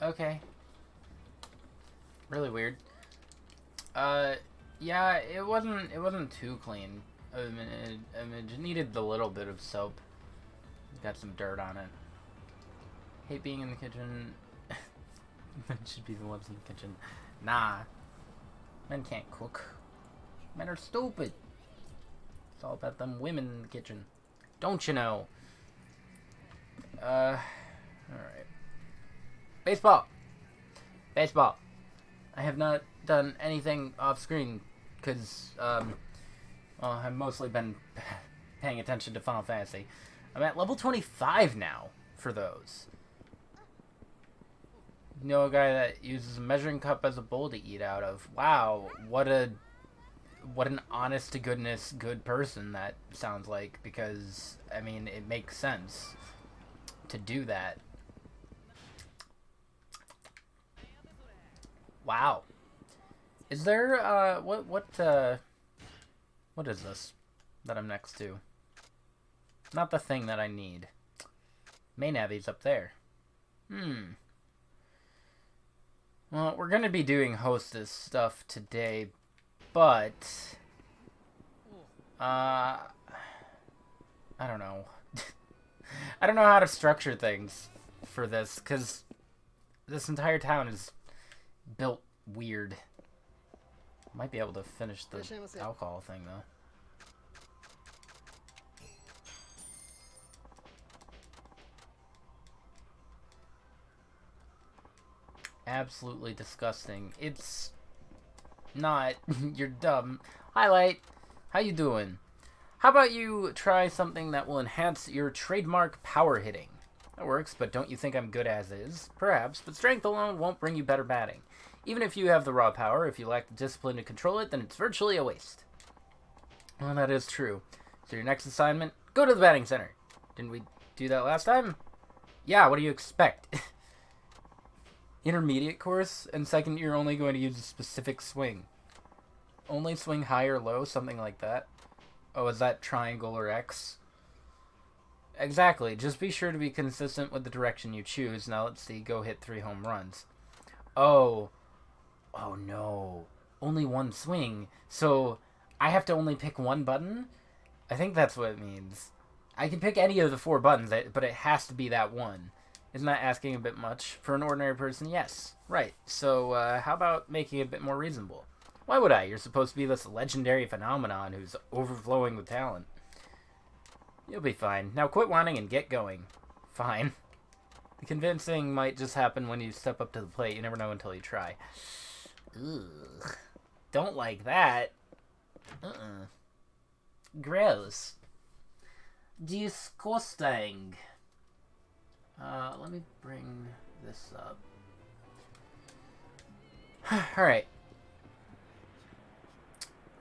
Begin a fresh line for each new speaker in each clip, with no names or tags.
Okay. Really weird. Yeah, it wasn't too clean. It needed a little bit of soap. Got some dirt on it. Hate being in the kitchen. Men should be the ones in the kitchen. Nah. Men can't cook. Men are stupid. It's all about them women in the kitchen. Don't you know? Alright. Baseball! Baseball! I have not done anything off screen because, well, I've mostly been paying attention to Final Fantasy. I'm at level 25 now for those. You know, a guy that uses a measuring cup as a bowl to eat out of. Wow, what an honest to goodness good person that sounds like, because, I mean, it makes sense to do that. Wow. Is there, what is this that I'm next to? Not the thing that I need. Main Abbey's up there. Well, we're gonna be doing hostess stuff today, but I don't know. I don't know how to structure things for this, because this entire town is built weird. Might be able to finish the alcohol thing, though. Absolutely disgusting. It's not. You're dumb. Highlight. How you doing? How about you try something that will enhance your trademark power hitting? That works, but don't you think I'm good as is? Perhaps, but strength alone won't bring you better batting. Even if you have the raw power, if you lack the discipline to control it, then it's virtually a waste. Well, that is true. So your next assignment, go to the batting center. Didn't we do that last time? Yeah, what do you expect? Intermediate course, and second you're only going to use a specific swing. Only swing high or low, something like that. Oh, is that triangle or X? Exactly, just be sure to be consistent with the direction you choose. Now let's see, go hit 3 home runs. Oh no. Only one swing. So, I have to only pick one button? I think that's what it means. I can pick any of the 4 buttons, but it has to be that one. Isn't that asking a bit much? For an ordinary person, yes. Right. So, how about making it a bit more reasonable? Why would I? You're supposed to be this legendary phenomenon who's overflowing with talent. You'll be fine. Now quit whining and get going. Fine. The convincing might just happen when you step up to the plate. You never know until you try. Ugh. Don't like that. Gross. Disgusting. Let me bring this up. Alright.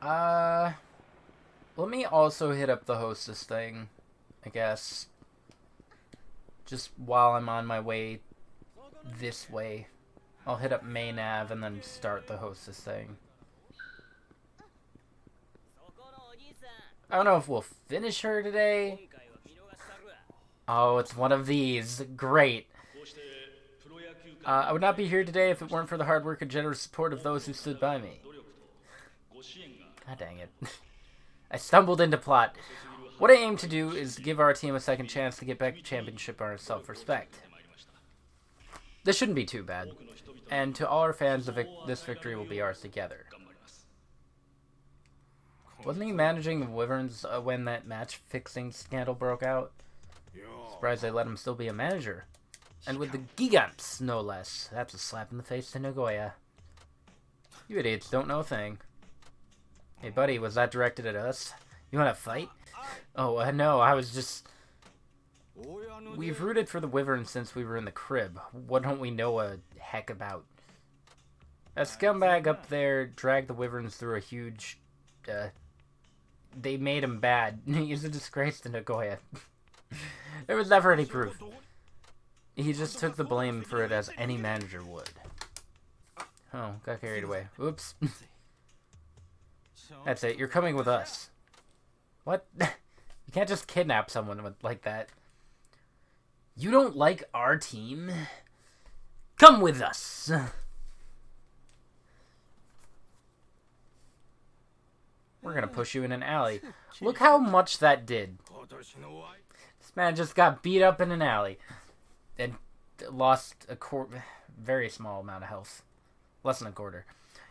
Let me also hit up the hostess thing, I guess. Just while I'm on my way this way. I'll hit up main Ave and then start the hostess thing. I don't know if we'll finish her today. Oh, it's one of these. Great. I would not be here today if it weren't for the hard work and generous support of those who stood by me. God dang it. I stumbled into plot. What I aim to do is give our team a second chance to get back the championship on our self-respect. This shouldn't be too bad. And to all our fans, this victory will be ours together. Wasn't he managing the Wyverns when that match-fixing scandal broke out? Surprised they let him still be a manager. And with the Gigants, no less. That's a slap in the face to Nagoya. You idiots don't know a thing. Hey, buddy, was that directed at us? You want to fight? Oh, no, I was just... We've rooted for the Wyverns since we were in the crib. What don't we know a heck about? That scumbag up there dragged the Wyverns through a huge... They made him bad. He's a disgrace to Nagoya. There was never any proof. He just took the blame for it as any manager would. Oh, got carried away. Oops. That's it. You're coming with us. What? You can't just kidnap someone like that. You don't like our team? Come with us! We're gonna push you in an alley. Look how much that did. This man just got beat up in an alley. And lost a very small amount of health. Less than a quarter.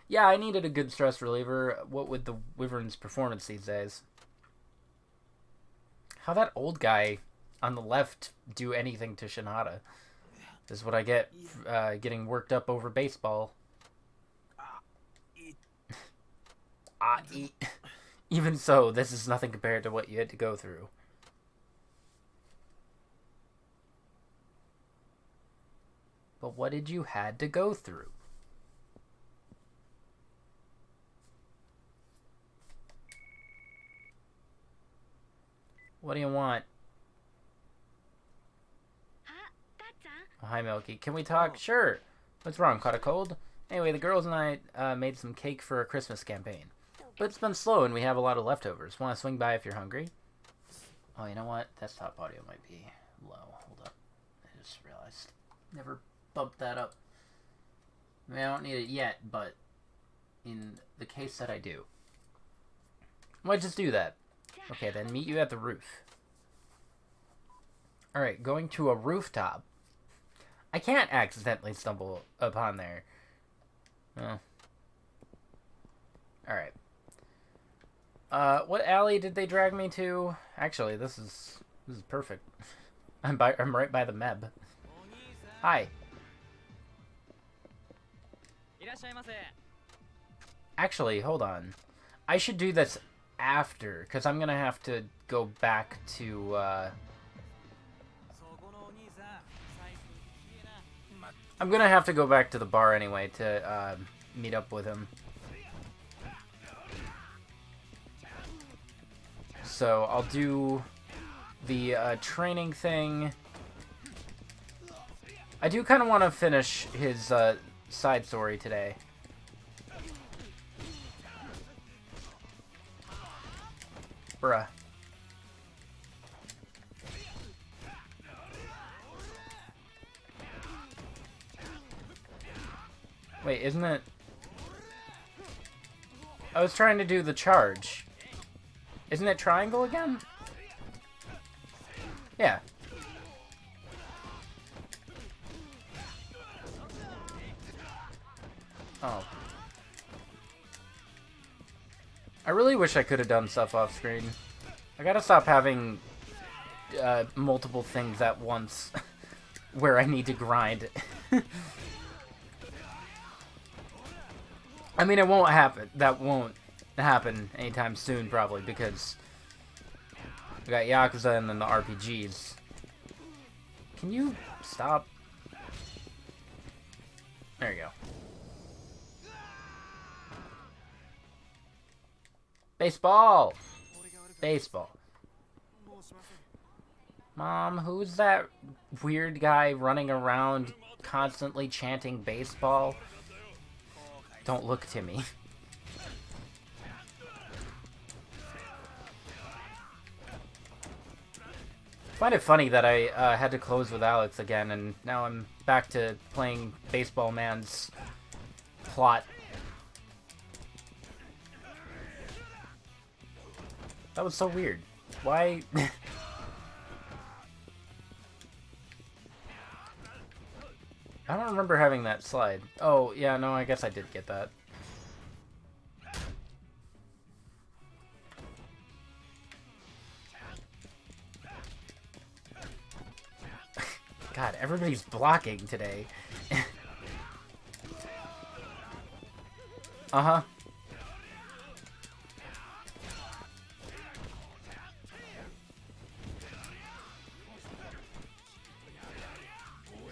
Yeah, I needed a good stress reliever. What would the Wyvern's performance these days? How that old guy on the left do anything to Shinada is what I get getting worked up over baseball. Even so, this is nothing compared to what you had to go through. But what did you had to go through? What do you want? Oh, hi, Milky. Can we talk? Sure. What's wrong? Caught a cold? Anyway, the girls and I made some cake for a Christmas campaign. But it's been slow and we have a lot of leftovers. Want to swing by if you're hungry? Oh, you know what? Desktop audio might be low. Hold up. I just realized. Never bumped that up. I mean, I don't need it yet, but in the case that I do, I might just do that. Okay, then meet you at the roof. Alright, going to a rooftop. I can't accidentally stumble upon there. Oh. Alright. What alley did they drag me to? Actually, this is perfect. I'm right by the Meb. Hi. Actually, hold on. I should do this after, because I'm gonna have to go back to, I'm gonna have to go back to the bar anyway to, meet up with him. So, I'll do the, training thing. I do kind of want to finish his, side story today. Bruh. Wait, isn't it? I was trying to do the charge. Isn't it triangle again? Yeah. Oh. I really wish I could have done stuff off screen. I gotta stop having multiple things at once where I need to grind. I mean, it won't happen. That won't happen anytime soon, probably, because we got Yakuza and then the RPGs. Can you stop? There you go. Baseball! Baseball. Mom, who's that weird guy running around constantly chanting baseball? Don't look, Timmy. I find it funny that I had to close with Alex again, and now I'm back to playing Baseball Man's plot. That was so weird. Why? I don't remember having that slide. Oh, yeah, no, I guess I did get that. God, everybody's blocking today. Uh-huh.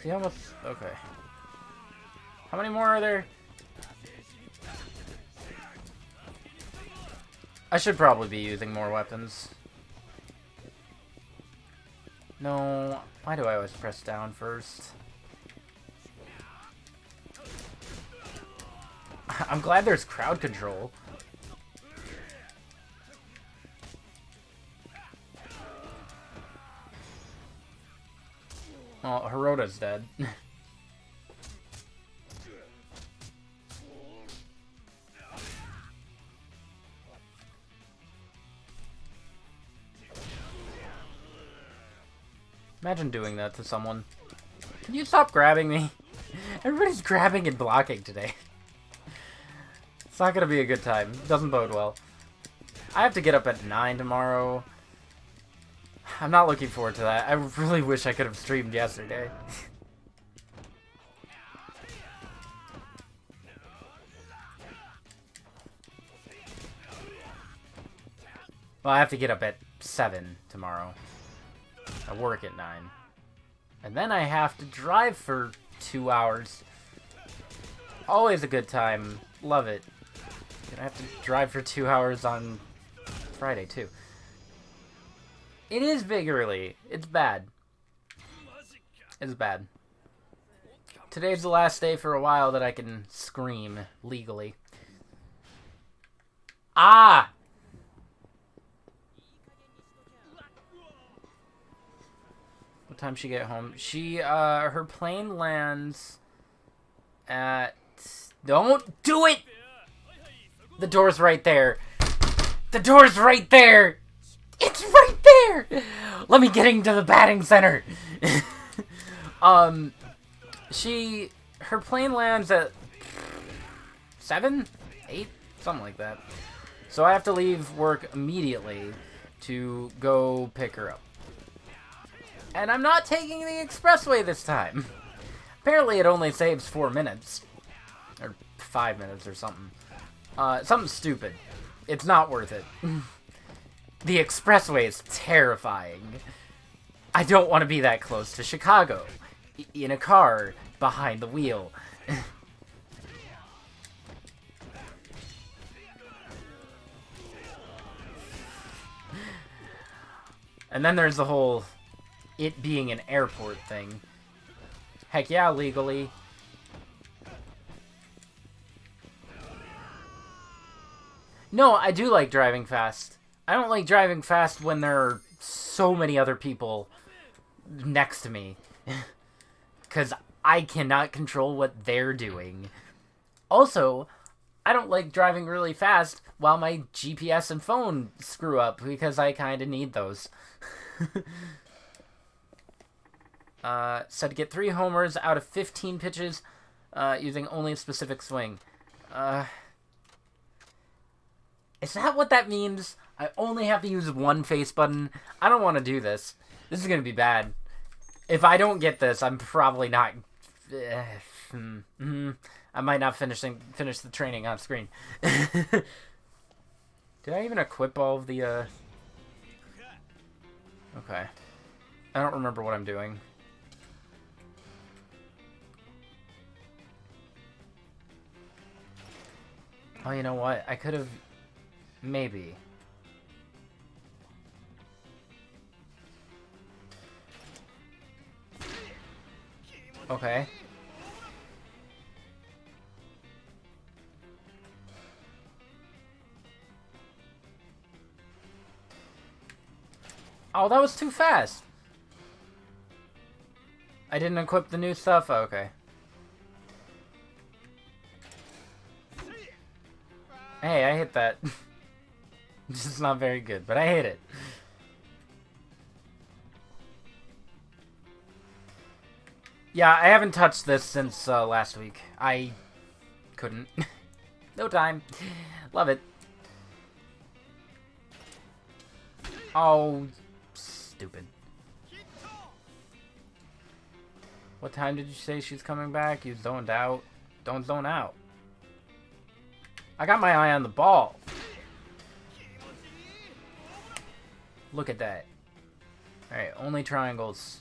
See how much? Okay. How many more are there? I should probably be using more weapons. No, why do I always press down first? I'm glad there's crowd control. Oh, Hirota's dead. Imagine doing that to someone. Can you stop grabbing me? Everybody's grabbing and blocking today. It's not gonna be a good time. Doesn't bode well. I have to get up at 9 tomorrow. I'm not looking forward to that. I really wish I could have streamed yesterday. Well, I have to get up at 7 tomorrow. I work at 9. And then I have to drive for 2 hours. Always a good time. Love it. I have to drive for 2 hours on Friday, too. It is big early. It's bad. It's bad. Today's the last day for a while that I can scream legally. Ah! What time she get home? She, her plane lands at... Don't do it! The door's right there. The door's right there! It's right there! Let me get into the batting center! Her plane lands at 7? 8? Something like that. So I have to leave work immediately to go pick her up. And I'm not taking the expressway this time. Apparently it only saves 4 minutes. Or 5 minutes or something. Something stupid. It's not worth it. The expressway is terrifying. I don't want to be that close to Chicago. In a car, behind the wheel. And then there's the whole it being an airport thing. Heck yeah, legally. No, I do like driving fast. I don't like driving fast when there are so many other people next to me. Because I cannot control what they're doing. Also, I don't like driving really fast while my GPS and phone screw up, because I kind of need those. Said to get 3 homers out of 15 pitches using only a specific swing. Is that what that means? I only have to use one face button? I don't want to do this. This is going to be bad. If I don't get this, I'm probably not... I might not finish the training on screen. Did I even equip all of the... Okay. I don't remember what I'm doing. Oh, you know what? I could have... Maybe. Okay. Oh, that was too fast. I didn't equip the new stuff? Oh, okay. Hey, I hit that. This is not very good, but I hit it. Yeah, I haven't touched this since last week. I couldn't. No time. Love it. Oh, stupid. What time did you say she's coming back? You zoned out. Don't zone out. I got my eye on the ball. Look at that. Alright, only triangles.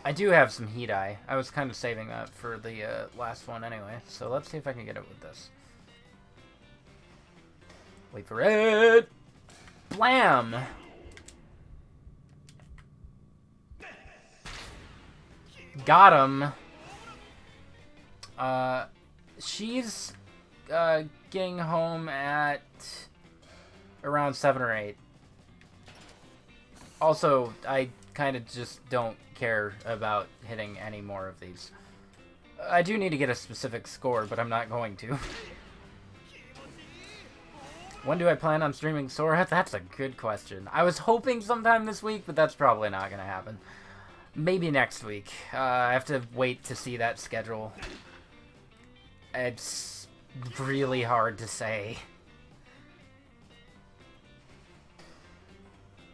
I do have some heat eye. I was kind of saving that for the last one anyway. So let's see if I can get it with this. Wait for it! Blam! Got him. She's getting home at around 7 or 8. Also, I kind of just don't care about hitting any more of these. I do need to get a specific score, but I'm not going to. When do I plan on streaming Sora? That's a good question. I was hoping sometime this week, but that's probably not going to happen. Maybe next week. I have to wait to see that schedule. It's really hard to say.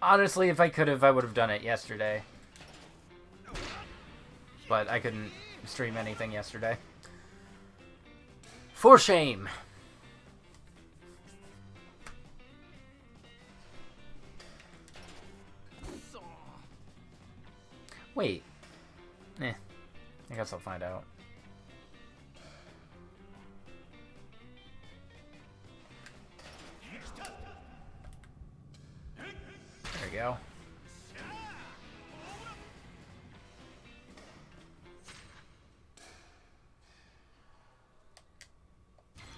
Honestly, if I could have, I would have done it yesterday. But I couldn't stream anything yesterday. For shame. Wait. I guess I'll find out. There we go.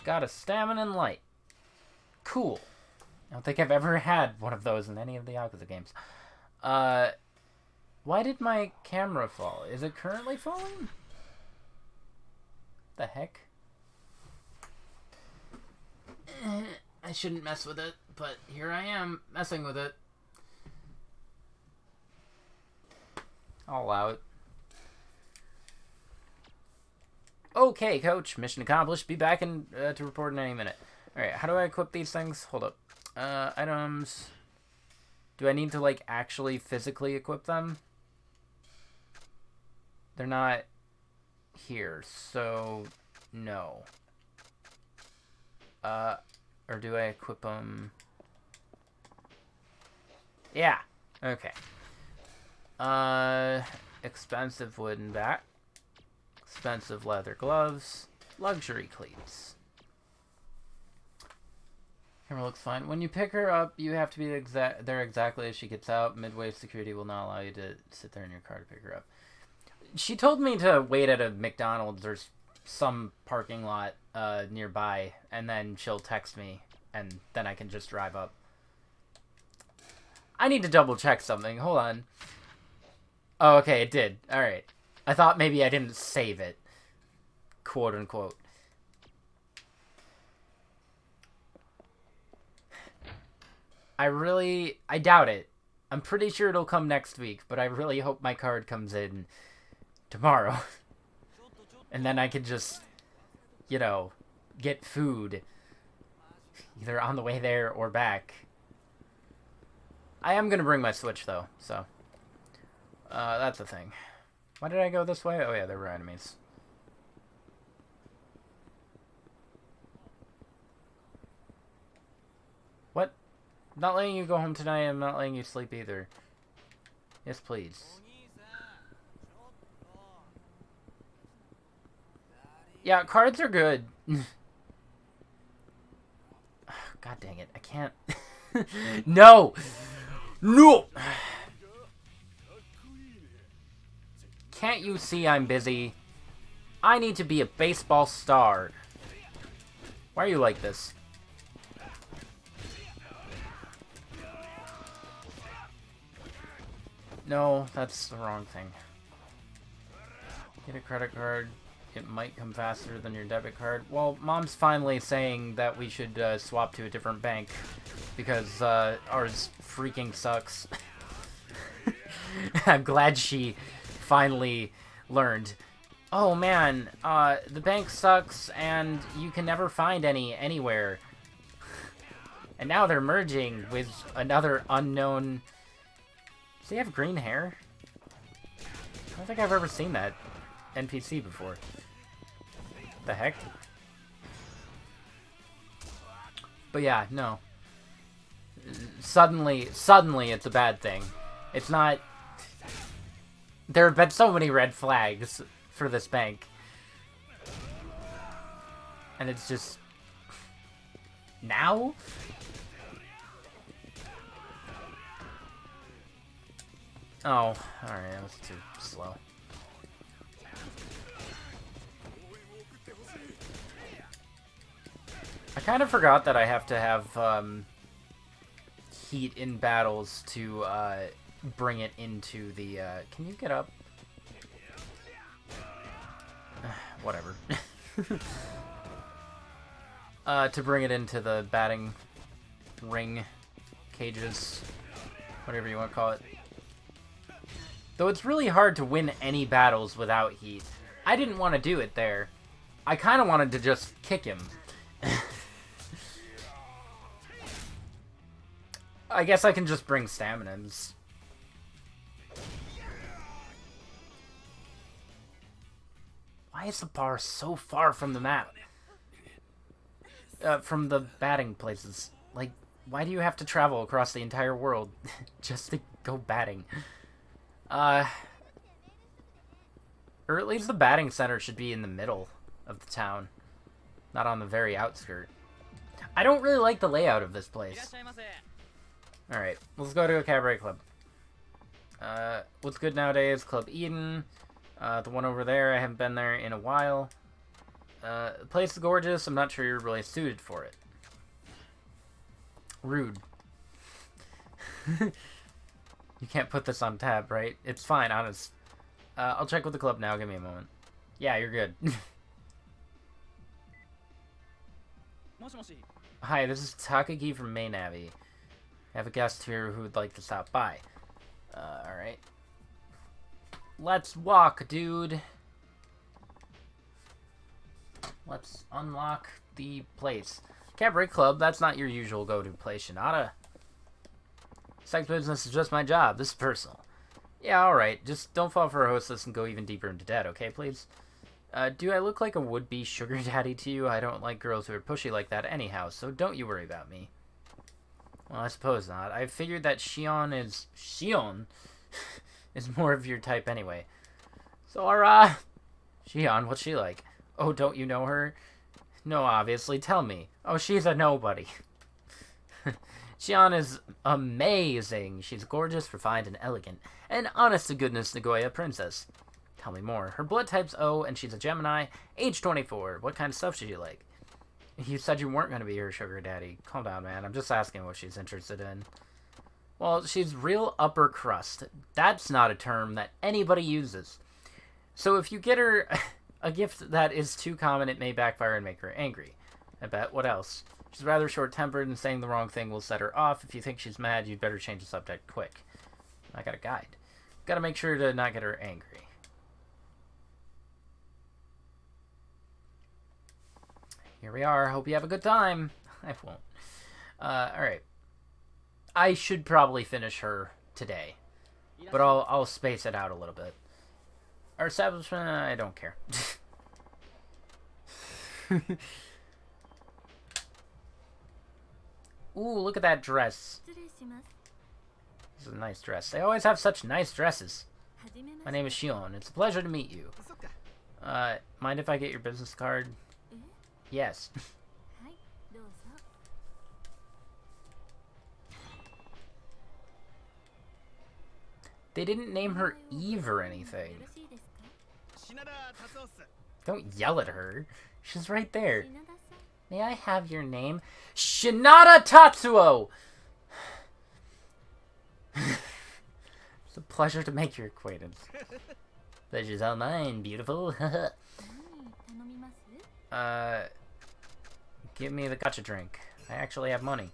Got a stamina and light. Cool. I don't think I've ever had one of those in any of the Yakuza games. Why did my camera fall? Is it currently falling? The heck? I shouldn't mess with it, but here I am, messing with it. I'll allow it. Okay, coach. Mission accomplished. Be back in to report in any minute. Alright, how do I equip these things? Hold up. Items. Do I need to, like, actually physically equip them? They're not here, so no. Or do I equip them? Yeah. Okay. Expensive wooden bat. Expensive leather gloves. Luxury cleats. Camera looks fine. When you pick her up, you have to be there exactly as she gets out. Midway security will not allow you to sit there in your car to pick her up. She told me to wait at a McDonald's or some parking lot nearby, and then she'll text me, and then I can just drive up. I need to double check something. Hold on. Oh, okay, it did. Alright. I thought maybe I didn't save it. Quote unquote. I doubt it. I'm pretty sure it'll come next week, but I really hope my card comes in tomorrow. And then I can just, you know, get food. Either on the way there or back. I am going to bring my Switch, though, so. That's the thing. Why did I go this way? Oh, yeah, there were enemies. What? I'm not letting you go home tonight. I'm not letting you sleep either. Yes, please. Yeah, cards are good. God dang it. I can't. No! No! Can't you see I'm busy? I need to be a baseball star. Why are you like this? No, that's the wrong thing. Get a credit card. It might come faster than your debit card. Well, Mom's finally saying that we should swap to a different bank because ours freaking sucks. I'm glad she finally learned. Oh man, the bank sucks and you can never find any anywhere. And now they're merging with another unknown... Does he have green hair? I don't think I've ever seen that NPC before. The heck? But yeah, no. Suddenly it's a bad thing. It's not... There have been so many red flags for this bank. And it's just... Now? Oh, alright, that was too slow. I kind of forgot that I have to have heat in battles to bring it into the... Can you get up? Whatever. To bring it into the batting ring cages, whatever you want to call it. Though it's really hard to win any battles without heat. I didn't want to do it there. I kind of wanted to just kick him. I guess I can just bring staminans. Why is the bar so far from the map? From the batting places. Like, why do you have to travel across the entire world just to go batting? Or at least the batting center should be in the middle of the town, not on the very outskirt. I don't really like the layout of this place. Alright, let's go to a cabaret club. What's good nowadays? Club Eden. The one over there, I haven't been there in a while. The place is gorgeous. I'm not sure you're really suited for it. Rude. You can't put this on tab, right? It's fine, honest. I'll check with the club now. Give me a moment. Yeah, you're good. Hi, this is Takagi from Main Abbey. I have a guest here who would like to stop by. Alright. Let's walk, dude. Let's unlock the place. Cabaret Club, that's not your usual go-to place, Shinada. Sex business is just my job. This is personal. Yeah, alright. Just don't fall for a hostess and go even deeper into debt, okay, please? Do I look like a would-be sugar daddy to you? I don't like girls who are pushy like that anyhow, so don't you worry about me. Well, I suppose not. I figured that Shion is more of your type anyway. Sora! Shion, what's she like? Oh, don't you know her? No, obviously. Tell me. Oh, she's a nobody. Shion is amazing. She's gorgeous, refined, and elegant. An honest-to-goodness Nagoya princess. Tell me more. Her blood type's O, and she's a Gemini, age 24. What kind of stuff should you like? You said you weren't going to be her sugar daddy. Calm down, man. I'm just asking what she's interested in. Well, she's real upper crust. That's not a term that anybody uses. So if you get her a gift that is too common, it may backfire and make her angry. I bet. What else? She's rather short-tempered, and saying the wrong thing will set her off. If you think she's mad, you'd better change the subject quick. I got a guide. Gotta make sure to not get her angry. Here we are. Hope you have a good time. I won't. Alright. I should probably finish her today. But I'll space it out a little bit. Our establishment, I don't care. Ooh, look at that dress. This is a nice dress. They always have such nice dresses. My name is Shion. It's a pleasure to meet you. Mind if I get your business card? Yes. They didn't name her Eve or anything. Don't yell at her. She's right there. May I have your name? Shinada Tatsuo! It's a pleasure to make your acquaintance. Pleasure's all mine, beautiful. Give me the gacha drink. I actually have money.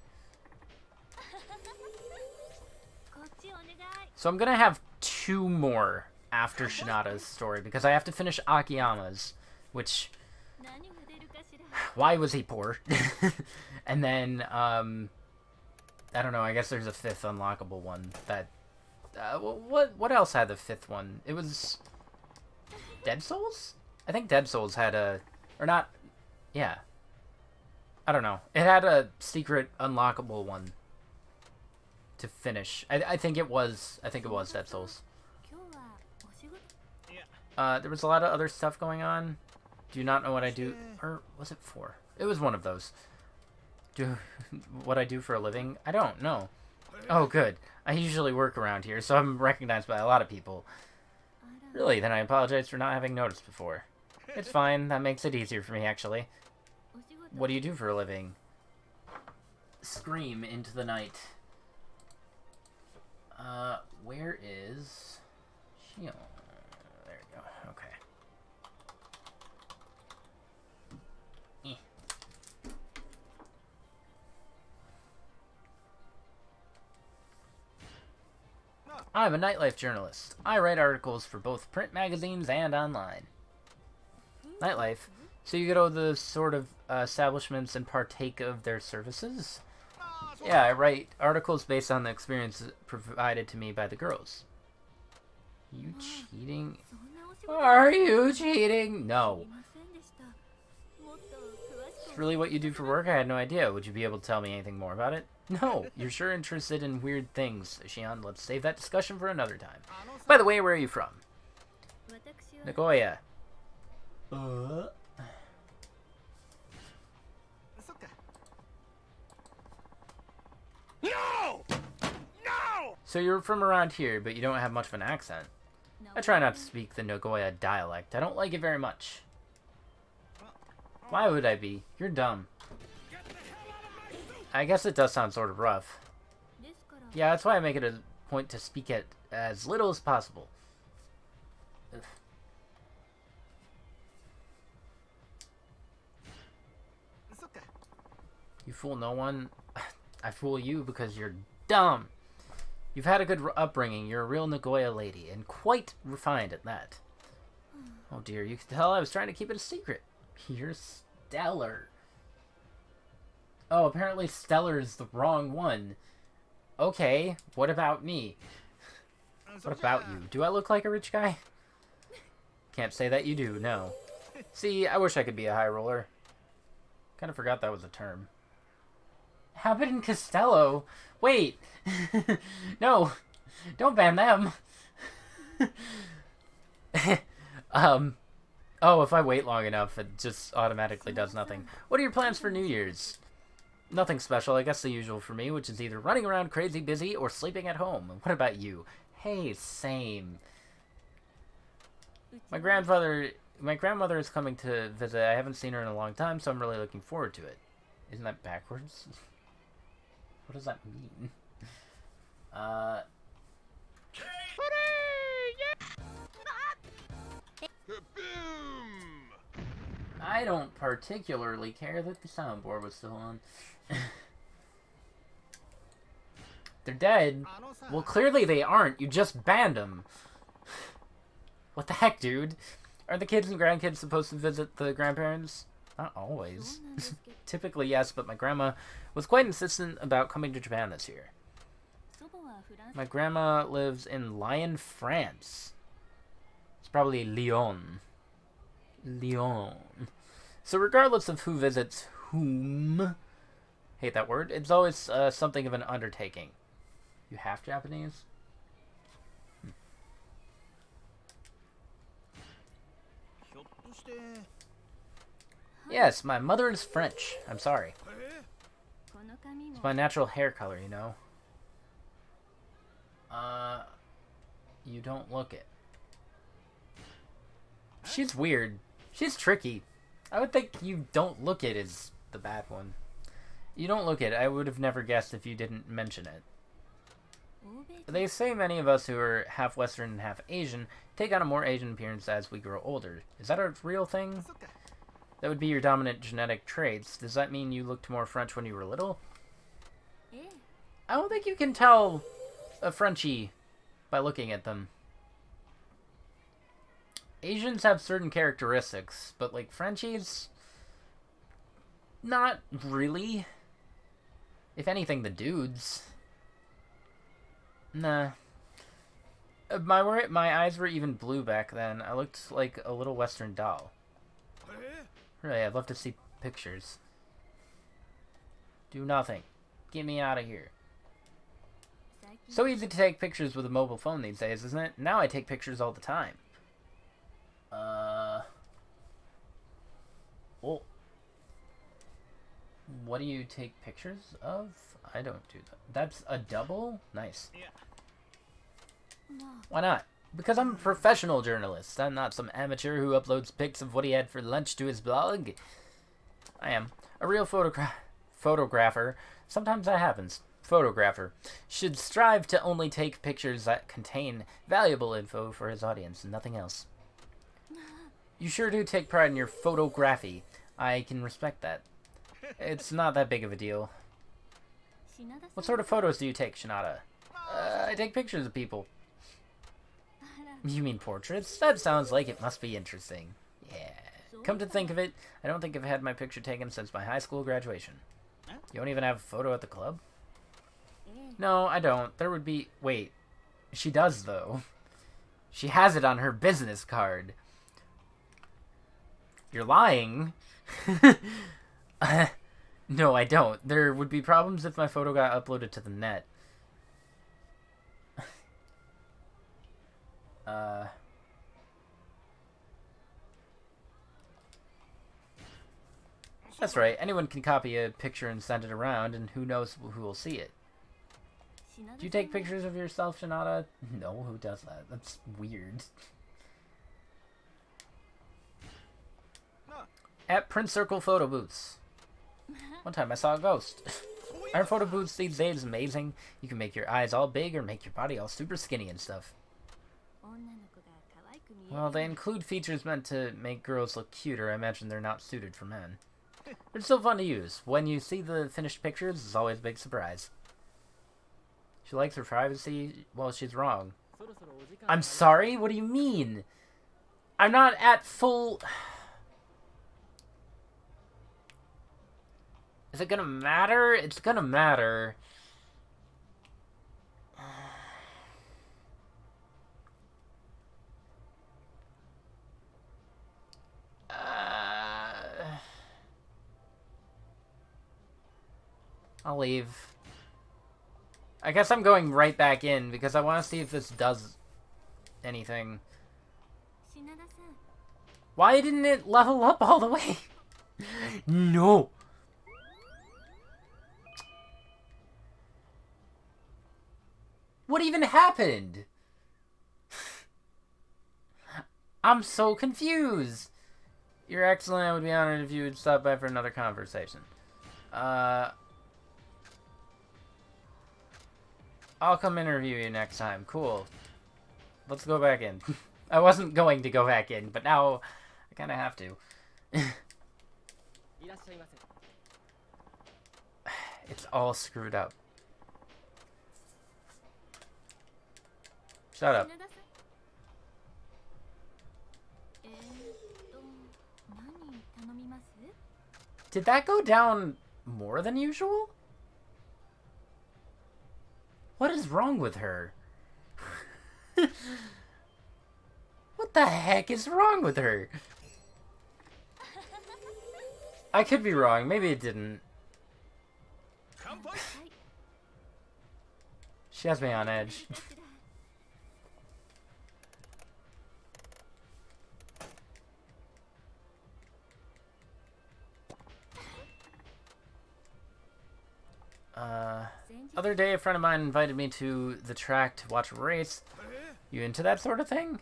So I'm gonna have 2 more after Shinada's story, because I have to finish Akiyama's, which... Why was he poor? And then, I don't know, I guess there's a 5th unlockable one that... what else had the 5th one? It was... Dead Souls? I think Dead Souls had a... Or not... Yeah. I don't know. It had a secret unlockable one to finish. I think it was Dead Souls. There was a lot of other stuff going on. Do you not know what I do? Or was it 4? It was one of those. What I do for a living? I don't know. Oh, good. I usually work around here, so I'm recognized by a lot of people. Really? Then I apologize for not having noticed before. It's fine. That makes it easier for me, actually. What do you do for a living? Scream into the night. Where is... Shion? There we go. Okay. I'm a nightlife journalist. I write articles for both print magazines and online. Nightlife? So you go to the sort of establishments and partake of their services? Yeah, I write articles based on the experience provided to me by the girls. You cheating? Are you cheating? No. It's really what you do for work? I had no idea. Would you be able to tell me anything more about it? No. You're sure interested in weird things, Shion. Let's save that discussion for another time. By the way, where are you from? Nagoya. No! No! So you're from around here, but you don't have much of an accent. I try not to speak the Nagoya dialect. I don't like it very much. Why would I be? You're dumb. I guess it does sound sort of rough. Yeah, that's why I make it a point to speak it as little as possible. Ugh. You fool no one. I fool you because you're dumb. You've had a good upbringing. You're a real Nagoya lady, and quite refined at that. Oh dear, you can tell I was trying to keep it a secret. You're stellar. Oh, apparently stellar is the wrong one. Okay, what about me? What about you? Do I look like a rich guy? Can't say that you do, no. See, I wish I could be a high roller. Kind of forgot that was a term. Abbott and Costello? Wait! No! Don't ban them! Oh, if I wait long enough, it just automatically does nothing. What are your plans for New Year's? Nothing special, I guess the usual for me, which is either running around crazy busy or sleeping at home. What about you? Hey, same. My grandmother is coming to visit. I haven't seen her in a long time, so I'm really looking forward to it. Isn't that backwards? What does that mean? I don't particularly care that the soundboard was still on. They're dead? Well, clearly they aren't. You just banned them. What the heck, dude? Are the kids and grandkids supposed to visit the grandparents? Not always. Typically, yes, but my grandma was quite insistent about coming to Japan this year. My grandma lives in Lyon, France. It's probably Lyon. Lyon. So regardless of who visits whom, hate that word, it's always something of an undertaking. You half Japanese? Yes, my mother is French. I'm sorry. It's my natural hair color, you know. You don't look it. She's weird. She's tricky. I would think you don't look it is the bad one. You don't look it. I would have never guessed if you didn't mention it. They say many of us who are half Western and half Asian take on a more Asian appearance as we grow older. Is that a real thing? That would be your dominant genetic traits. Does that mean you looked more French when you were little? I don't think you can tell a Frenchie by looking at them. Asians have certain characteristics, but like Frenchies, not really. If anything, the dudes. Nah. My eyes were even blue back then. I looked like a little Western doll. Really, I'd love to see pictures. Do nothing. Get me out of here. So easy to take pictures with a mobile phone these days, isn't it? Now I take pictures all the time. Well, what do you take pictures of? I don't do that. That's a double? Nice. Why not? Because I'm a professional journalist. I'm not some amateur who uploads pics of what he had for lunch to his blog. I am. A real photographer. Sometimes that happens. Photographer should strive to only take pictures that contain valuable info for his audience and nothing else. You sure do take pride in your photography. I can respect that. It's not that big of a deal. What sort of photos do you take, Shinada? I take pictures of people. You mean portraits? That sounds like it must be interesting. Yeah. Come to think of it, I don't think I've had my picture taken since my high school graduation. You don't even have a photo at the club? No, I don't. There would be... Wait. She does, though. She has it on her business card. You're lying. No, I don't. There would be problems if my photo got uploaded to the net. That's right. Anyone can copy a picture and send it around, and who knows who will see it. Do you take pictures of yourself, Shinada? No, who does that? That's weird. At Print Circle photo booths. One time I saw a ghost. Our photo booths these days amazing. You can make your eyes all big or make your body all super skinny and stuff. Well, they include features meant to make girls look cuter. I imagine they're not suited for men. It's still fun to use. When you see the finished pictures, it's always a big surprise. She likes her privacy. Well, she's wrong. I'm sorry? What do you mean? I'm not at full... Is it gonna matter? It's gonna matter. I'll leave. I guess I'm going right back in because I want to see if this does anything. Why didn't it level up all the way? No. What even happened? I'm so confused. You're excellent. I would be honored if you would stop by for another conversation. I'll come interview you next time. Cool. Let's go back in. I wasn't going to go back in, but now I kind of have to. It's all screwed up. Shut up. Did that go down more than usual? What is wrong with her? What the heck is wrong with her? I could be wrong. Maybe it didn't. She has me on edge. Other day, a friend of mine invited me to the track to watch a race. You into that sort of thing?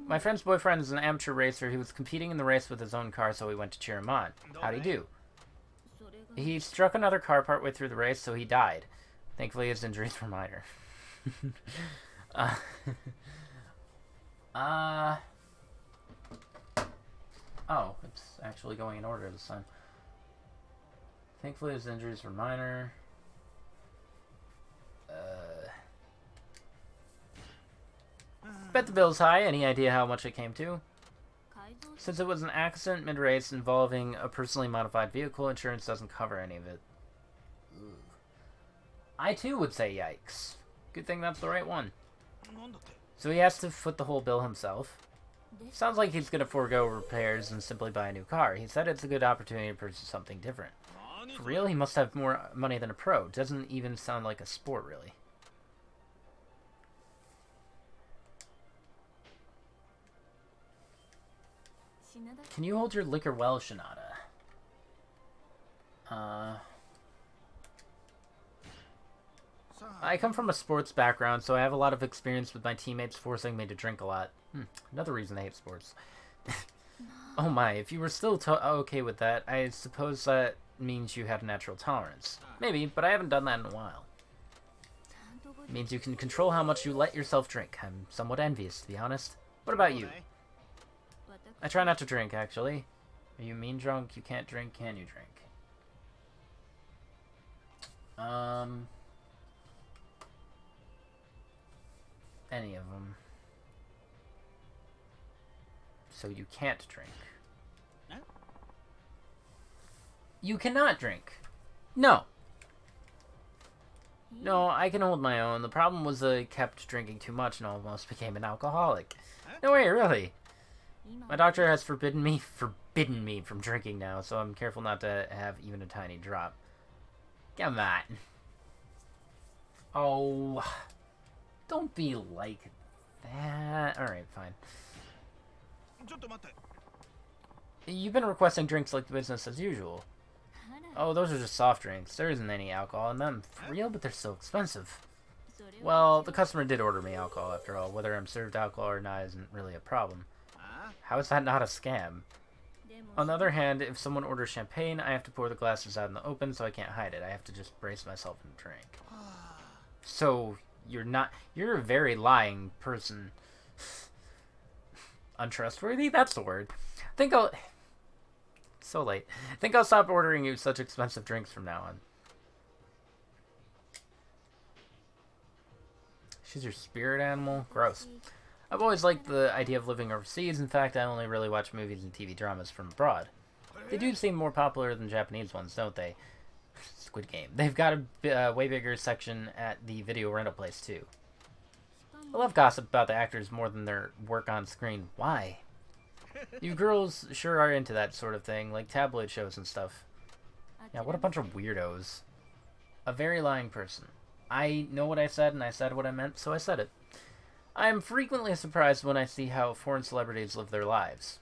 My friend's boyfriend is an amateur racer. He was competing in the race with his own car, so we went to cheer him on. How'd he do? He struck another car partway through the race, so he died. Thankfully, his injuries were minor. Oh, it's actually going in order this time. Thankfully, his injuries were minor. Bet the bill's high. Any idea how much it came to? Since it was an accident mid-race involving a personally modified vehicle, insurance doesn't cover any of it. Ugh. I too would say yikes. Good thing that's the right one. So he has to foot the whole bill himself. Sounds like he's going to forego repairs and simply buy a new car. He said it's a good opportunity to purchase something different. For real? He must have more money than a pro. Doesn't even sound like a sport, really. Can you hold your liquor well, Shinada? I come from a sports background, so I have a lot of experience with my teammates forcing me to drink a lot. Another reason I hate sports. Oh my, if you were still okay with that, I suppose that means you have natural tolerance. Maybe, but I haven't done that in a while. It means you can control how much you let yourself drink. I'm somewhat envious, to be honest. What about you? I try not to drink, actually. Are you mean drunk? You can't drink, can you drink? Any of them. So you can't drink. You cannot drink. No. No, I can hold my own. The problem was I kept drinking too much and almost became an alcoholic. No way, really. My doctor has forbidden me from drinking now, so I'm careful not to have even a tiny drop. Come on. Oh, don't be like that. Alright, fine. You've been requesting drinks like business as usual. Oh, those are just soft drinks. There isn't any alcohol in them. For real, but they're so expensive. Well, the customer did order me alcohol after all. Whether I'm served alcohol or not isn't really a problem. How is that not a scam? On the other hand, if someone orders champagne, I have to pour the glasses out in the open, so I can't hide it. I have to just brace myself and drink. So, you're a very lying person. Untrustworthy? That's the word. So late. Think I'll stop ordering you such expensive drinks from now on. She's your spirit animal? Gross. I've always liked the idea of living overseas. In fact, I only really watch movies and TV dramas from abroad. They do seem more popular than Japanese ones, don't they? Squid Game. They've got a way bigger section at the video rental place, too. I love gossip about the actors more than their work on screen. Why? You girls sure are into that sort of thing, like tabloid shows and stuff. Yeah, what a bunch of weirdos. A very lying person. I know what I said, and I said what I meant, so I said it. I am frequently surprised when I see how foreign celebrities live their lives.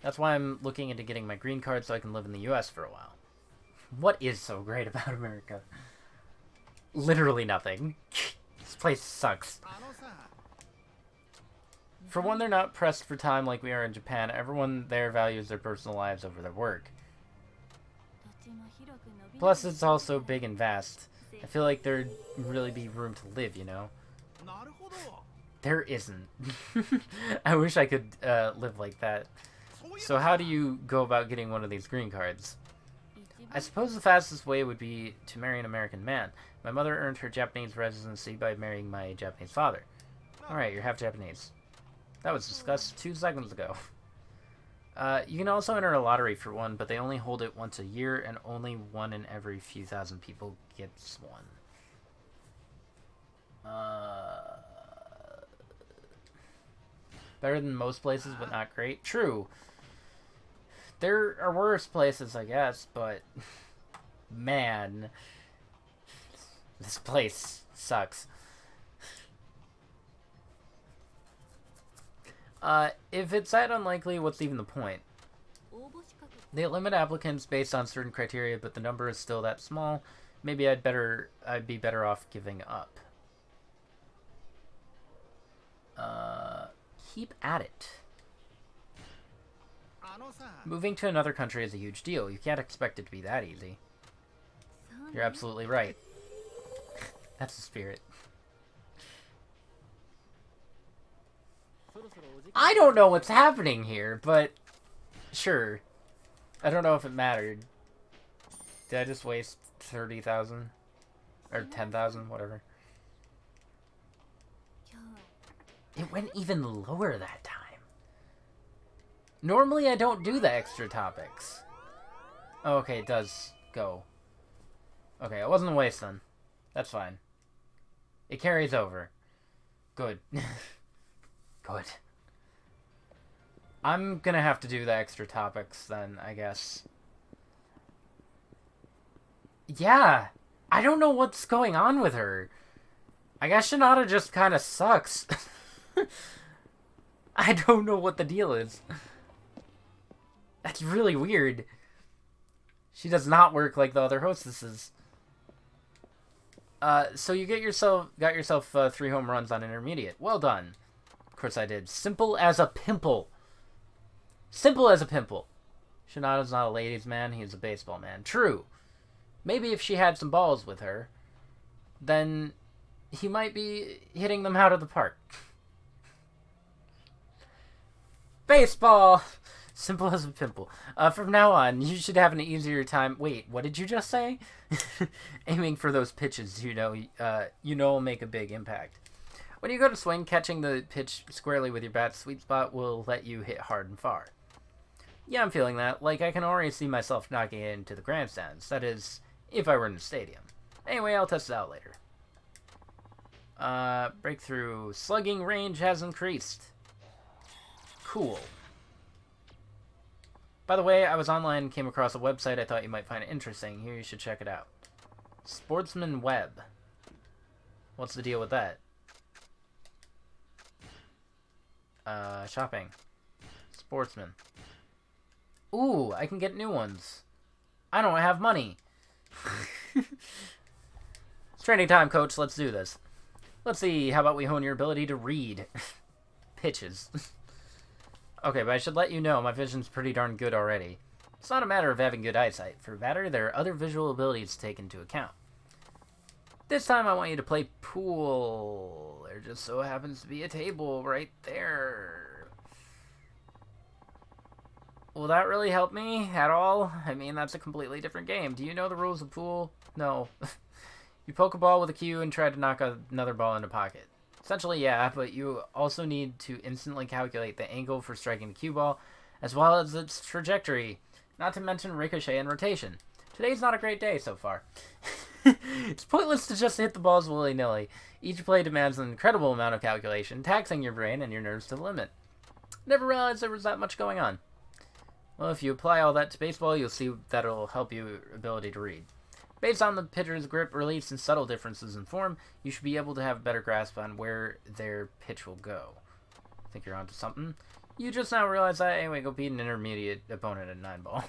That's why I'm looking into getting my green card so I can live in the US for a while. What is so great about America? Literally nothing. This place sucks. For one, they're not pressed for time like we are in Japan. Everyone there values their personal lives over their work. Plus, it's also big and vast. I feel like there'd really be room to live, you know? There isn't. I wish I could live like that. So how do you go about getting one of these green cards? I suppose the fastest way would be to marry an American man. My mother earned her Japanese residency by marrying my Japanese father. Alright, you're half Japanese. That was discussed 2 seconds ago. You can also enter a lottery for one, but they only hold it once a year, and only one in every few thousand people gets one. Better than most places, but not great. True. There are worse places, I guess, but... Man. This place sucks. If it's that unlikely, what's even the point? They limit applicants based on certain criteria, but the number is still that small. Maybe I'd be better off giving up. Keep at it. Moving to another country is a huge deal. You can't expect it to be that easy. You're absolutely right. That's the spirit. I don't know what's happening here, but sure. I don't know if it mattered. Did I just waste 30,000? Or 10,000, whatever. It went even lower that time. Normally I don't do the extra topics. Oh, okay, it does go. Okay, it wasn't a waste then. That's fine. It carries over. Good. Good. I'm gonna have to do the extra topics then, I guess. Yeah. I don't know what's going on with her. I guess Shinada just kind of sucks. I don't know what the deal is. That's really weird. She does not work like the other hostesses. So you got yourself 3 home runs on intermediate. Well done. Of course I did. Simple as a pimple. Simple as a pimple. Shinada's not a ladies' man, he's a baseball man. True. Maybe if she had some balls with her, then he might be hitting them out of the park. Baseball! Simple as a pimple. From now on, you should have an easier time... Wait, what did you just say? Aiming for those pitches, will make a big impact. When you go to swing, catching the pitch squarely with your bat's sweet spot will let you hit hard and far. Yeah, I'm feeling that. Like, I can already see myself knocking it into the grandstands. That is, if I were in the stadium. Anyway, I'll test it out later. Breakthrough. Slugging range has increased. Cool. By the way, I was online and came across a website I thought you might find interesting. Here, you should check it out. Sportsman Web. What's the deal with that? Shopping. Sportsman. Ooh, I can get new ones. I don't have money. It's training time, coach. Let's do this. Let's see, how about we hone your ability to read pitches? Okay, but I should let you know, my vision's pretty darn good already. It's not a matter of having good eyesight. For a batter, there are other visual abilities to take into account. This time I want you to play pool. There just so happens to be a table right there. Will that really help me at all? I mean, that's a completely different game. Do you know the rules of pool? No. You poke a ball with a cue and try to knock another ball in a pocket. Essentially, yeah, but you also need to instantly calculate the angle for striking the cue ball, as well as its trajectory, not to mention ricochet and rotation. Today's not a great day so far. It's pointless to just hit the balls willy-nilly. Each play demands an incredible amount of calculation, taxing your brain and your nerves to the limit. Never realized there was that much going on. Well, if you apply all that to baseball, you'll see that it'll help your ability to read. Based on the pitcher's grip, release, and subtle differences in form, you should be able to have a better grasp on where their pitch will go. Think you're onto something? You just now realize that. Anyway, go beat an intermediate opponent at 9-ball.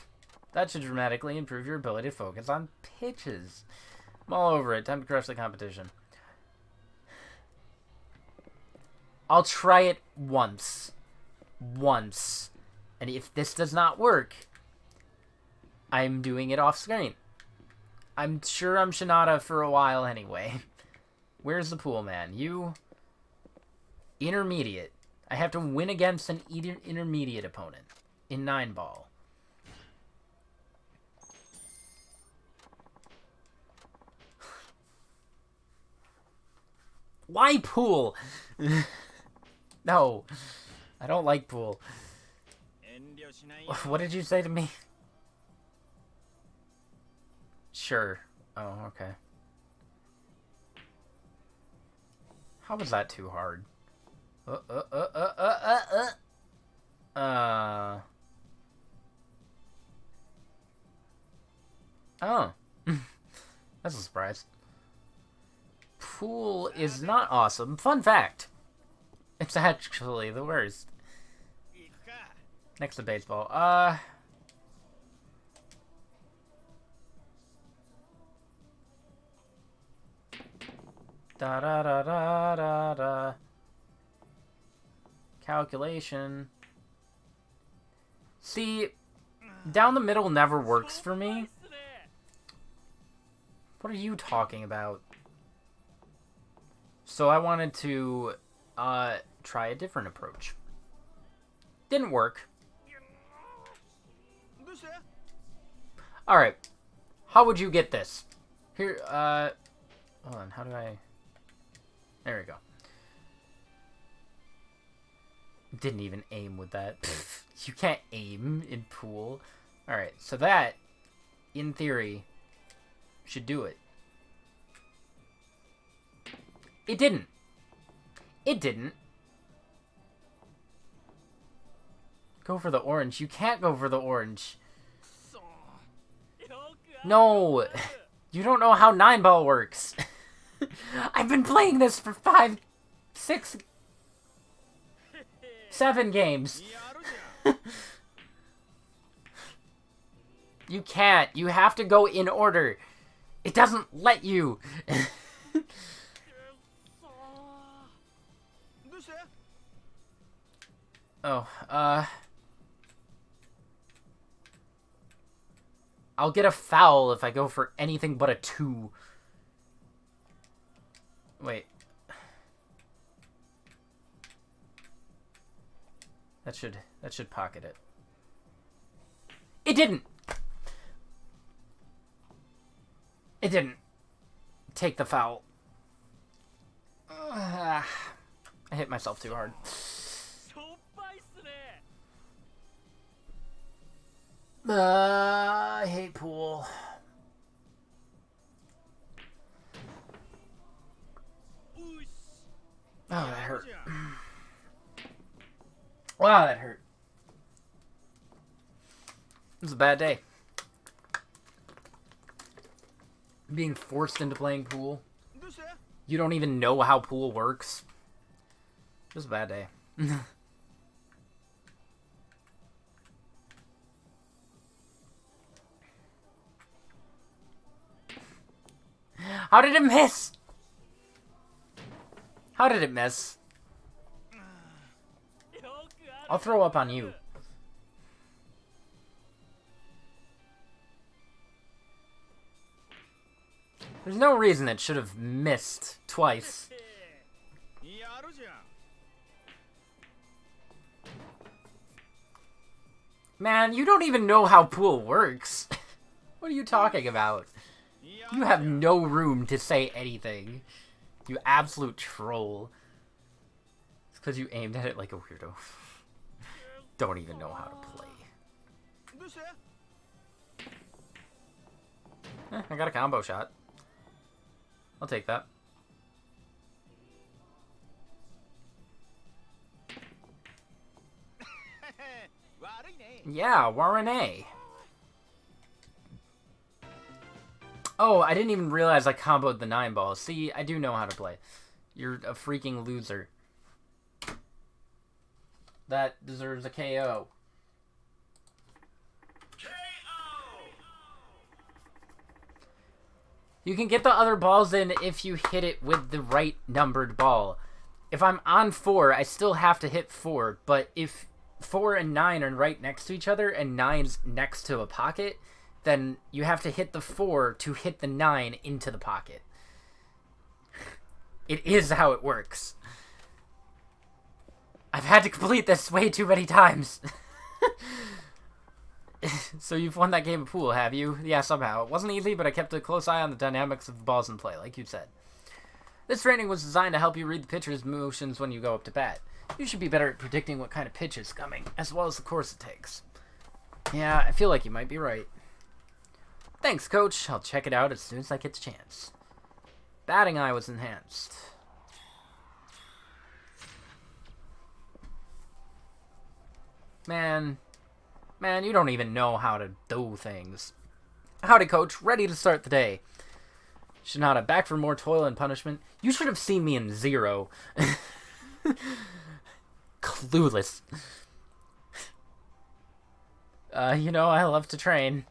That should dramatically improve your ability to focus on pitches. I'm all over it. Time to crush the competition. I'll try it once. Once. And if this does not work, I'm doing it off screen. I'm sure I'm Shinada for a while anyway. Where's the pool man? You... Intermediate. I have to win against an intermediate opponent. In 9-ball. Why pool? No. I don't like pool. What did you say to me? Sure. Oh, okay. How was that too hard? Oh. That's a surprise. Pool is not awesome. Fun fact. It's actually the worst. Next to baseball. Da da da da da da. Calculation. See, down the middle never works for me. What are you talking about? So I wanted to try a different approach. Didn't work. Alright. How would you get this? Here, hold on, how do I... There we go. Didn't even aim with that. You can't aim in pool. Alright, so that, in theory, should do it. It didn't. It didn't. Go for the orange. You can't go for the orange. No. You don't know how 9-ball works. I've been playing this for 5, 6, 7 games. You can't. You have to go in order. It doesn't let you. Oh, I'll get a foul if I go for anything but a 2. Wait. That should pocket it. It didn't! It didn't. Take the foul. I hit myself too hard. I hate pool. Oh, that hurt. Wow, that hurt. It was a bad day. Being forced into playing pool. You don't even know how pool works. It was a bad day. How did it miss? How did it miss? I'll throw up on you. There's no reason it should have missed twice. Man, you don't even know how pool works. What are you talking about? You have no room to say anything. You absolute troll. It's because you aimed at it like a weirdo. Don't even know how to play. I got a combo shot. I'll take that. Yeah, Warren. Oh, I didn't even realize I comboed the 9 balls. See, I do know how to play. You're a freaking loser. That deserves a KO. You can get the other balls in if you hit it with the right numbered ball. If I'm on 4, I still have to hit 4, but if 4 and 9 are right next to each other and 9's next to a pocket, then you have to hit the 4 to hit the 9 into the pocket. It is how it works. I've had to complete this way too many times. So you've won that game of pool, have you? Yeah, somehow. It wasn't easy, but I kept a close eye on the dynamics of the balls in play, like you said. This training was designed to help you read the pitcher's motions when you go up to bat. You should be better at predicting what kind of pitch is coming, as well as the course it takes. Yeah, I feel like you might be right. Thanks, Coach. I'll check it out as soon as I get the chance. Batting eye was enhanced. Man, you don't even know how to do things. Howdy, Coach. Ready to start the day. Shinada, back for more toil and punishment. You should have seen me in 0. Clueless. You know, I love to train.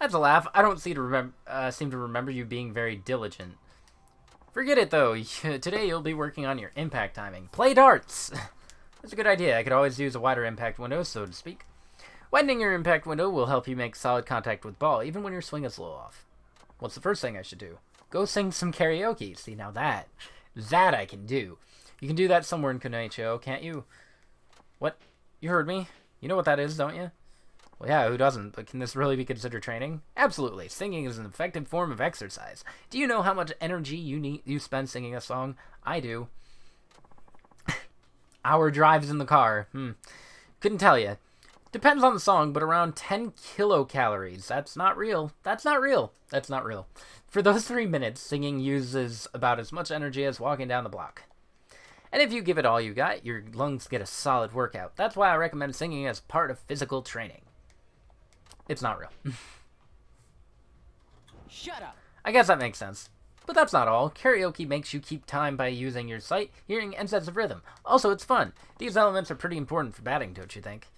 That's a laugh. I don't seem to remember you being very diligent. Forget it, though. Today you'll be working on your impact timing. Play darts! That's a good idea. I could always use a wider impact window, so to speak. Widening your impact window will help you make solid contact with ball, even when your swing is a little off. What's the first thing I should do? Go sing some karaoke. See, now that I can do. You can do that somewhere in Konoichio, can't you? What? You heard me? You know what that is, don't you? Well, yeah, who doesn't? But can this really be considered training? Absolutely. Singing is an effective form of exercise. Do you know how much energy you spend singing a song? I do. Hour drives in the car. Couldn't tell you. Depends on the song, but around 10 kilocalories. That's not real. That's not real. That's not real. For those 3 minutes, singing uses about as much energy as walking down the block. And if you give it all you got, your lungs get a solid workout. That's why I recommend singing as part of physical training. It's not real.
Shut up.
I guess that makes sense. But that's not all. Karaoke makes you keep time by using your sight, hearing, and sense of rhythm. Also, it's fun. These elements are pretty important for batting, don't you think?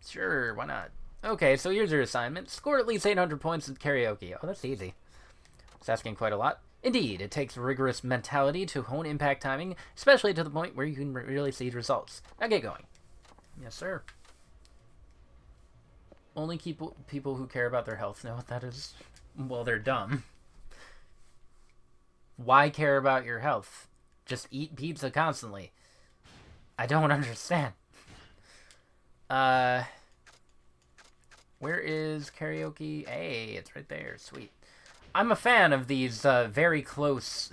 Sure, why not? Okay, so here's your assignment. Score at least 800 points in karaoke. Oh, that's easy. It's asking quite a lot. Indeed, it takes rigorous mentality to hone impact timing, especially to the point where you can really see results. Now get going. Yes, sir. Only people who care about their health know what that is. Well, they're dumb. Why care about your health? Just eat pizza constantly. I don't understand. Where is karaoke? Hey, it's right there. Sweet. I'm a fan of these very close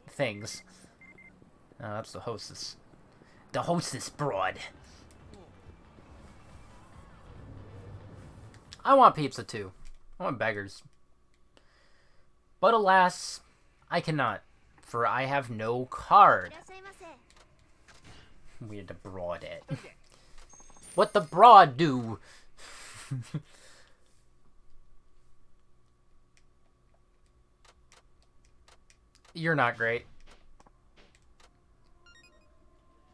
things. No, that's the hostess. The hostess broad. I want pizza too. I want beggars. But alas, I cannot, for I have no card. We had to broad it. What the broad do? You're not great.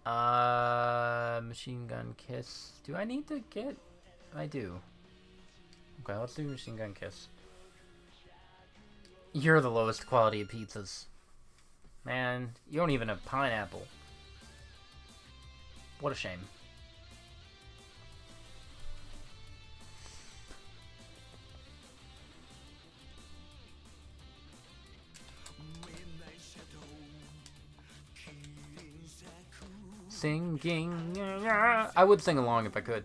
Machine gun kiss. Do I need to get? I do. Okay, let's do machine gun kiss. You're the lowest quality of pizzas. Man, you don't even have pineapple. What a shame. Singing. I would sing along if I could.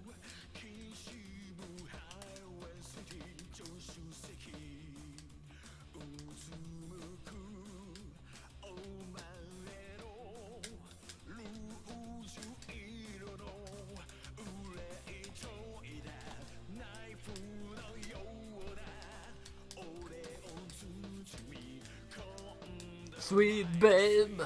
Sweet babe.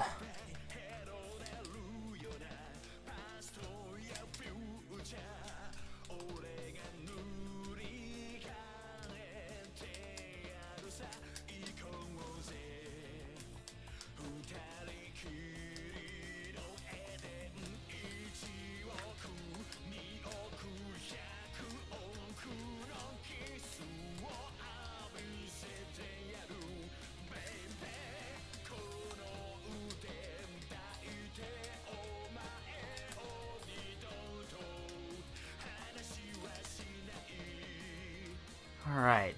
All right.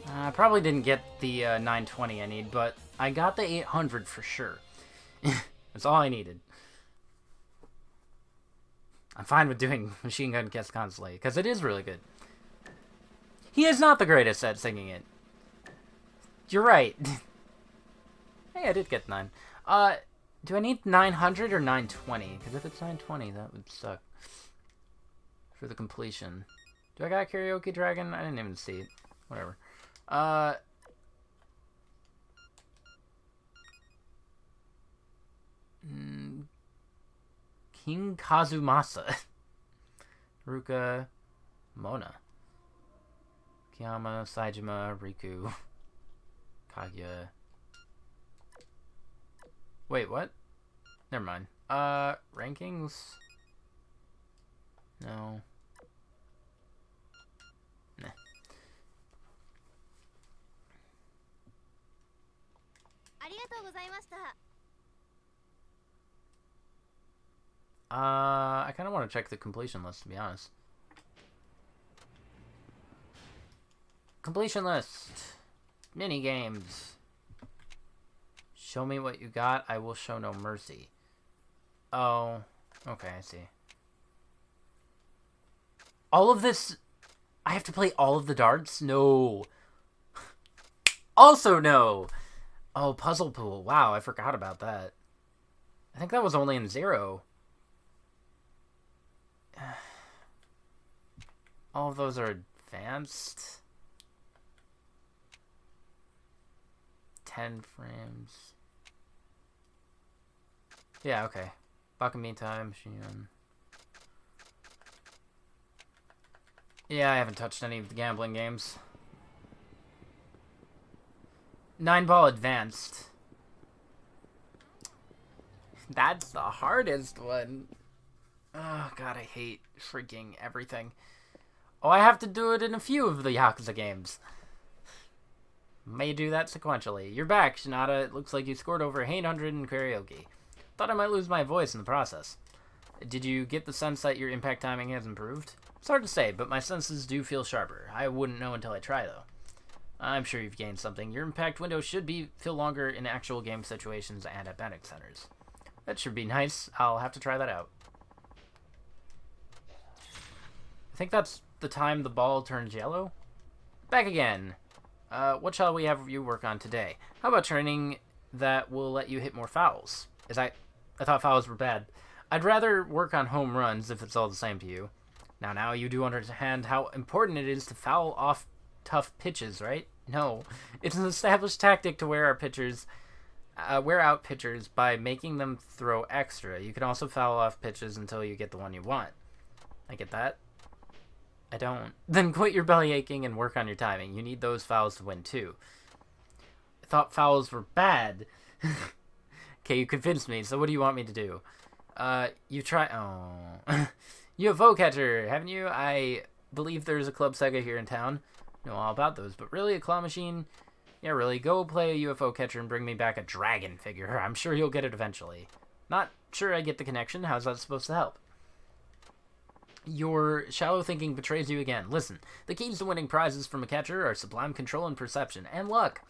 I probably didn't get the 920 I need, but I got the 800 for sure. That's all I needed. I'm fine with doing Machine Gun Kiss constantly, because it is really good. He is not the greatest at singing it. You're right. Hey, I did get 9. Do I need 900 or 920? Because if it's 920, that would suck. For the completion. Do I got a Karaoke Dragon? I didn't even see it. Whatever. King Kazumasa. Ruka. Mona. Kiyama, Saejima, Riku. Kaguya. Wait, what? Never mind. Rankings? No. Nah. I kind of want to check the completion list, to be honest. Completion list. Mini games. Show me what you got. I will show no mercy. Oh. Okay, I see. All of this... I have to play all of the darts? No. Also no. Oh, Puzzle Pool. Wow, I forgot about that. I think that was only in 0. All of those are advanced. 10 frames. Yeah, okay. Bakami Time, Machine. Yeah, I haven't touched any of the gambling games. 9-ball advanced. That's the hardest one. Oh, God, I hate freaking everything. Oh, I have to do it in a few of the Yakuza games. May do that sequentially. You're back, Shinada. It looks like you scored over 800 in karaoke. Thought I might lose my voice in the process. Did you get the sense that your impact timing has improved? It's hard to say, but my senses do feel sharper. I wouldn't know until I try, though. I'm sure you've gained something. Your impact window should feel longer in actual game situations and at Bannock centers. That should be nice. I'll have to try that out. I think that's the time the ball turns yellow. Back again. What shall we have you work on today? How about training that will let you hit more fouls? I thought fouls were bad. I'd rather work on home runs if it's all the same to you. Now you do understand how important it is to foul off tough pitches, right? No, it's an established tactic to wear out pitchers by making them throw extra. You can also foul off pitches until you get the one you want. I get that. I don't. Then quit your belly aching and work on your timing. You need those fouls to win too. I thought fouls were bad. Okay, you convinced me, so what do you want me to do? You try... Oh... UFO catcher, haven't you? I believe there's a Club Sega here in town. Know all about those, but really, a claw machine? Yeah, really, go play a UFO catcher and bring me back a dragon figure. I'm sure you'll get it eventually. Not sure I get the connection. How's that supposed to help? Your shallow thinking betrays you again. Listen, the keys to winning prizes from a catcher are sublime control and perception, and luck.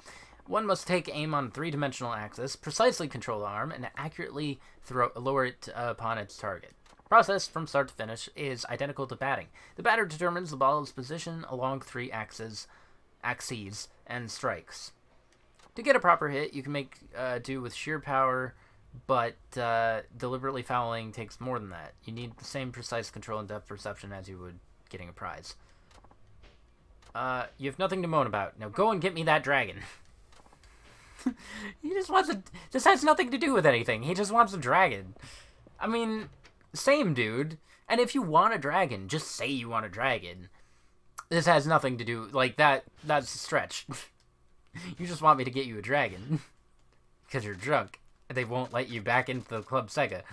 One must take aim on a three-dimensional axis, precisely control the arm, and accurately lower it upon its target. Process from start to finish is identical to batting. The batter determines the ball's position along three axes and strikes. To get a proper hit, you can make do with sheer power, but deliberately fouling takes more than that. You need the same precise control and depth perception as you would getting a prize. You have nothing to moan about. Now go and get me that dragon. He just wants a... This has nothing to do with anything. He just wants a dragon. I mean... Same, dude. And if you want a dragon, just say you want a dragon. This has nothing to do... Like, that's a stretch. You just want me to get you a dragon. Because you're drunk. And they won't let you back into the Club Sega.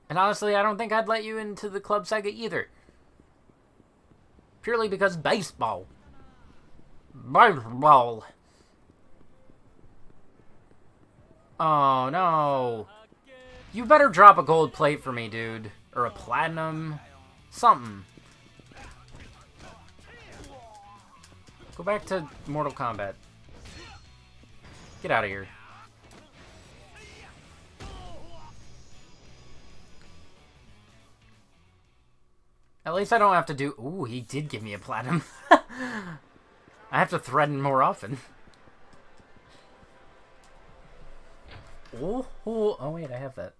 And honestly, I don't think I'd let you into the Club Sega either. Purely because baseball. Baseball. Oh, no. You better drop a gold plate for me, dude. Or a platinum. Something. Go back to Mortal Kombat. Get out of here. At least I don't have to do... Ooh, he did give me a platinum. I have to threaten more often. Oh wait, I have that.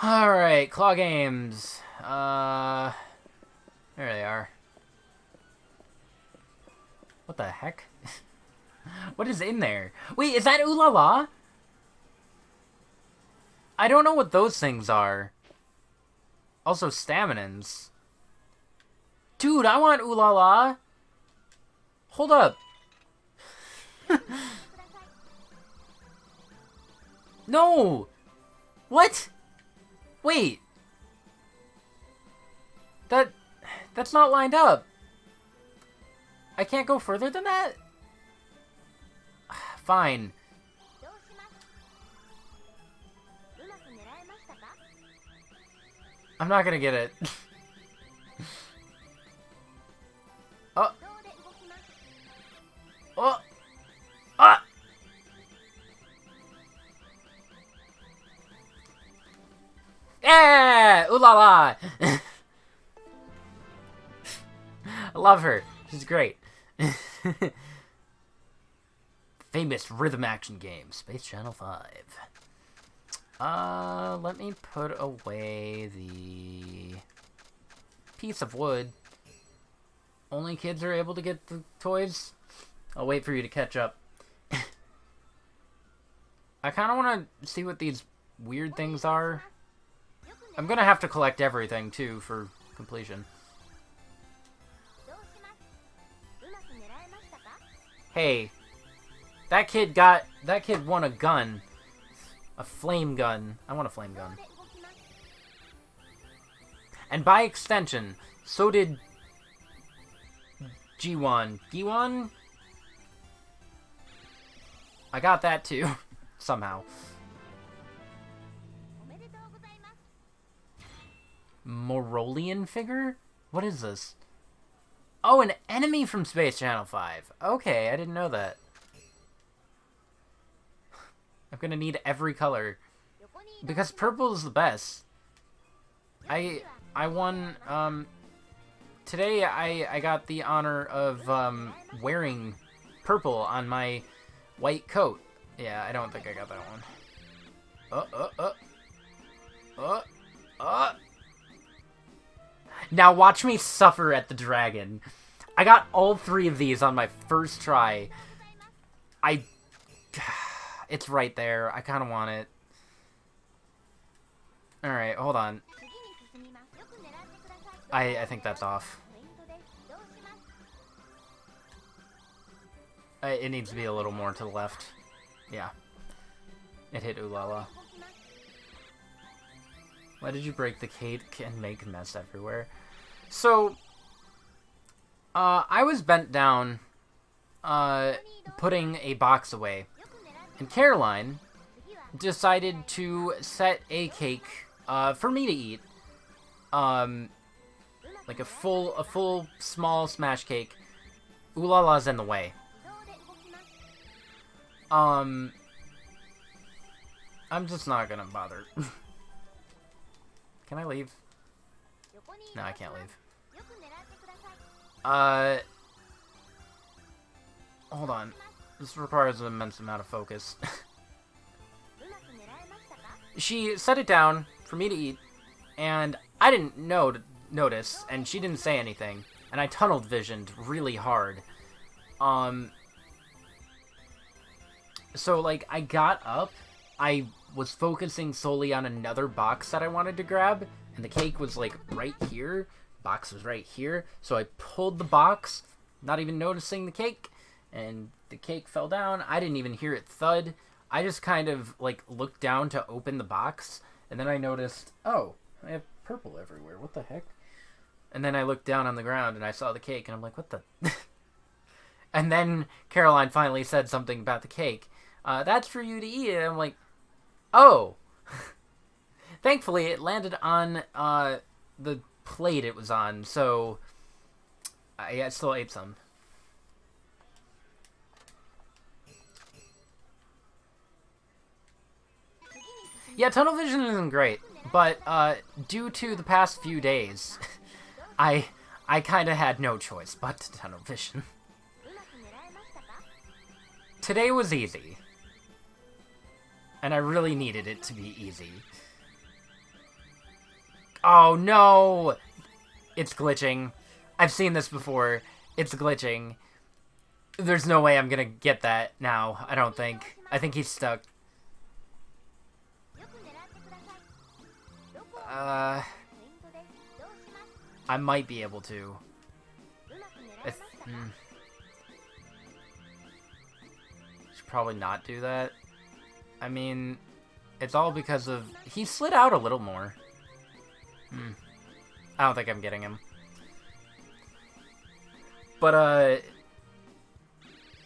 Alright, claw games. There they are. What the heck? What is in there? Wait, is that Ooh La La? I don't know what those things are. Also, staminans. Dude, I want Ooh La La. Hold up. No! What? Wait. That's not lined up. I can't go further than that? Fine. I'm not gonna get it. Oh. Oh. Ah! Yeah! Ooh la la! I love her. She's great. Famous rhythm action game. Space Channel 5. Let me put away the piece of wood. Only kids are able to get the toys. I'll wait for you to catch up. I kind of want to see what these weird things are. I'm going to have to collect everything, too, for completion. Hey, that kid won a gun. A flame gun. I want a flame gun. And by extension, so did G1. G1? I got that too. Somehow. Morolian figure? What is this? Oh, an enemy from Space Channel 5. Okay, I didn't know that. I'm gonna need every color. Because purple is the best. I won, today I got the honor of, wearing purple on my white coat. Yeah, I don't think I got that one. Now watch me suffer at the dragon. I got all 3 of these on my first try. It's right there. I kind of want it. Alright, hold on. I think that's off. It needs to be a little more to the left. Yeah. It hit Ulala. Why did you break the cake and make a mess everywhere? So, I was bent down, putting a box away. And Caroline decided to set a cake, for me to eat. Like a full small smash cake. Ulala's in the way. I'm just not gonna bother. Can I leave? No, I can't leave. Hold on. This requires an immense amount of focus. She set it down for me to eat, and I didn't notice, and she didn't say anything, and I tunnel visioned really hard. So, like, I got up, I was focusing solely on another box that I wanted to grab, and the cake was, like, right here. Box was right here, so I pulled the box, not even noticing the cake, and the cake fell down. I didn't even hear it thud. I just kind of, like, looked down to open the box, and then I noticed, oh, I have purple everywhere. What the heck? And then I looked down on the ground, and I saw the cake, and I'm like, what the... And then Caroline finally said something about the cake. That's for you to eat. And I'm like, oh. Thankfully, it landed on the plate it was on, so I still ate some. Yeah, tunnel vision isn't great, but due to the past few days, I kind of had no choice but to tunnel vision. Today was easy. And I really needed it to be easy. Oh no! It's glitching. I've seen this before. It's glitching. There's no way I'm gonna get that now, I don't think. I think he's stuck. I might be able to. Should probably not do that. I mean, it's all because of... He slid out a little more. I don't think I'm getting him. But,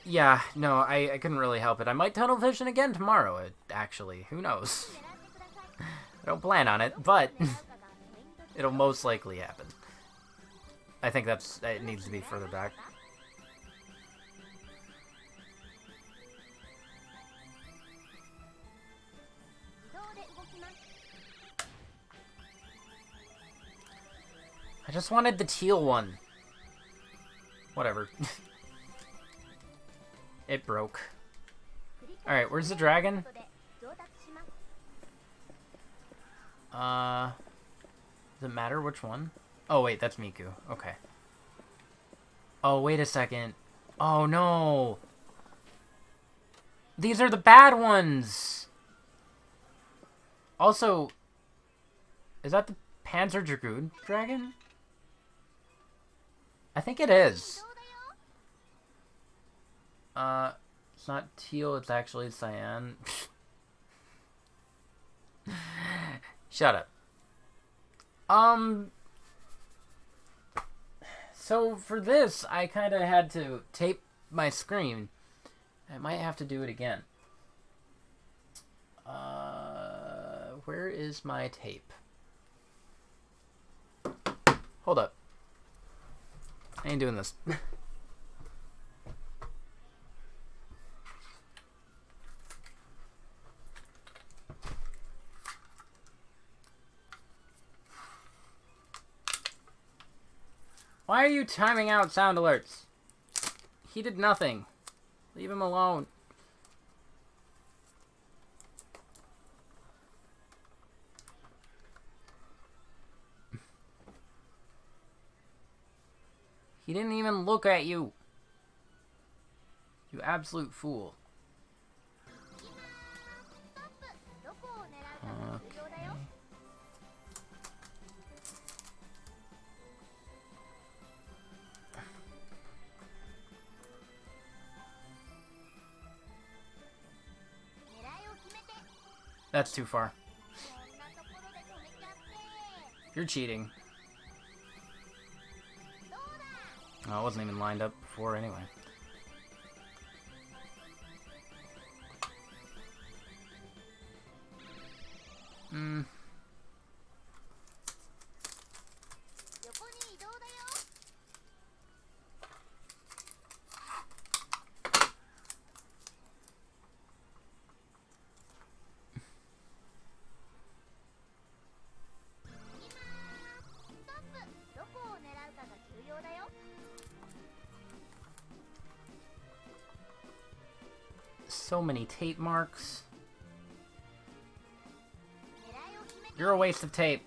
yeah, no, I couldn't really help it. I might tunnel vision again tomorrow, actually. Who knows? I don't plan on it, but it'll most likely happen. I think it needs to be further back. I just wanted the teal one. Whatever. It broke. Alright, where's the dragon? Does it matter which one? Oh, wait, that's Miku. Okay. Oh, wait a second. Oh, no. These are the bad ones. Also, is that the Panzer Dragoon dragon? I think it is. It's not teal, it's actually cyan. Shut up. So for this, I kind of had to tape my screen. I might have to do it again. Where is my tape? Hold up. I ain't doing this. Why are you timing out sound alerts? He did nothing. Leave him alone. He didn't even look at you. You absolute fool. Okay. That's too far. You're cheating. Oh, I wasn't even lined up before anyway. So many tape marks. You're a waste of tape.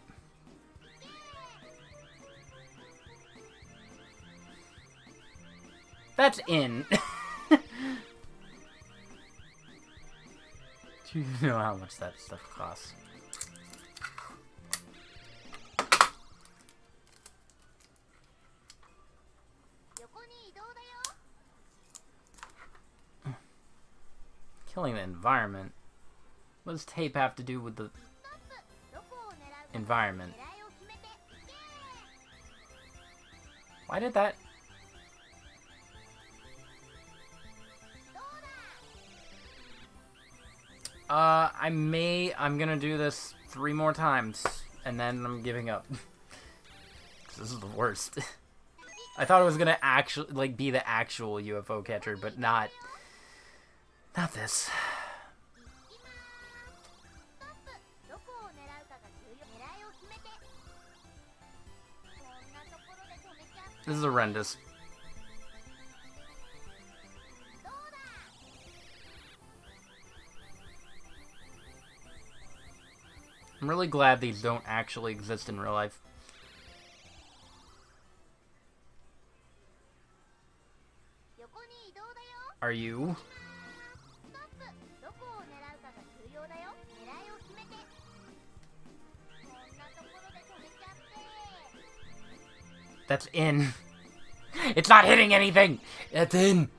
That's in. Do you know how much that stuff costs? Killing the environment. What does tape have to do with the environment? Why did that? I'm gonna do this 3 more times, and then I'm giving up. 'Cause this is the worst. I thought it was gonna actually, like, be the actual UFO catcher, but not this. This is horrendous. I'm really glad these don't actually exist in real life. Are you? That's in. It's not hitting anything! It's in!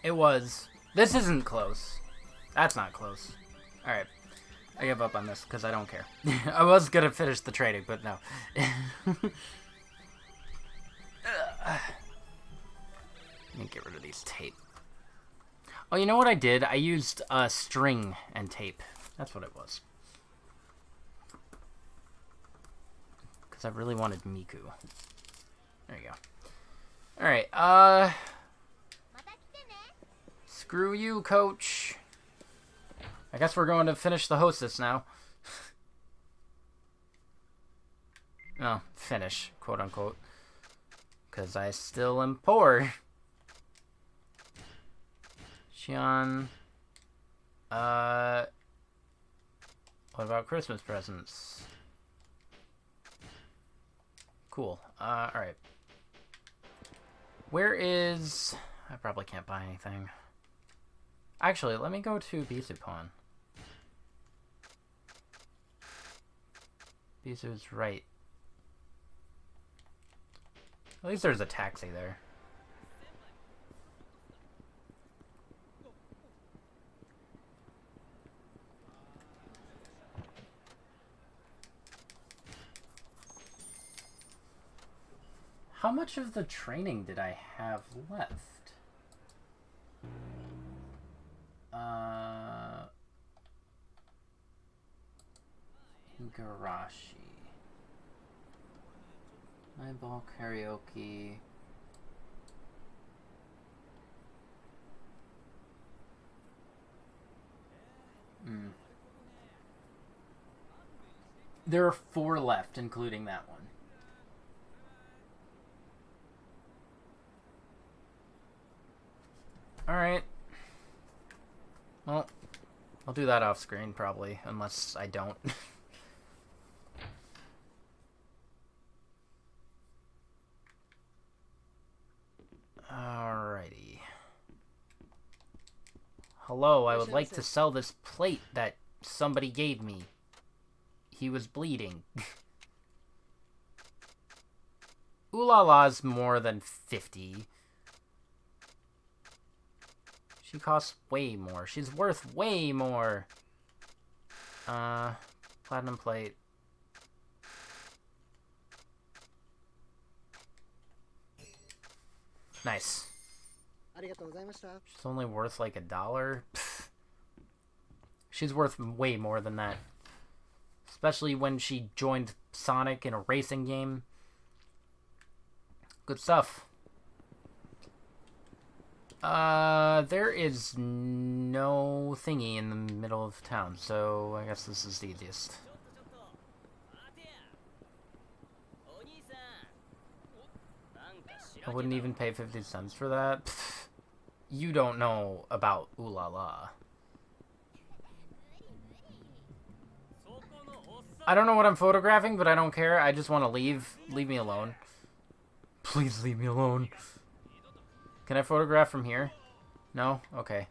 It was. This isn't close. That's not close. Alright. I give up on this because I don't care. I was gonna finish the trading, but no. Let me get rid of these tape. Oh, you know what I did? I used string and tape. That's what it was. Because I really wanted Miku. There you go. Alright, screw you, coach. I guess we're going to finish the hostess now. No, finish, quote unquote. Because I still am poor. Xian. What about Christmas presents? Cool. Alright. Where is... I probably can't buy anything. Actually, let me go to Bisupon. Bisu's right. At least there's a taxi there. How much of the training did I have left? Igarashi. Eyeball karaoke. There are 4 left, including that one. Alright. Well, I'll do that off screen, probably, unless I don't. Alrighty. Hello, I would like to sell this plate that somebody gave me. He was bleeding. Ooh la la's more than 50. She costs way more. She's worth way more. Platinum plate. Nice. She's only worth like $1. She's worth way more than that. Especially when she joined Sonic in a racing game. Good stuff. There is no thingy in the middle of town, so I guess this is the easiest. I wouldn't even pay 50 cents for that. Pfft. You don't know about Ooh La La. I don't know what I'm photographing, but I don't care. I just want to leave. Leave me alone. Please leave me alone. Can I photograph from here? No? Okay.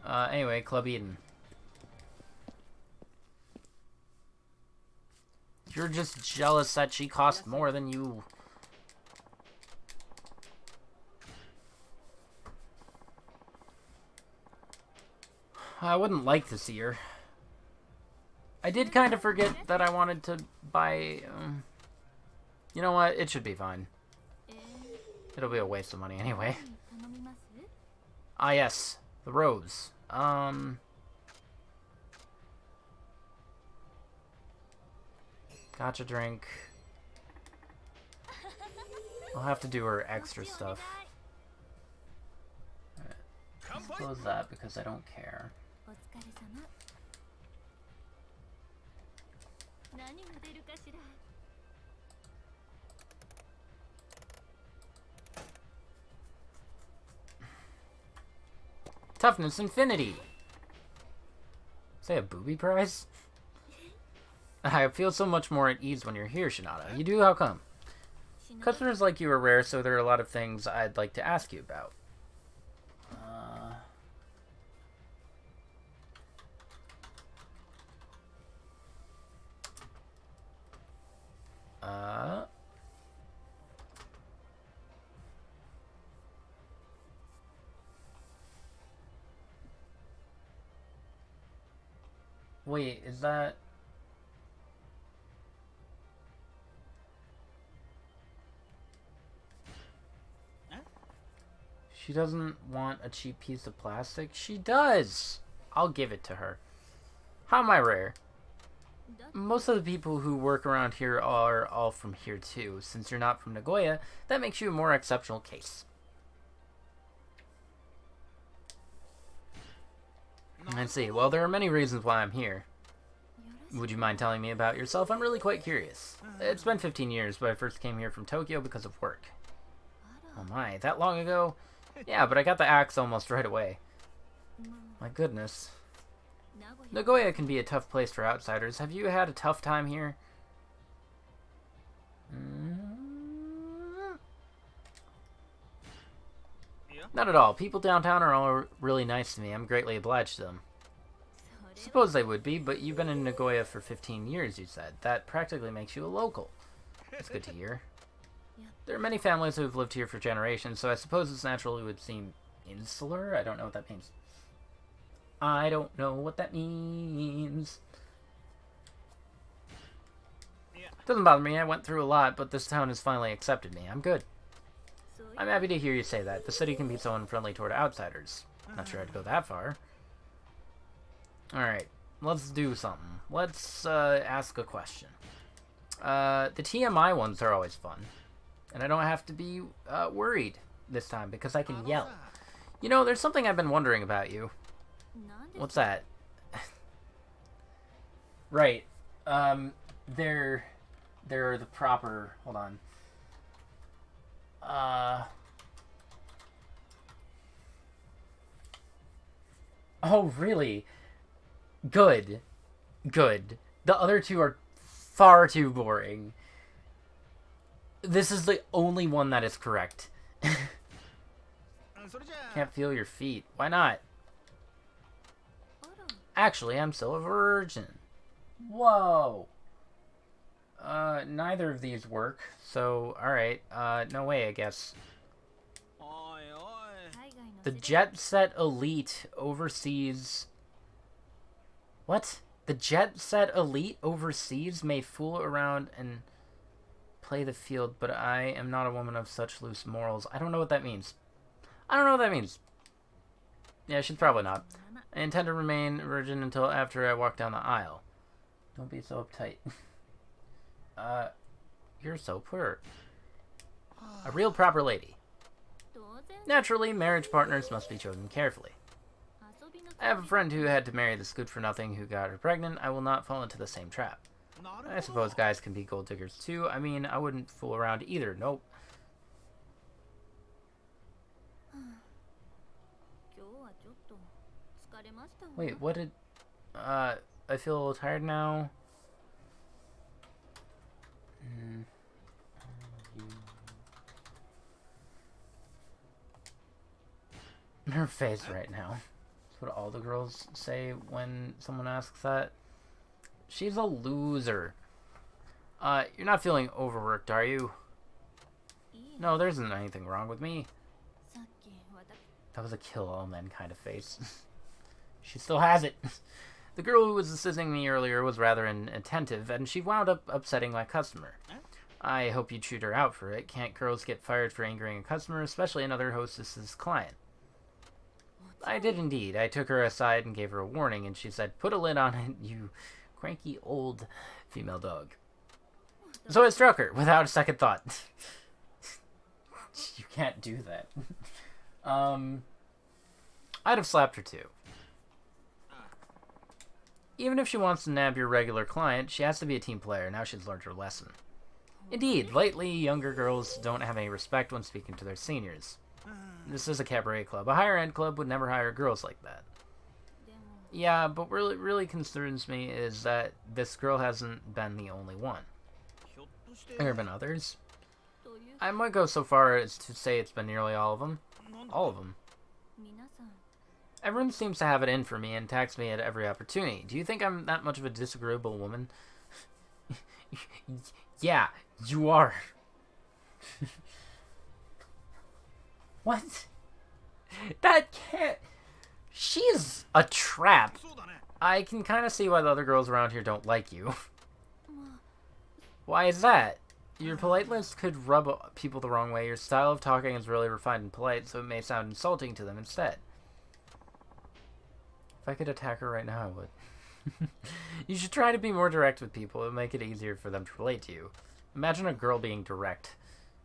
Anyway, Club Eden. You're just jealous that she cost more than you. I wouldn't like to see her. I did kind of forget that I wanted to buy... you know what? It should be fine. It'll be a waste of money anyway. Ah, yes. The rose. Gotcha drink. I'll have to do her extra stuff. Alright. Let's close that because I don't care. Toughness Infinity! Say a booby prize? I feel so much more at ease when you're here, Shinada. You do? How come? Customers like you are rare, so there are a lot of things I'd like to ask you about. Wait, is that... She doesn't want a cheap piece of plastic? She does! I'll give it to her. How am I rare? Most of the people who work around here are all from here too. Since you're not from Nagoya, that makes you a more exceptional case. I see. Well, there are many reasons why I'm here. Would you mind telling me about yourself? I'm really quite curious. It's been 15 years, but I first came here from Tokyo because of work. Oh my, that long ago? Yeah, but I got the axe almost right away. My goodness. Nagoya can be a tough place for outsiders. Have you had a tough time here? Not at all. People downtown are all really nice to me. I'm greatly obliged to them. Suppose they would be, but you've been in Nagoya for 15 years, you said. That practically makes you a local. That's good to hear. There are many families who have lived here for generations, so I suppose it's natural it would seem insular? I don't know what that means. I don't know what that means. Doesn't bother me. I went through a lot, but this town has finally accepted me. I'm good. I'm happy to hear you say that. The city can be so unfriendly toward outsiders. Not sure I'd go that far. Alright, let's do something. Let's ask a question. The TMI ones are always fun. And I don't have to be worried this time because I can yell. You know, there's something I've been wondering about you. What's that? Right. They're the proper... Hold on. Oh, really? Good. Good. The other two are far too boring. This is the only one that is correct. Can't feel your feet. Why not? Actually, I'm still a virgin. Whoa. Neither of these work. So, alright. No way, I guess. The Jet Set Elite overseas... What? The Jet Set Elite overseas may fool around and play the field, but I am not a woman of such loose morals. I don't know what that means. I don't know what that means. Yeah, she's probably not. I intend to remain a virgin until after I walk down the aisle. Don't be so uptight. You're so poor. A real proper lady. Naturally, marriage partners must be chosen carefully. I have a friend who had to marry this good-for-nothing who got her pregnant. I will not fall into the same trap. I suppose guys can be gold diggers too. I mean, I wouldn't fool around either. Nope. Wait, what did... I feel a little tired now. Her face right now. That's what all the girls say when someone asks that. She's a loser. You're not feeling overworked, are you? No, there isn't anything wrong with me. That was a kill all men kind of face. She still has it. The girl who was assisting me earlier was rather inattentive, and she wound up upsetting my customer. I hope you chewed her out for it. Can't girls get fired for angering a customer, especially another hostess's client? I did indeed. I took her aside and gave her a warning, and she said, "Put a lid on it, you cranky old female dog." So I struck her without a second thought. You can't do that. I'd have slapped her too. Even if she wants to nab your regular client, she has to be a team player. Now she's learned her lesson. Indeed, lately, younger girls don't have any respect when speaking to their seniors. This is a cabaret club. A higher-end club would never hire girls like that. Yeah, but what really concerns me is that this girl hasn't been the only one. There have been others. I might go so far as to say it's been nearly all of them. All of them. Everyone seems to have it in for me and attacks me at every opportunity. Do you think I'm that much of a disagreeable woman? Yeah, you are. What? That can't... She's a trap. I can kind of see why the other girls around here don't like you. Why is that? Your politeness could rub people the wrong way. Your style of talking is really refined and polite, so it may sound insulting to them instead. If I could attack her right now, I would. You should try to be more direct with people. It'll make it easier for them to relate to you. Imagine a girl being direct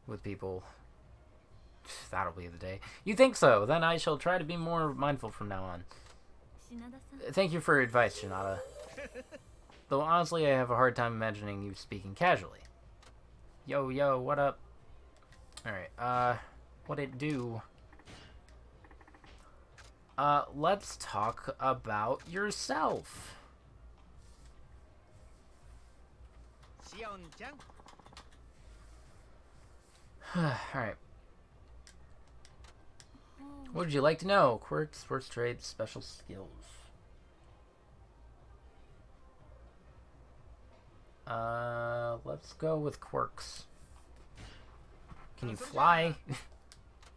with people. That'll be the day. You think so? Then I shall try to be more mindful from now on. Thank you for your advice, Shinada. Though honestly, I have a hard time imagining you speaking casually. Yo, what up? Alright, what it do? Let's talk about yourself. Alright. What would you like to know? Quirks, first traits, special skills. Let's go with quirks. Can you fly?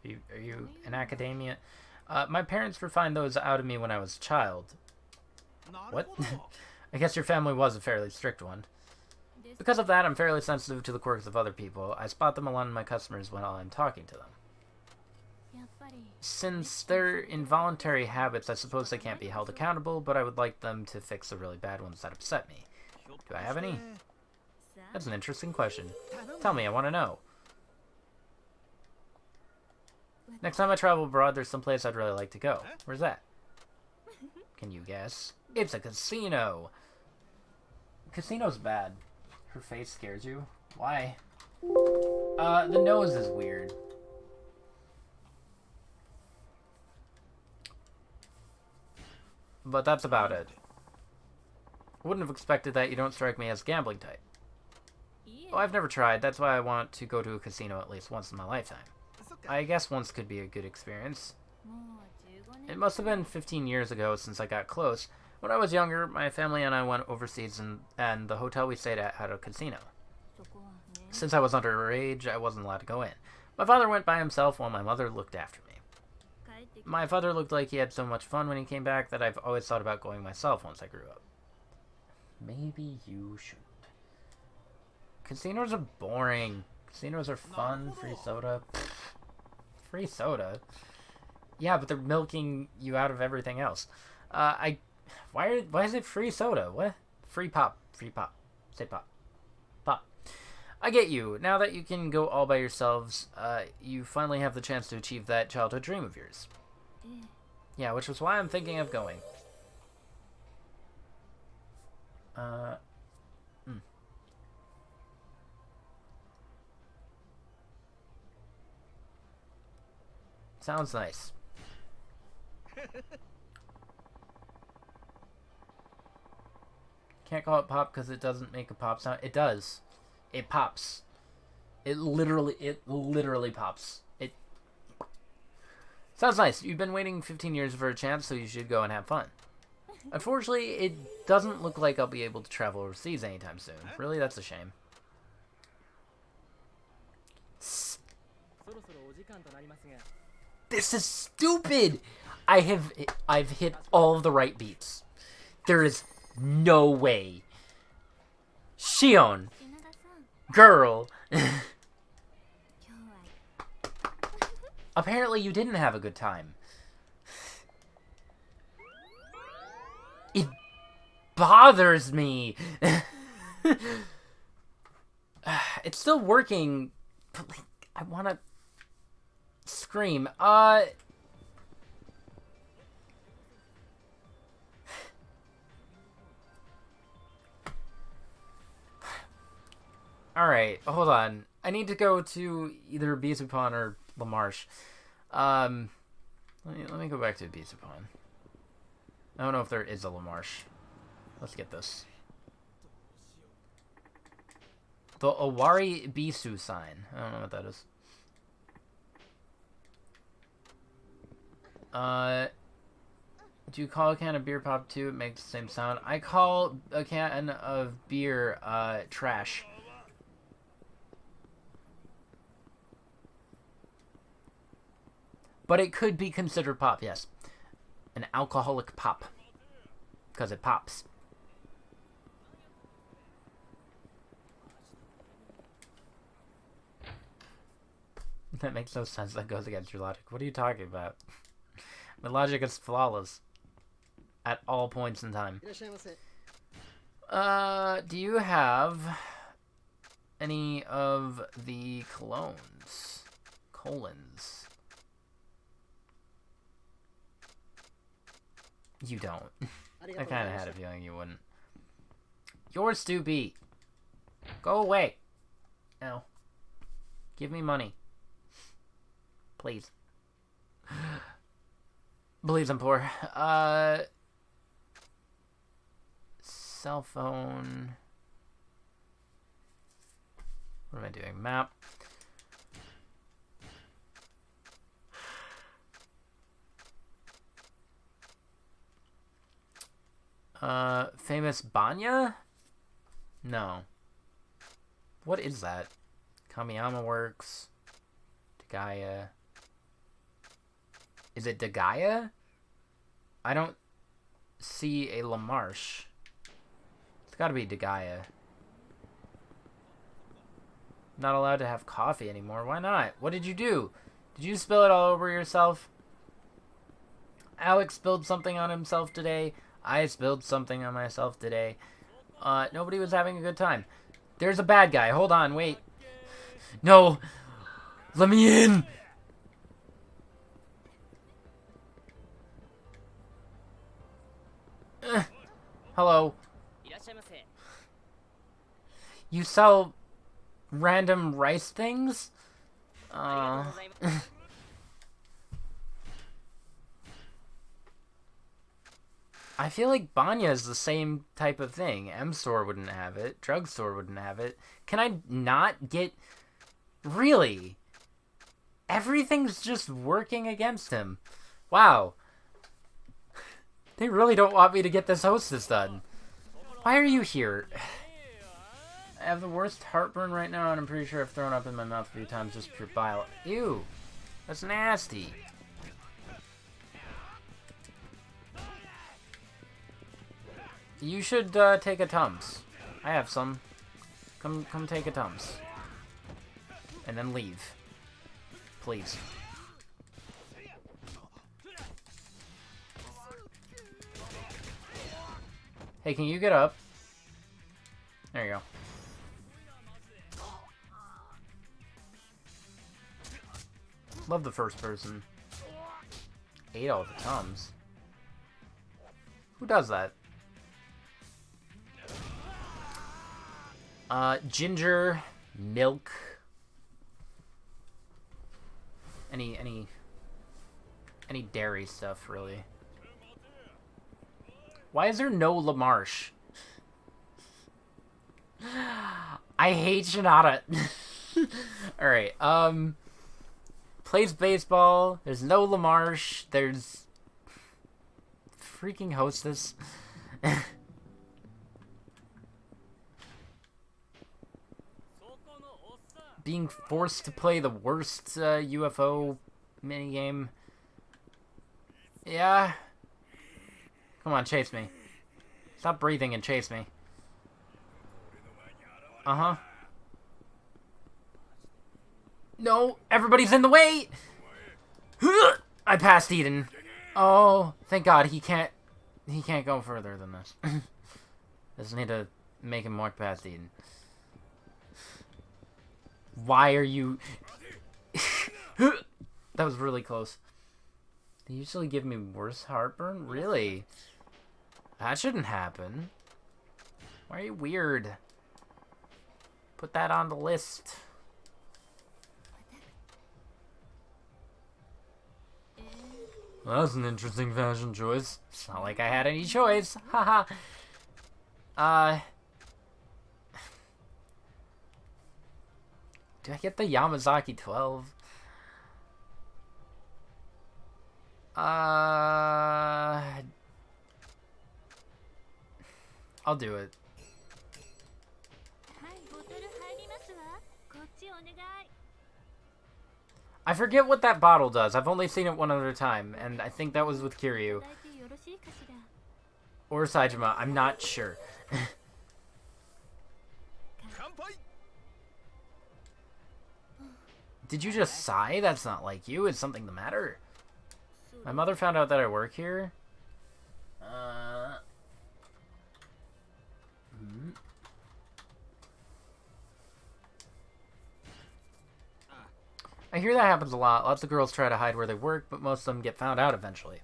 Are you in academia? My parents refined those out of me when I was a child. What? I guess your family was a fairly strict one. Because of that, I'm fairly sensitive to the quirks of other people. I spot them along my customers when I'm talking to them. Since they're involuntary habits, I suppose they can't be held accountable, but I would like them to fix the really bad ones that upset me. Do I have any? That's an interesting question. Tell me, I want to know. Next time I travel abroad, there's some place I'd really like to go. Where's that? Can you guess? It's a casino! Casino's bad. Her face scares you? Why? The nose is weird. But that's about it. Wouldn't have expected that. You don't strike me as gambling type. Oh, I've never tried. That's why I want to go to a casino at least once in my lifetime. I guess once could be a good experience. It must have been 15 years ago since I got close. When I was younger, my family and I went overseas and the hotel we stayed at had a casino. Since I was underage, I wasn't allowed to go in. My father went by himself while my mother looked after me. My father looked like he had so much fun when he came back that I've always thought about going myself once I grew up. Maybe you should. Casinos are boring. Casinos are fun. Free soda. Pfft. Free soda? Yeah, but they're milking you out of everything else. Why is it free soda? What? Free pop. Free pop. Say pop. Pop. I get you. Now that you can go all by yourselves, you finally have the chance to achieve that childhood dream of yours. Yeah, which was why I'm thinking of going. Sounds nice. Can't call it pop because it doesn't make a pop sound. It does. It pops. It literally pops. It sounds nice. You've been waiting 15 years for a chance, so you should go and have fun. Unfortunately, it doesn't look like I'll be able to travel overseas anytime soon. Really, that's a shame. This is stupid! I've hit all of the right beats. There is no way. Shion. Girl. Apparently you didn't have a good time. It bothers me. It's still working, but like, I want to scream. Alright, hold on. I need to go to either Bisupon or LaMarche. Let me go back to Bisupon. I don't know if there is a LaMarche. Let's get this. The Owari Bisu sign. I don't know what that is. Do you call a can of beer pop too? It makes the same sound. I call a can of beer, trash. But it could be considered pop, yes. An alcoholic pop. Because it pops. That makes no sense. That goes against your logic. What are you talking about? My logic is flawless. At all points in time. Do you have any of the colognes? Colons. You don't. I kind of had a feeling you wouldn't. You're stupid. Go away. Ow. Give me money. Please. Please, I'm poor. Cell phone. What am I doing? Map. Famous Banya? No. What is that? Kamiyama Works. Dagaya. Is it Dagaya? I don't see a LaMarche. It's gotta be Dagaya. Not allowed to have coffee anymore. Why not? What did you do? Did you spill it all over yourself? Alex spilled something on himself today. I spilled something on myself today. Nobody was having a good time. There's a bad guy. Hold on, wait. No! Let me in! Hello. You sell random rice things? I feel like Banya is the same type of thing. M-Store wouldn't have it. Drugstore wouldn't have it. Can I not get... Really? Everything's just working against him. Wow. They really don't want me to get this hostess done. Why are you here? I have the worst heartburn right now, and I'm pretty sure I've thrown up in my mouth a few times, just pure bile. Ew. That's nasty. You should take a Tums. I have some. Come take a Tums. And then leave. Please. Hey, can you get up? There you go. Love the first person. Ate all the Tums. Who does that? Ginger, milk. Any dairy stuff, really. Why is there no LaMarche? I hate Shinada. Alright, plays baseball. There's no LaMarche. There's... freaking hostess. Being forced to play the worst UFO minigame. Yeah. Come on, chase me. Stop breathing and chase me. Uh-huh. No, everybody's in the way! I passed Eden. Oh, thank God, he can't go further than this. Just need to make him walk past Eden. Why are you... That was really close. They usually give me worse heartburn? Really? That shouldn't happen. Why are you weird? Put that on the list. Well, that was an interesting fashion choice. It's not like I had any choice. Haha. Do I get the Yamazaki 12? I'll do it. I forget what that bottle does. I've only seen it one other time, and I think that was with Kiryu. Or Saejima. I'm not sure. Did you just sigh? That's not like you. Is something the matter? My mother found out that I work here. I hear that happens a lot. Lots of girls try to hide where they work, but most of them get found out eventually.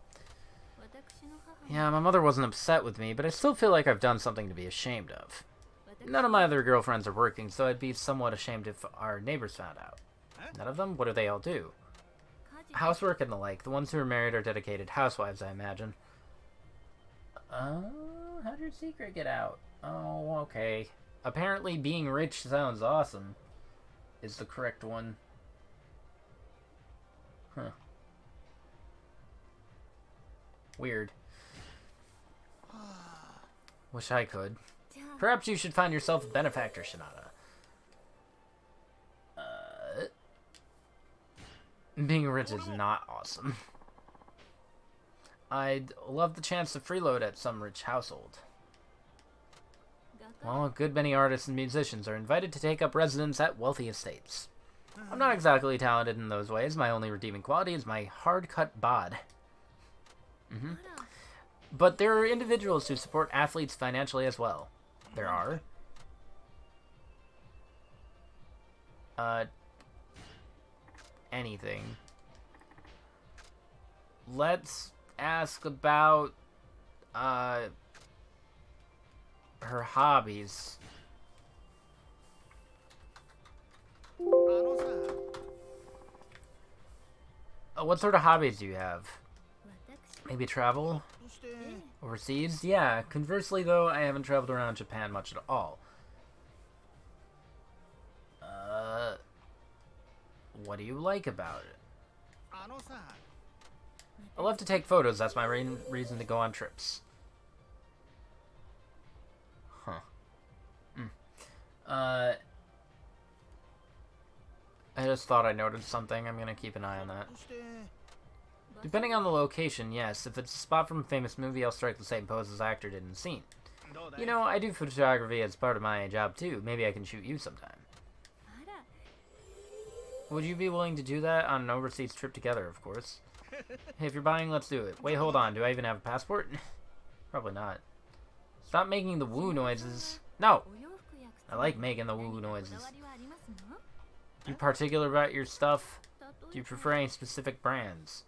Yeah, my mother wasn't upset with me, but I still feel like I've done something to be ashamed of. None of my other girlfriends are working, so I'd be somewhat ashamed if our neighbors found out. None of them? What do they all do? Housework and the like. The ones who are married are dedicated housewives, I imagine. How'd your secret get out? Oh, okay. Apparently being rich sounds awesome. Is the correct one. Huh. Weird. Wish I could. Perhaps you should find yourself a benefactor, Shinada. Being rich is not awesome. I'd love the chance to freeload at some rich household. Well, a good many artists and musicians are invited to take up residence at wealthy estates. I'm not exactly talented in those ways. My only redeeming quality is my hard-cut bod. But there are individuals who support athletes financially as well. There are. Uh, anything. Let's ask about, her hobbies. What sort of hobbies do you have? Maybe travel? Overseas? Yeah. Conversely, though, I haven't traveled around Japan much at all. What do you like about it? I love to take photos. That's my reason to go on trips. Huh. I just thought I noticed something. I'm gonna keep an eye on that. Depending on the location, yes. If it's a spot from a famous movie, I'll strike the same pose as the actor did in the scene. You know, I do photography as part of my job, too. Maybe I can shoot you sometime. Would you be willing to do that on an overseas trip together, of course? Hey, if you're buying, let's do it. Wait, hold on. Do I even have a passport? Probably not. Stop making the woo noises. No! I like making the woo noises. You particular about your stuff? Do you prefer any specific brands?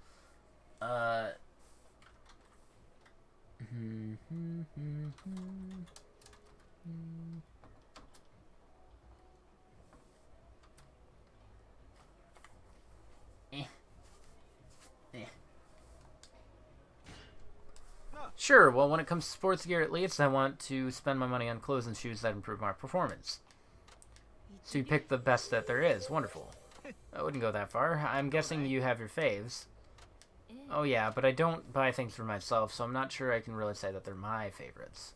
Sure, well, when it comes to sports gear, at least, I want to spend my money on clothes and shoes that improve my performance. So you pick the best that there is. Wonderful. I wouldn't go that far. I'm guessing you have your faves. Oh yeah, but I don't buy things for myself, so I'm not sure I can really say that they're my favorites.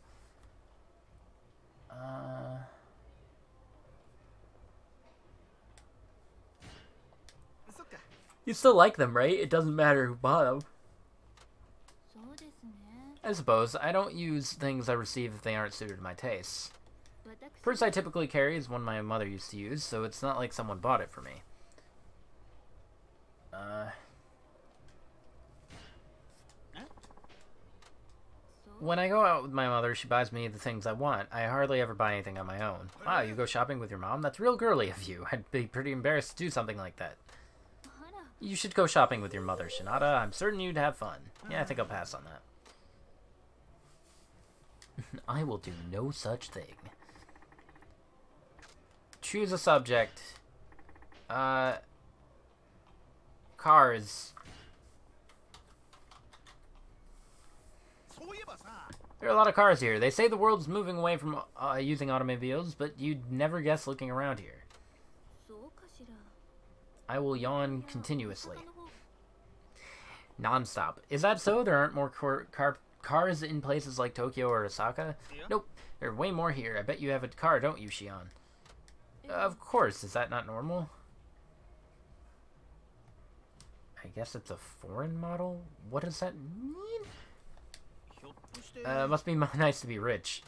You still like them, right? It doesn't matter who bought them. I suppose. I don't use things I receive if they aren't suited to my tastes. Purse I typically carry is one my mother used to use, so it's not like someone bought it for me. When I go out with my mother, she buys me the things I want. I hardly ever buy anything on my own. Wow, you go shopping with your mom? That's real girly of you. I'd be pretty embarrassed to do something like that. You should go shopping with your mother, Shinada. I'm certain you'd have fun. Yeah, I think I'll pass on that. I will do no such thing. Choose a subject. Cars. There are a lot of cars here. They say the world's moving away from using automobiles, but you'd never guess looking around here. I will yawn continuously. Non-stop. Is that so? There aren't more cars in places like Tokyo or Osaka? Nope. There are way more here. I bet you have a car, don't you, Shion? Of course. Is that not normal? I guess it's a foreign model? What does that mean? Must be nice to be rich.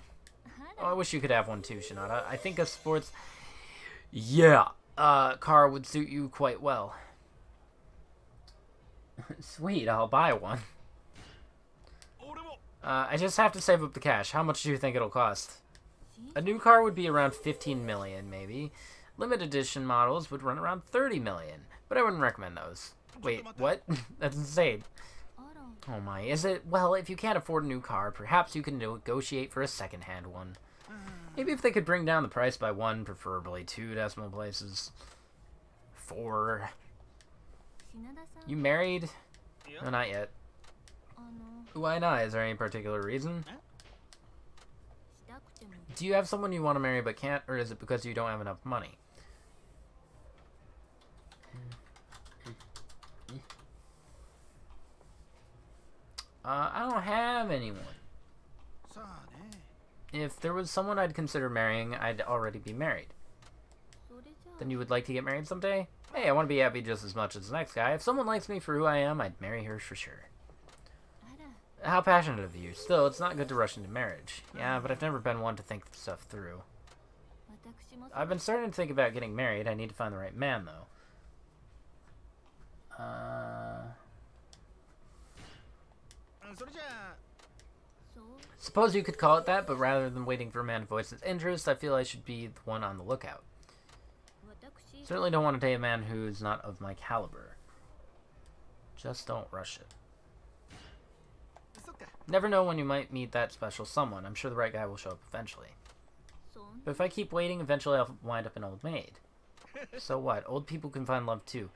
Oh, I wish you could have one too, Shinada. I think a sports... Yeah, car would suit you quite well. Sweet, I'll buy one. I just have to save up the cash. How much do you think it'll cost? A new car would be around 15 million, maybe. Limited edition models would run around 30 million, but I wouldn't recommend those. Wait, what? That's insane. Oh my, is it? Well, if you can't afford a new car, perhaps you can negotiate for a second-hand one. Maybe if they could bring down the price by 1, preferably 2 decimal places. 4. You married? No, not yet. Why not? Is there any particular reason? Do you have someone you want to marry but can't, or is it because you don't have enough money? I don't have anyone. If there was someone I'd consider marrying, I'd already be married. Then you would like to get married someday? Hey, I want to be happy just as much as the next guy. If someone likes me for who I am, I'd marry her for sure. How passionate of you. Still, it's not good to rush into marriage. Yeah, but I've never been one to think stuff through. I've been starting to think about getting married. I need to find the right man, though. Suppose you could call it that, but rather than waiting for a man to voice his interest, I feel I should be the one on the lookout. Certainly don't want to date a man who's not of my caliber. Just don't rush it. Never know when you might meet that special someone. I'm sure the right guy will show up eventually. But if I keep waiting, eventually I'll wind up an old maid. So what? Old people can find love too.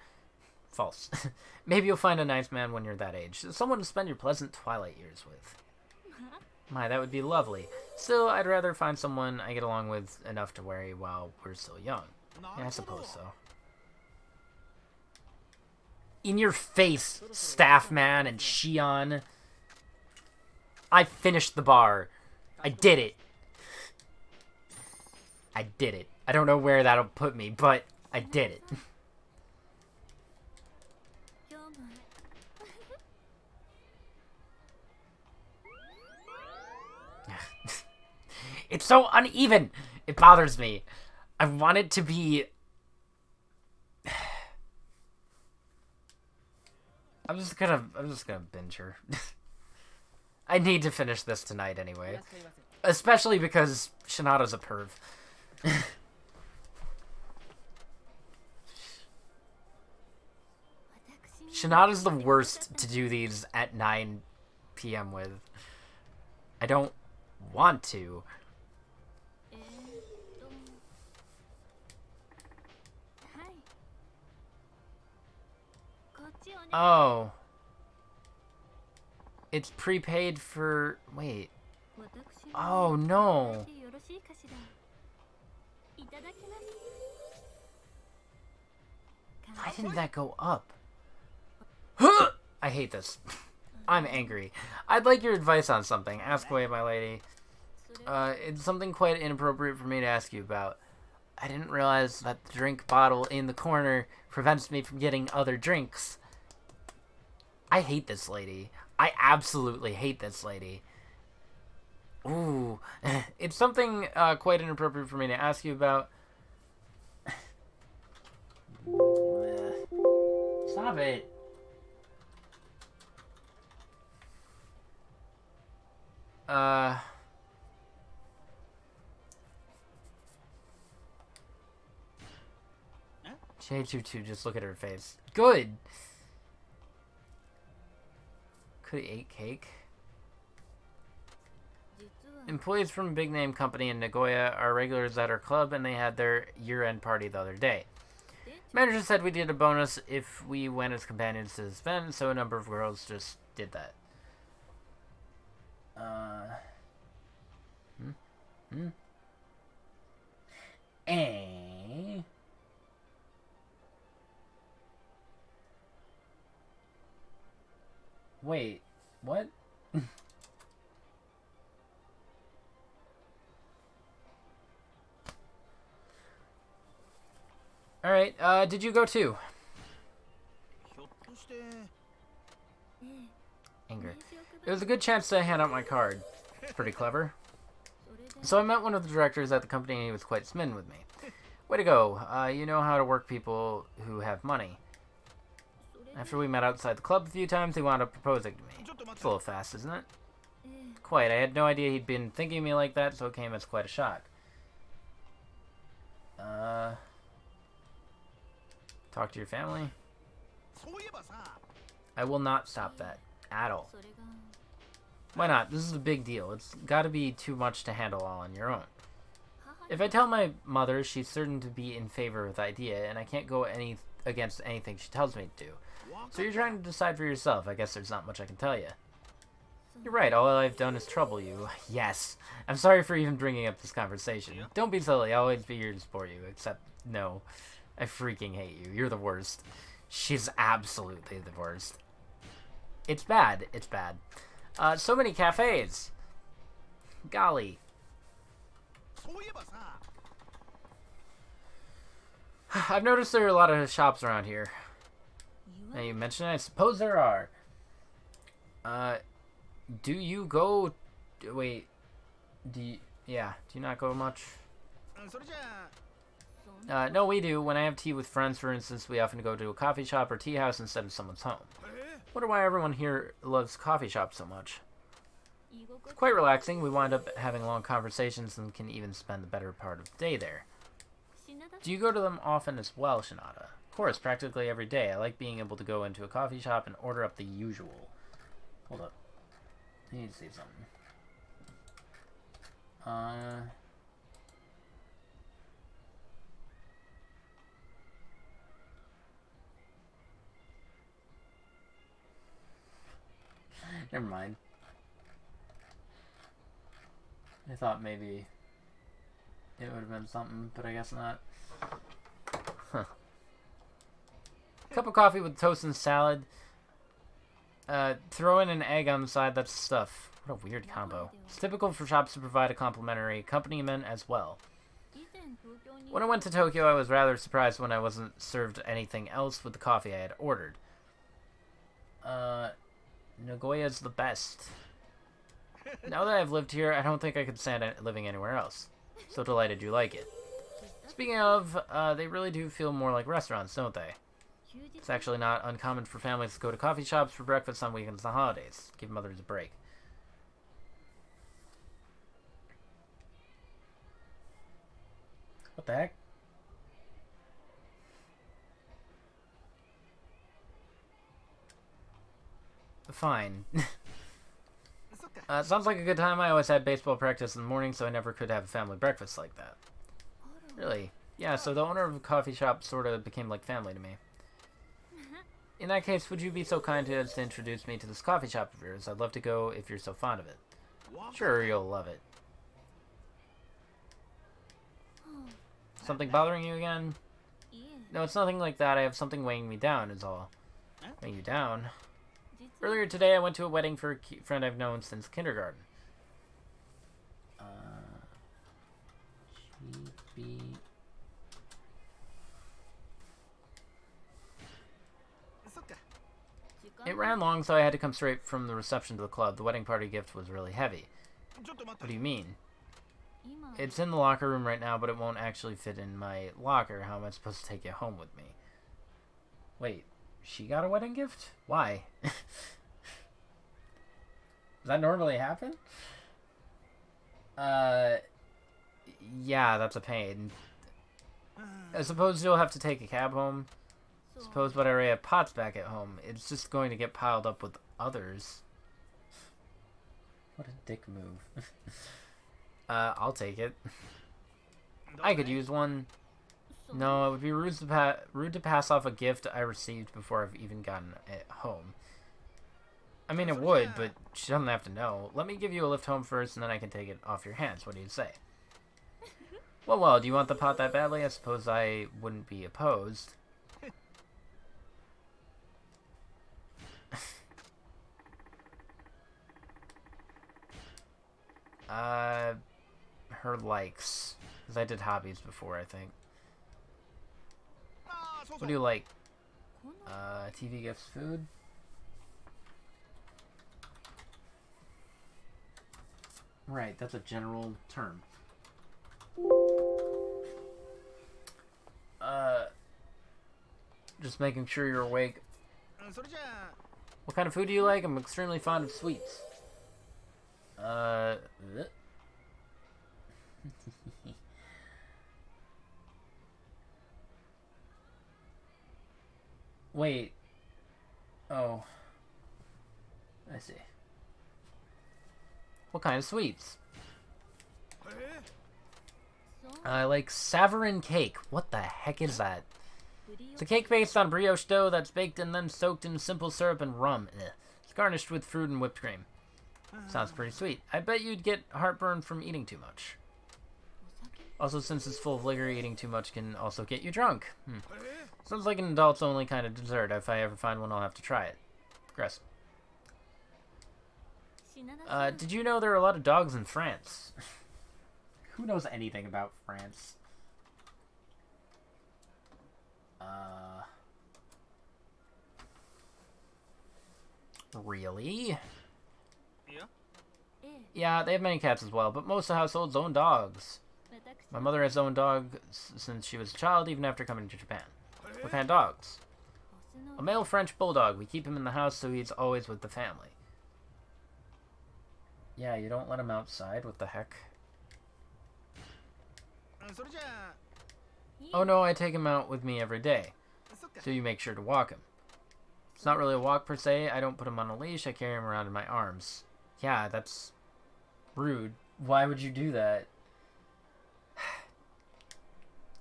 False. Maybe you'll find a nice man when you're that age. Someone to spend your pleasant twilight years with. My, that would be lovely. Still, I'd rather find someone I get along with enough to marry while we're still young. Yeah, I suppose so. In your face, staff man and Shion. I finished the bar. I did it. I did it. I don't know where that'll put me, but I did it. It's so uneven. It bothers me. I want it to be... I'm just gonna binge her. I need to finish this tonight anyway. Especially because Shinada's a perv. Shinada's the worst to do these at 9 p.m. with. I don't want to. Oh. It's prepaid for... Wait. Oh, no. Why didn't that go up? I hate this. I'm angry. I'd like your advice on something. Ask away, my lady. It's something quite inappropriate for me to ask you about. I didn't realize that the drink bottle in the corner prevents me from getting other drinks. I hate this lady. I absolutely hate this lady. Ooh. It's something quite inappropriate for me to ask you about. Stop it. J22, just look at her face. Good! Could have ate cake. Employees from a big name company in Nagoya are regulars at our club, and they had their year-end party the other day. Manager said we did a bonus if we went as companions to this event, so a number of girls just did that. Wait, what? Alright, did you go too? Anger. It was a good chance to hand out my card. It's pretty clever. So I met one of the directors at the company and he was quite smitten with me. Way to go. You know how to work people who have money. After we met outside the club a few times, he wound up proposing to me. It's a little fast, isn't it? Quite. I had no idea he'd been thinking of me like that, so it came as quite a shock. Talk to your family? I will not stop that. At all. Why not? This is a big deal. It's gotta be too much to handle all on your own. If I tell my mother, she's certain to be in favor of the idea, and I can't go against anything she tells me to do. So you're trying to decide for yourself. I guess there's not much I can tell you. You're right, all I've done is trouble you. Yes. I'm sorry for even bringing up this conversation. Don't be silly, I'll always be here to support you. Except, no. I freaking hate you. You're the worst. She's absolutely the worst. It's bad. It's bad. So many cafes. Golly. I've noticed there are a lot of shops around here. Now you mention it, I suppose there are. Do you go... Wait. Do you not go much? No, we do. When I have tea with friends, for instance, we often go to a coffee shop or tea house instead of someone's home. Wonder why everyone here loves coffee shops so much. It's quite relaxing. We wind up having long conversations and can even spend the better part of the day there. Do you go to them often as well, Shinada? Of course, practically every day. I like being able to go into a coffee shop and order up the usual. Hold up. I need to say something. Never mind. I thought maybe it would have been something, but I guess not. Huh. Cup of coffee with toast and salad. Throw in an egg on the side, that's stuff. What a weird combo. It's typical for shops to provide a complimentary accompaniment as well. When I went to Tokyo, I was rather surprised when I wasn't served anything else with the coffee I had ordered. Nagoya's the best. Now that I've lived here, I don't think I could stand living anywhere else. So delighted you like it. Speaking of, they really do feel more like restaurants, don't they? It's actually not uncommon for families to go to coffee shops for breakfast on weekends and holidays. Give mothers a break. What the heck? Fine. Sounds like a good time. I always had baseball practice in the morning, so I never could have a family breakfast like that. Really? Yeah, so the owner of a coffee shop sort of became like family to me. In that case, would you be so kind as to introduce me to this coffee shop of yours? I'd love to go if you're so fond of it. Sure, you'll love it. Something bothering you again? No, it's nothing like that. I have something weighing me down, is all. Weighing you down? Earlier today, I went to a wedding for a friend I've known since kindergarten. It ran long, so I had to come straight from the reception to the club. The wedding party gift was really heavy. What do you mean? It's in the locker room right now, but it won't actually fit in my locker. How am I supposed to take it home with me? Wait, she got a wedding gift? Why? Does that normally happen? Yeah, that's a pain. I suppose you'll have to take a cab home. Suppose but I already have pots back at home. It's just going to get piled up with others. What a dick move. I'll take it. I could use one. No, it would be rude to pass off a gift I received before I've even gotten it home. I mean, it would, but she doesn't have to know. Let me give you a lift home first, and then I can take it off your hands. What do you say? Well, do you want the pot that badly? I suppose I wouldn't be opposed. Her likes. Because I did hobbies before, I think. What do you like? TV gifts, food? Right, that's a general term. Just making sure you're awake. What kind of food do you like? I'm extremely fond of sweets. Wait. Oh. I see. What kind of sweets? I like Savarin cake. What the heck is that? It's a cake based on brioche dough that's baked and then soaked in simple syrup and rum. It's garnished with fruit and whipped cream. Sounds pretty sweet. I bet you'd get heartburn from eating too much. Also, since it's full of liquor, eating too much can also get you drunk. Sounds like an adults-only kind of dessert. If I ever find one, I'll have to try it. Gross. Did you know there are a lot of dogs in France? Who knows anything about France? Really? Yeah, they have many cats as well, but most of the households own dogs. My mother has owned dogs since she was a child, even after coming to Japan. What kind of dogs? A male French bulldog. We keep him in the house so he's always with the family. Yeah, you don't let him outside? What the heck? Oh no, I take him out with me every day. So you make sure to walk him. It's not really a walk per se. I don't put him on a leash. I carry him around in my arms. Yeah, that's rude. Why would you do that?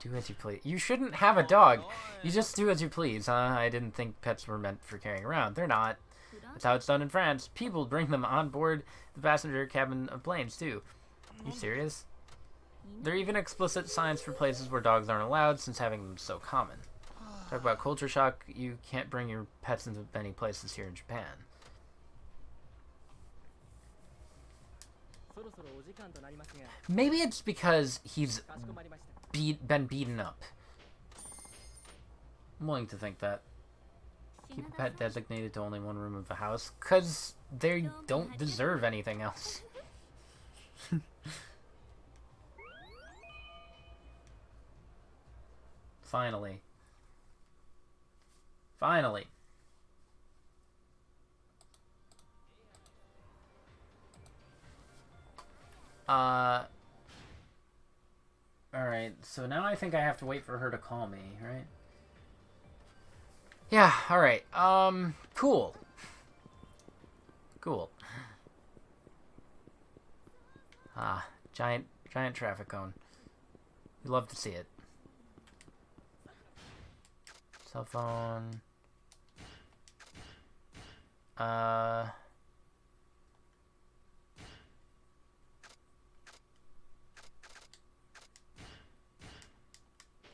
Do as you please. You shouldn't have a dog. You just do as you please, huh? I didn't think pets were meant for carrying around. They're not. That's how it's done in France. People bring them on board the passenger cabin of planes, too. You serious? There are even explicit signs for places where dogs aren't allowed, since having them is so common. Talk about culture shock. You can't bring your pets into many places here in Japan. Maybe it's because he's been beaten up. I'm willing to think that. Keep a pet designated to only one room of the house, because they don't deserve anything else. Finally. Finally. Alright, so now I think I have to wait for her to call me, right? Yeah, alright. Cool. Cool. Giant traffic cone. We love to see it. Cell phone.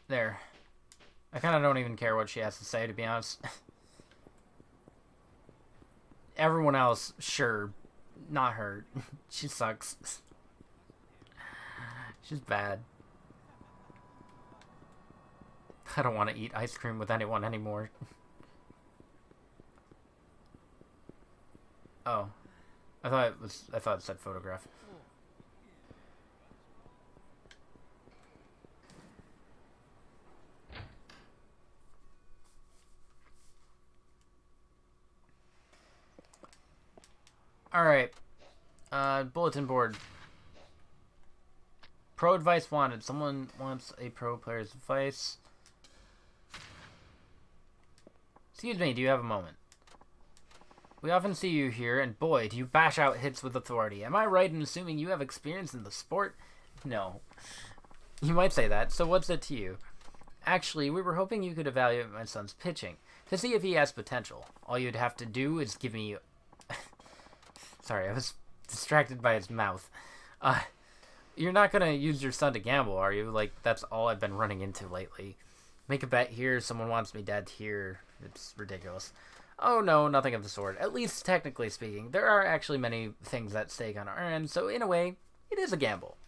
There. I kind of don't even care what she has to say, to be honest. Everyone else, sure. Not her. She sucks. She's bad. I don't want to eat ice cream with anyone anymore. Oh. I thought it said photograph. Alright. Bulletin board. Pro advice wanted. Someone wants a pro player's advice. Excuse me, do you have a moment? We often see you here, and boy, do you bash out hits with authority. Am I right in assuming you have experience in the sport? No. You might say that, so what's it to you? Actually, we were hoping you could evaluate my son's pitching, to see if he has potential. All you'd have to do is give me... Sorry, I was distracted by his mouth. You're not gonna use your son to gamble, are you? Like, that's all I've been running into lately. Make a bet here, someone wants me dead here. It's ridiculous. Oh no, nothing of the sort. At least technically speaking, there are actually many things at stake on our end, so in a way, it is a gamble.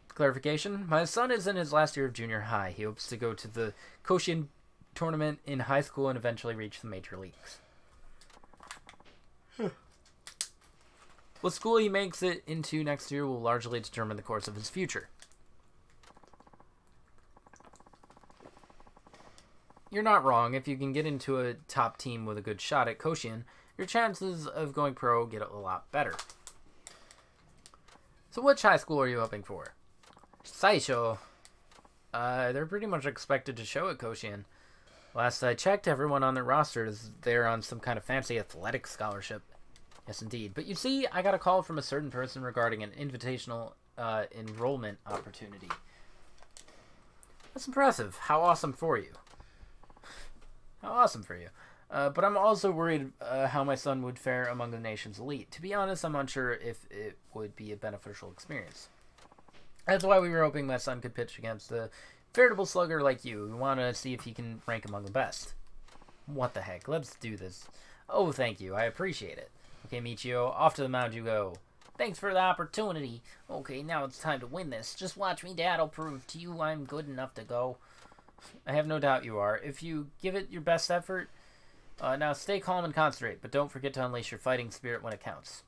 Clarification, my son is in his last year of junior high. He hopes to go to the Koshien tournament in high school and eventually reach the major leagues. What school he makes it into next year will largely determine the course of his future. You're not wrong. If you can get into a top team with a good shot at Koshien, your chances of going pro get a lot better. So which high school are you hoping for? Saisho. They're pretty much expected to show at Koshien. Last I checked, everyone on their roster is there on some kind of fancy athletic scholarship. Yes, indeed. But you see, I got a call from a certain person regarding an invitational enrollment opportunity. That's impressive. How awesome for you. How awesome for you. But I'm also worried how my son would fare among the nation's elite. To be honest, I'm unsure if it would be a beneficial experience. That's why we were hoping my son could pitch against a veritable slugger like you. We want to see if he can rank among the best. What the heck? Let's do this. Oh, thank you. I appreciate it. Okay, Michio, off to the mound you go. Thanks for the opportunity. Okay, now it's time to win this. Just watch me, Dad. I'll prove to you I'm good enough to go. I have no doubt you are. If you give it your best effort, now stay calm and concentrate, but don't forget to unleash your fighting spirit when it counts.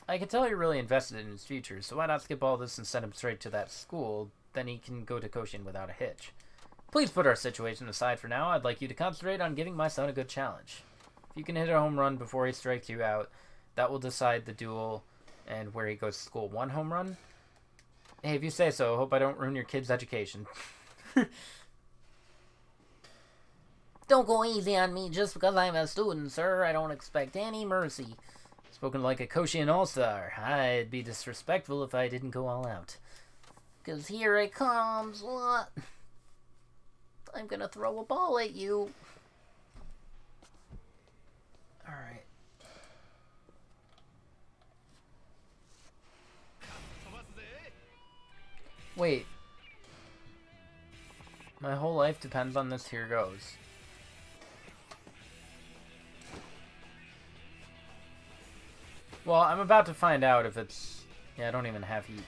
I can tell you're really invested in his future, so why not skip all this and send him straight to that school, then he can go to Koshien without a hitch. Please put our situation aside for now. I'd like you to concentrate on giving my son a good challenge. If you can hit a home run before he strikes you out, that will decide the duel and where he goes to school. 1 home run? Hey, if you say so, hope I don't ruin your kid's education. Don't go easy on me just because I'm a student, sir. I don't expect any mercy. Spoken like a Koshian all-star. I'd be disrespectful if I didn't go all out. 'Cause here it comes. What? I'm gonna throw a ball at you. Alright. Wait. My whole life depends on this. Here goes. Well, I'm about to find out if it's... Yeah, I don't even have heat.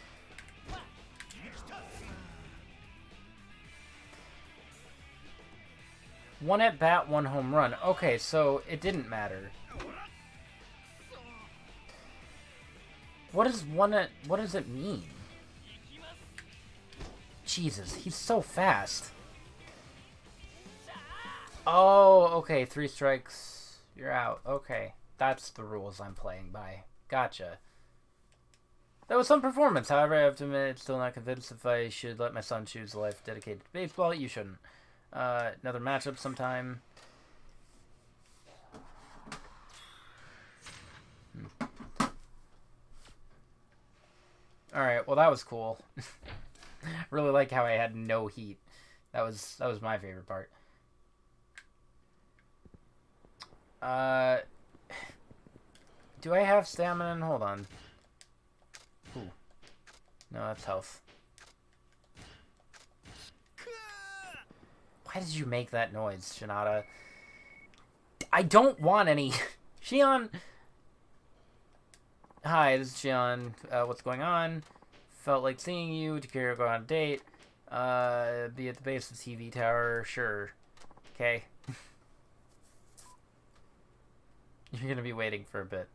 One at bat, one home run. Okay, so it didn't matter. What does it mean? Jesus, he's so fast. Oh, okay, 3 strikes. You're out. Okay, that's the rules I'm playing by. Gotcha. That was some performance. However, I have to admit, still not convinced if I should let my son choose a life dedicated to baseball. You shouldn't. Another matchup sometime. Alright, well that was cool. Really like how I had no heat. That was my favorite part. Do I have stamina? Hold on. Ooh. No, that's health. Why did you make that noise, Shinada? I don't want any... Shion! Hi, this is Shion. What's going on? Felt like seeing you. To care go on a date. Be at the base of the TV tower. Sure. Okay. You're gonna be waiting for a bit.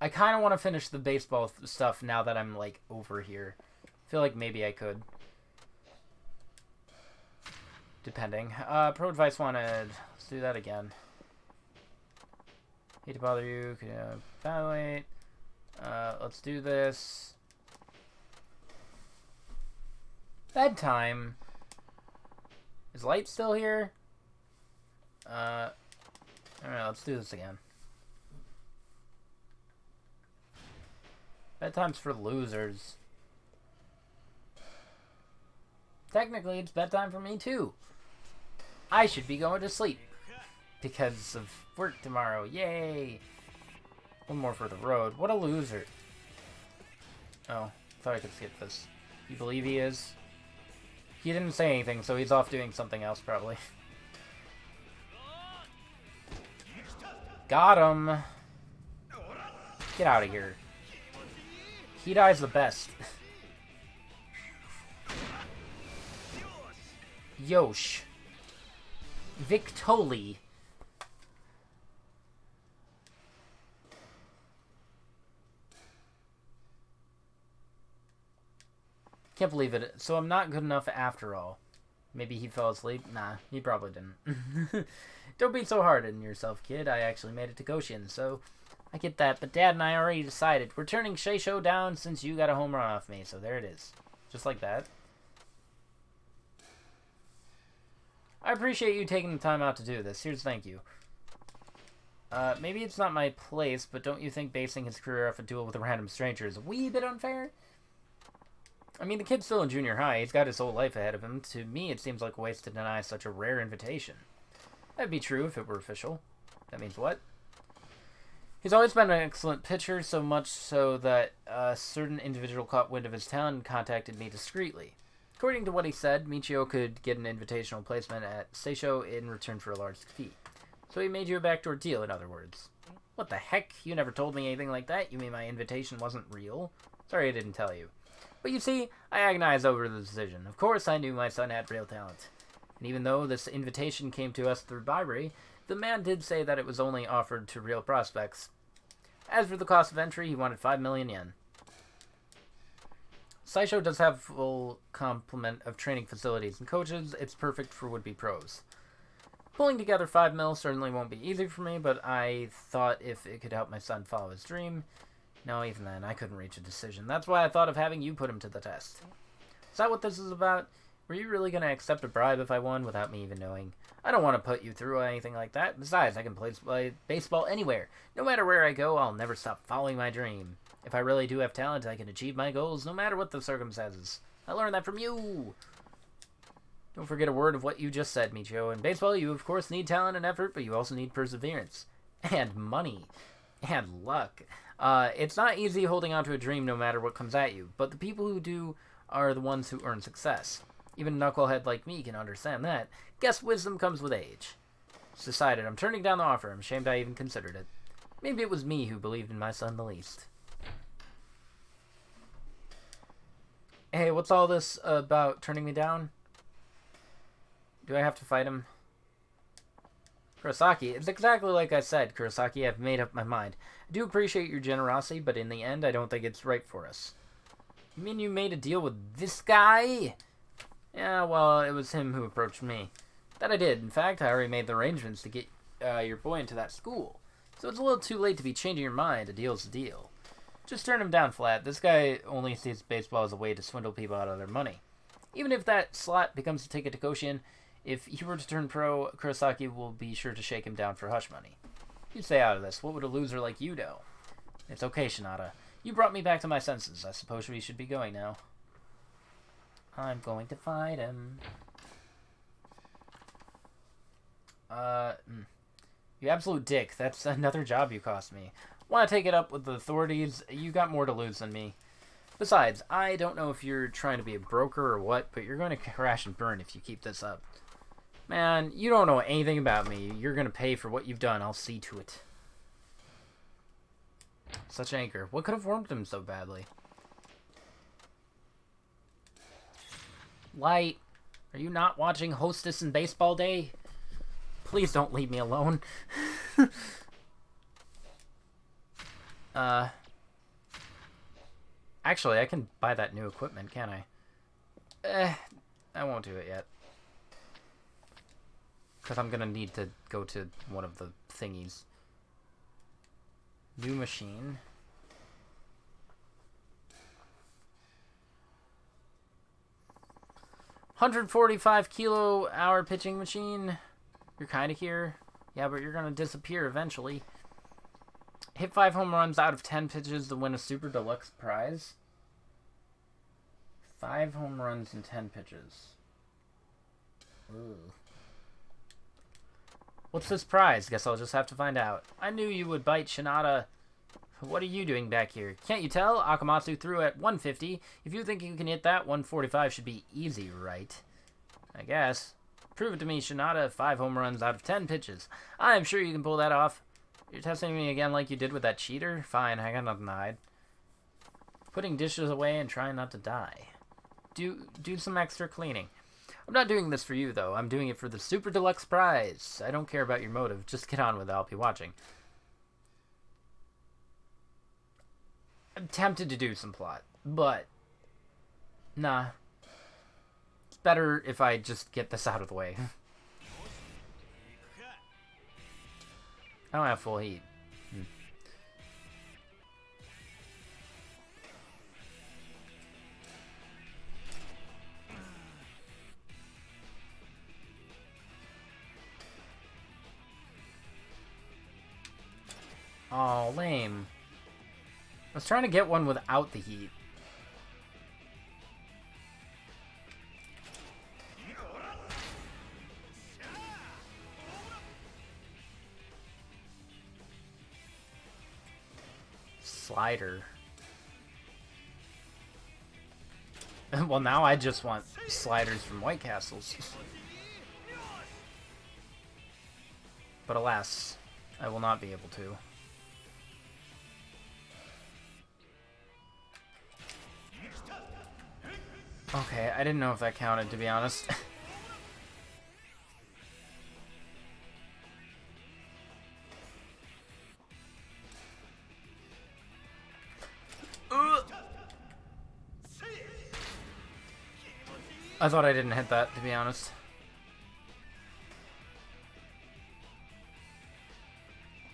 I kind of want to finish the baseball stuff now that I'm, like, over here. I feel like maybe I could. Depending. Pro advice wanted. Let's do that again. Hate to bother you. Can you evaluate? Let's do this. Bedtime. Is light still here? Alright, let's do this again. Bedtime's for losers. Technically, it's bedtime for me, too. I should be going to sleep. Because of work tomorrow. Yay! One more for the road. What a loser. Oh, thought I could skip this. You believe he is? He didn't say anything, so he's off doing something else, probably. Got him! Get out of here. He dies the best. Yosh. Victoli. Can't believe it. So I'm not good enough after all. Maybe he fell asleep? Nah, he probably didn't. Don't be so hard on yourself, kid. I actually made it to Goshen, so I get that. But Dad and I already decided. We're turning Seisho down since you got a home run off me, so there it is. Just like that. I appreciate you taking the time out to do this. Here's thank you. Maybe it's not my place, but don't you think basing his career off a duel with a random stranger is a wee bit unfair? I mean, the kid's still in junior high. He's got his whole life ahead of him. To me, it seems like a waste to deny such a rare invitation. That'd be true if it were official. That means what? He's always been an excellent pitcher, so much so that a certain individual caught wind of his talent and contacted me discreetly. According to what he said, Michio could get an invitational placement at Seisho in return for a large fee. So he made you a backdoor deal, in other words. What the heck? You never told me anything like that. You mean my invitation wasn't real? Sorry I didn't tell you. But you see, I agonized over the decision. Of course I knew my son had real talent. And even though this invitation came to us through Bybri, the man did say that it was only offered to real prospects. As for the cost of entry, he wanted 5 million yen. Seisho does have full complement of training facilities and coaches. It's perfect for would-be pros. Pulling together 5 mil certainly won't be easy for me, but I thought if it could help my son follow his dream, No, even then, I couldn't reach a decision. That's why I thought of having you put him to the test. Is that what this is about? Were you really going to accept a bribe if I won without me even knowing? I don't want to put you through anything like that. Besides, I can play baseball anywhere. No matter where I go, I'll never stop following my dream. If I really do have talent, I can achieve my goals no matter what the circumstances. I learned that from you. Don't forget a word of what you just said, Michio. In baseball, you of course need talent and effort, but you also need perseverance. And money. And luck. It's not easy holding on to a dream no matter what comes at you, but the people who do are the ones who earn success. Even a knucklehead like me can understand that. Guess wisdom comes with age. It's decided. I'm turning down the offer. I'm ashamed I even considered it. Maybe it was me who believed in my son the least. Hey, what's all this about turning me down? Do I have to fight him? Kurosaki, it's exactly like I said, Kurosaki. I've made up my mind. I do appreciate your generosity, but in the end, I don't think it's right for us. You mean you made a deal with this guy? Yeah, well, it was him who approached me. That I did. In fact, I already made the arrangements to get your boy into that school. So it's a little too late to be changing your mind. A deal's a deal. Just turn him down flat. This guy only sees baseball as a way to swindle people out of their money. Even if that slot becomes a ticket to Koshin, if he were to turn pro, Kurosaki will be sure to shake him down for hush money. You stay out of this. What would a loser like you know? It's okay, Shinada. You brought me back to my senses. I suppose we should be going now. I'm going to fight him. You absolute dick. That's another job you cost me. Want to take it up with the authorities? You got more to lose than me. Besides, I don't know if you're trying to be a broker or what, but you're going to crash and burn if you keep this up. Man, you don't know anything about me. You're going to pay for what you've done. I'll see to it. Such anger. What could have warmed him so badly? Light, are you not watching Hostess and Baseball Day? Please don't leave me alone. Actually, I can buy that new equipment, can't I? I won't do it yet. Because I'm going to need to go to one of the thingies. New machine. 145 kilo hour pitching machine. You're kind of here. Yeah, but you're going to disappear eventually. Hit 5 home runs out of 10 pitches to win a super deluxe prize. 5 home runs in 10 pitches. Ooh. What's this prize? Guess I'll just have to find out. I knew you would bite, Shinada. What are you doing back here? Can't you tell? Akamatsu threw at 150. If you think you can hit that, 145 should be easy, right? I guess. Prove it to me, Shinada. 5 home runs out of 10 pitches. I am sure you can pull that off. You're testing me again like you did with that cheater? Fine, I got nothing to hide. Putting dishes away and trying not to die. Do some extra cleaning. I'm not doing this for you, though. I'm doing it for the super deluxe prize. I don't care about your motive. Just get on with it. I'll be watching. I'm tempted to do some plot, but nah. It's better if I just get this out of the way. I don't have full heat. Oh, lame. I was trying to get one without the heat. Slider. Well, now I just want sliders from White Castles. But alas, I will not be able to. Okay, I didn't know if that counted, to be honest. I thought I didn't hit that, to be honest.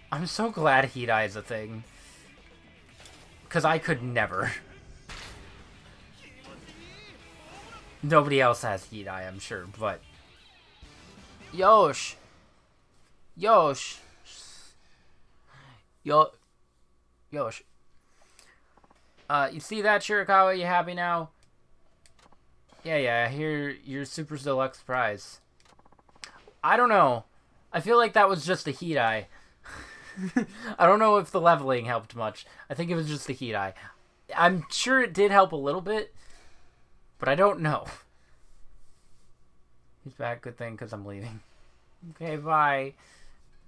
I'm so glad Heat Eye is a thing. Because I could never. Nobody else has Heat Eye, I'm sure, but... Yosh! Yosh! Yosh. You see that, Shirakawa? You happy now? Yeah, I hear your Super Deluxe prize. I don't know. I feel like that was just a Heat Eye. I don't know if the leveling helped much. I think it was just the Heat Eye. I'm sure it did help a little bit, but I don't know. He's back. Good thing, because I'm leaving. Okay, bye.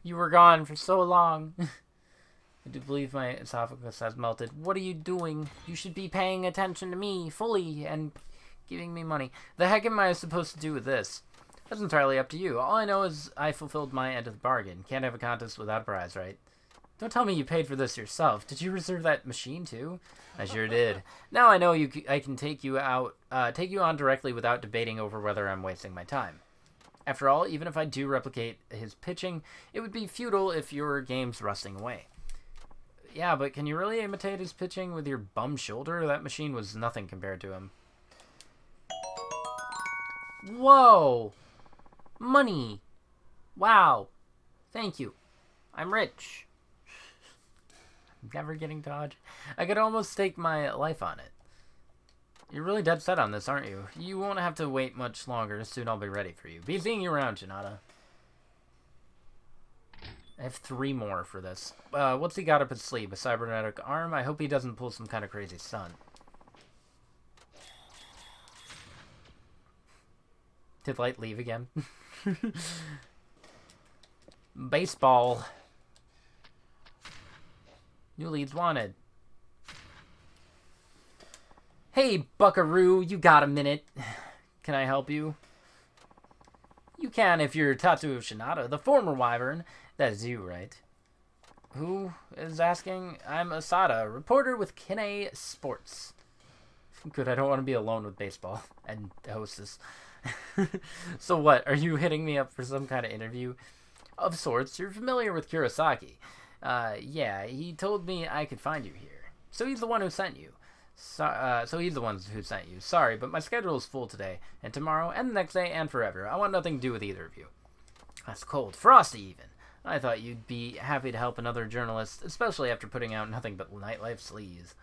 You were gone for so long. I do believe my esophagus has melted. What are you doing? You should be paying attention to me fully and giving me money. The heck am I supposed to do with this? That's entirely up to you. All I know is I fulfilled my end of the bargain. Can't have a contest without a prize, right? Don't tell me you paid for this yourself. Did you reserve that machine too? I sure did. Now I know I can take you on directly without debating over whether I'm wasting my time. After all, even if I do replicate his pitching, it would be futile if your game's rusting away. Yeah, but can you really imitate his pitching with your bum shoulder? That machine was nothing compared to him. Whoa! Money! Wow. Thank you. I'm rich. I'm never getting dodged. I could almost stake my life on it. You're really dead set on this, aren't you? You won't have to wait much longer. Soon I'll be ready for you. Be seeing you around, Shinada. I have 3 more for this. What's he got up his sleeve? A cybernetic arm? I hope he doesn't pull some kind of crazy stunt. Did Light leave again? Baseball. New leads wanted. Hey, buckaroo, you got a minute? Can I help you? You can if you're Tatsu Shinada, the former wyvern. That is you, right? Who is asking? I'm Asada, reporter with Kine Sports. Good, I don't want to be alone with baseball and hostess. So what, are you hitting me up for some kind of interview? Of sorts, you're familiar with Kurosaki. Yeah, he told me I could find you here. So he's the one who sent you. So he's the one who sent you. Sorry, but my schedule is full today, and tomorrow, and the next day, and forever. I want nothing to do with either of you. That's cold. Frosty, even. I thought you'd be happy to help another journalist, especially after putting out nothing but nightlife sleaze.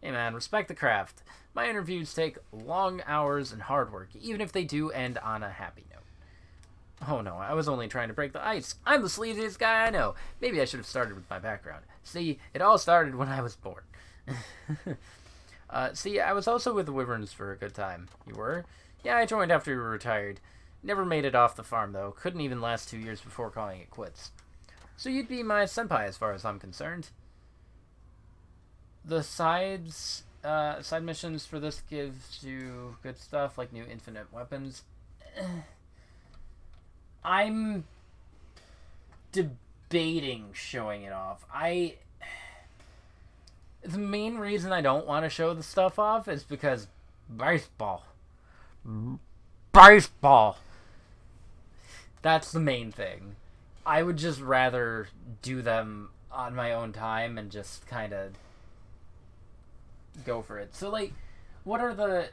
Hey man, respect the craft. My interviews take long hours and hard work, even if they do end on a happy note. Oh no, I was only trying to break the ice. I'm the sleaziest guy I know. Maybe I should have started with my background. See, it all started when I was born. See, I was also with the Wyverns for a good time. You were? Yeah, I joined after we were retired. Never made it off the farm, though. Couldn't even last 2 years before calling it quits. So you'd be my senpai as far as I'm concerned. The side missions for this gives you good stuff, like new infinite weapons. I'm debating showing it off. The main reason I don't want to show the stuff off is because baseball. Baseball! That's the main thing. I would just rather do them on my own time and just kind of go for it. So, like, what are the...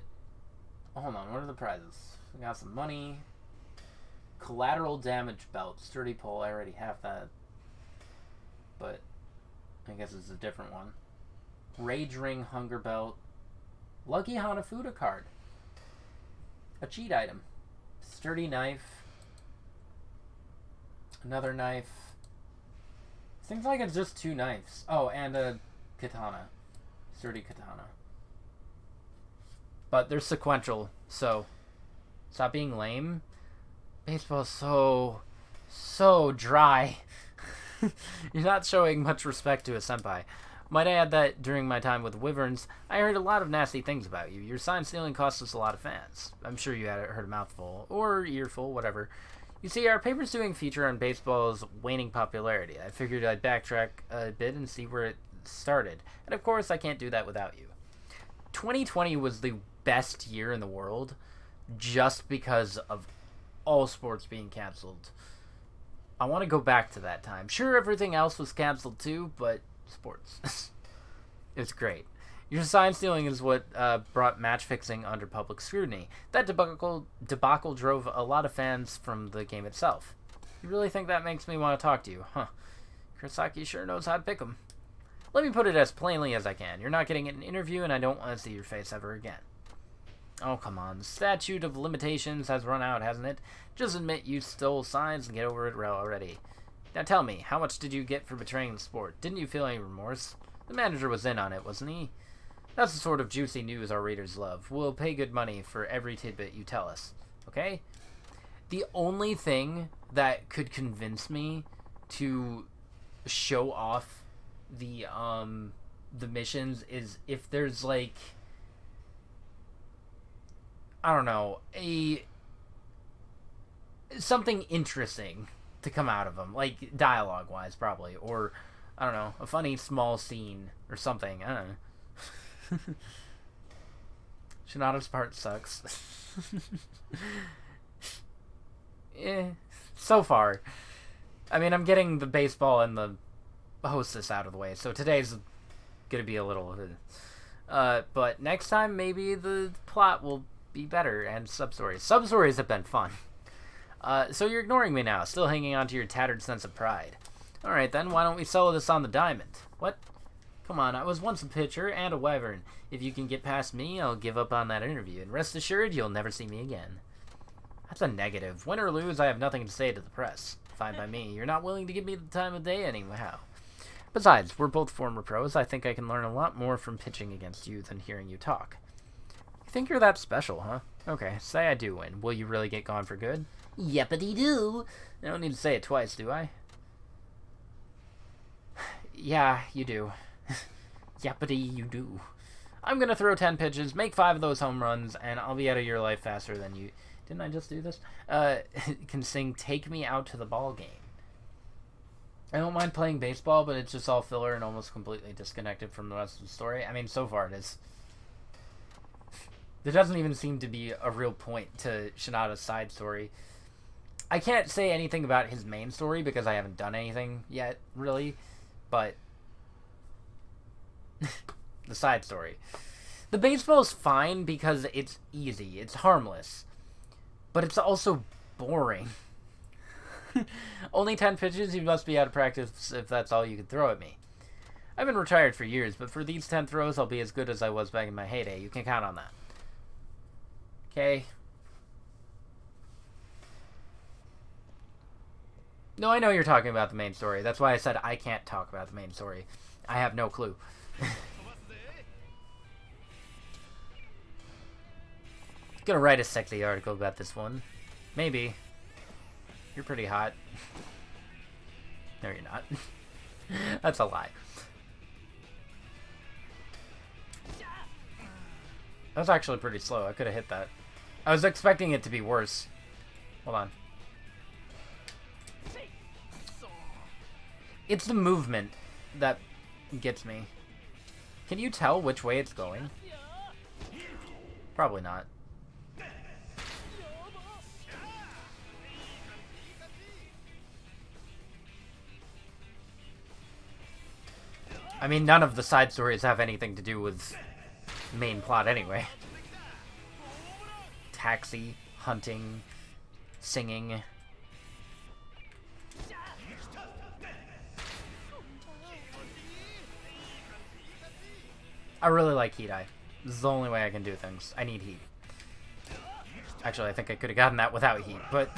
Hold on, what are the prizes? We got some money. Collateral damage belt. Sturdy pole, I already have that. But I guess it's a different one. Rage Ring Hunger Belt. Lucky Hanafuda card. A cheat item. Sturdy knife. Another knife. Seems like it's just 2 knives. Oh, and a katana. Sturdy katana. But they're sequential, so stop being lame. Baseball's so dry. You're not showing much respect to a senpai. Might I add that during my time with Wyverns, I heard a lot of nasty things about you. Your sign stealing cost us a lot of fans. I'm sure you had heard a mouthful, or earful, whatever. You see, our paper's doing a feature on baseball's waning popularity. I figured I'd backtrack a bit and see where it started. And of course, I can't do that without you. 2020 was the best year in the world just because of all sports being canceled. I want to go back to that time. Sure, everything else was canceled too, but sports. It was great. Your sign stealing is what brought match fixing under public scrutiny. That debacle drove a lot of fans from the game itself. You really think that makes me want to talk to you? Huh. Kurosaki sure knows how to pick 'em. Let me put it as plainly as I can. You're not getting an interview, and I don't want to see your face ever again. Oh, come on. The statute of limitations has run out, hasn't it? Just admit you stole signs and get over it already. Now tell me, how much did you get for betraying the sport? Didn't you feel any remorse? The manager was in on it, wasn't he? That's the sort of juicy news our readers love. We'll pay good money for every tidbit you tell us. Okay? The only thing that could convince me to show off the missions is if there's like, I don't know, something interesting to come out of them, like dialogue wise probably, or I don't know, a funny small scene or something. I don't know. Shinada's part sucks. So far. I mean, I'm getting the baseball and the hostess out of the way, so today's gonna be a little... but next time, maybe the plot will be better, and sub-stories. Sub-stories have been fun. So you're ignoring me now, still hanging on to your tattered sense of pride. Alright then, why don't we sell this on the diamond? What? Come on, I was once a pitcher and a wyvern. If you can get past me, I'll give up on that interview, and rest assured, you'll never see me again. That's a negative. Win or lose, I have nothing to say to the press. Fine by me. You're not willing to give me the time of day anyhow. Besides, we're both former pros. I think I can learn a lot more from pitching against you than hearing you talk. You think you're that special, huh? Okay, say I do win. Will you really get gone for good? Yepity-doo! I don't need to say it twice, do I? Yeah, you do. Yappity, you do. I'm gonna throw 10 pitches, make 5 of those home runs, and I'll be out of your life faster than you... Didn't I just do this? Can sing Take Me Out to the Ball Game. I don't mind playing baseball, but it's just all filler and almost completely disconnected from the rest of the story. I mean, so far it is. There doesn't even seem to be a real point to Shinada's side story. I can't say anything about his main story because I haven't done anything yet, really. But... the side story. The baseball's fine because it's easy. It's harmless. But it's also boring. Only 10 pitches? You must be out of practice if that's all you can throw at me. I've been retired for years, but for these 10 throws, I'll be as good as I was back in my heyday. You can count on that. Okay? No, I know you're talking about the main story. That's why I said I can't talk about the main story. I have no clue. Gonna write a sexy article about this one. Maybe. You're pretty hot. No, you're not. That's a lie. That was actually pretty slow. I could have hit that. I was expecting it to be worse. Hold on. It's the movement that gets me. Can you tell which way it's going? Probably not. I mean, none of the side stories have anything to do with main plot anyway. Taxi, hunting, singing. I really like Heat Eye. This is the only way I can do things. I need heat. Actually, I think I could have gotten that without heat, but...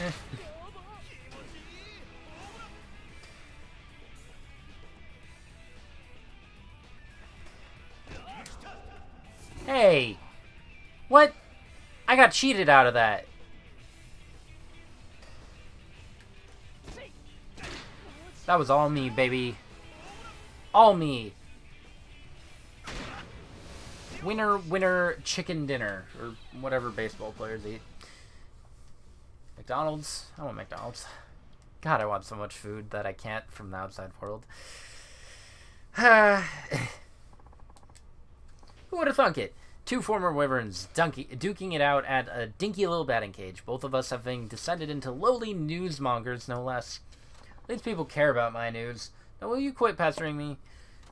Hey! What? I got cheated out of that. That was all me, baby. All me. Winner, winner, chicken dinner. Or whatever baseball players eat. McDonald's? I want McDonald's. God, I want so much food that I can't from the outside world. Who would have thunk it? 2 former wyverns duking it out at a dinky little batting cage. Both of us having descended into lowly newsmongers, no less. These people care about my news. Now, will you quit pestering me?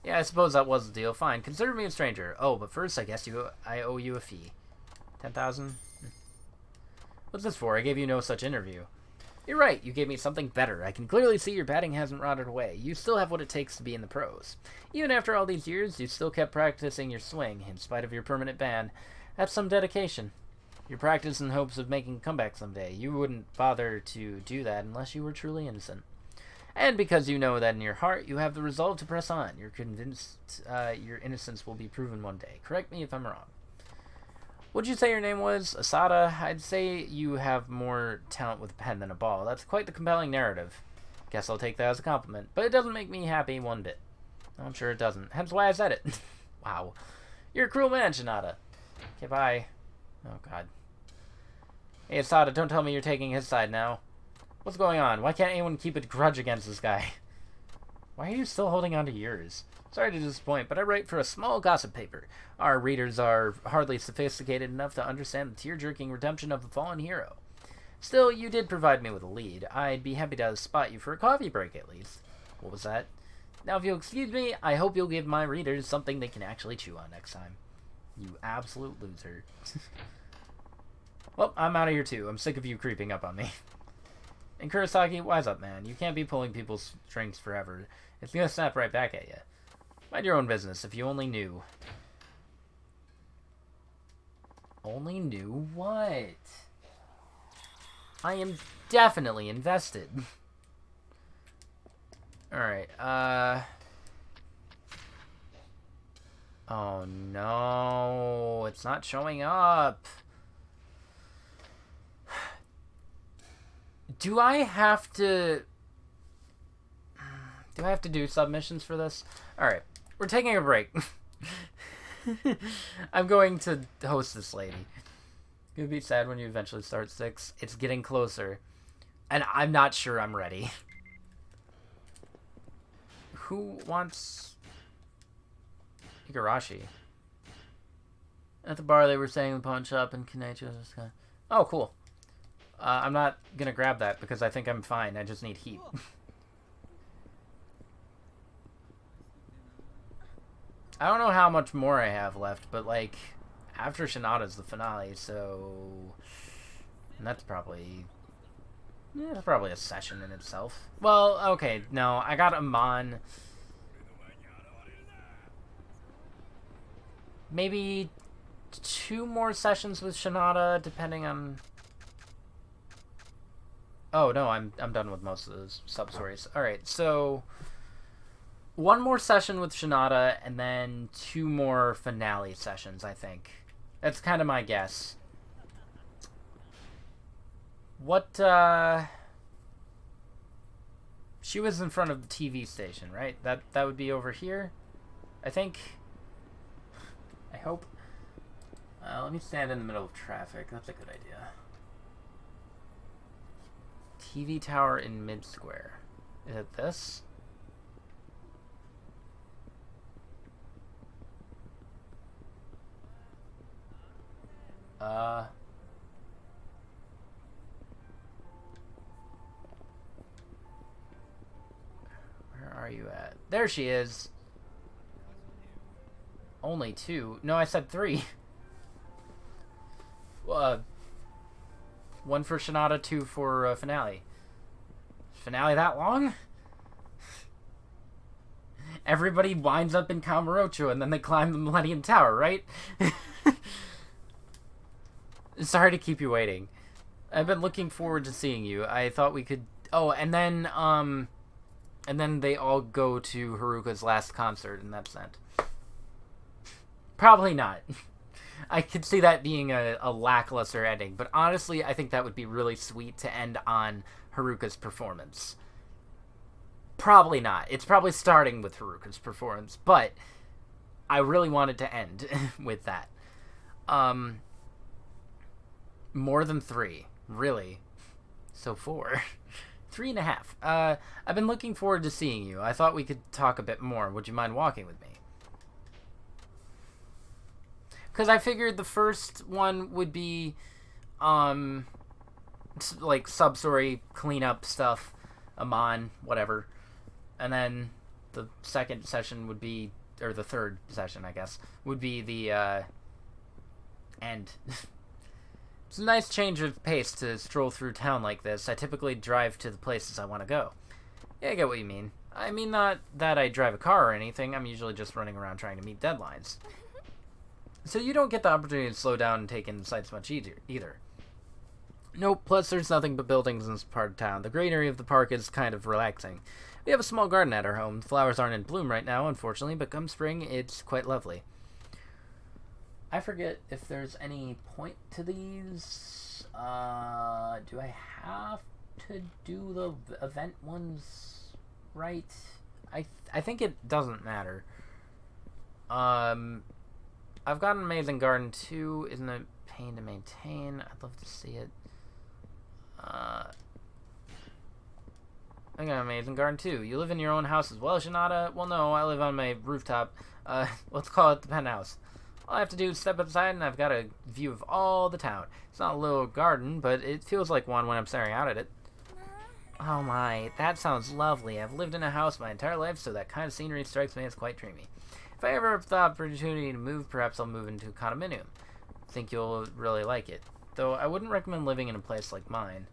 Yeah, I suppose that was the deal. Fine, consider me a stranger. Oh, but first, I guess I owe you a fee. 10,000? What's this for? I gave you no such interview. You're right, you gave me something better. I can clearly see your batting hasn't rotted away. You still have what it takes to be in the pros. Even after all these years, you still kept practicing your swing, in spite of your permanent ban. That's some dedication. You practice in hopes of making a comeback someday. You wouldn't bother to do that unless you were truly innocent. And because you know that in your heart you have the resolve to press on, you're convinced your innocence will be proven one day. Correct me if I'm wrong. What'd you say your name was? Asada? I'd say you have more talent with a pen than a ball. That's quite the compelling narrative. Guess I'll take that as a compliment. But it doesn't make me happy one bit. I'm sure it doesn't. Hence why I said it. Wow. You're a cruel man, Shinada. Okay, bye. Oh, God. Hey, Asada, don't tell me you're taking his side now. What's going on? Why can't anyone keep a grudge against this guy? Why are you still holding on to yours? Sorry to disappoint, but I write for a small gossip paper. Our readers are hardly sophisticated enough to understand the tear-jerking redemption of the fallen hero. Still, you did provide me with a lead. I'd be happy to spot you for a coffee break, at least. What was that? Now, if you'll excuse me, I hope you'll give my readers something they can actually chew on next time. You absolute loser. Well, I'm out of here, too. I'm sick of you creeping up on me. And Kurosaki, wise up, man. You can't be pulling people's strings forever. It's gonna snap right back at you. Mind your own business, if you only knew. Only knew what? I am definitely invested. Alright, oh no, it's not showing up. Do I have to do submissions for this? Alright, we're taking a break. I'm going to host this lady. It's gonna be sad when you eventually start 6. It's getting closer. And I'm not sure I'm ready. Who wants Igarashi? At the bar they were saying the pawn shop in Kanecho was kind of... Oh, cool. I'm not gonna grab that because I think I'm fine. I just need heat. I don't know how much more I have left, but like after Shinada's the finale, so and that's probably that's probably a session in itself. Well, okay, no, I got Amon. Maybe 2 more sessions with Shinada, depending on. Oh no, I'm done with most of those sub stories. All right, so 1 more session with Shinada, and then 2 more finale sessions. I think that's kind of my guess. What? She was in front of the TV station, right? That would be over here, I think. I hope. Let me stand in the middle of traffic. That's a good idea. TV tower in mid-square. Is it this? Where are you at? There she is. Only 2. No, I said 3. 1 for Shinada, 2 for finale. Finale that long? Everybody winds up in Kamurocho and then they climb the Millennium Tower, right? Sorry to keep you waiting. I've been looking forward to seeing you. I thought we could... Oh, and then they all go to Haruka's last concert and that's it. Probably not. I could see that being a lackluster ending, but honestly, I think that would be really sweet to end on Haruka's performance. Probably not. It's probably starting with Haruka's performance, but I really wanted to end with that. More than 3, really. So 4. 3.5. I've been looking forward to seeing you. I thought we could talk a bit more. Would you mind walking with me? Because I figured the first one would be, like, sub-story, cleanup stuff, Amon, whatever. And then the second session would be or the third session, I guess, would be the end. It's a nice change of pace to stroll through town like this. I typically drive to the places I want to go. Yeah, I get what you mean. I mean, not that I drive a car or anything. I'm usually just running around trying to meet deadlines. So you don't get the opportunity to slow down and take in sights much either. Nope, plus there's nothing but buildings in this part of town. The greenery of the park is kind of relaxing. We have a small garden at our home. The flowers aren't in bloom right now, unfortunately, but come spring, it's quite lovely. I forget if there's any point to these. Do I have to do the event ones right? I think it doesn't matter. I've got an amazing garden too. Isn't it a pain to maintain? I'd love to see it. I got an amazing garden too. You live in your own house as well, Shinada? Well, no, I live on my rooftop. Let's call it the penthouse. All I have to do is step outside and I've got a view of all the town. It's not a little garden, but it feels like one when I'm staring out at it. Oh my, that sounds lovely. I've lived in a house my entire life, so that kind of scenery strikes me as quite dreamy. If I ever have the opportunity to move, perhaps I'll move into a condominium. I think you'll really like it. Though I wouldn't recommend living in a place like mine.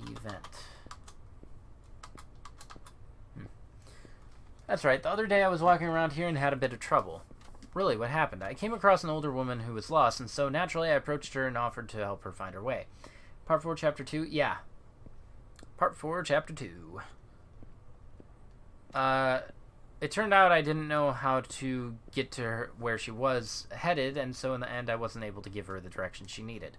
Event. That's right, the other day I was walking around here and had a bit of trouble. Really, what happened? I came across an older woman who was lost, and so naturally I approached her and offered to help her find her way. Part 4, Chapter 2? Yeah. Part 4, Chapter 2. It turned out I didn't know how to get to her where she was headed, and so in the end I wasn't able to give her the direction she needed.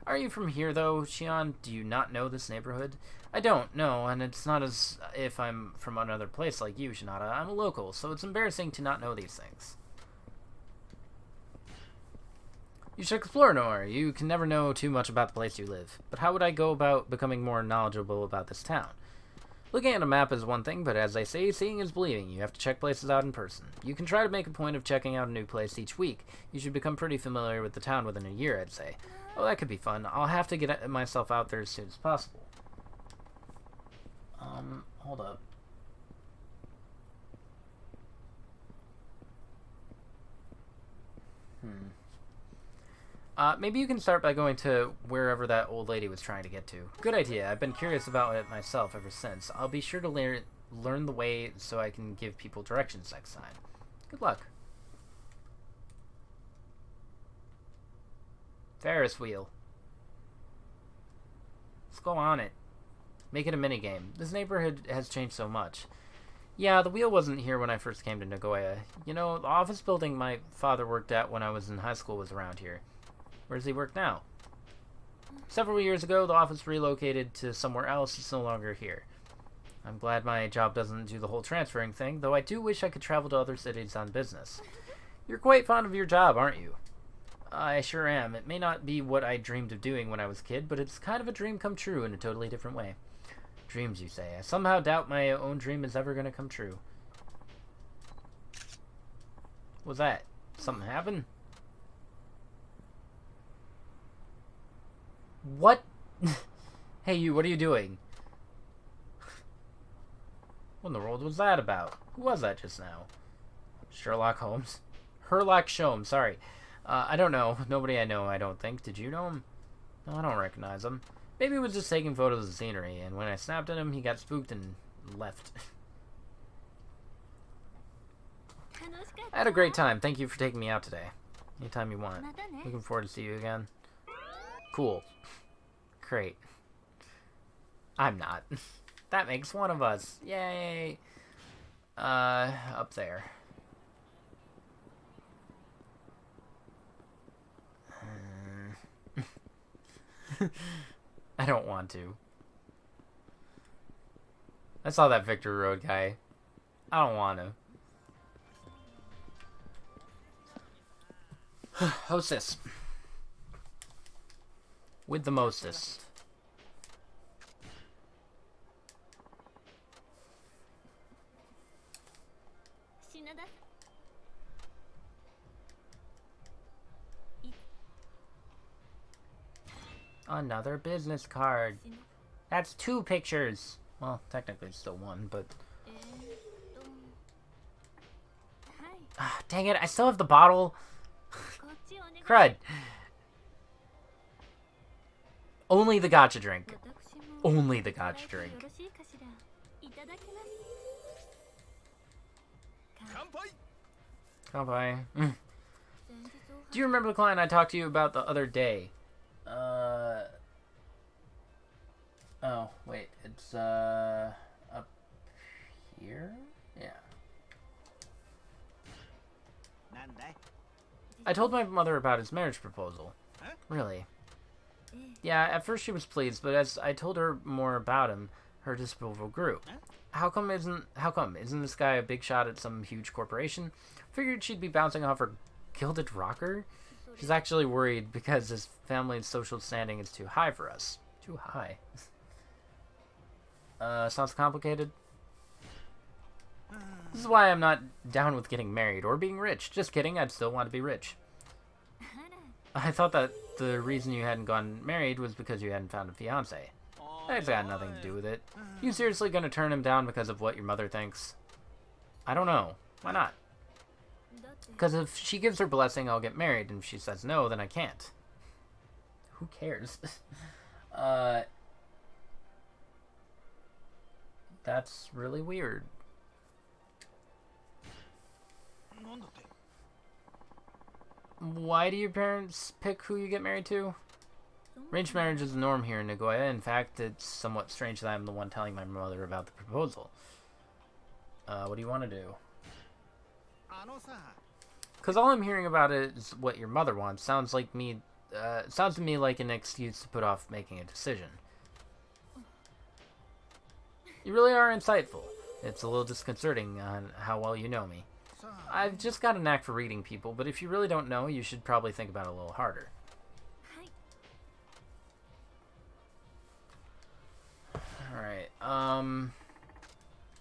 Are you from here, though, Shion? Do you not know this neighborhood? I don't, no, and it's not as if I'm from another place like you, Shinada. I'm a local, so it's embarrassing to not know these things. You should explore more. You can never know too much about the place you live. But how would I go about becoming more knowledgeable about this town? Looking at a map is one thing, but as they say, seeing is believing. You have to check places out in person. You can try to make a point of checking out a new place each week. You should become pretty familiar with the town within a year, I'd say. Oh, that could be fun. I'll have to get myself out there as soon as possible. Hold up. Maybe you can start by going to wherever that old lady was trying to get to. Good idea. I've been curious about it myself ever since. I'll be sure to learn the way so I can give people directions next time. Good luck. Ferris wheel. Let's go on it. Make it a minigame. This neighborhood has changed so much. Yeah, the wheel wasn't here when I first came to Nagoya. You know, the office building my father worked at when I was in high school was around here. Where does he work now? Several years ago, the office relocated to somewhere else. It's no longer here. I'm glad my job doesn't do the whole transferring thing, though I do wish I could travel to other cities on business. You're quite fond of your job, aren't you? I sure am. It may not be what I dreamed of doing when I was a kid, but it's kind of a dream come true in a totally different way. Dreams, you say. I somehow doubt my own dream is ever going to come true. What was that? Something happened? What? Hey, you, what are you doing? What in the world was that about? Who was that just now? Sherlock Holmes? Herlock Sholmes, sorry. I don't know. Nobody I know, I don't think. Did you know him? No, I don't recognize him. Maybe he was just taking photos of scenery, and when I snapped at him, he got spooked and left. I had a great time. Thank you for taking me out today. Anytime you want. Looking forward to see you again. Cool. Great. I'm not. That makes one of us. Yay. Up there. I don't want to. I saw that Victory Road guy. I don't want to. Hostess. With the mostest. Another business card. That's 2 pictures. Well, technically it's still 1, but... Ah, dang it, I still have the bottle. Crud. Only the gacha drink. Only the gacha drink. Kanpai. Do you remember the client I talked to you about the other day? Oh, wait. It's, up here? Yeah. I told my mother about his marriage proposal. Really? Yeah, at first she was pleased, but as I told her more about him, her disapproval grew. How come? Isn't this guy a big shot at some huge corporation? Figured she'd be bouncing off her gilded rocker. She's actually worried because his family's social standing is too high for us. Too high. Sounds complicated. This is why I'm not down with getting married or being rich. Just kidding, I'd still want to be rich. I thought that the reason you hadn't gone married was because you hadn't found a fiancé. That's got nothing to do with it. You seriously gonna turn him down because of what your mother thinks? I don't know. Why not? Because if she gives her blessing, I'll get married, and if she says no, then I can't. Who cares? That's really weird. Why do your parents pick who you get married to? Arranged marriage is the norm here in Nagoya. In fact, it's somewhat strange that I'm the one telling my mother about the proposal. What do you want to do? Because all I'm hearing about is what your mother wants. Sounds to me like an excuse to put off making a decision. You really are insightful. It's a little disconcerting on how well you know me. I've just got a knack for reading people, but if you really don't know, you should probably think about it a little harder. Alright,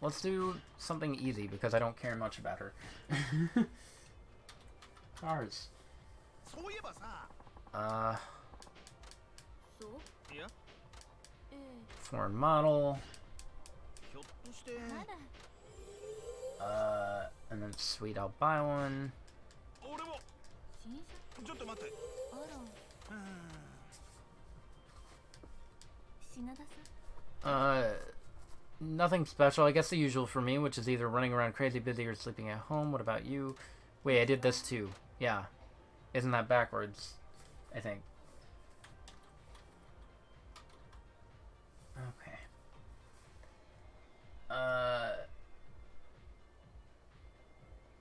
let's do something easy, because I don't care much about her. Cars. Foreign model. And then sweet, I'll buy one. Nothing special. I guess the usual for me, which is either running around crazy busy or sleeping at home. What about you? Wait, I did this too. Yeah. Isn't that backwards? I think. Okay.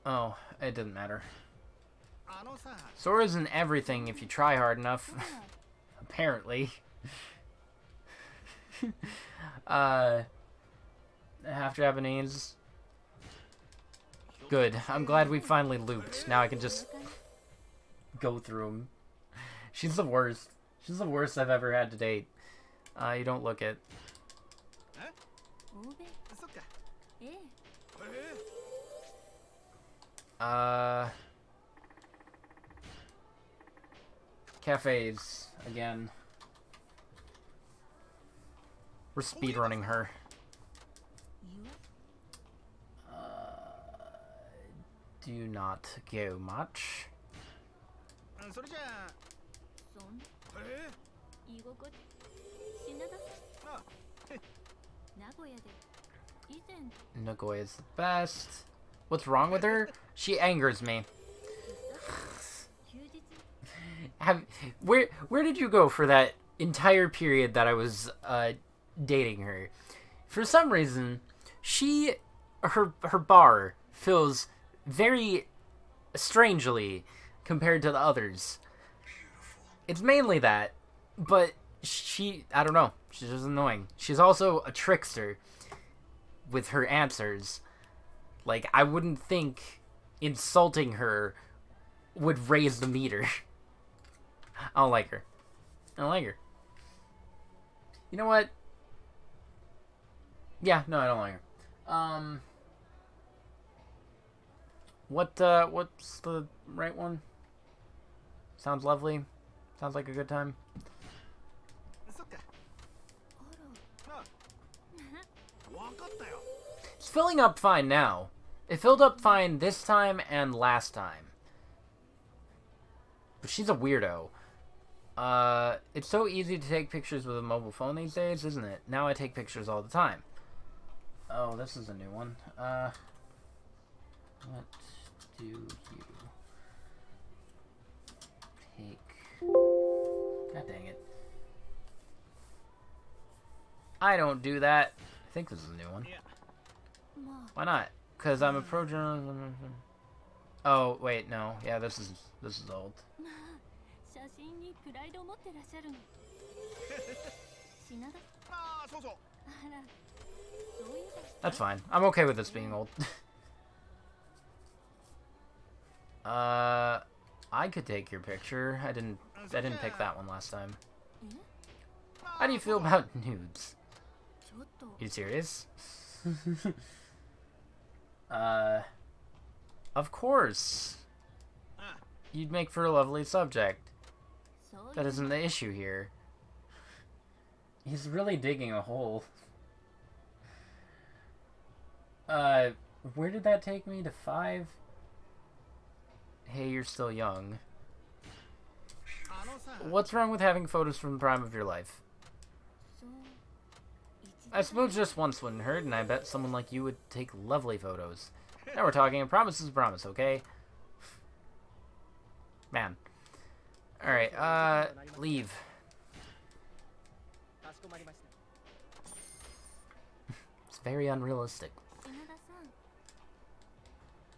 Oh, it doesn't matter. Sora's in everything if you try hard enough. Apparently. Half Japanese. Good. I'm glad we finally looped. Now I can just go through them. She's the worst. She's the worst I've ever had to date. You don't look it. Cafes again. We're speedrunning her. Do not go much. Nagoya's the best. What's wrong with her? She angers me. Where did you go for that entire period that I was dating her? For some reason, her bar feels very strangely compared to the others. It's mainly that, but I don't know, she's just annoying. She's also a trickster with her answers. Like, I wouldn't think insulting her would raise the meter. I don't like her. I don't like her. You know what? Yeah, no, I don't like her. What's the right one? Sounds lovely. Sounds like a good time. filling up fine now. It filled up fine this time and last time. But she's a weirdo. It's so easy to take pictures with a mobile phone these days, isn't it? Now I take pictures all the time. Oh, this is a new one. What do you take? God dang it. I don't do that. I think this is a new one. Why not? Because I'm a pro journalist. Oh, wait, no. Yeah, this is old. That's fine. I'm okay with this being old. I could take your picture. I didn't pick that one last time. How do you feel about nudes? You serious? Of course. You'd make for a lovely subject. That isn't the issue here. He's really digging a hole. Where did that take me? To 5? Hey, you're still young. What's wrong with having photos from the prime of your life? I suppose just once wouldn't hurt, and I bet someone like you would take lovely photos. Now we're talking. A promise is a promise, okay? Man. Alright, leave. It's very unrealistic.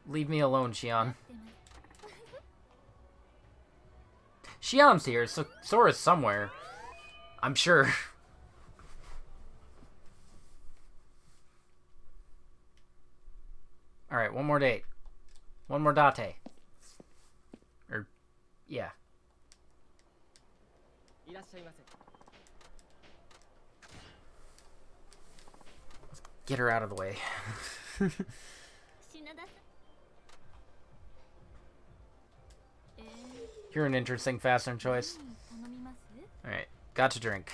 Leave me alone, Shion. Shion's here, so Sora's somewhere. I'm sure. Alright, one more date. One more date. Or, yeah. Get her out of the way. You're an interesting fastener choice. Alright, got to drink.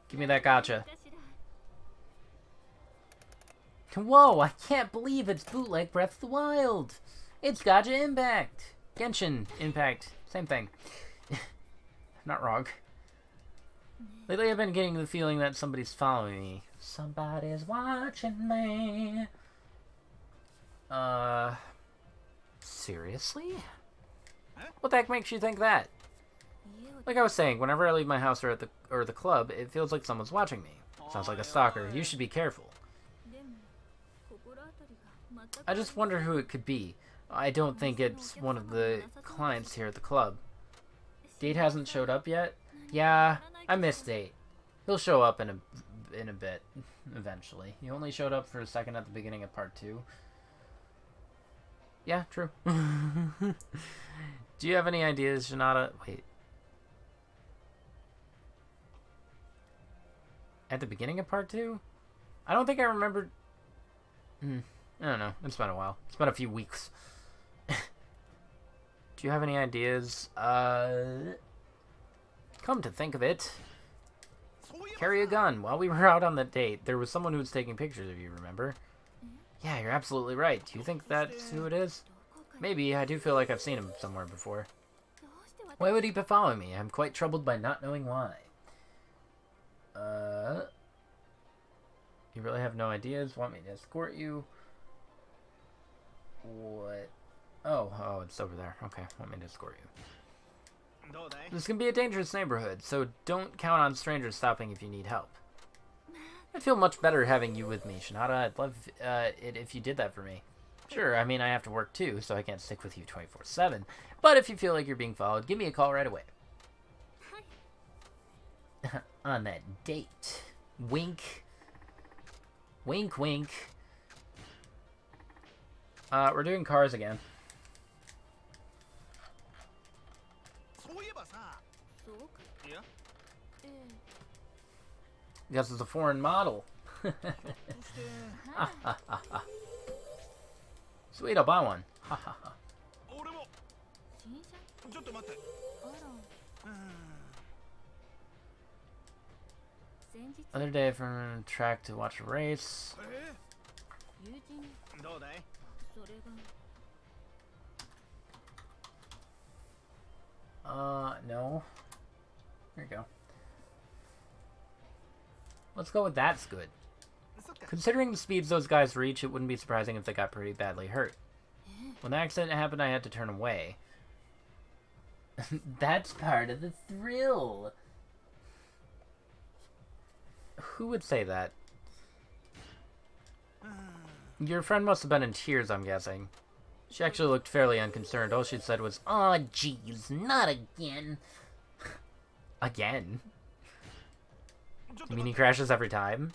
Give me that gacha. Whoa, I can't believe it's bootleg Breath of the Wild. It's Gacha Impact. Genshin Impact. Same thing. Not wrong. Lately I've been getting the feeling that somebody's following me. Somebody's watching me. Seriously? What the heck makes you think that? Like I was saying, whenever I leave my house or the club, it feels like someone's watching me. Sounds like a stalker. You should be careful. I just wonder who it could be. I don't think it's one of the clients here at the club. Date hasn't showed up yet? Yeah, I missed Date. He'll show up in a bit, eventually. He only showed up for a second at the beginning of part 2. Yeah, true. Do you have any ideas, Shinada? Wait. At the beginning of part 2? I don't think I remembered... I don't know. It's been a while. It's been a few weeks. Do you have any ideas? Come to think of it. Carry a gun. While we were out on the date, there was someone who was taking pictures of you, remember? Yeah, you're absolutely right. Do you think that's who it is? Maybe. I do feel like I've seen him somewhere before. Why would he be following me? I'm quite troubled by not knowing why. You really have no ideas? Want me to escort you? What? Oh, it's over there. Okay, want me to escort you. This can be a dangerous neighborhood, so don't count on strangers stopping if you need help. I'd feel much better having you with me, Shinada. I'd love it if you did that for me. Sure, I mean, I have to work too, so I can't stick with you 24/7. But if you feel like you're being followed, give me a call right away. On that date. Wink. Wink, wink. We're doing cars again. Guess it's a foreign model. Sweet, I'll buy one. Other day from track to watch a race. No. There you go. Let's go with that's good. Considering the speeds those guys reach, it wouldn't be surprising if they got pretty badly hurt. When the accident happened, I had to turn away. That's part of the thrill. Who would say that? Your friend must have been in tears, I'm guessing. She actually looked fairly unconcerned. All she said was, "Aw, jeez, not again." Again? You mean he crashes every time?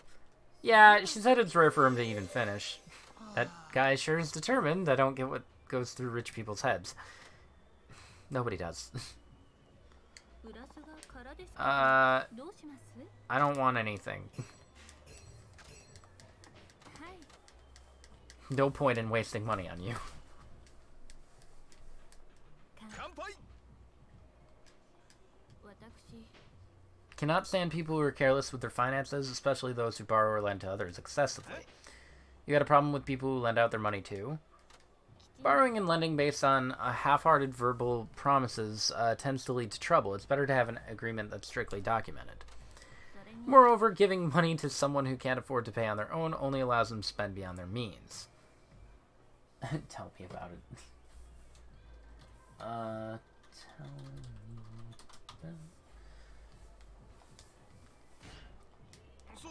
Yeah, she said it's rare for him to even finish. That guy sure is determined. I don't get what goes through rich people's heads. Nobody does. I don't want anything. No point in wasting money on you. Cannot stand people who are careless with their finances, especially those who borrow or lend to others excessively. You got a problem with people who lend out their money too? Borrowing and lending based on half-hearted verbal promises tends to lead to trouble. It's better to have an agreement that's strictly documented. Moreover, giving money to someone who can't afford to pay on their own only allows them to spend beyond their means. Tell me about it. Tell me about...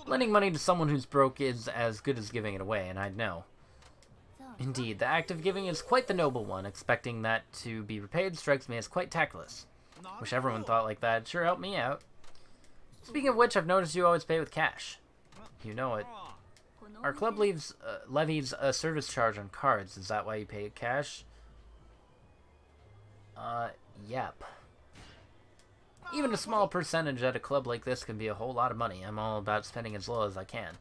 Lending money to someone who's broke is as good as giving it away, and I'd know. Indeed, the act of giving is quite the noble one. Expecting that to be repaid strikes me as quite tactless. Wish everyone thought like that. It sure helped me out. Speaking of which, I've noticed you always pay with cash. You know it. Our club levies a service charge on cards. Is that why you pay cash? Yep. Even a small percentage at a club like this can be a whole lot of money. I'm all about spending as low as I can.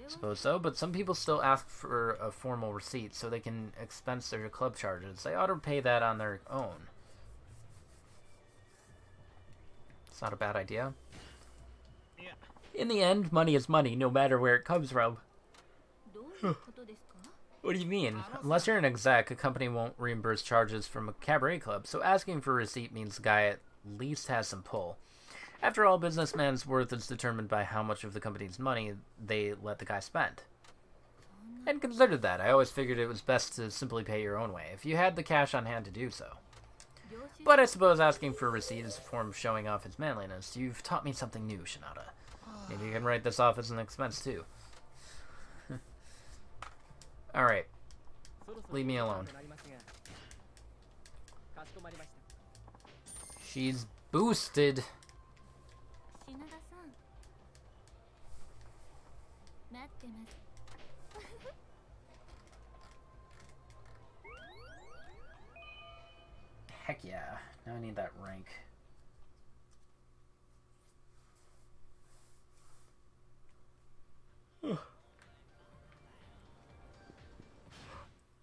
Suppose so, but some people still ask for a formal receipt so they can expense their club charges. They ought to pay that on their own. It's not a bad idea. In the end, money is money, no matter where it comes from. What do you mean? Unless you're an exec, a company won't reimburse charges from a cabaret club, so asking for a receipt means the guy at least has some pull. After all, businessman's worth is determined by how much of the company's money they let the guy spend. I hadn't considered that. I always figured it was best to simply pay your own way, if you had the cash on hand to do so. But I suppose asking for a receipt is a form of showing off his manliness. You've taught me something new, Shinada. Maybe you can write this off as an expense, too. Alright. Leave me alone. She's boosted. Heck yeah. Now I need that rank.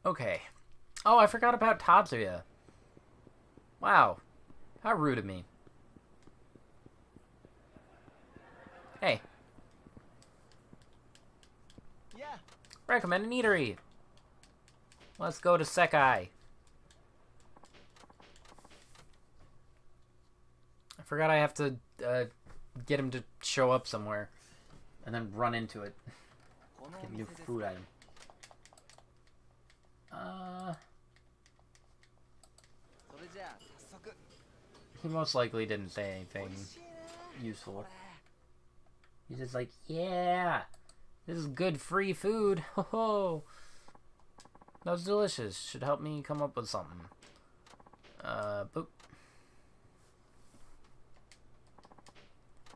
Okay. Oh, I forgot about Tatsuya. Wow. How rude of me. Hey. Yeah. Recommend an eatery. Let's go to Sekai. I forgot I have to get him to show up somewhere. And then run into it. Get a new food item. He most likely didn't say anything useful. He's just like, yeah, this is good free food. Ho ho. That was delicious. Should help me come up with something. Boop.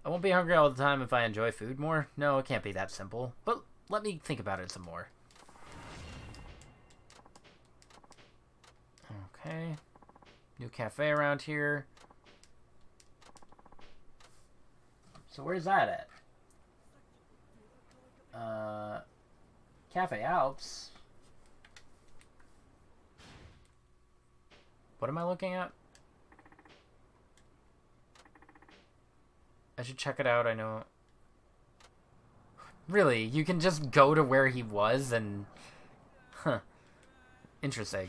I won't be hungry all the time if I enjoy food more. No, it can't be that simple. But let me think about it some more. Okay. New cafe around here. So where's that at? Cafe Alps. What am I looking at? I should check it out. I know. Really, you can just go to where he was and... Huh. Interesting.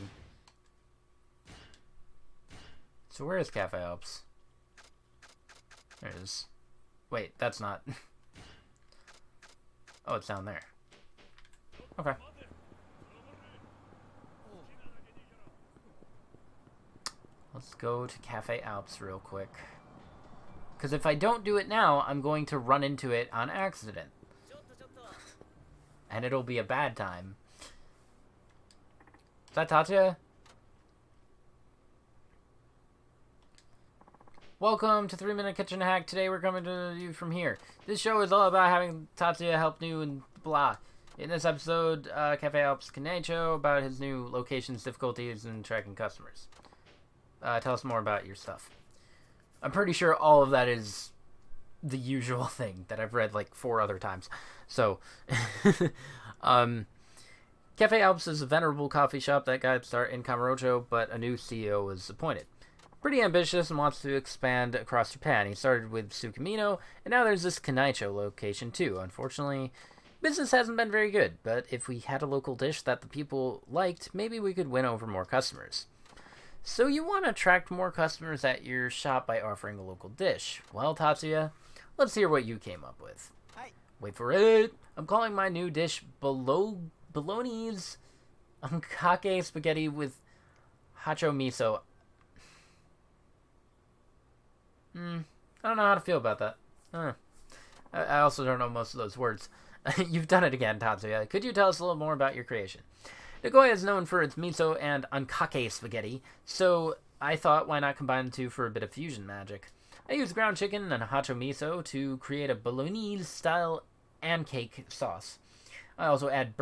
So where is Cafe Alps? There it is. Wait, that's not... Oh, it's down there. Okay. Let's go to Cafe Alps real quick. Because if I don't do it now, I'm going to run into it on accident. And it'll be a bad time. Is that Tatsuya? Welcome to 3 Minute Kitchen Hack. Today we're coming to you from here. This show is all about having Tatsuya help you and blah. In this episode, Cafe Alps Kanecho about his new locations, difficulties, and tracking customers. Tell us more about your stuff. I'm pretty sure all of that is the usual thing that I've read like 4 other times. So, Cafe Alps is a venerable coffee shop that got its start in Kamurocho, but a new CEO was appointed. Pretty ambitious and wants to expand across Japan. He started with Tsukimino, and now there's this Kanaicho location too. Unfortunately, business hasn't been very good, but if we had a local dish that the people liked, maybe we could win over more customers. So you want to attract more customers at your shop by offering a local dish. Well, Tatsuya, let's hear what you came up with.
Hi.
Wait for it. I'm calling my new dish Bolognese Ankake spaghetti with hacho miso. I don't know how to feel about that. I also don't know most of those words. You've done it again, Tatsuya. Could you tell us a little more about your creation? Nagoya is known for its miso and ankake spaghetti, so I thought why not combine the two for a bit of fusion magic. I used ground chicken and hacho miso to create a Bolognese-style ankake sauce. I also add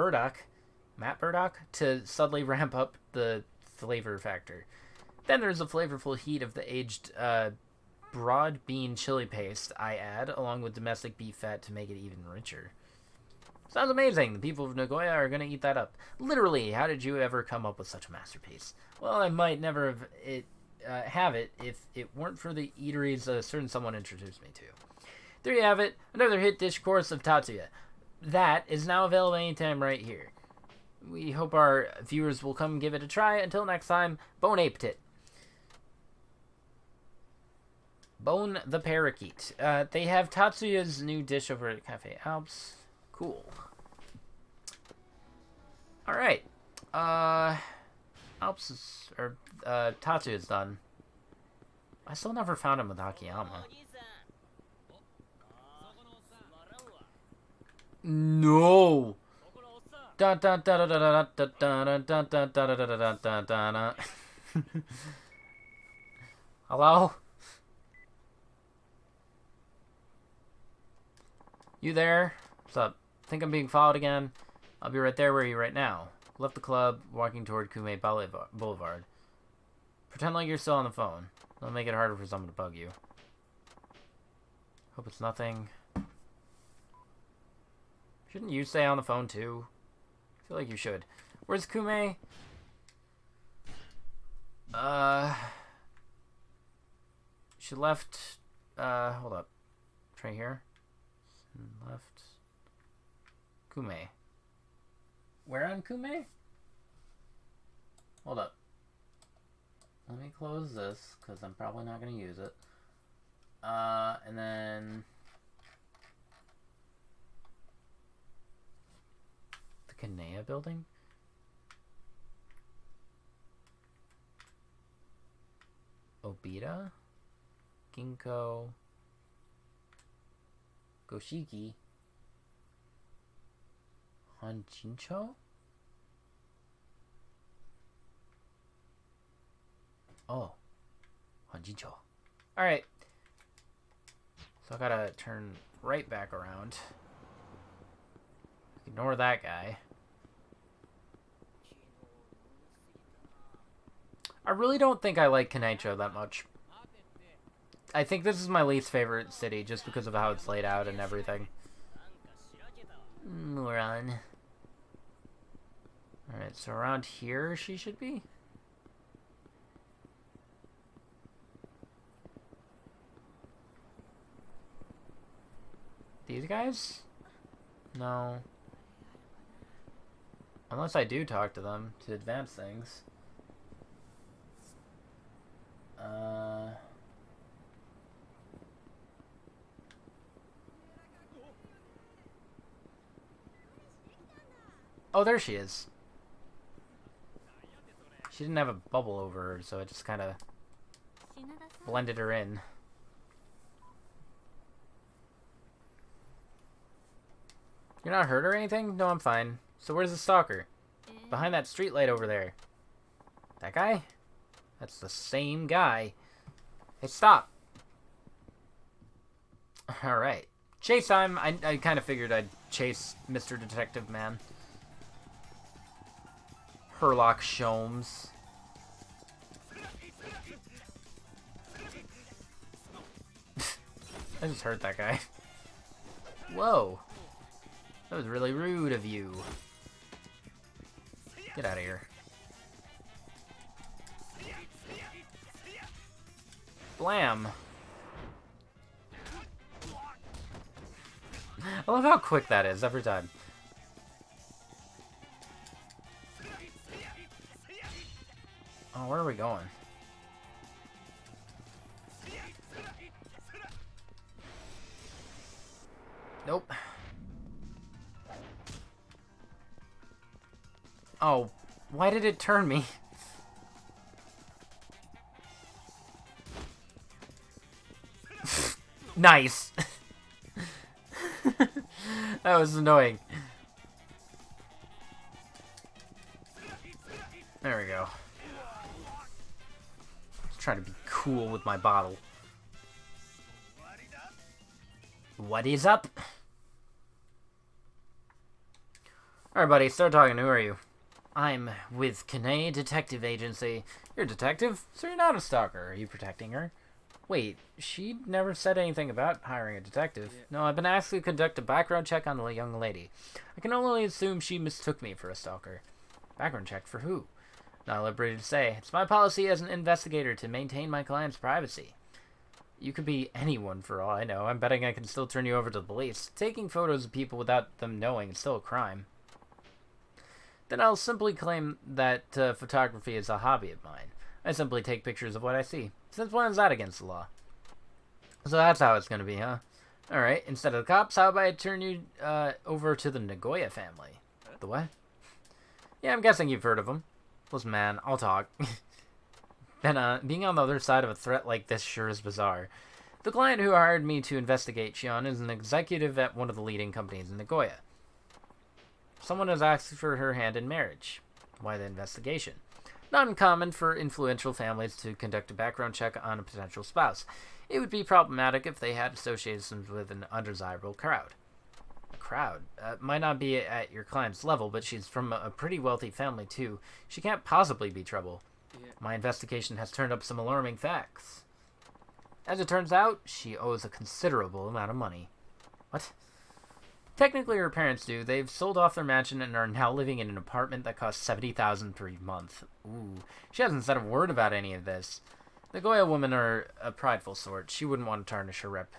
Matt Burdock, to subtly ramp up the flavor factor. Then there's the flavorful heat of the aged broad bean chili paste I add, along with domestic beef fat to make it even richer. Sounds amazing. The people of Nagoya are going to eat that up. Literally, how did you ever come up with such a masterpiece? Well, I might never have it if it weren't for the eateries a certain someone introduced me to. There you have it, another hit dish course of Tatsuya. That is now available anytime right here. We hope our viewers will come give it a try. Until next time, bon appetit. Bone the Parakeet. They have Tatsuya's new dish over at Cafe Alps. Cool. Alright. Alps is, or, Tatsuya's done. I still never found him with Akiyama. No! Dun dun dun dun dun dun dun dun dun dun dun dun dun dun. Hello? You there? What's up? Think I'm being followed again? I'll be right there where you're right now. Left the club, walking toward Kume Boulevard. Pretend like you're still on the phone. That'll make it harder for someone to bug you. Hope it's nothing. Shouldn't you stay on the phone too? I feel like you should. Where's Kume? She left, hold up. Try here. Left. Kume. Where on Kume? Hold up. Let me close this, because I'm probably not going to use it. And then... the Kanea building? Obita? Ginkgo? Goshiki? Hanjincho? Oh. Hanjincho. Alright. So I gotta turn right back around. Ignore that guy. I really don't think I like Kanaicho that much. I think this is my least favorite city just because of how it's laid out and everything. Moron. Alright, so around here she should be? guys? No. Unless I do talk to them to advance things. Oh, there she is. She didn't have a bubble over her, so it just kind of blended her in. You're not hurt or anything? No, I'm fine. So where's the stalker? Behind that streetlight over there. That guy? That's the same guy. Hey, stop! Alright. Chase time! I kind of figured I'd chase Mr. Detective Man. Herlock Sholmes. I just hurt that guy. Whoa. That was really rude of you. Get out of here. Blam. I love how quick that is every time. Oh, where are we going? Nope. Oh, why did it turn me? Nice. That was annoying. There we go. Just trying to be cool with my bottle. What is up? Alright, buddy, start talking. Who are you? I'm with Kanei Detective Agency. You're a detective? So you're not a stalker. Are you protecting her? Wait, she never said anything about hiring a detective. No, I've been asked to conduct a background check on the young lady. I can only assume she mistook me for a stalker. Background check for who? Not liberty to say. It's my policy as an investigator to maintain my client's privacy. You could be anyone for all I know. I'm betting I can still turn you over to the police. Taking photos of people without them knowing is still a crime. Then I'll simply claim that photography is a hobby of mine. I simply take pictures of what I see. Since when is that against the law? So that's how it's going to be, huh? Alright, instead of the cops, how about I turn you over to the Nagoya family? The what? Yeah, I'm guessing you've heard of them. Listen, man, I'll talk. Then, being on the other side of a threat like this sure is bizarre. The client who hired me to investigate Shion is an executive at one of the leading companies in Nagoya. Someone has asked for her hand in marriage. Why the investigation? Not uncommon for influential families to conduct a background check on a potential spouse. It would be problematic if they had associations with an undesirable crowd. A crowd? Might not be at your client's level, but she's from a pretty wealthy family, too. She can't possibly be trouble. Yeah. My investigation has turned up some alarming facts. As it turns out, she owes a considerable amount of money. What? Technically, her parents do. They've sold off their mansion and are now living in an apartment that costs $70,000 per month. Ooh. She hasn't said a word about any of this. The Goya women are a prideful sort. She wouldn't want to tarnish her rep.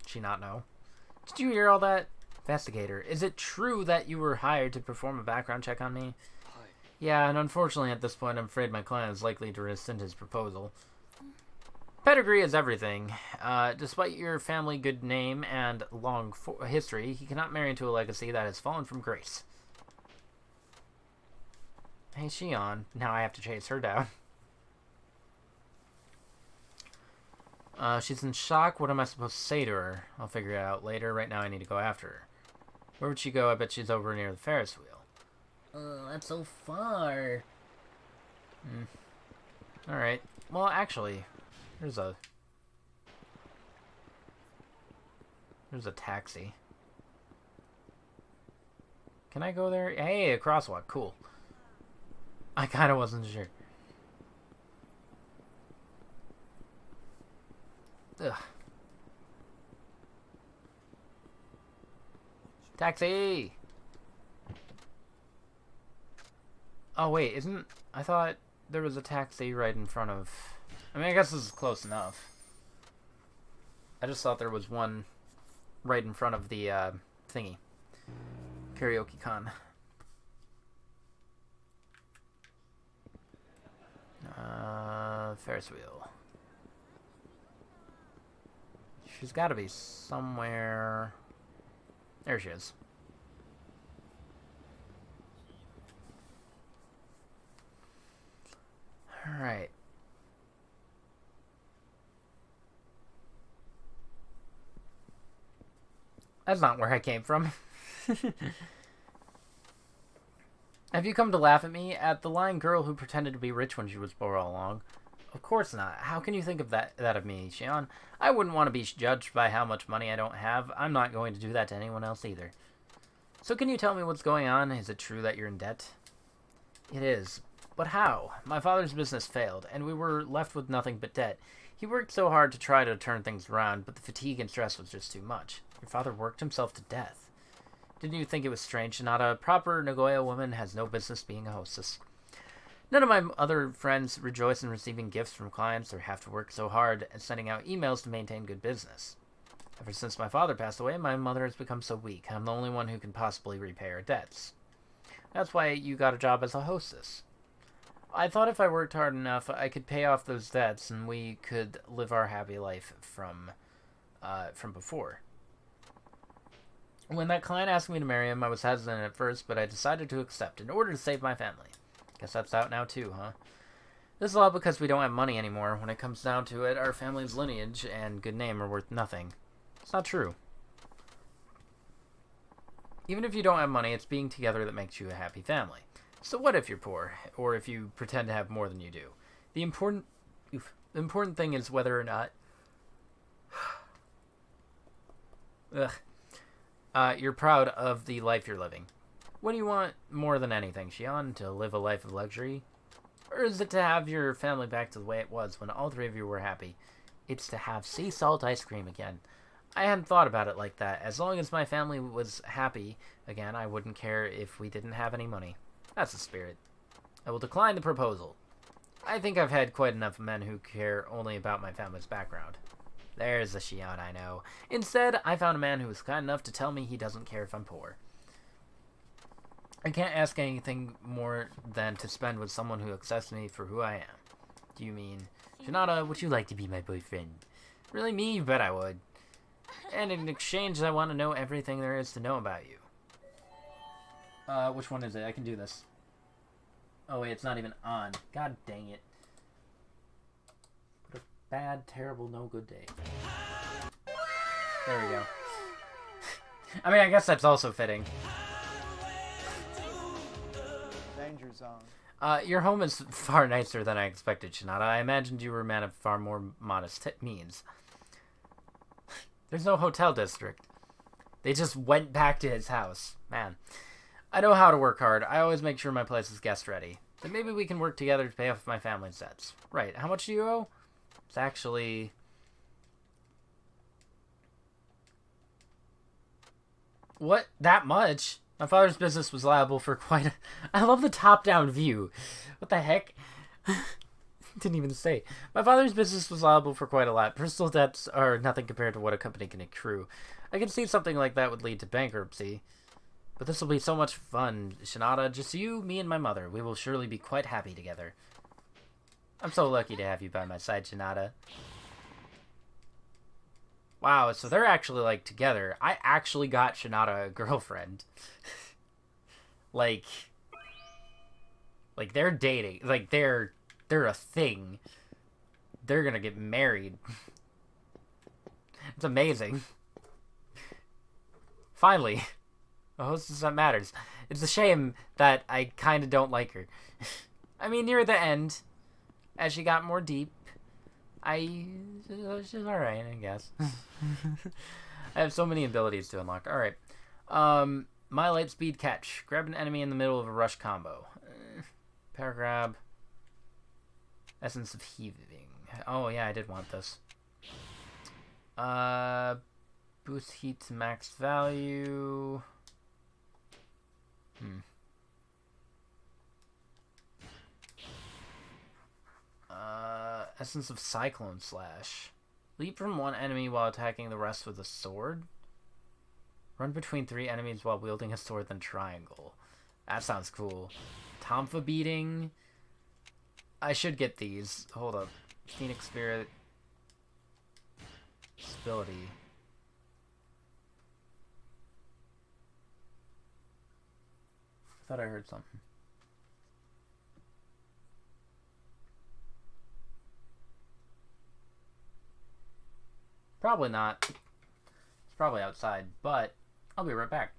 She not know? Did you hear all that? Investigator, is it true that you were hired to perform a background check on me? Hi. Yeah, and unfortunately at this point I'm afraid my client is likely to rescind his proposal. Pedigree is everything. Despite your family good name and long history, he cannot marry into a legacy that has fallen from grace. Hey, Shion. Now I have to chase her down. She's in shock. What am I supposed to say to her? I'll figure it out later. Right now I need to go after her. Where would she go? I bet she's over near the Ferris wheel. That's so far. Alright. Well, actually... There's a taxi. Can I go there? Hey, a crosswalk. Cool. I kind of wasn't sure. Ugh. Taxi! Oh, wait, isn't... I thought there was a taxi right in front of... I mean, I guess this is close enough. I just thought there was one right in front of the thingy. Karaoke con. Ferris wheel. She's got to be somewhere. There she is. Alright. That's not where I came from. Have you come to laugh at me? At the lying girl who pretended to be rich when she was poor all along? Of course not. How can you think of that of me, Xion? I wouldn't want to be judged by how much money I don't have. I'm not going to do that to anyone else either. So can you tell me what's going on? Is it true that you're in debt? It is. But how? My father's business failed, and we were left with nothing but debt. He worked so hard to try to turn things around, but the fatigue and stress was just too much. Your father worked himself to death. Didn't you think it was strange? Not a proper Nagoya woman has no business being a hostess. None of my other friends rejoice in receiving gifts from clients or have to work so hard at sending out emails to maintain good business. Ever since my father passed away, my mother has become so weak. I'm the only one who can possibly repay her debts. That's why you got a job as a hostess. I thought if I worked hard enough, I could pay off those debts and we could live our happy life from before. When that client asked me to marry him, I was hesitant at first, but I decided to accept in order to save my family. Guess that's out now too, huh? This is all because we don't have money anymore. When it comes down to it, our family's lineage and good name are worth nothing. It's not true. Even if you don't have money, it's being together that makes you a happy family. So what if you're poor, or if you pretend to have more than you do? The important thing is whether or not you're proud of the life you're living. What do you want more than anything, Xion? To live a life of luxury? Or is it to have your family back to the way it was when all three of you were happy? It's to have sea salt ice cream again. I hadn't thought about it like that. As long as my family was happy again, I wouldn't care if we didn't have any money. That's the spirit. I will decline the proposal. I think I've had quite enough men who care only about my family's background. There's the Xion I know. Instead, I found a man who was kind enough to tell me he doesn't care if I'm poor. I can't ask anything more than to spend with someone who accepts me for who I am. Do you mean, Shinada, would you like to be my boyfriend? Really, me? You bet I would. And in exchange, I want to know everything there is to know about you. Which one is it? I can do this. Oh wait, it's not even on. God dang it. What a bad, terrible, no good day. There we go. I mean, I guess that's also fitting.
Danger zone.
Your home is far nicer than I expected, Shinada. I imagined you were a man of far more modest means. There's no hotel district. They just went back to his house. Man. I know how to work hard. I always make sure my place is guest ready. Then maybe we can work together to pay off my family's debts. Right, how much do you owe? It's actually... What? That much? My father's business was liable for quite a... I love the top-down view. What the heck? Didn't even say. My father's business was liable for quite a lot. Personal debts are nothing compared to what a company can accrue. I can see something like that would lead to bankruptcy. But this will be so much fun, Shinada. Just you, me, and my mother. We will surely be quite happy together. I'm so lucky to have you by my side, Shinada. Wow, so they're actually, like, together. I actually got Shinada a girlfriend. Like, they're dating. Like, they're a thing. They're gonna get married. It's amazing. Finally. A hostess that matters. It's a shame that I kind of don't like her. I mean, near the end, as she got more deep, she's alright, I guess. I have so many abilities to unlock. Alright. My light speed catch. Grab an enemy in the middle of a rush combo. Power grab. Essence of heaving. Oh, yeah, I did want this. Boost heat to max value. Essence of Cyclone Slash. Leap from one enemy while attacking the rest with a sword. Run between 3 enemies while wielding a sword, then triangle. That sounds cool. Tomfa Beating. I should get these. Hold up. Phoenix Spirit. Stability. I thought I heard something. Probably not. It's probably outside, but I'll be right back.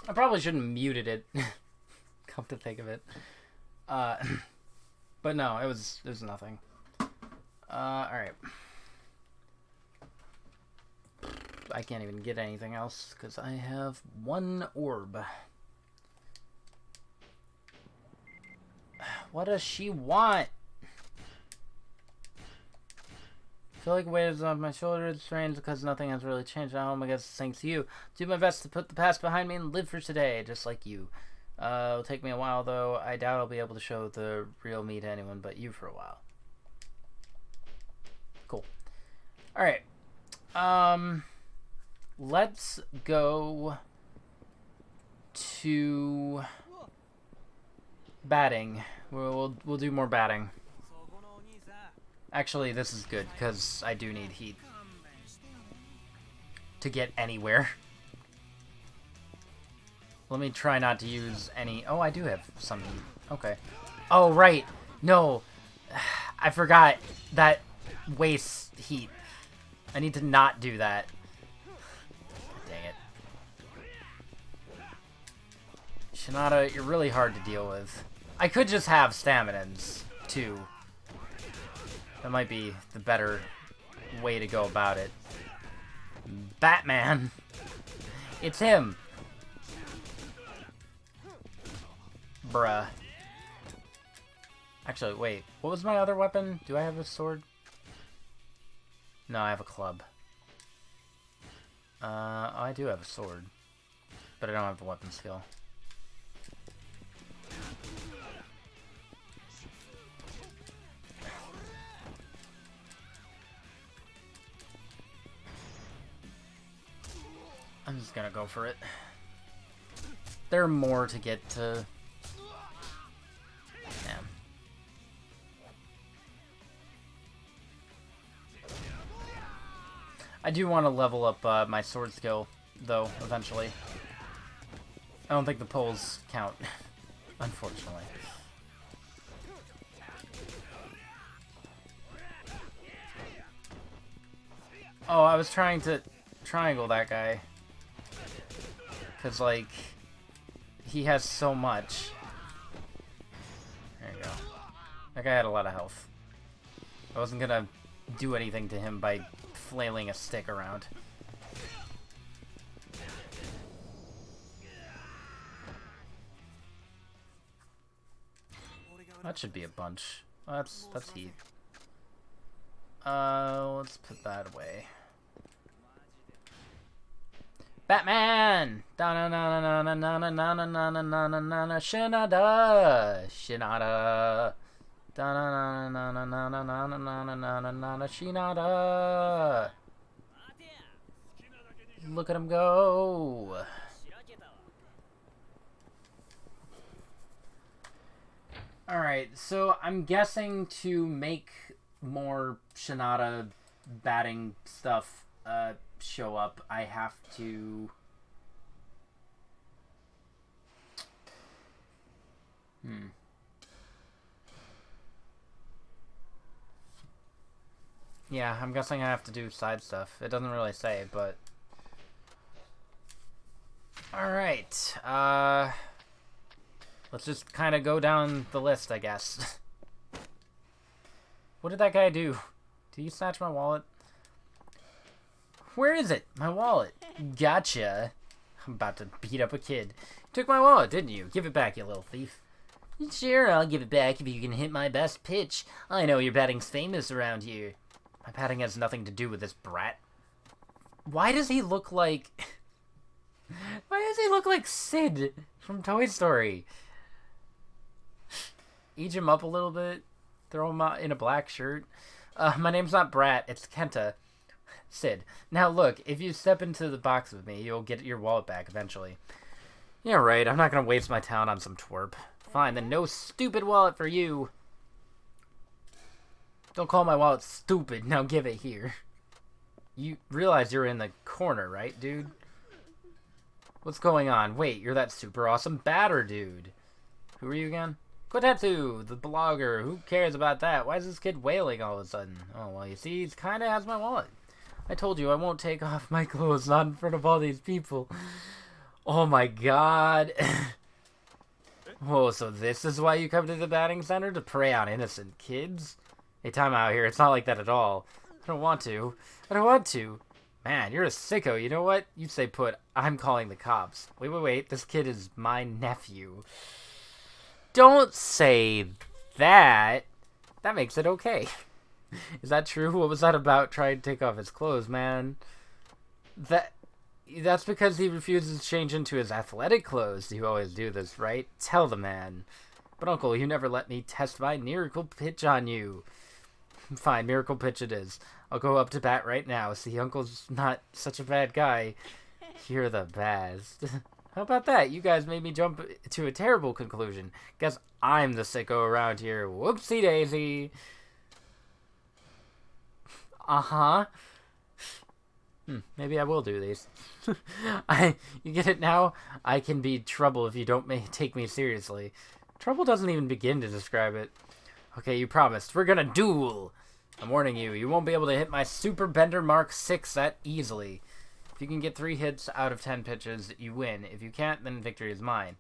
I probably shouldn't have muted it. Come to think of it. But no, it was nothing. Alright. I can't even get anything else because I have 1 orb. What does she want? I feel like weight is off my shoulders. It's strange because nothing has really changed at home. I guess it's thanks to you. Do my best to put the past behind me and live for today, just like you. It'll take me a while, though. I doubt I'll be able to show the real me to anyone but you for a while. Cool. Alright. Let's go to batting. We'll do more batting. Actually, this is good, because I do need heat to get anywhere. Let me try not to use any... Oh, I do have some heat. Okay. Oh, right. No. I forgot that wastes heat. I need to not do that. Dang it. Shinada, you're really hard to deal with. I could just have staminans, too. That might be the better way to go about it. Batman! It's him! Bruh. Actually, wait. What was my other weapon? Do I have a sword? No, I have a club. I do have a sword. But I don't have the weapon skill. I'm just gonna go for it. There are more to get to. Damn. I do want to level up my sword skill, though, eventually. I don't think the pulls count, unfortunately. Oh, I was trying to triangle that guy. Because, like, he has so much. There you go. That guy had a lot of health. I wasn't gonna do anything to him by flailing a stick around. That should be a bunch. Oh, that's heat. Let's put that away. Batman! Da-na-na-na-na-na-na-na-na-na-na-na-na-na Shinada! Shinada! Da-na-na-na-na-na-na-na-na-na-na-na-na Shinada! Look at him go! Alright, so I'm guessing to make more Shinada batting stuff show up, I have to... Yeah, I'm guessing I have to do side stuff. It doesn't really say, but... Alright, let's just kind of go down the list, I guess. What did that guy do? Did he snatch my wallet? Where is it? My wallet. Gotcha. I'm about to beat up a kid. You took my wallet, didn't you? Give it back, you little thief. Sure, I'll give it back if you can hit my best pitch. I know your batting's famous around here. My batting has nothing to do with this brat. Why does he look like... Why does he look like Sid from Toy Story? Age him up a little bit. Throw him out in a black shirt. My name's not Brat, it's Kenta. Sid. Now look, if you step into the box with me, you'll get your wallet back eventually. Yeah, right, I'm not gonna waste my talent on some twerp. Fine, then no stupid wallet for you. Don't call my wallet stupid, now give it here. You realize you're in the corner, right, dude? What's going on? Wait, you're that super awesome batter dude. Who are you again? Kotetsu, the blogger. Who cares about that? Why is this kid wailing all of a sudden? Oh, well, you see, he kind of has my wallet. I told you I won't take off my clothes, not in front of all these people. Oh my god. Whoa, so this is why you come to the batting center? To prey on innocent kids? Hey, time out here. It's not like that at all. I don't want to. I don't want to. Man, you're a sicko. You know what? You say put. I'm calling the cops. Wait. This kid is my nephew. Don't say that. That makes it okay. Is that true? What was that about trying to take off his clothes, man? That's because he refuses to change into his athletic clothes. You always do this, right? Tell the man. But Uncle, you never let me test my miracle pitch on you. Fine, miracle pitch it is. I'll go up to bat right now. See, Uncle's not such a bad guy. You're the best. How about that? You guys made me jump to a terrible conclusion. Guess I'm the sicko around here. Whoopsie daisy. Uh-huh. Maybe I will do these. You get it now? I can be trouble if you don't take me seriously. Trouble doesn't even begin to describe it. Okay, you promised. We're gonna duel. I'm warning you, you won't be able to hit my Super Bender Mark 6 that easily. If you can get 3 hits out of 10 pitches, you win. If you can't, then victory is mine.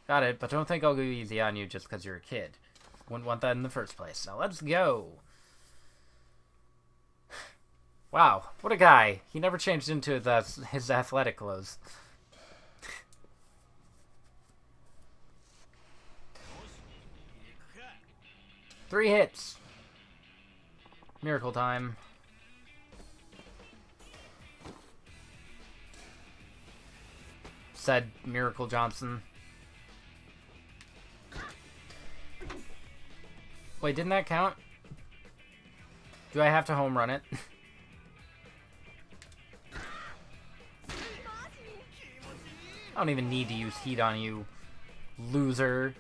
Got it, but don't think I'll go easy on you just because you're a kid. Wouldn't want that in the first place. Now let's go. Wow, what a guy. He never changed into his athletic clothes. Three hits. Miracle time. Said Miracle Johnson. Wait, didn't that count? Do I have to home run it? I don't even need to use heat on you, loser.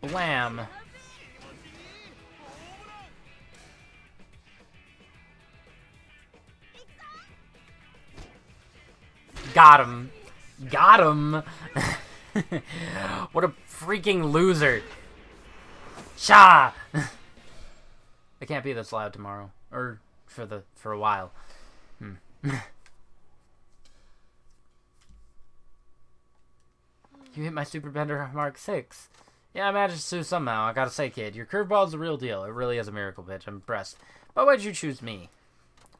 Blam. Got him. Got him. What a freaking loser. Cha! I can't be this loud tomorrow. Or for a while. You hit my super bender Mark 6. Yeah, I managed to somehow. I gotta say, kid, your curveball's the real deal. It really is a miracle, bitch. I'm impressed. But why'd you choose me?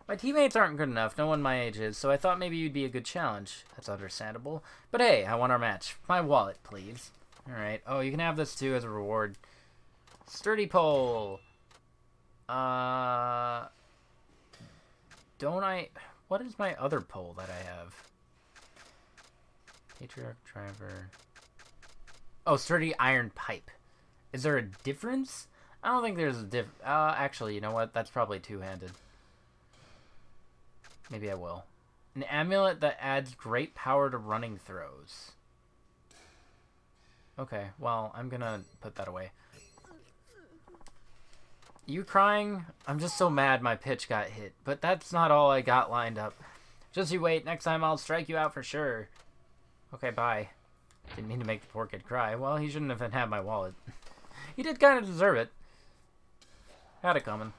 My teammates aren't good enough. No one my age is, so I thought maybe you'd be a good challenge. That's understandable. But hey, I won our match. My wallet, please. Alright. Oh, you can have this too as a reward. Sturdy pole. Don't I... What is my other pole that I have? Patriarch driver... Oh, sturdy iron pipe. Is there a difference? I don't think there's a actually, you know what? That's probably two-handed. Maybe I will. An amulet that adds great power to running throws. Okay, well, I'm gonna put that away. You crying? I'm just so mad my pitch got hit. But that's not all I got lined up. Just you wait. Next time I'll strike you out for sure. Okay, bye. Didn't mean to make the poor kid cry. Well, he shouldn't have had my wallet. He did kind of deserve it. Had it coming.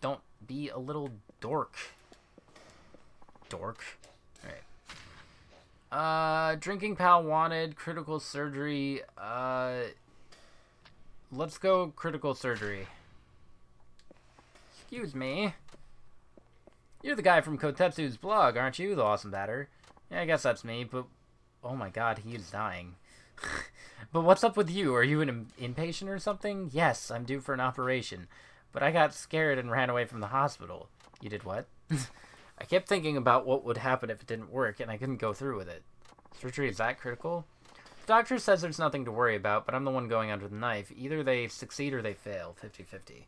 Don't be a little dork. Dork. Alright. Drinking pal wanted. Critical surgery. Let's go critical surgery. Excuse me. You're the guy from Kotetsu's blog, aren't you? The awesome batter. Yeah, I guess that's me, but... Oh my god, he is dying. But what's up with you? Are you an inpatient or something? Yes, I'm due for an operation. But I got scared and ran away from the hospital. You did what? I kept thinking about what would happen if it didn't work, and I couldn't go through with it. Surgery is that critical? The doctor says there's nothing to worry about, but I'm the one going under the knife. Either they succeed or they fail, 50-50.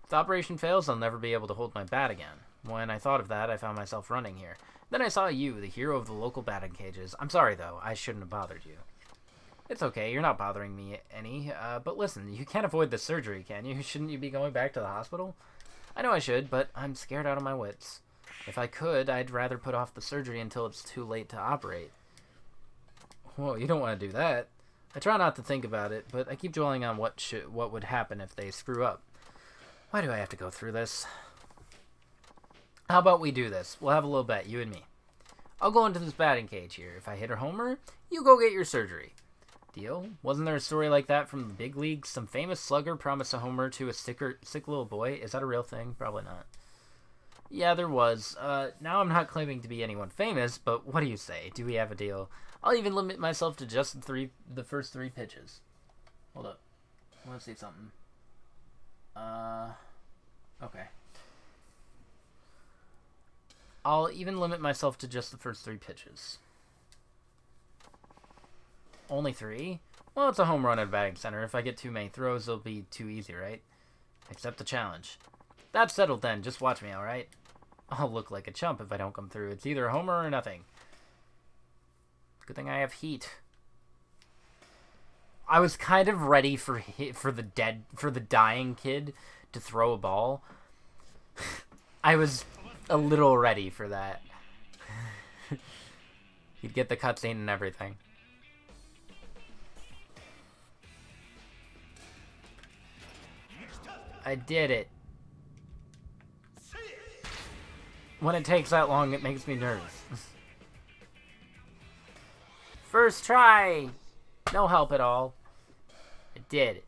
If the operation fails, I'll never be able to hold my bat again. When I thought of that, I found myself running here. Then I saw you, the hero of the local batting cages. I'm sorry, though. I shouldn't have bothered you. It's okay. You're not bothering me any. But listen, you can't avoid the surgery, can you? Shouldn't you be going back to the hospital? I know I should, but I'm scared out of my wits. If I could, I'd rather put off the surgery until it's too late to operate. Whoa, you don't want to do that. I try not to think about it, but I keep dwelling on what would happen if they screw up. Why do I have to go through this? How about we do this? We'll have a little bet, you and me. I'll go into this batting cage here. If I hit a homer, you go get your surgery. Deal? Wasn't there a story like that from the big leagues? Some famous slugger promised a homer to a sick little boy. Is that a real thing? Probably not. Yeah, there was. Now I'm not claiming to be anyone famous, but what do you say? Do we have a deal? I'll even limit myself to just the first three pitches. Hold up. I want to see something. Okay. I'll even limit myself to just the first three pitches. Only three? Well, it's a home run at a batting center. If I get too many throws, it'll be too easy, right? Accept the challenge. That's settled then. Just watch me, alright? I'll look like a chump if I don't come through. It's either a homer or nothing. Good thing I have heat. I was kind of ready for the dying kid to throw a ball. I was a little ready for that. You'd get the cutscene and everything. I did it. When it takes that long, it makes me nervous. First try! No help at all. I did it.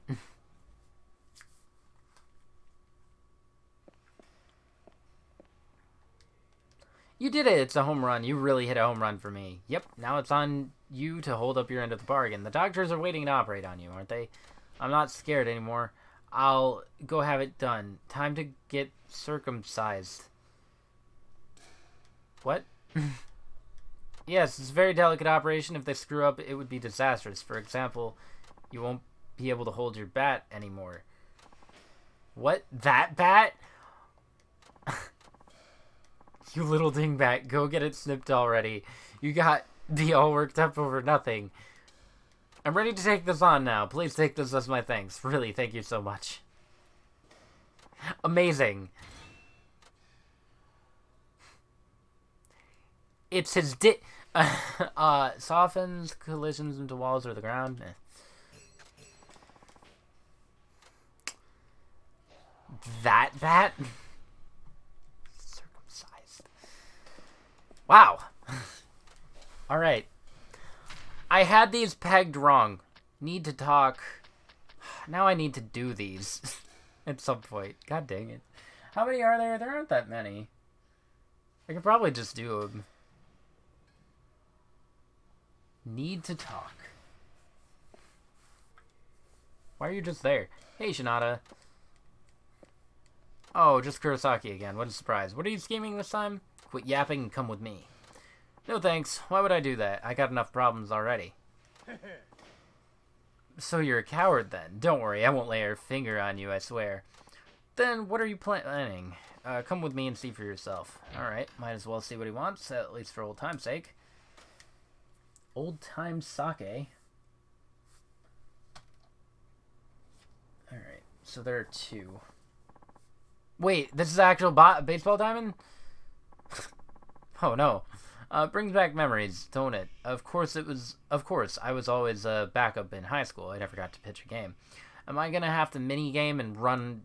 You did it! It's a home run. You really hit a home run for me. Yep, now it's on you to hold up your end of the bargain. The doctors are waiting to operate on you, aren't they? I'm not scared anymore. I'll go have it done. Time to get circumcised. What? Yes, it's a very delicate operation. If they screw up, it would be disastrous. For example, you won't be able to hold your bat anymore. What? That bat? You little dingbat, go get it snipped already. You got me all worked up over nothing. I'm ready to take this on now. Please take this as my thanks. Really, thank you so much. Amazing. It's his softens collisions into walls or the ground. That bat? Circumcised. Wow. Alright. I had these pegged wrong. Need to talk. Now I need to do these at some point. God dang it. How many are there? There aren't that many. I could probably just do them. Need to talk. Why are you just there? Hey, Shinada. Oh, just Kurosaki again. What a surprise. What are you scheming this time? Quit yapping and come with me. No thanks. Why would I do that? I got enough problems already. So you're a coward then. Don't worry, I won't lay a finger on you, I swear. Then what are you planning? Come with me and see for yourself. Alright, might as well see what he wants, at least for old time's sake. Old time sake. Alright, so there are two. Wait, this is actual baseball diamond? Oh no. Brings back memories, don't it? Of course, I was always a backup in high school. I never got to pitch a game. Am I gonna have to mini game and run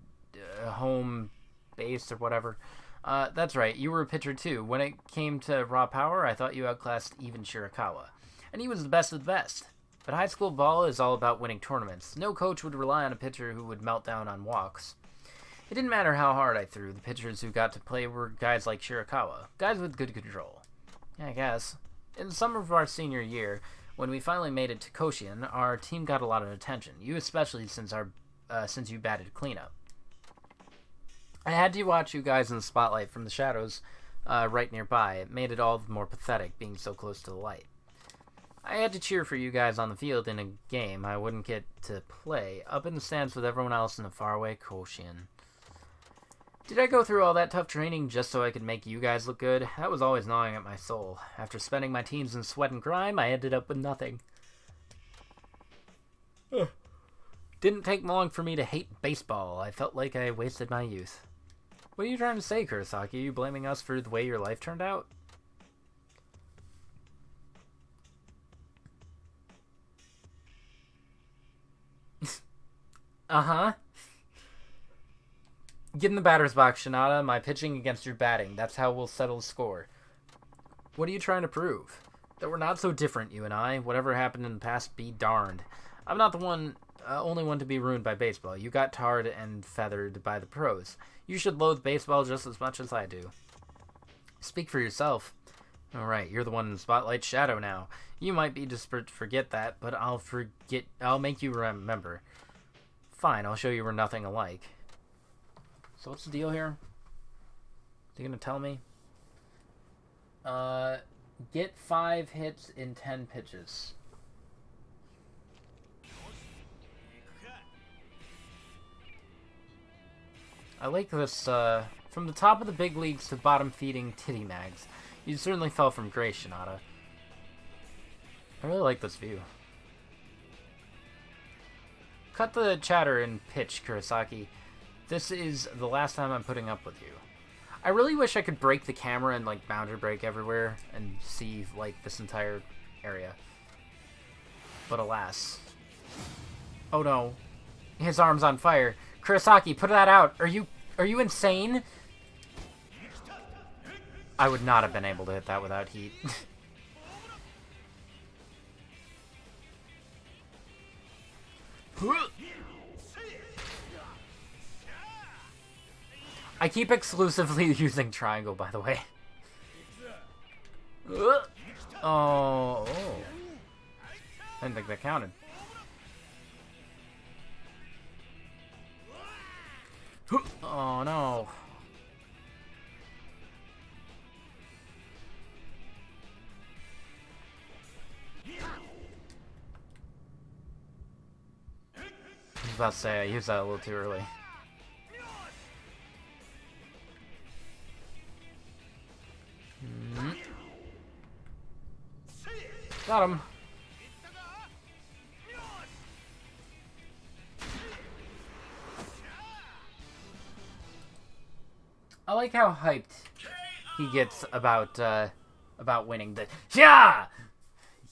home base or whatever? That's right, you were a pitcher too. When it came to raw power, I thought you outclassed even Shirakawa. And he was the best of the best. But high school ball is all about winning tournaments. No coach would rely on a pitcher who would melt down on walks. It didn't matter how hard I threw. The pitchers who got to play were guys like Shirakawa. Guys with good control. Yeah, I guess. In the summer of our senior year, when we finally made it to Koshien, our team got a lot of attention. You especially, since you batted cleanup. I had to watch you guys in the spotlight from the shadows right nearby. It made it all the more pathetic, being so close to the light. I had to cheer for you guys on the field in a game I wouldn't get to play, up in the stands with everyone else in the faraway Koshien. Did I go through all that tough training just so I could make you guys look good? That was always gnawing at my soul. After spending my teens in sweat and grime, I ended up with nothing. Didn't take long for me to hate baseball. I felt like I wasted my youth. What are you trying to say, Kurosaki? Are you blaming us for the way your life turned out? Uh-huh. Get in the batter's box, Shinada. My pitching against your batting. That's how we'll settle the score. What are you trying to prove? That we're not so different, you and I. Whatever happened in the past, be darned. I'm not the only one to be ruined by baseball. You got tarred and feathered by the pros. You should loathe baseball just as much as I do. Speak for yourself. Alright, you're the one in the spotlight's shadow now. You might be desperate to forget that, but I'll make you remember. Fine, I'll show you we're nothing alike. So what's the deal here? Are you gonna tell me? Get 5 hits in 10 pitches. I like this, from the top of the big leagues to bottom feeding titty mags. You certainly fell from grace, Shinada. I really like this view. Cut the chatter and pitch, Kurosaki. This is the last time I'm putting up with you. I really wish I could break the camera and, like, boundary break everywhere and see, like, this entire area. But alas. Oh no. His arm's on fire. Kurosaki, put that out. Are you insane? I would not have been able to hit that without heat. I keep exclusively using triangle, by the way. Oh. I didn't think that counted. Oh, no. I was about to say I used that a little too early. Got him. I like how hyped he gets about winning the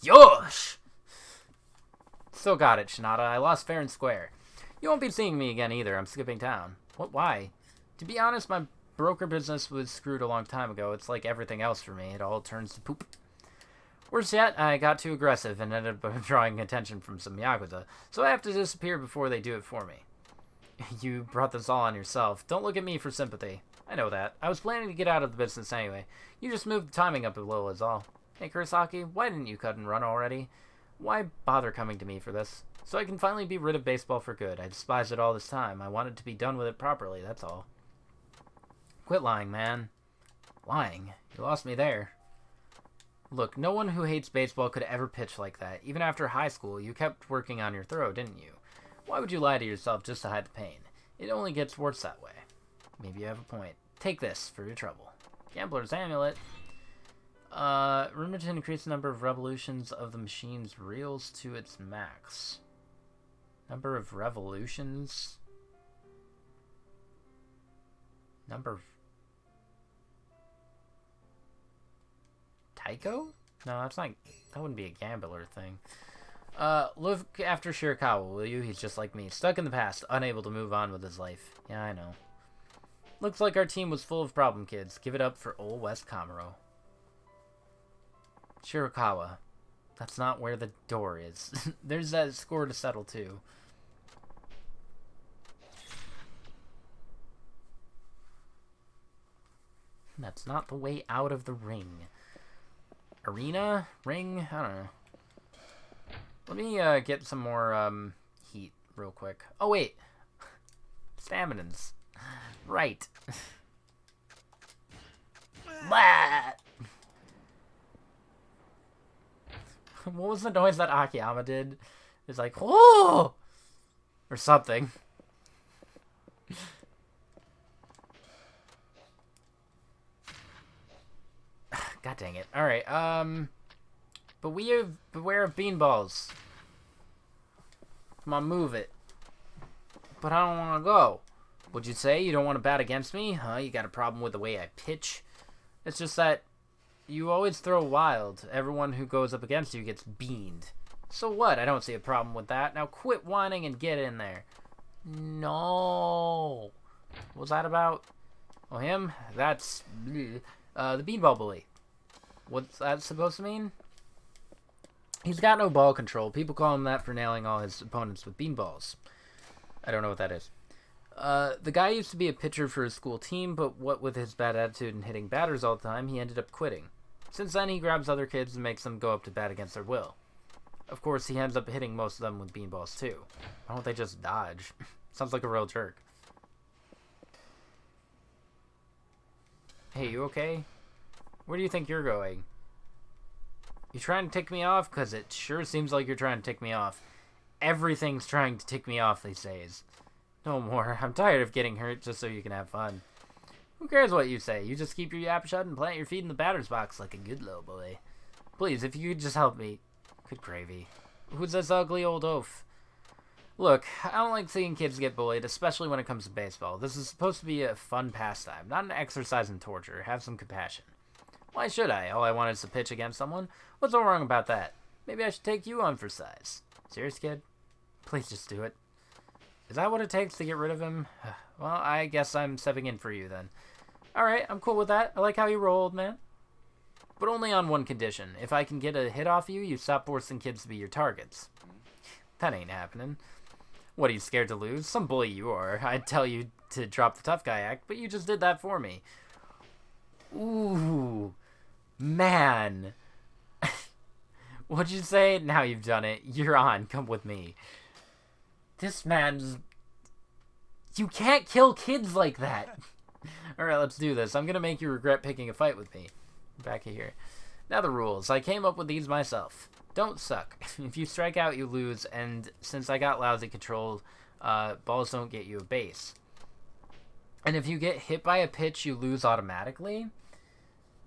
Yosh! Still got it, Shinada. I lost fair and square. You won't be seeing me again either. I'm skipping town. What? Why? To be honest, my broker business was screwed a long time ago. It's like everything else for me. It all turns to poop. Worse yet, I got too aggressive and ended up drawing attention from some Yakuza, so I have to disappear before they do it for me. You brought this all on yourself. Don't look at me for sympathy. I know that. I was planning to get out of the business anyway. You just moved the timing up a little is all. Hey, Kurosaki, why didn't you cut and run already? Why bother coming to me for this? So I can finally be rid of baseball for good. I despised it all this time. I wanted to be done with it properly, that's all. Quit lying, man. Lying? You lost me there. Look, no one who hates baseball could ever pitch like that. Even after high school, you kept working on your throw, didn't you? Why would you lie to yourself just to hide the pain? It only gets worse that way. Maybe you have a point. Take this for your trouble. Gambler's Amulet. Rumored to increase the number of revolutions of the machine's reels to its max. Number of revolutions? Number of... Taiko? No, that's not... That wouldn't be a gambler thing. Look after Shirakawa, will you? He's just like me. Stuck in the past, unable to move on with his life. Yeah, I know. Looks like our team was full of problem kids. Give it up for Old West Kamuro. Shirakawa. That's not where the door is. There's that score to settle, too. That's not the way out of the ring. Arena? Ring? I don't know. Let me get some more heat real quick. Oh, wait. Staminans. Right. Blah! What was the noise that Akiyama did? It's like, whoa! Or something. God dang it. Alright, but beware of beanballs. Come on, move it. But I don't want to go. Would you say you don't want to bat against me? Huh? You got a problem with the way I pitch? It's just that you always throw wild. Everyone who goes up against you gets beaned. So what? I don't see a problem with that. Now quit whining and get in there. No. What was that about? Oh, him? That's... the beanball bully. What's that supposed to mean? He's got no ball control. People call him that for nailing all his opponents with beanballs. I don't know what that is. The guy used to be a pitcher for his school team, but what with his bad attitude and hitting batters all the time, he ended up quitting. Since then, he grabs other kids and makes them go up to bat against their will. Of course, he ends up hitting most of them with beanballs, too. Why don't they just dodge? Sounds like a real jerk. Hey, you okay? Where do you think you're going? You trying to tick me off? Because it sure seems like you're trying to tick me off. Everything's trying to tick me off these days. No more. I'm tired of getting hurt just so you can have fun. Who cares what you say? You just keep your yap shut and plant your feet in the batter's box like a good little boy. Please, if you could just help me. Good gravy. Who's this ugly old oaf? Look, I don't like seeing kids get bullied, especially when it comes to baseball. This is supposed to be a fun pastime, not an exercise in torture. Have some compassion. Why should I? All I want is to pitch against someone. What's so wrong about that? Maybe I should take you on for size. Serious, kid? Please just do it. Is that what it takes to get rid of him? Well, I guess I'm stepping in for you then. Alright, I'm cool with that. I like how you roll, old man. But only on one condition. If I can get a hit off you, you stop forcing kids to be your targets. That ain't happening. What, are you scared to lose? Some bully you are. I'd tell you to drop the tough guy act, but you just did that for me. Ooh. Man. What'd you say? Now you've done it. You're on. Come with me. This man's... You can't kill kids like that. Alright, let's do this. I'm gonna make you regret picking a fight with me. Back here. Now the rules. I came up with these myself. Don't suck. If you strike out, you lose, and since I got lousy control, balls don't get you a base. And if you get hit by a pitch, you lose automatically?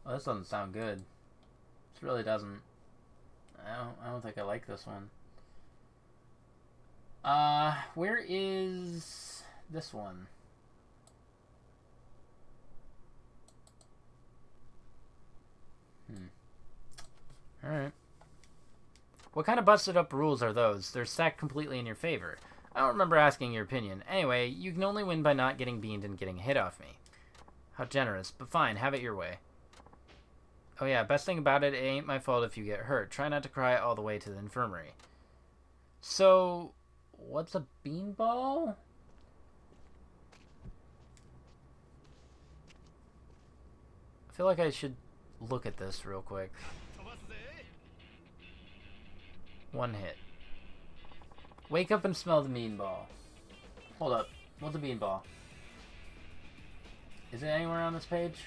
Well, this doesn't sound good. This really doesn't. I don't think I like this one. Where is this one? Alright. What kind of busted up rules are those? They're stacked completely in your favor. I don't remember asking your opinion. Anyway, you can only win by not getting beamed and getting a hit off me. How generous, but fine, have it your way. Oh yeah, best thing about it ain't my fault if you get hurt. Try not to cry all the way to the infirmary. So, what's a beanball? I feel like I should look at this real quick. One hit. Wake up and smell the beanball. Hold up. What's a beanball? Is it anywhere on this page?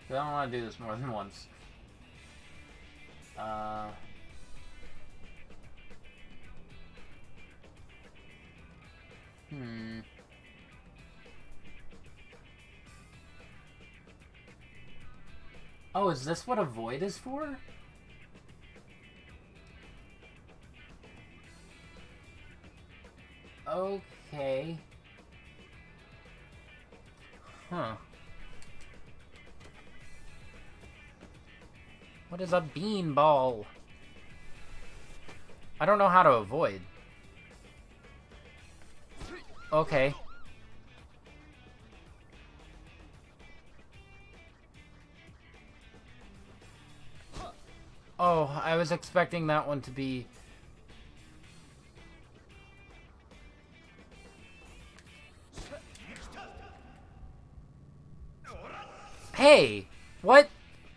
I don't want to do this more than once. Oh, is this what a void is for? Okay. Huh. What is a beanball? I don't know how to avoid. Okay. Oh, I was expecting that one to be... Hey! What?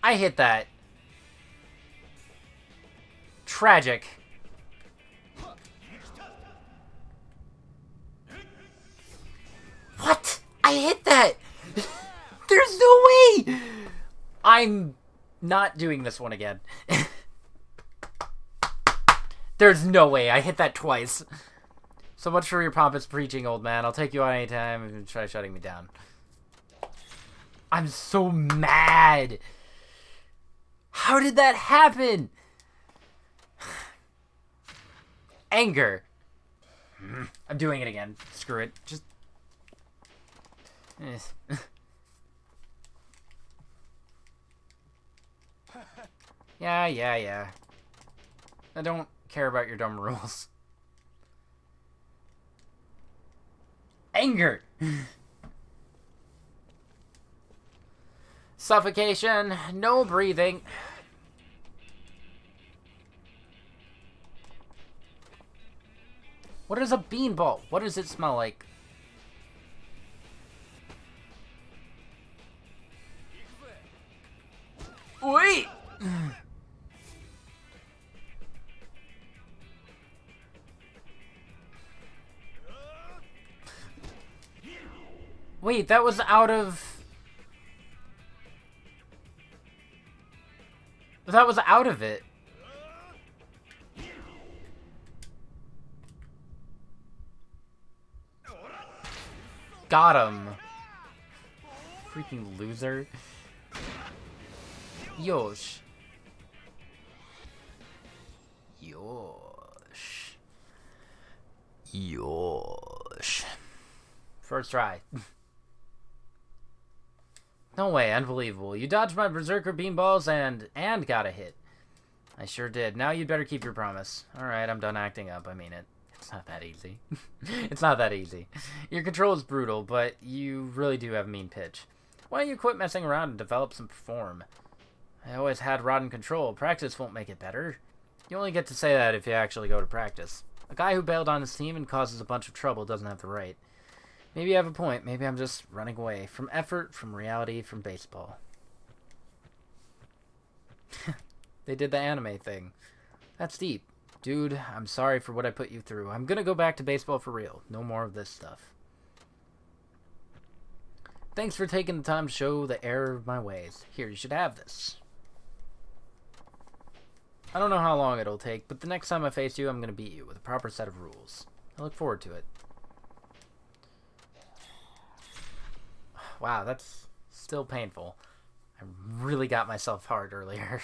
I hit that. Tragic. What? I hit that! There's no way! I'm not doing this one again. There's no way. I hit that twice. So much for your pompous preaching, old man. I'll take you on anytime if you try shutting me down. I'm so mad. How did that happen? Anger. I'm doing it again. Screw it. Just... Yeah. I don't care about your dumb rules. Anger! Suffocation. No breathing. What is a beanball? What does it smell like? Wait! Wait, that was out of... That was out of it. Got him. Freaking loser. Yosh. First try. No way, unbelievable. You dodged my berserker beanballs and got a hit. I sure did. Now you'd better keep your promise. Alright, I'm done acting up. I mean it. It's not that easy. It's not that easy. Your control is brutal, but you really do have a mean pitch. Why don't you quit messing around and develop some form? I always had rotten control. Practice won't make it better. You only get to say that if you actually go to practice. A guy who bailed on his team and causes a bunch of trouble doesn't have the right. Maybe you have a point. Maybe I'm just running away. From effort, from reality, from baseball. They did the anime thing. That's deep. Dude, I'm sorry for what I put you through. I'm gonna go back to baseball for real. No more of this stuff. Thanks for taking the time to show the error of my ways. Here, you should have this. I don't know how long it'll take, but the next time I face you, I'm gonna beat you with a proper set of rules. I look forward to it. Wow, that's still painful. I really got myself hard earlier.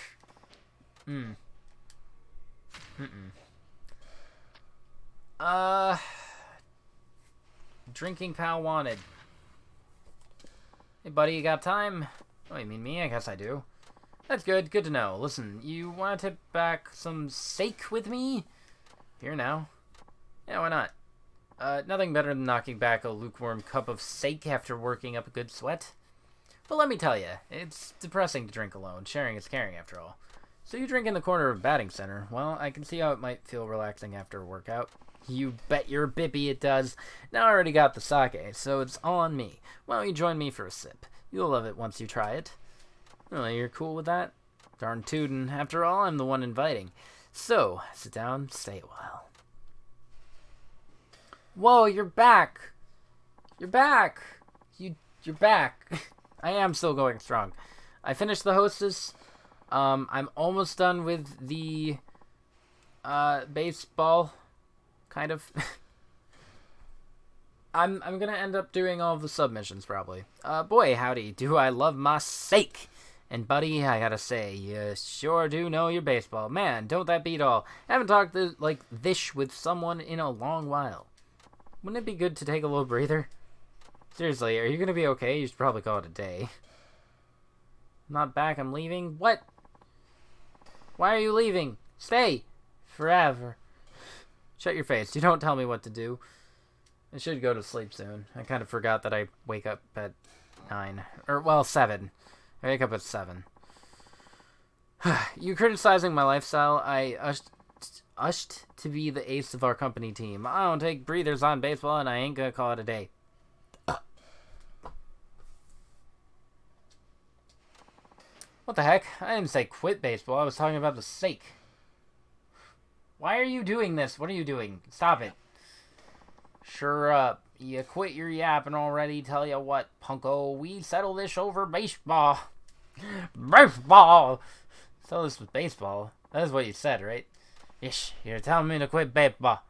Drinking pal wanted. Hey buddy, you got time? Oh, you mean me? I guess I do. That's good. Good to know. Listen, you want to tip back some sake with me? Here now. Yeah, why not? Nothing better than knocking back a lukewarm cup of sake after working up a good sweat. But let me tell you, it's depressing to drink alone. Sharing is caring, after all. So you drink in the corner of a batting center. Well, I can see how it might feel relaxing after a workout. You bet your bippy it does. Now I already got the sake, so it's all on me. Why don't you join me for a sip? You'll love it once you try it. Well, you're cool with that? Darn tootin'. After all, I'm the one inviting. So, sit down, stay a while. Whoa, you're back! You're back! You're back. I am still going strong. I finished the hostess. I'm almost done with the baseball, kind of. I'm gonna end up doing all of the submissions probably. Boy, howdy, do I love my sake! And buddy, I gotta say, you sure do know your baseball. Man, don't that beat all? I haven't talked like this with someone in a long while. Wouldn't it be good to take a little breather? Seriously, are you gonna be okay? You should probably call it a day. I'm not back, I'm leaving? What? Why are you leaving? Stay! Forever. Shut your face. You don't tell me what to do. I should go to sleep soon. I kind of forgot that I wake up at 9. Or, well, 7. I wake up at 7. You criticizing my lifestyle? I ushed to be the ace of our company team. I don't take breathers on baseball, and I ain't gonna call it a day. What the heck? I didn't say quit baseball. I was talking about the sake. Why are you doing this? What are you doing? Stop it. Sure up. You quit your yapping already. Tell you what, punko. We settle this over baseball. Baseball! Settle this with baseball. That is what you said, right? Ish, you're telling me to quit baseball.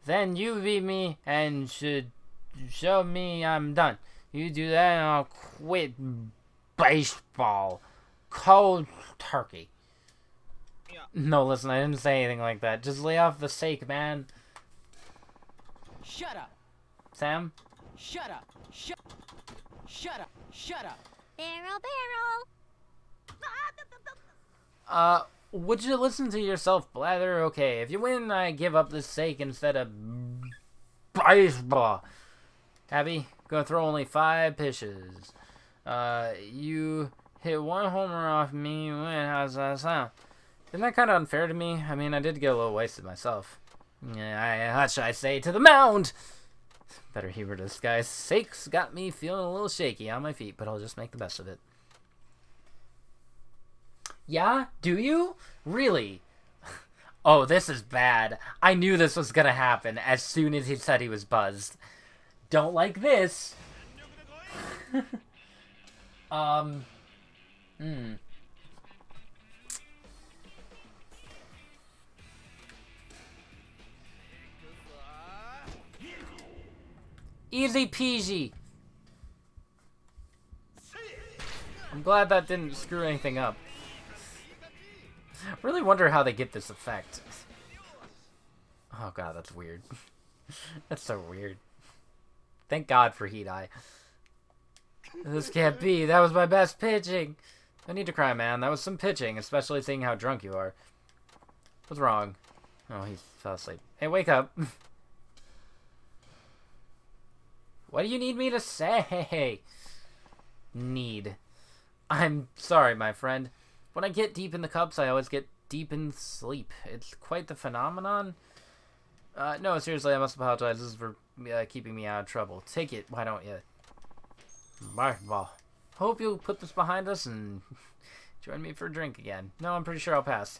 Then you beat me and should show me I'm done. You do that and I'll quit baseball. Cold turkey. Yeah. No, listen, I didn't say anything like that. Just lay off the sake, man.
Shut up.
Sam?
Shut up. Shut up. Shut up.
Barrel, barrel.
Would you listen to yourself blather? Okay, if you win, I give up the sake instead of baseball. Abby, gonna throw only 5 pitches. You hit 1 homer off me, you win. How's that sound? Isn't that kind of unfair to me? I mean, I did get a little wasted myself. Yeah, what should I say? To the mound! Better humor this guy's sake's got me feeling a little shaky on my feet, but I'll just make the best of it. Yeah? Do you? Really? Oh, this is bad. I knew this was gonna happen as soon as he said he was buzzed. Don't like this. Easy peasy. I'm glad that didn't screw anything up. Really wonder how they get this effect. Oh god, that's weird. That's so weird. Thank God for Heat Eye. This can't be. That was my best pitching. I need to cry, man. That was some pitching, especially seeing how drunk you are. What's wrong? Oh, he fell asleep. Hey, wake up. What do you need me to say? Need. I'm sorry, my friend. When I get deep in the cups, I always get deep in sleep. It's quite the phenomenon. No, seriously, I must apologize. This is for keeping me out of trouble. Take it, why don't you? Ball. Hope you'll put this behind us and join me for a drink again. No, I'm pretty sure I'll pass.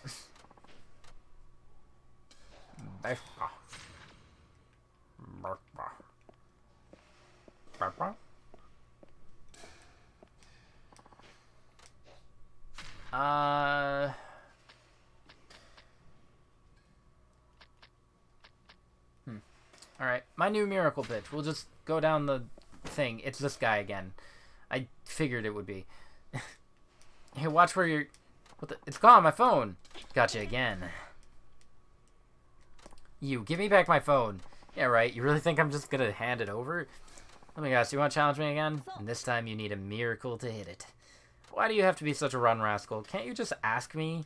Alright, my new miracle pitch. We'll just go down the thing. It's this guy again. I figured it would be. Hey, watch where you're... What the... It's gone, my phone! Gotcha again. You, give me back my phone. Yeah, right. You really think I'm just gonna hand it over? Let me guess, you want to challenge me again? And this time you need a miracle to hit it. Why do you have to be such a run rascal? Can't you just ask me?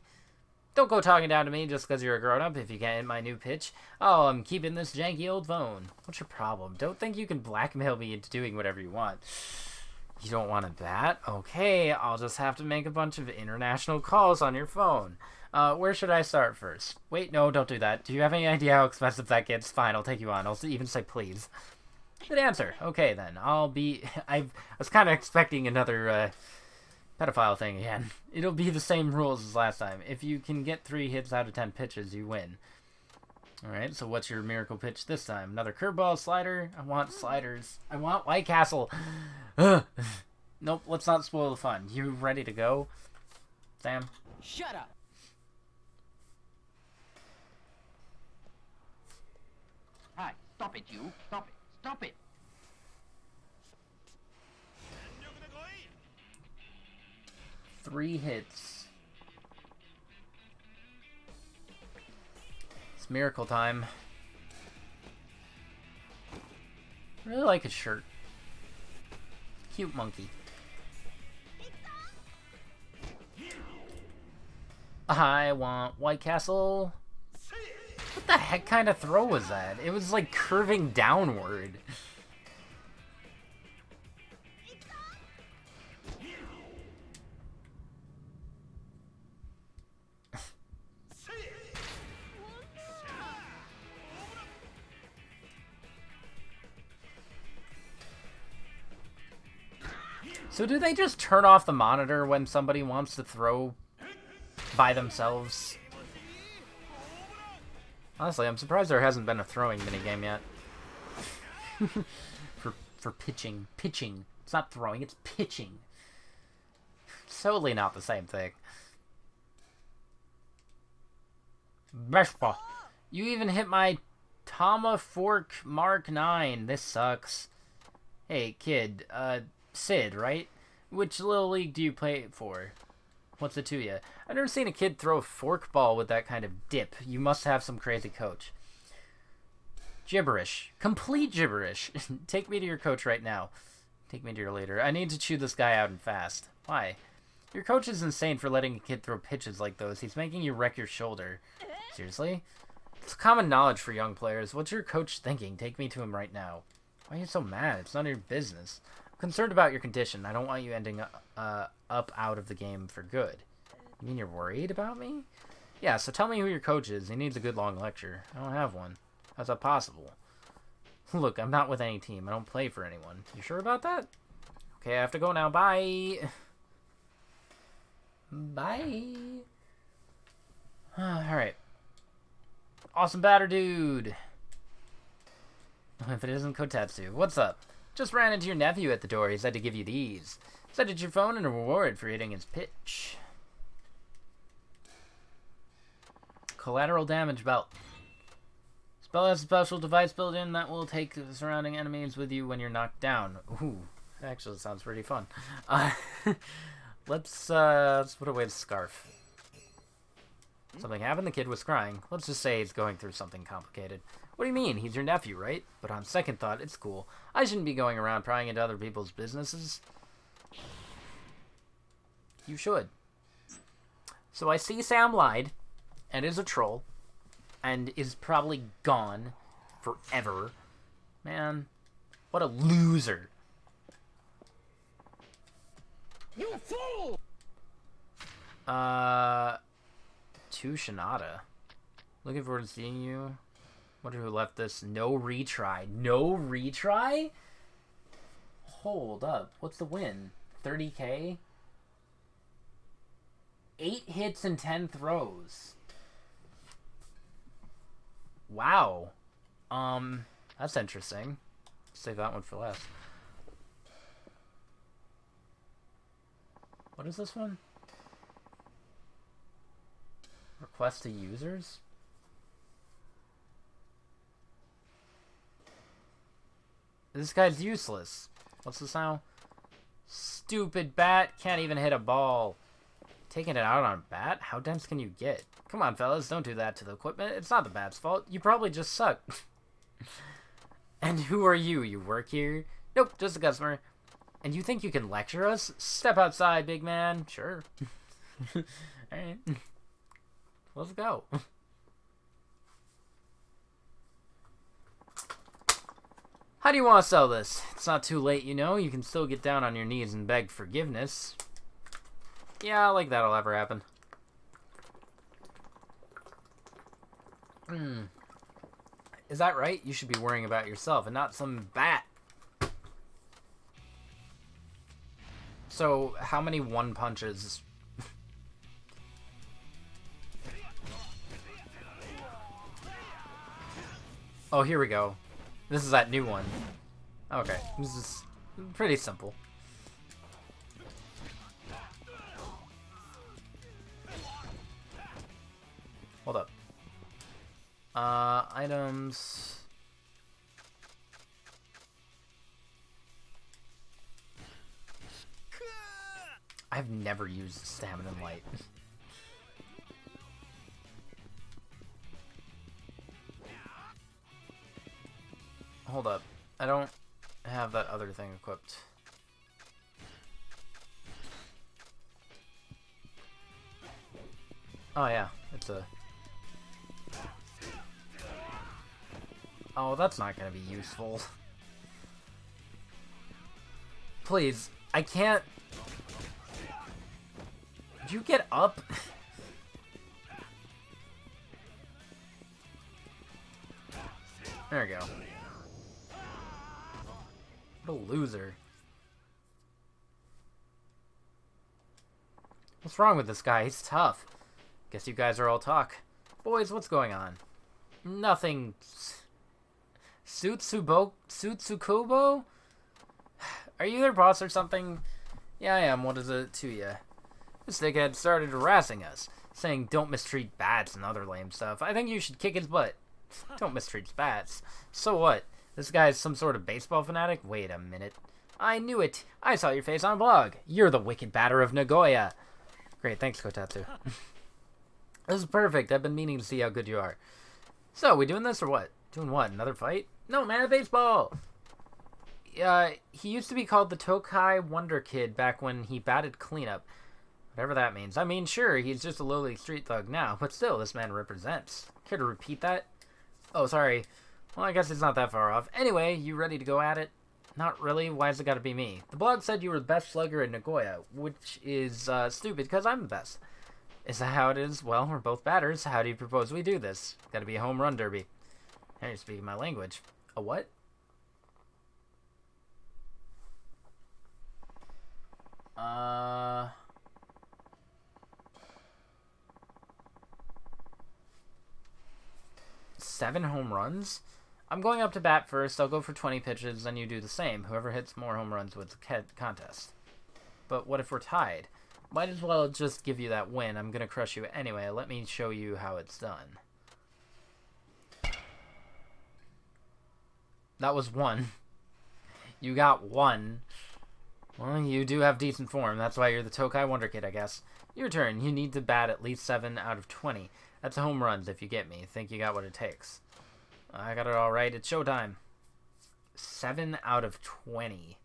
Don't go talking down to me just because you're a grown-up if you can't hit my new pitch. Oh, I'm keeping this janky old phone. What's your problem? Don't think you can blackmail me into doing whatever you want. You don't want that? Okay, I'll just have to make a bunch of international calls on your phone. Where should I start first? Wait, no, don't do that. Do you have any idea how expensive that gets? Fine, I'll take you on. I'll even say please. Good answer. Okay, then. I was kind of expecting another, pedophile thing again. It'll be the same rules as last time. If you can get 3 hits out of 10 pitches, you win. Alright, so what's your miracle pitch this time? Another curveball, slider? I want sliders. I want White Castle. Nope, let's not spoil the fun. You ready to go, Sam?
Shut up.
Hi, stop it, you. Stop it. Stop it.
3 hits. It's miracle time. I really like his shirt. Cute monkey. I want White Castle. What the heck kind of throw was that? It was like curving downward. So do they just turn off the monitor when somebody wants to throw by themselves? Honestly, I'm surprised there hasn't been a throwing minigame yet. for pitching. Pitching. It's not throwing, it's pitching. It's totally not the same thing. Baseball. You even hit my Tomahawk Mark 9. This sucks. Hey, kid. Sid, right? Which little league do you play for? What's it to you? I've never seen a kid throw a forkball with that kind of dip. You must have some crazy coach. Gibberish. Complete gibberish. Take me to your coach right now. Take me to your leader. I need to chew this guy out and fast. Why? Your coach is insane for letting a kid throw pitches like those. He's making you wreck your shoulder. Seriously? It's common knowledge for young players. What's your coach thinking? Take me to him right now. Why are you so mad? It's none of your business. I'm concerned about your condition. I don't want you ending up out of the game for good. You mean you're worried about me? Yeah, so tell me who your coach is. He needs a good long lecture. I don't have one. How's that possible? Look, I'm not with any team. I don't play for anyone. You sure about that? Okay, I have to go now. Bye. Bye. Alright. Awesome batter dude. If it isn't Kotetsu. What's up? Just ran into your nephew at the door. He said to give you these. Said it's your phone and a reward for hitting his pitch. Collateral damage belt. Spell has a special device built in that will take the surrounding enemies with you when you're knocked down. Ooh, that actually sounds pretty fun. Let's put away the scarf. Something happened, the kid was crying. Let's just say he's going through something complicated. What do you mean? He's your nephew, right? But on second thought, it's cool. I shouldn't be going around prying into other people's businesses. You should. So I see Sam lied, and is a troll, and is probably gone forever. Man, what a loser.
You fool!
To Shinada. Looking forward to seeing you. Wonder who left this. No retry. No retry? Hold up. What's the win? 30k? 8 hits and 10 throws. Wow. That's interesting. Save that one for last. What is this one? Request to users? This guy's useless. What's this now? Stupid bat. Can't even hit a ball. Taking it out on a bat? How dense can you get? Come on, fellas. Don't do that to the equipment. It's not the bat's fault. You probably just suck. And who are you? You work here? Nope, just a customer. And you think you can lecture us? Step outside, big man. Sure. Alright. Let's go. How do you want to sell this? It's not too late, you know. You can still get down on your knees and beg forgiveness. Yeah, I like that'll ever happen. Is that right? You should be worrying about yourself and not some bat. So, how many one punches? Oh, here we go. This is that new one. Okay, this is pretty simple. Hold up. Items. I've never used Stamina Light. Hold up. I don't have that other thing equipped. Oh yeah, it's a... Oh, that's not gonna be useful. Please, I can't... Did you get up? There we go. What a loser. What's wrong with this guy? He's tough. Guess you guys are all talk. Boys, what's going on? Nothing. Sutsukubo? Are you their boss or something? Yeah, I am. What is it to you? This dickhead started harassing us, saying don't mistreat bats and other lame stuff. I think you should kick his butt. Don't mistreat bats. So what? This guy's some sort of baseball fanatic? Wait a minute. I knew it. I saw your face on a blog. You're the wicked batter of Nagoya. Great, thanks, Kotatsu. This is perfect. I've been meaning to see how good you are. So, we doing this or what? Doing what? Another fight? No, man, baseball! He used to be called the Tokai Wonder Kid back when he batted cleanup. Whatever that means. I mean, sure, he's just a lowly street thug now, but still, this man represents. Care to repeat that? Oh, sorry. Well, I guess it's not that far off. Anyway, you ready to go at it? Not really. Why's it gotta be me? The blog said you were the best slugger in Nagoya, which is, stupid, because I'm the best. Is that how it is? Well, we're both batters. How do you propose we do this? Gotta be a home run derby. Now you're speaking my language. A what? Seven home runs? I'm going up to bat first. I'll go for 20 pitches, then you do the same. Whoever hits more home runs wins the contest. But what if we're tied? Might as well just give you that win. I'm gonna crush you anyway. Let me show you how it's done. That was one. You got one. Well, you do have decent form. That's why you're the Tokai Wonder Kid, I guess. Your turn. You need to bat at least 7 out of 20. That's a home runs if you get me. Think you got what it takes. I got it all right. It's showtime. 7 out of 20.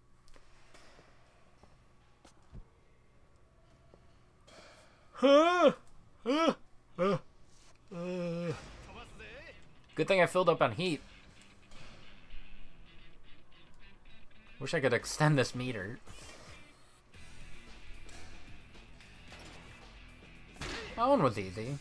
Good thing I filled up on heat. Wish I could extend this meter. That one was easy.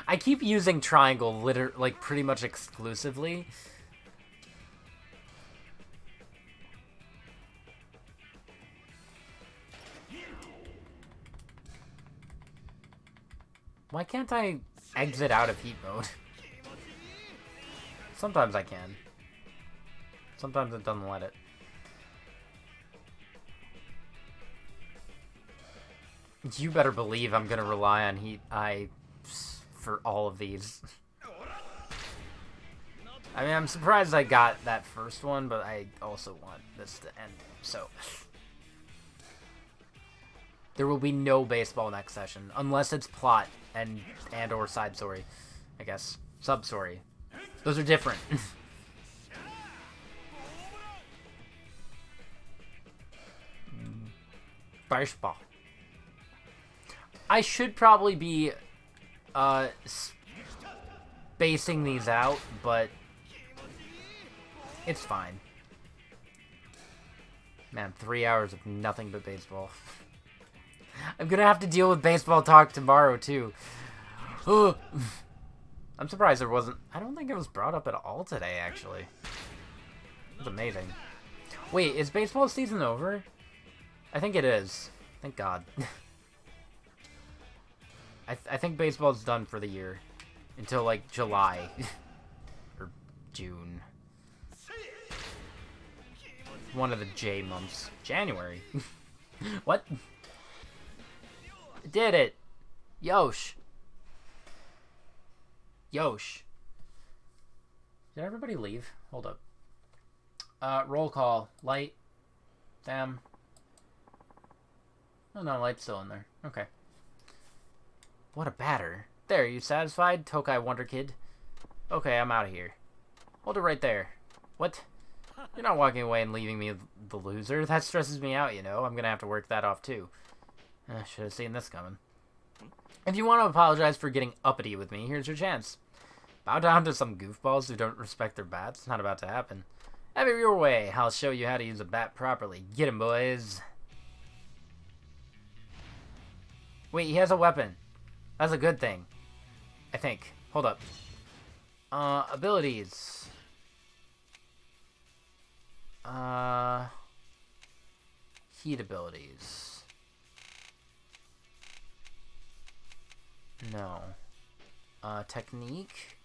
I keep using triangle like pretty much exclusively. Why can't I exit out of heat mode? Sometimes I can. Sometimes it doesn't let it. You better believe I'm gonna rely on heat eye for all of these. I mean, I'm surprised I got that first one, but I also want this to end. So there will be no baseball next session unless it's plot and or side story, I guess. Sub story. Those are different. Baseball. I should probably be spacing these out, but it's fine. Man, 3 hours of nothing but baseball. I'm gonna have to deal with baseball talk tomorrow, too. I'm surprised there wasn't... I don't think it was brought up at all today, actually. It's amazing. Wait, is baseball season over? I think it is. Thank God. I think baseball's done for the year. Until, like, July. Or June. One of the J months. January. What? Did it. Yosh. Yosh. Did everybody leave? Hold up. Roll call. Light. Sam. Oh no, Light's still in there. Okay. What a batter. There, you satisfied, Tokai Wonder Kid? Okay, I'm out of here. Hold it right there. What? You're not walking away and leaving me the loser. That stresses me out, you know. I'm gonna have to work that off, too. I should have seen this coming. If you want to apologize for getting uppity with me, here's your chance. Bow down to some goofballs who don't respect their bats. Not about to happen. Have it your way. I'll show you how to use a bat properly. Get him, boys. Wait, he has a weapon. That's a good thing. I think. Hold up. Abilities. Heat abilities. No. Technique.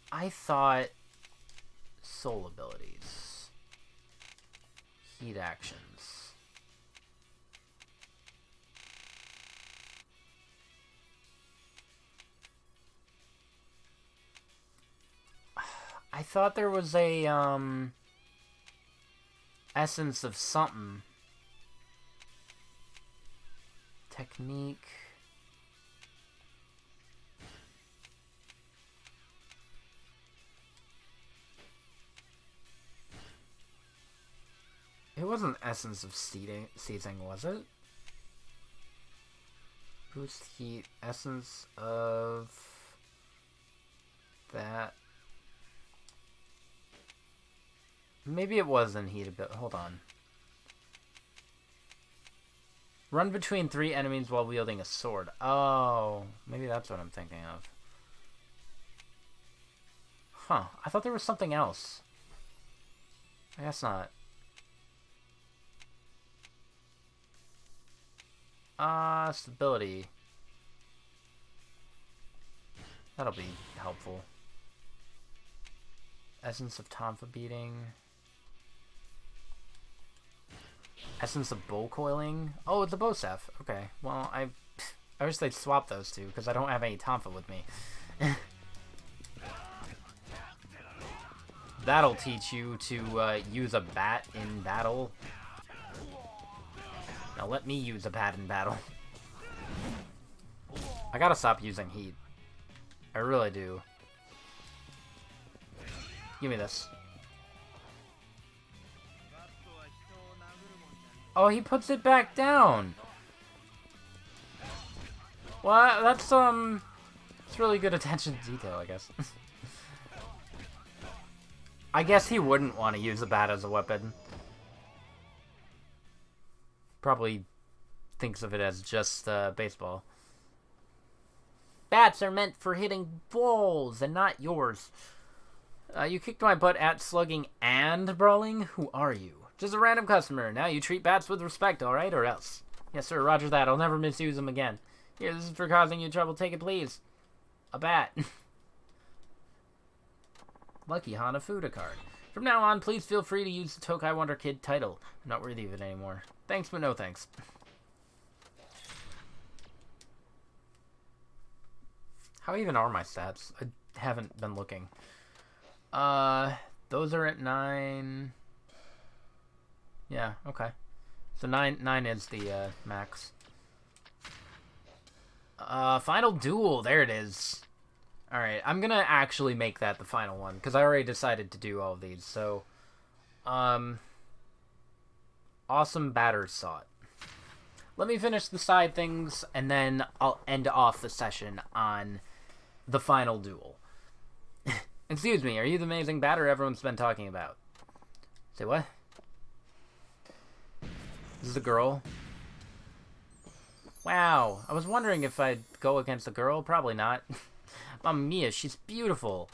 I thought soul abilities. Heat actions. I thought there was a, essence of something. Technique. It wasn't essence of seizing, was it? Boost heat, essence of that. Maybe it was in heat a bit. Hold on. Run between 3 enemies while wielding a sword. Oh, maybe that's what I'm thinking of. Huh. I thought there was something else. I guess not. Stability. That'll be helpful. Essence of tonfa beating. Essence of bow coiling. Oh, it's a bow staff. Okay. Well, I wish they'd swap those two because I don't have any tonfa with me. That'll teach you to use a bat in battle. Now let me use a bat in battle. I gotta stop using heat. I really do. Give me this. Oh, he puts it back down. Well, that's, it's really good attention to detail, I guess. I guess he wouldn't want to use a bat as a weapon. Probably thinks of it as just, baseball. Bats are meant for hitting balls and not yours. You kicked my butt at slugging and brawling? Who are you? Just a random customer. Now you treat bats with respect, alright? Or else. Yes, sir. Roger that. I'll never misuse them again. Here, this is for causing you trouble. Take it, please. A bat. Lucky Hanafuda card. From now on, please feel free to use the Tokai Wonder Kid title. I'm not worthy of it anymore. Thanks, but no thanks. How even are my stats? I haven't been looking. Those are at 9. Yeah, okay. So 9 is the, max. Final duel. There it is. Alright, I'm gonna actually make that the final one, because I already decided to do all of these, so... Awesome batter sought. Let me finish the side things, and then I'll end off the session on the final duel. Excuse me, are you the amazing batter everyone's been talking about? Say what? This is a girl? Wow, I was wondering if I'd go against a girl. Probably not. Mamma mia, she's beautiful.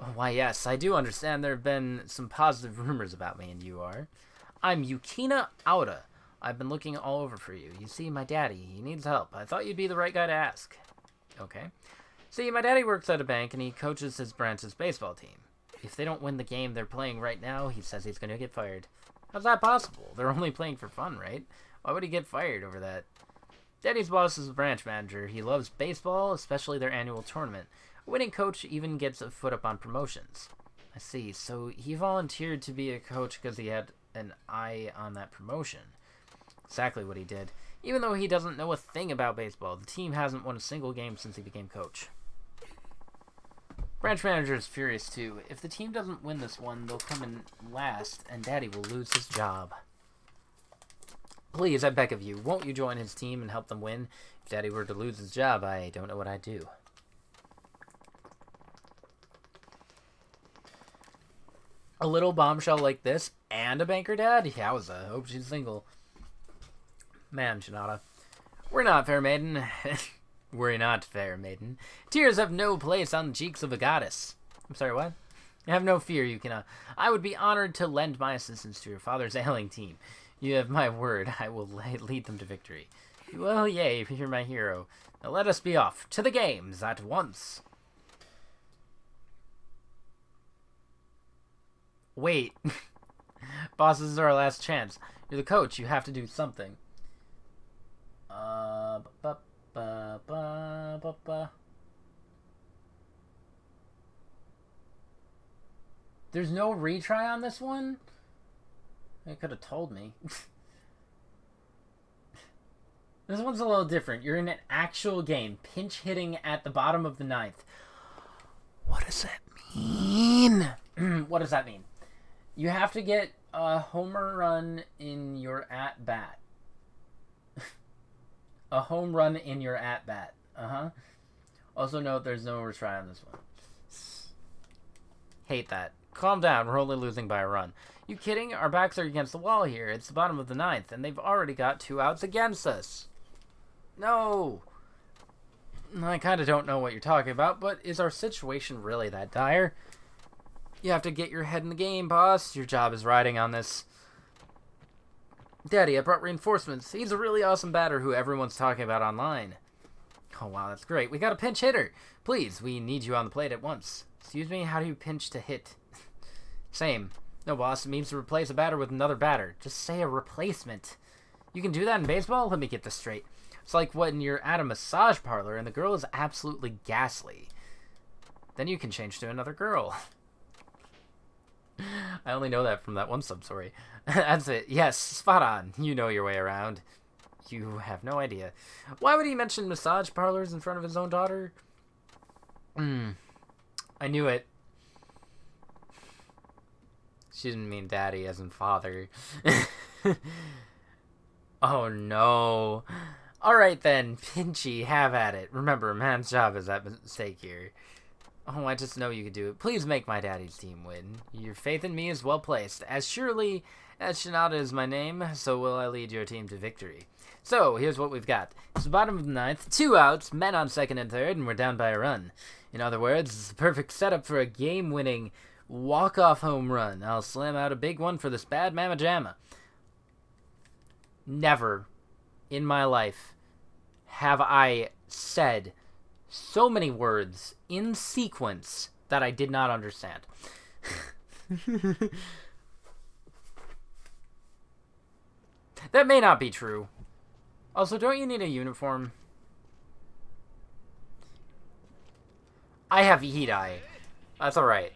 Oh, why, yes, I do understand there have been some positive rumors about me, and you are. I'm Yukina Aura. I've been looking all over for you. You see, my daddy, he needs help. I thought you'd be the right guy to ask. Okay. See, my daddy works at a bank, and he coaches his branch's baseball team. If they don't win the game they're playing right now, he says he's going to get fired. How's that possible? They're only playing for fun, right? Why would he get fired over that? Daddy's boss is a branch manager. He loves baseball, especially their annual tournament. A winning coach even gets a foot up on promotions. I see. So he volunteered to be a coach because he had an eye on that promotion. Exactly what he did. Even though he doesn't know a thing about baseball, the team hasn't won a single game since he became coach. Branch manager is furious too. If the team doesn't win this one, they'll come in last, and Daddy will lose his job. Please, I beg of you, won't you join his team and help them win? If Daddy were to lose his job, I don't know what I'd do. A little bombshell like this, and a banker dad? Yakuza, hope she's single. Man, Shinada. We're not fair, maiden. We're not fair, maiden. Tears have no place on the cheeks of a goddess. I'm sorry, what? Have no fear, Yukina. I would be honored to lend my assistance to your father's ailing team. You have my word. I will lead them to victory. Well, yay, you're my hero. Now let us be off to the games at once. Wait. Boss, this is our last chance. You're the coach. You have to do something. There's no retry on this one? They could have told me. This one's a little different. You're in an actual game. Pinch hitting at the bottom of the ninth. What does that mean? What does that mean? You have to get a homer run in your at-bat. A home run in your at-bat. Also note there's no retry on this one. Hate that. Calm down. We're only losing by a run. You kidding? Our backs are against the wall here. It's the bottom of the ninth, and they've already got 2 outs against us. No. I kind of don't know what you're talking about, but is our situation really that dire? You have to get your head in the game, boss. Your job is riding on this. Daddy, I brought reinforcements. He's a really awesome batter who everyone's talking about online. Oh, wow, that's great. We got a pinch hitter. Please, we need you on the plate at once. Excuse me, how do you pinch to hit? Same. No, boss, it means to replace a batter with another batter. Just say a replacement. You can do that in baseball? Let me get this straight. It's like when you're at a massage parlor and the girl is absolutely ghastly. Then you can change to another girl. I only know that from that one sub-story. That's it. Yes, spot on. You know your way around. You have no idea. Why would he mention massage parlors in front of his own daughter? I knew it. She didn't mean daddy as in father. Oh no. Alright then, Pinchy, have at it. Remember, a man's job is at stake here. Oh, I just know you could do it. Please make my daddy's team win. Your faith in me is well placed. As surely as Shinada is my name, so will I lead your team to victory. So, here's what we've got. It's the bottom of the ninth, 2 outs, men on second and third, and we're down by a run. In other words, it's the perfect setup for a game-winning walk-off home run. I'll slam out a big one for this bad mamma jamma. Never in my life have I said so many words in sequence that I did not understand. That may not be true. Also, don't you need a uniform? I have heat eye. That's alright.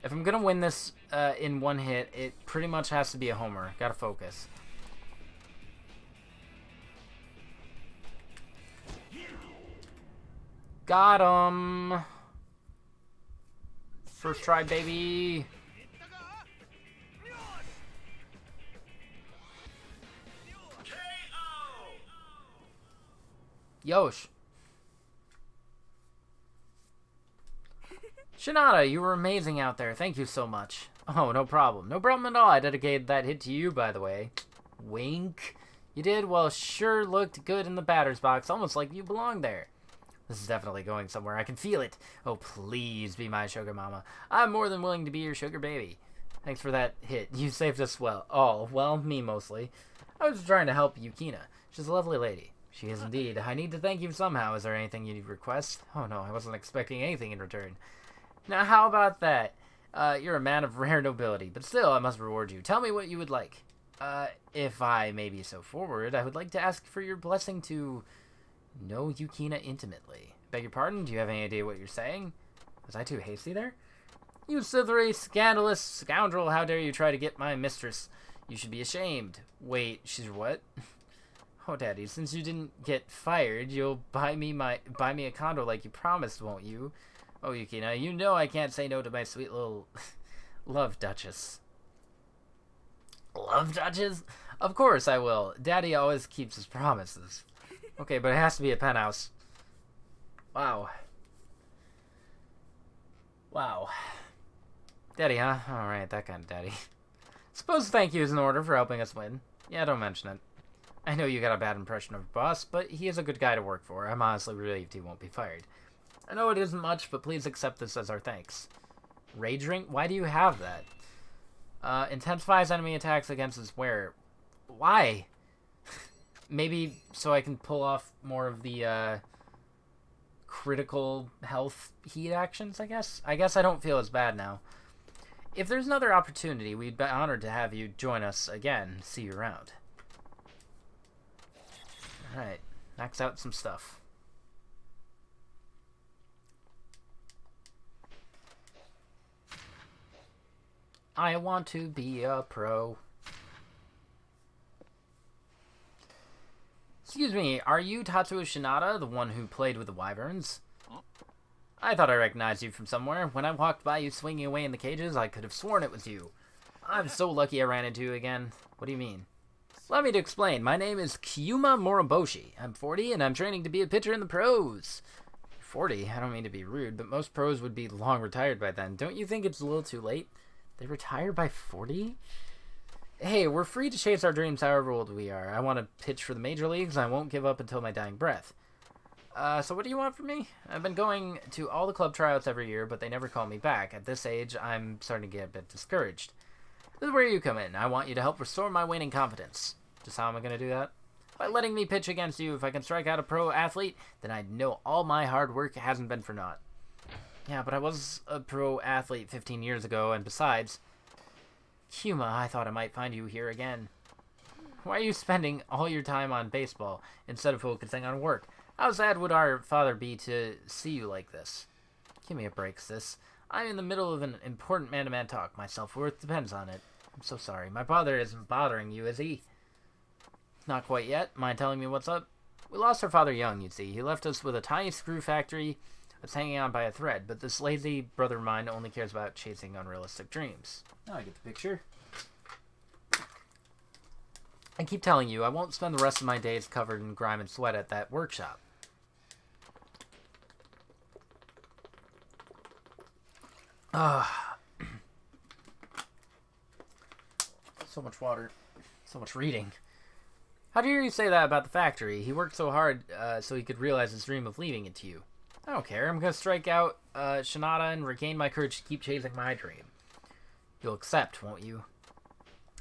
If I'm gonna win this in one hit, it pretty much has to be a homer. Gotta focus. Got him. First try, baby. Yosh. Shinada, you were amazing out there. Thank you so much. Oh, no problem. No problem at all. I dedicated that hit to you, by the way. Wink. You did? Well, sure looked good in the batter's box. Almost like you belonged there. This is definitely going somewhere. I can feel it. Oh, please be my sugar mama. I'm more than willing to be your sugar baby. Thanks for that hit. You saved us well. All. Well, me mostly. I was trying to help Yukina. She's a lovely lady. She is indeed. I need to thank you somehow. Is there anything you'd request? Oh, no. I wasn't expecting anything in return. Now, how about that? You're a man of rare nobility, but still, I must reward you. Tell me what you would like. If I may be so forward, I would like to ask for your blessing to know Yukina intimately. Beg your pardon? Do you have any idea what you're saying? Was I too hasty there? You slithery, scandalous scoundrel! How dare you try to get my mistress? You should be ashamed. Wait, she's what? Oh, Daddy, since you didn't get fired, you'll buy me a condo like you promised, won't you? Oh, Yukina, you know I can't say no to my sweet little love duchess. Love duchess? Of course I will. Daddy always keeps his promises. Okay, but it has to be a penthouse. Wow. Wow. Daddy, huh? Alright, that kind of daddy. Suppose thank you is in order for helping us win. Yeah, don't mention it. I know you got a bad impression of your boss, but he is a good guy to work for. I'm honestly relieved he won't be fired. I know it isn't much, but please accept this as our thanks. Rage ring? Why do you have that? Intensifies enemy attacks against his wearer. Why? Maybe so I can pull off more of the, critical health heat actions, I guess? I guess I don't feel as bad now. If there's another opportunity, we'd be honored to have you join us again. See you around. Alright, knocks out some stuff. I want to be a pro. Excuse me, are you Tatsuo Shinada, the one who played with the wyverns? I thought I recognized you from somewhere. When I walked by you swinging away in the cages, I could have sworn it was you. I'm so lucky I ran into you again. What do you mean? Allow me to explain. My name is Kyuma Moriboshi. I'm 40, and I'm training to be a pitcher in the pros. 40? I don't mean to be rude, but most pros would be long retired by then. Don't you think it's a little too late? They retire by 40? Hey, we're free to chase our dreams however old we are. I want to pitch for the major leagues, and I won't give up until my dying breath. So what do you want from me? I've been going to all the club tryouts every year, but they never call me back. At this age, I'm starting to get a bit discouraged. This is where you come in. I want you to help restore my waning confidence. Just how am I going to do that? By letting me pitch against you. If I can strike out a pro athlete, then I know all my hard work hasn't been for naught. Yeah, but I was a pro athlete 15 years ago, and besides... Kyuma, I thought I might find you here again. Why are you spending all your time on baseball instead of focusing on work? How sad would our father be to see you like this? Give me a break, sis. I'm in the middle of an important man-to-man talk. My self-worth depends on it. I'm so sorry. My father isn't bothering you, is he? Not quite yet. Mind telling me what's up? We lost our father young, you see. He left us with a tiny screw factory that's hanging on by a thread, but this lazy brother of mine only cares about chasing unrealistic dreams. Now I get the picture. I keep telling you, I won't spend the rest of my days covered in grime and sweat at that workshop. So much water. So much reading. How dare you say that about the factory? He worked so hard so he could realize his dream of leaving it to you. I don't care. I'm going to strike out Shinada and regain my courage to keep chasing my dream. You'll accept, won't you?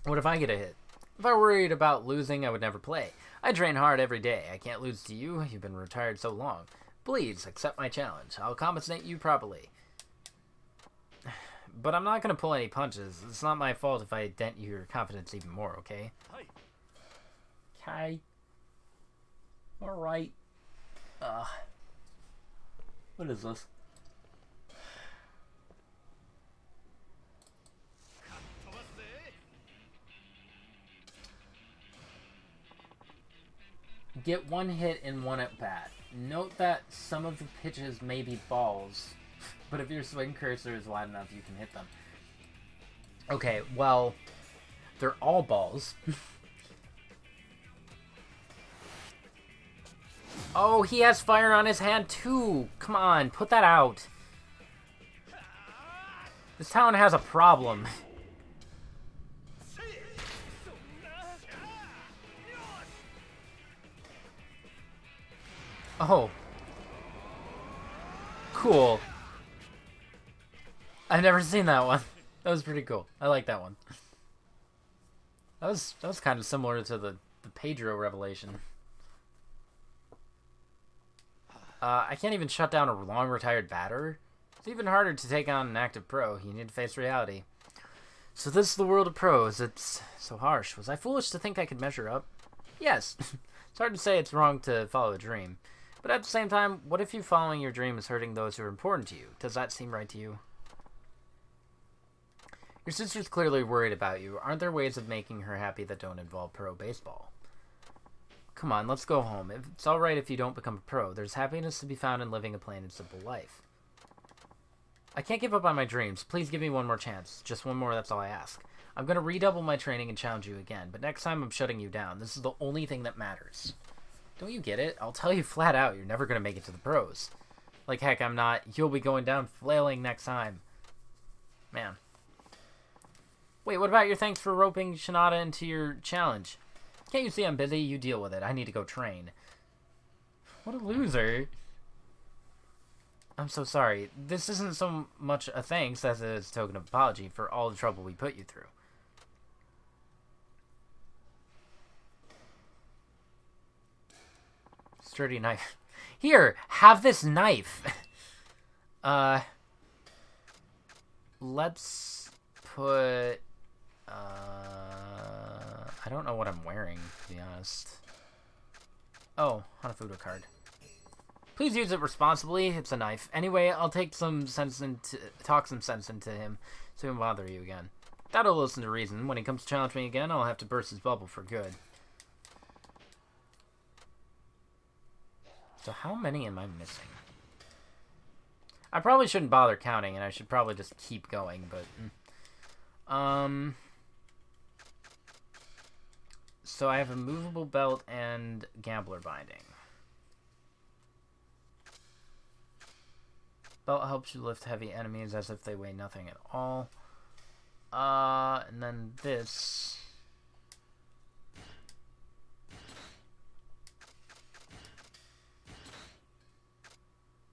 What if I get a hit? If I were worried about losing, I would never play. I train hard every day. I can't lose to you. You've been retired so long. Please, accept my challenge. I'll compensate you properly. But I'm not going to pull any punches. It's not my fault if I dent your confidence even more, okay? Okay. Alright. What is this? Get one hit in one at bat. Note that some of the pitches may be balls, but if your swing cursor is wide enough, you can hit them. Okay, well, they're all balls. Oh, he has fire on his hand too. Come on, put that out. This town has a problem. Oh. Cool. I've never seen that one. That was pretty cool. I like that one. That was kind of similar to the Pedro revelation. I can't even shut down a long retired batter. It's even harder to take on an active pro. You need to face reality. So this is the world of pros. It's so harsh. Was I foolish to think I could measure up? Yes. It's hard to say it's wrong to follow a dream. But at the same time, what if you following your dream is hurting those who are important to you? Does that seem right to you? Your sister's clearly worried about you. Aren't there ways of making her happy that don't involve pro baseball? Come on, let's go home. It's alright if you don't become a pro. There's happiness to be found in living a plain and simple life. I can't give up on my dreams. Please give me one more chance. Just one more, that's all I ask. I'm going to redouble my training and challenge you again, but next time I'm shutting you down. This is the only thing that matters. Don't you get it? I'll tell you flat out, you're never going to make it to the pros. Like heck, I'm not. You'll be going down flailing next time. Man. Wait, what about your thanks for roping Shinada into your challenge? Can't you see I'm busy? You deal with it. I need to go train. What a loser. I'm so sorry. This isn't so much a thanks as it is a token of apology for all the trouble we put you through. Sturdy knife. Here, have this knife. Let's put... I don't know what I'm wearing, to be honest. Oh, Hanafuda card. Please use it responsibly. It's a knife. Anyway, I'll talk some sense into him so he won't bother you again. That'll listen to reason. When he comes to challenge me again, I'll have to burst his bubble for good. So how many am I missing? I probably shouldn't bother counting, and I should probably just keep going, but... So I have a movable belt and gambler binding. Belt helps you lift heavy enemies as if they weigh nothing at all. And then this...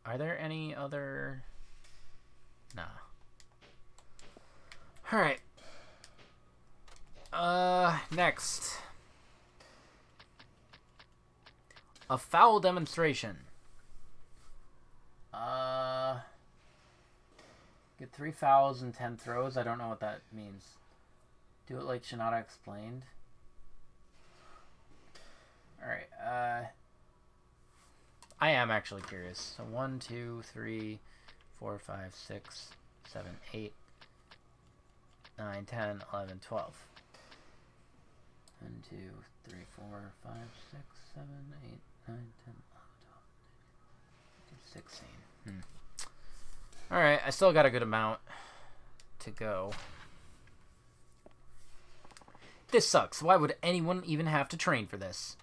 Are there any other... Nah. Alright. Next. A foul demonstration. Get 3 fouls and 10 throws. I don't know what that means. Do it like Shinada explained. Alright, I am actually curious. So 1, 2, 3, 4, 5, 6, 7, 8, 9, 10, 11, 12. 1, 2, 3, 4, 5, 6, 7, 8, 9, 10, 11, 12, 16. Alright, I still got a good amount to go. This sucks. Why would anyone even have to train for this?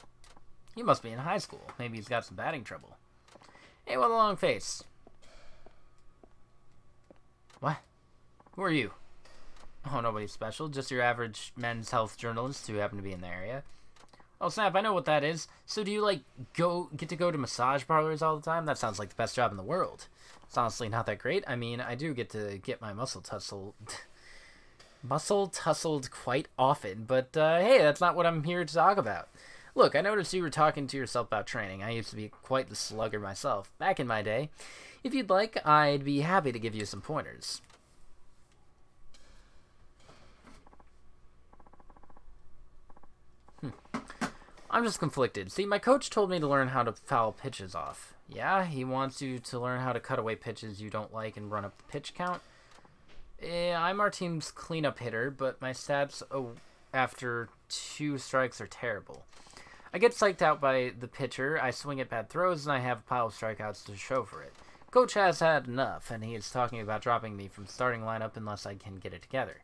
He must be in high school. Maybe he's got some batting trouble. Hey, what a long face. What? Who are you? Oh, nobody special. Just your average men's health journalist who happen to be in the area. Oh, snap, I know what that is. So do you, like, get to go to massage parlors all the time? That sounds like the best job in the world. It's honestly not that great. I mean, I do get to get my muscle tussled quite often, but, hey, that's not what I'm here to talk about. Look, I noticed you were talking to yourself about training. I used to be quite the slugger myself, back in my day. If you'd like, I'd be happy to give you some pointers. I'm just conflicted. See, my coach told me to learn how to foul pitches off. Yeah, he wants you to learn how to cut away pitches you don't like and run up the pitch count. I'm our team's cleanup hitter, but my stats after 2 strikes are terrible. I get psyched out by the pitcher, I swing at bad throws, and I have a pile of strikeouts to show for it. Coach has had enough, and he is talking about dropping me from starting lineup unless I can get it together.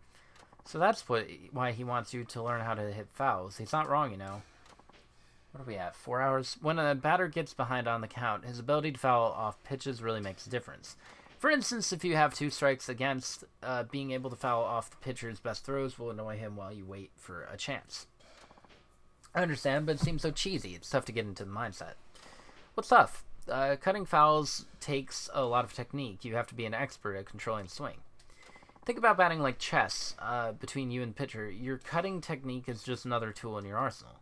So that's why he wants you to learn how to hit fouls. He's not wrong, you know. What are we at? 4 hours? When a batter gets behind on the count, his ability to foul off pitches really makes a difference. For instance, if you have 2 strikes against, being able to foul off the pitcher's best throws will annoy him while you wait for a chance. I understand, but it seems so cheesy. It's tough to get into the mindset. What's tough? Cutting fouls takes a lot of technique. You have to be an expert at controlling the swing. Think about batting like chess between you and the pitcher. Your cutting technique is just another tool in your arsenal.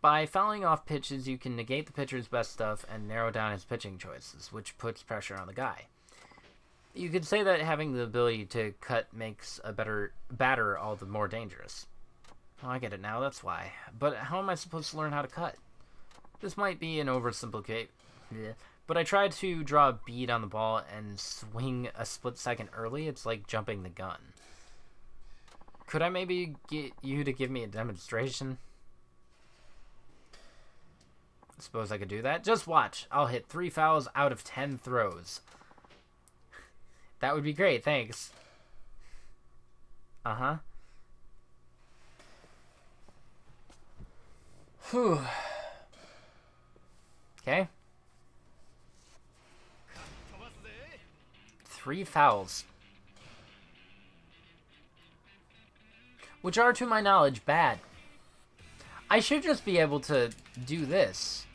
By fouling off pitches, you can negate the pitcher's best stuff and narrow down his pitching choices, which puts pressure on the guy. You could say that having the ability to cut makes a better batter all the more dangerous. Oh, I get it now, that's why. But how am I supposed to learn how to cut? This might be an oversimplification, but I tried to draw a bead on the ball and swing a split second early. It's like jumping the gun. Could I maybe get you to give me a demonstration? I suppose I could do that. Just watch. I'll hit 3 fouls out of 10 throws. That would be great, thanks. Uh-huh. Whew. Okay. 3 fouls. Which are, to my knowledge, bad. I should just be able to do this.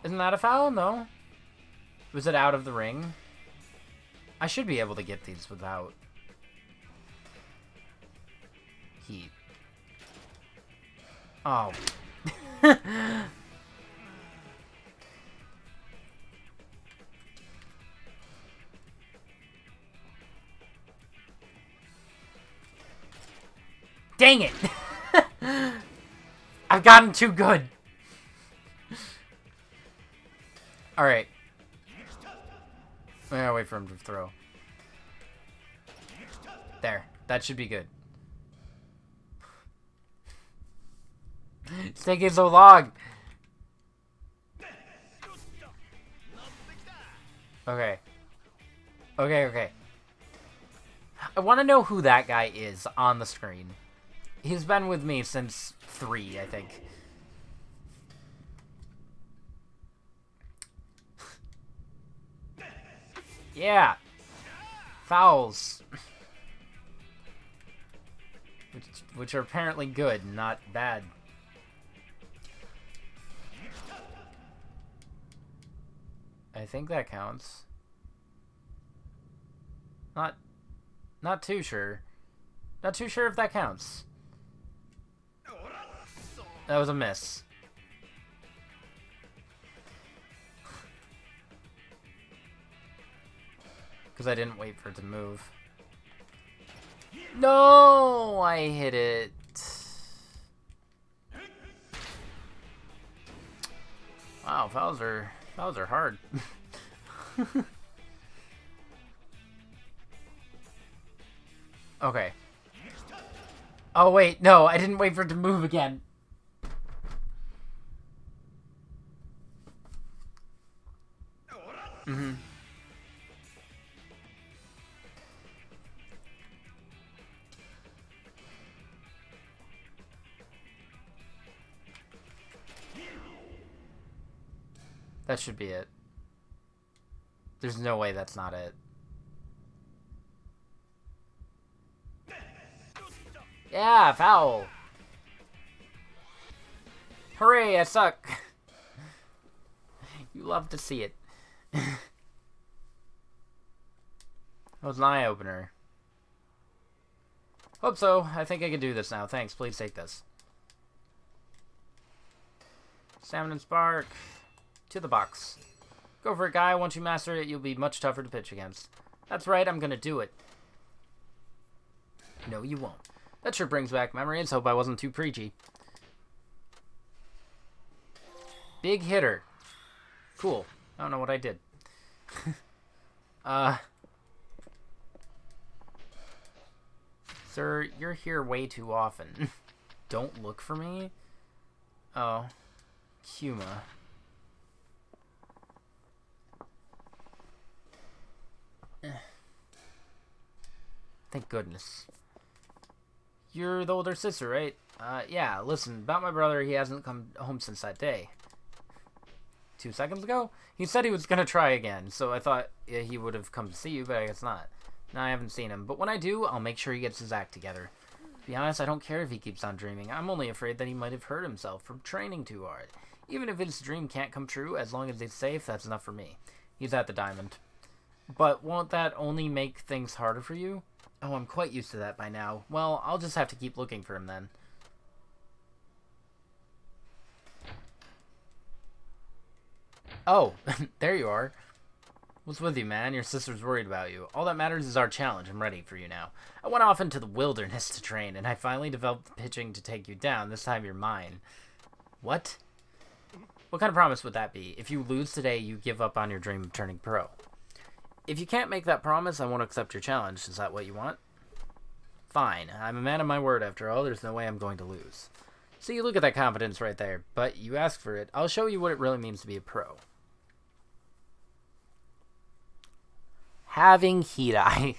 Isn't that a foul? No. Was it out of the ring? I should be able to get these without heat. Oh. Dang it! I've gotten too good. Alright. I gotta wait for him to throw. There. That should be good. It's taking so long. Okay. Okay. I want to know who that guy is on the screen. He's been with me since 3, I think. Yeah. Fouls. Which are apparently good, not bad. I think that counts. Not too sure. Not too sure if that counts. That was a miss. Because I didn't wait for it to move. No! I hit it. Wow, fouls are hard. Okay. Oh wait, no, I didn't wait for it to move again. That should be it. There's no way that's not it. Yeah, foul. Hooray, I suck. You love to see it. That was an eye-opener. Hope so. I think I can do this now. Thanks. Please take this. Salmon and Spark. To the box. Go for it, guy. Once you master it, you'll be much tougher to pitch against. That's right. I'm going to do it. No, you won't. That sure brings back memories. Hope I wasn't too preachy. Big hitter. Cool. I don't know what I did. Sir, you're here way too often. Don't look for me? Oh. Kuma. Thank goodness. You're the older sister, right? Yeah, listen, about my brother, he hasn't come home since that day. 2 seconds ago? He said he was gonna try again, so I thought he would have come to see you, but I guess not. No, I haven't seen him, but when I do, I'll make sure he gets his act together. To be honest, I don't care if he keeps on dreaming. I'm only afraid that he might have hurt himself from training too hard. Even if his dream can't come true, as long as he's safe, that's enough for me. He's at the diamond. But won't that only make things harder for you? Oh, I'm quite used to that by now. Well, I'll just have to keep looking for him then. Oh, there you are. What's with you, man? Your sister's worried about you. All that matters is our challenge. I'm ready for you now. I went off into the wilderness to train, and I finally developed the pitching to take you down. This time you're mine. What? What kind of promise would that be? If you lose today, you give up on your dream of turning pro. If you can't make that promise, I won't accept your challenge. Is that what you want? Fine. I'm a man of my word after all. There's no way I'm going to lose. See, look at that confidence right there. But you asked for it. I'll show you what it really means to be a pro. Having heat eye.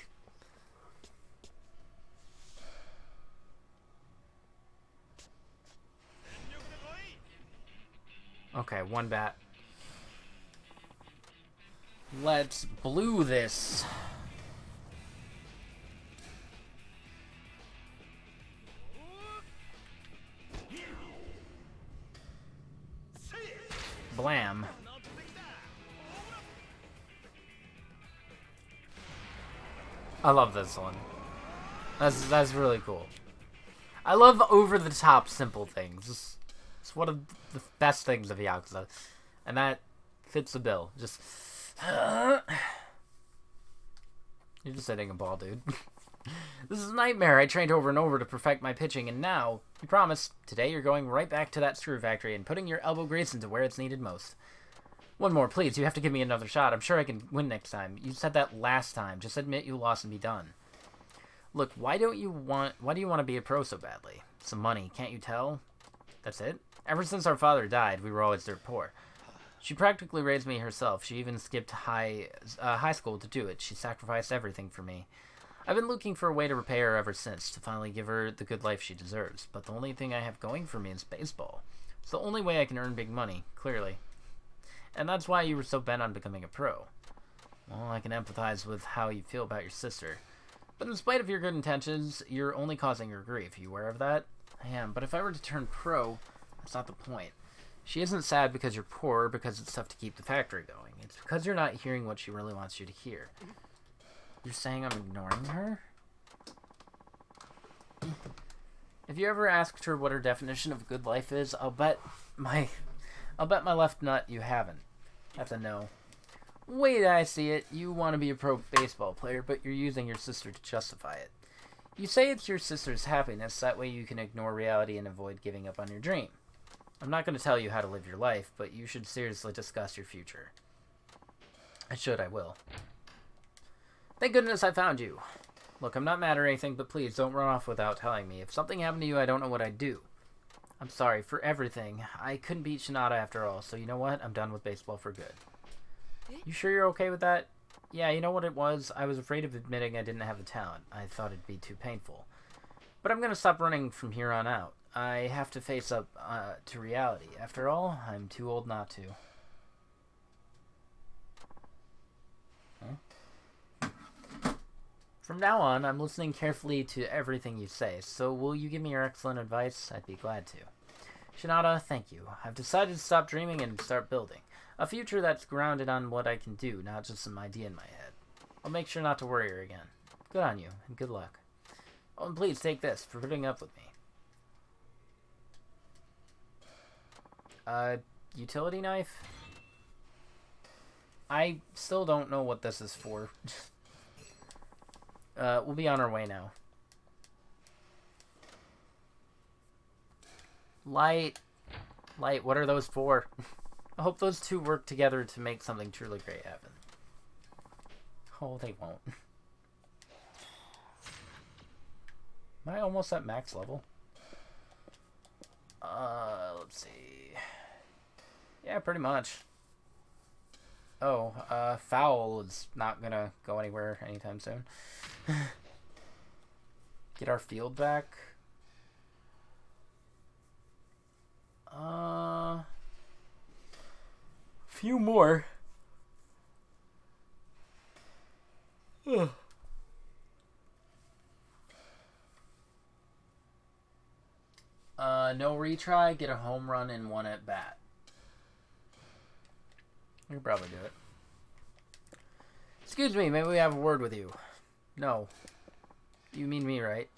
Okay, one bat. Let's blue this. Blam. I love this one. That's really cool. I love over-the-top simple things. It's one of the best things of Yakuza. And that fits the bill. Just... You're just hitting a ball, dude. This is a nightmare. I trained over and over to perfect my pitching, and now, you promise, today you're going right back to that screw factory and putting your elbow grease into where it's needed most. One more, please. You have to give me another shot. I'm sure I can win next time. You said that last time. Just admit you lost and be done. Look, why do you want to be a pro so badly? Some money, can't you tell? That's it? Ever since our father died, we were always dirt poor. She practically raised me herself. She even skipped high school to do it. She sacrificed everything for me. I've been looking for a way to repay her ever since, to finally give her the good life she deserves. But the only thing I have going for me is baseball. It's the only way I can earn big money, clearly. And that's why you were so bent on becoming a pro. Well, I can empathize with how you feel about your sister. But in spite of your good intentions, you're only causing her grief. Are you aware of that? I am, but if I were to turn pro, that's not the point. She isn't sad because you're poor or because it's tough to keep the factory going. It's because you're not hearing what she really wants you to hear. You're saying I'm ignoring her? If you ever asked her what her definition of good life is, I'll bet my left nut you haven't. That's a no. Wait, I see it. You want to be a pro baseball player, but you're using your sister to justify it. You say it's your sister's happiness, that way you can ignore reality and avoid giving up on your dream. I'm not going to tell you how to live your life, but you should seriously discuss your future. I will. Thank goodness I found you. Look, I'm not mad or anything, but please don't run off without telling me. If something happened to you, I don't know what I'd do. I'm sorry for everything. I couldn't beat Shinada after all, so you know what? I'm done with baseball for good. You sure you're okay with that? Yeah, you know what it was? I was afraid of admitting I didn't have the talent. I thought it'd be too painful. But I'm going to stop running from here on out. I have to face up to reality. After all, I'm too old not to. Huh? From now on, I'm listening carefully to everything you say, so will you give me your excellent advice? I'd be glad to. Shinada, thank you. I've decided to stop dreaming and start building. A future that's grounded on what I can do, not just some idea in my head. I'll make sure not to worry her again. Good on you, and good luck. Oh, and please take this for putting up with me. Utility knife? I still don't know what this is for. We'll be on our way now. Light, what are those for? I hope those two work together to make something truly great happen. Oh, they won't. Am I almost at max level? Let's see. Yeah, pretty much. Oh, foul is not gonna go anywhere anytime soon. Get our field back. Few more. Ugh. No retry, get a home run and one at bat. You can probably do it. Excuse me, maybe we have a word with you. No. You mean me, right?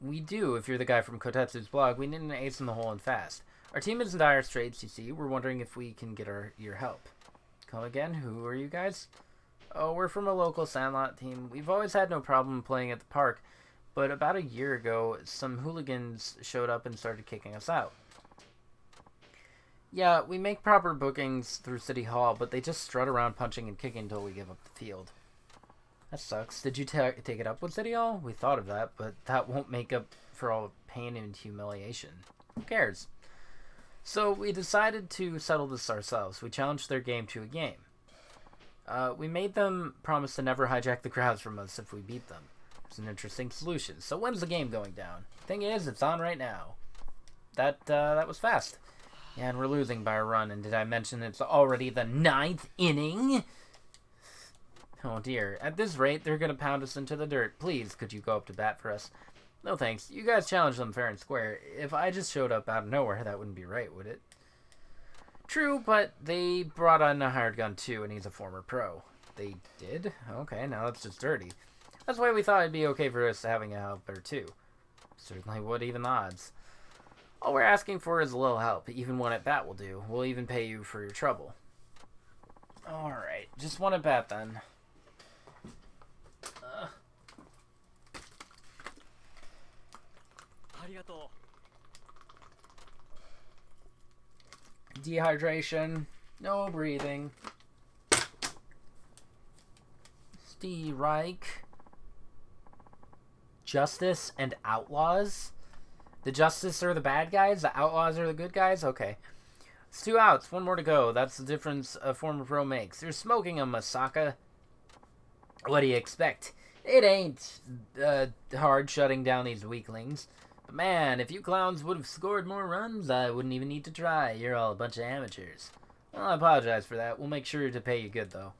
We do, if you're the guy from Kotetsu's blog. We need an ace in the hole and fast. Our team is in dire straits, you see. We're wondering if we can get your help. Come again? Who are you guys? Oh, we're from a local Sandlot team. We've always had no problem playing at the park, but about a year ago, some hooligans showed up and started kicking us out. Yeah, we make proper bookings through City Hall, but they just strut around punching and kicking until we give up the field. That sucks. Did you take it up with City Hall? We thought of that, but that won't make up for all the pain and humiliation. Who cares? So we decided to settle this ourselves. We challenged their game to a game. We made them promise to never hijack the crowds from us if we beat them. It's an interesting solution. So when's the game going down? Thing is, it's on right now. That was fast. Yeah, and we're losing by a run. And did I mention it's already the 9th inning? Oh dear. At this rate, they're going to pound us into the dirt. Please, could you go up to bat for us? No thanks. You guys challenged them fair and square. If I just showed up out of nowhere, that wouldn't be right, would it? True, but they brought on a hired gun too, and he's a former pro. They did? Okay, now that's just dirty. That's why we thought it'd be okay for us having a helper too. Certainly would, even the odds. All we're asking for is a little help. Even one at bat will do. We'll even pay you for your trouble. Alright, just one at bat then. Dehydration. No breathing. Steve Reich. Justice and outlaws? The Justice are the bad guys? The outlaws are the good guys? Okay. It's 2 outs. 1 more to go. That's the difference a former pro makes. You're smoking them, Masaka. What do you expect? It ain't hard shutting down these weaklings. But man, if you clowns would have scored more runs, I wouldn't even need to try. You're all a bunch of amateurs. Well, I apologize for that. We'll make sure to pay you good, though.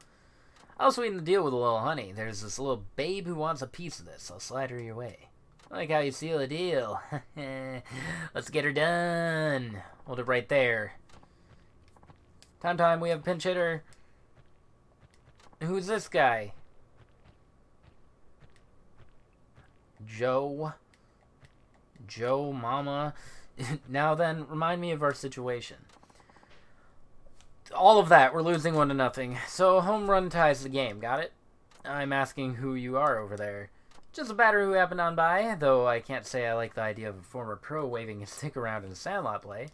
I'll sweeten the deal with a little honey. There's this little babe who wants a piece of this. I'll slide her your way. I like how you seal a deal. Let's get her done. Hold it right there. Time, we have a pinch hitter. Who's this guy? Joe Mama. Now then, remind me of our situation. All of that, we're losing 1-0. So home run ties the game, got it? I'm asking who you are over there. Just a batter who happened on by, though I can't say I like the idea of a former pro waving his stick around in a Sandlot play.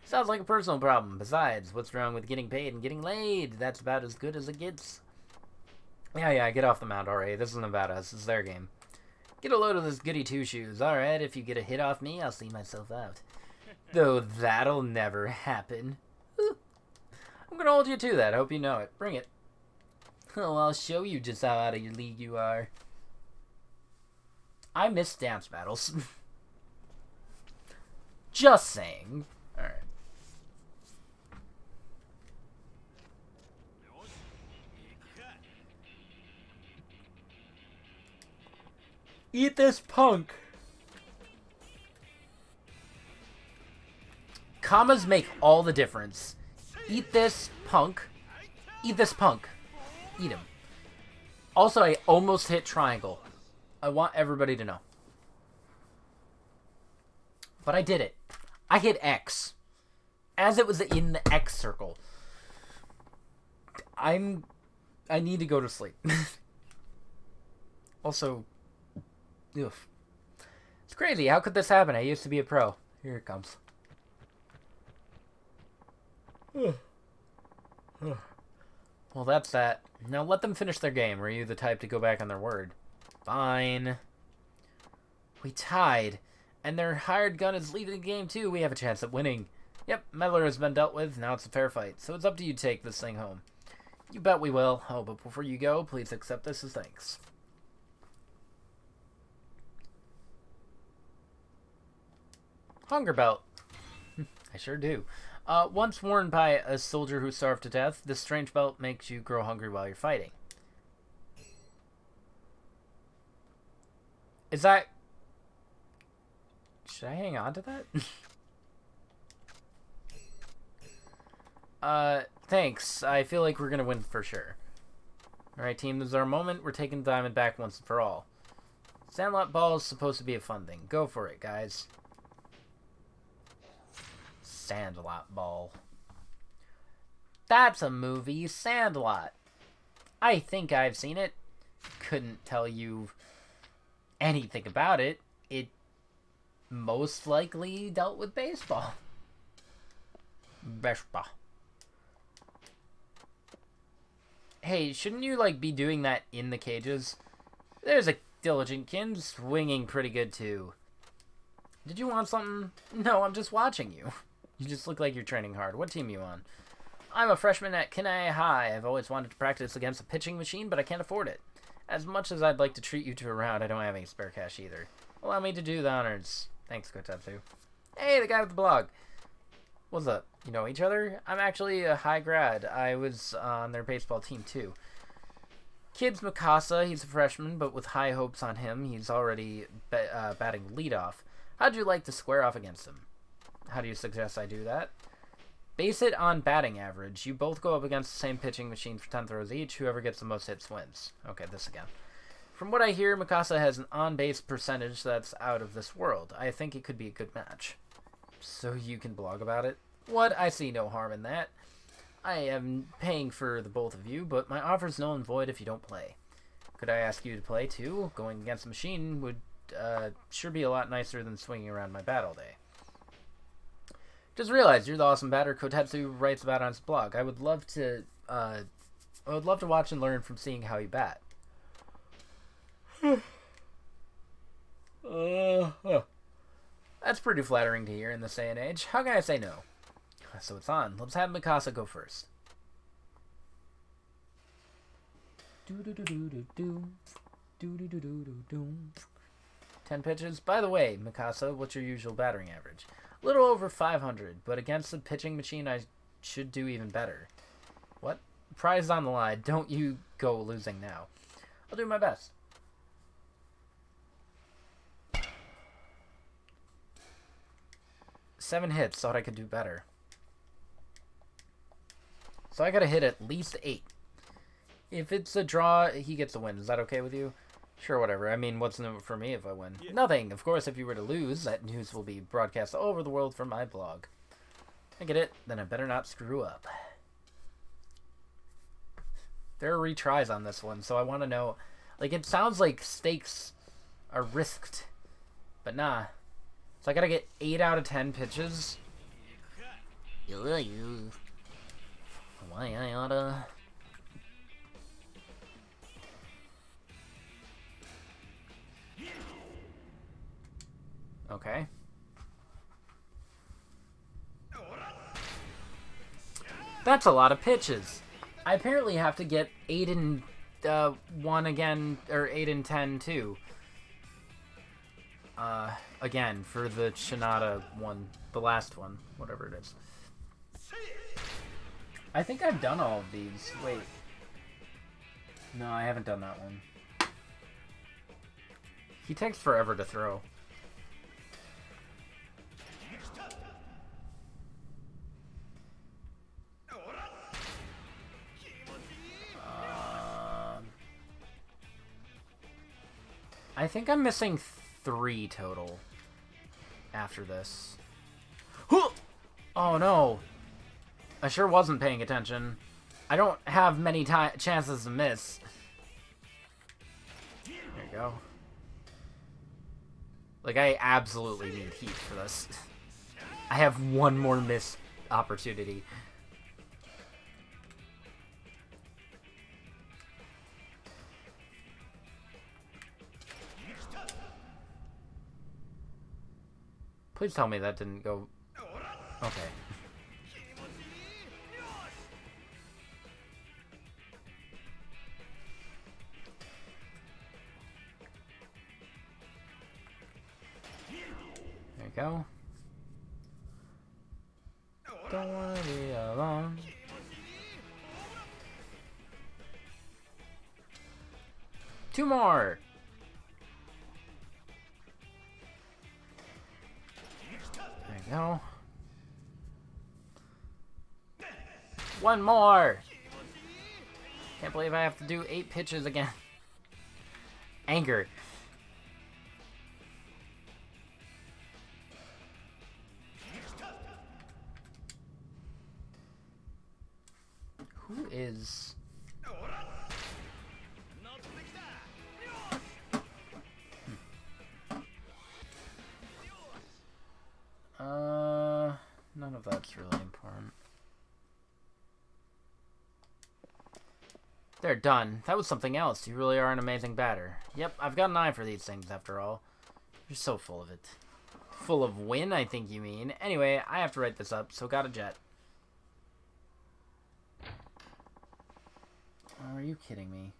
Sounds like a personal problem. Besides, what's wrong with getting paid and getting laid? That's about as good as it gets. Yeah, get off the mound already. This isn't about us. This is their game. Get a load of this goody two-shoes. Alright, if you get a hit off me, I'll see myself out. Though that'll never happen. I'm gonna hold you to that. I hope you know it. Bring it. Oh, I'll show you just how out of your league you are. I miss dance battles. Just saying. Alright. Eat this punk. Commas make all the difference. Eat this punk. Eat this punk. Eat him. Also, I almost hit triangle. I want everybody to know. But I did it. I hit X. As it was in the X circle. I need to go to sleep. Also, oof. It's crazy. How could this happen? I used to be a pro. Here it comes. Well, that's that. Now let them finish their game. Were you the type to go back on their word? Fine. We tied. And their hired gun is leaving the game too. We have a chance at winning. Yep, Meddler has been dealt with, now it's a fair fight, so it's up to you to take this thing home. You bet we will. Oh, but before you go, please accept this as thanks. Hunger belt. I sure do. Once worn by a soldier who starved to death, this strange belt makes you grow hungry while you're fighting. Is that... Should I hang on to that? Thanks. I feel like we're gonna win for sure. Alright, team, this is our moment. We're taking the diamond back once and for all. Sandlot ball is supposed to be a fun thing. Go for it, guys. Sandlot ball. That's a movie, Sandlot. I think I've seen it. Couldn't tell you anything about it. It most likely dealt with baseball. Baseball. Hey, shouldn't you, like, be doing that in the cages? There's a diligent kin swinging pretty good, too. Did you want something? No, I'm just watching you. You just look like you're training hard. What team are you on? I'm a freshman at Kenai High. I've always wanted to practice against a pitching machine, but I can't afford it. As much as I'd like to treat you to a round, I don't have any spare cash either. Allow me to do the honors. Thanks, Kotetsu. Hey, the guy with the blog. What's up? You know each other? I'm actually a high grad. I was on their baseball team, too. Kid's Mikasa. He's a freshman, but with high hopes on him, he's already batting leadoff. How'd you like to square off against him? How do you suggest I do that? Base it on batting average. You both go up against the same pitching machine for 10 throws each. Whoever gets the most hits wins. Okay, this again. From what I hear, Mikasa has an on-base percentage that's out of this world. I think it could be a good match. So you can blog about it? What? I see no harm in that. I am paying for the both of you, but my offer's null and void if you don't play. Could I ask you to play, too? Going against a machine would sure be a lot nicer than swinging around my bat all day. Just realized you're the awesome batter Kotetsu writes about on his blog. I would love to watch and learn from seeing how you bat. That's pretty flattering to hear in this day and age. How can I say no? So it's on. Let's have Mikasa go first. 10 pitches. By the way, Mikasa, what's your usual batting average? A little over 500, but against the pitching machine, I should do even better. What? Prize on the line. Don't you go losing now. I'll do my best. Seven hits. Thought I could do better. So I gotta hit at least 8. If it's a draw, he gets a win. Is that okay with you? Sure, whatever. I mean, what's in it for me if I win? Yeah. Nothing. Of course, if you were to lose, that news will be broadcast all over the world from my blog. I get it. Then I better not screw up. There are retries on this one, so I want to know... Like, it sounds like stakes are risked. But nah. So I gotta get 8 out of 10 pitches. Why I oughta... Okay. That's a lot of pitches. I apparently have to get 8 and 1 again, or 8 and 10 too. Again, for the Shinada one, the last one, whatever it is. I think I've done all of these. Wait. No, I haven't done that one. He takes forever to throw. I think I'm missing 3 total after this. Oh no! I sure wasn't paying attention. I don't have many chances to miss. There you go. Like, I absolutely need heat for this. I have one more miss opportunity. Please tell me that didn't go... Okay. we go. Don't wanna be alone. Two more. There you go. One more. Can't believe I have to do 8 pitches again. Anger. Who is... None of that's really important. They're done. That was something else. You really are an amazing batter. Yep, I've got an eye for these things after all. You're so full of it. Full of win, I think you mean. Anyway, I have to write this up, so got a jet. Oh, are you kidding me?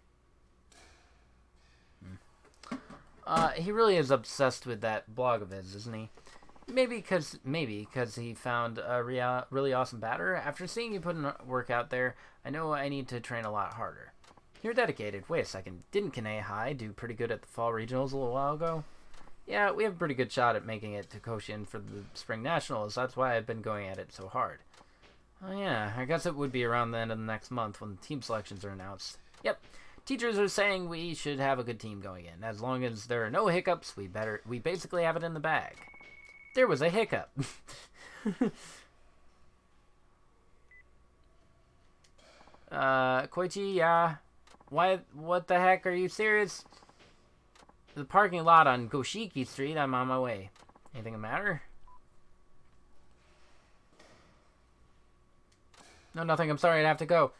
He really is obsessed with that blog of his, isn't he? Maybe because he found a really awesome batter. After seeing you put in work out there, I know I need to train a lot harder. You're dedicated. Wait a second. Didn't Kane High do pretty good at the fall regionals a little while ago? Yeah, we have a pretty good shot at making it to Koshin for the spring nationals. That's why I've been going at it so hard. Oh yeah, I guess it would be around the end of the next month when the team selections are announced. Yep. Teachers are saying we should have a good team going in. As long as there are no hiccups, we basically have it in the bag. There was a hiccup. Koichi, yeah. What the heck? Are you serious? The parking lot on Goshiki Street, I'm on my way. Anything the matter? No, nothing. I'm sorry, I'd have to go.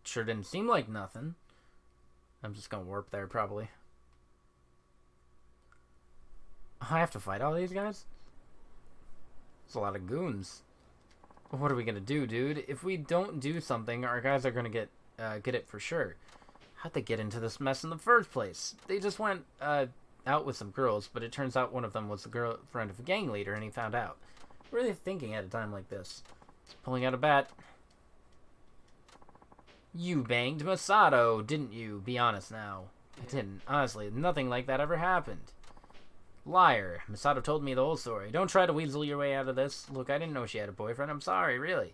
Sure didn't seem like nothing. I'm just gonna warp there, probably. I have to fight all these guys? It's a lot of goons. What are we gonna do, dude? If we don't do something, our guys are gonna get it for sure. How'd they get into this mess in the first place? They just went out with some girls, but it turns out one of them was the girlfriend of a gang leader, and he found out. What are they thinking at a time like this? Just pulling out a bat. You banged Masato, didn't you? Be honest now. I didn't. Honestly, nothing like that ever happened. Liar. Masato told me the whole story. Don't try to weasel your way out of this. Look, I didn't know she had a boyfriend. I'm sorry, really.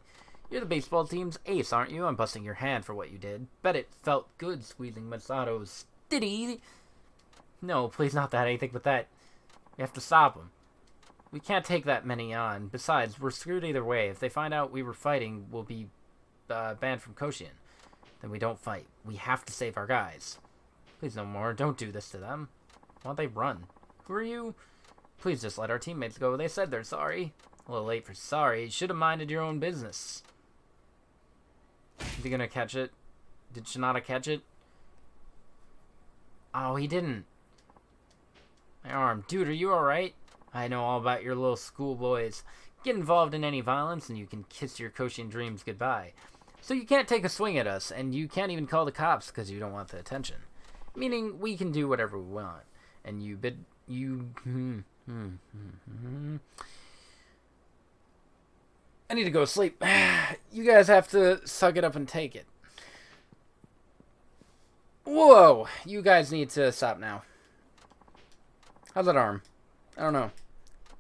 You're the baseball team's ace, aren't you? I'm busting your hand for what you did. Bet it felt good squeezing Masato's titty. No, please not that. Anything but that. We have to stop him. We can't take that many on. Besides, we're screwed either way. If they find out we were fighting, we'll be banned from Koshin. Then we don't fight. We have to save our guys. Please no more. Don't do this to them. Why don't they run? Who are you? Please just let our teammates go. They said they're sorry. A little late for sorry. Should have minded your own business. Is he gonna catch it? Did Shinada catch it? Oh, he didn't. My arm. Dude, are you alright? I know all about your little schoolboys. Get involved in any violence and you can kiss your Koshin dreams goodbye. So you can't take a swing at us, and you can't even call the cops because you don't want the attention. Meaning, we can do whatever we want. And I need to go to sleep. You guys have to suck it up and take it. Whoa! You guys need to stop now. How's that arm? I don't know.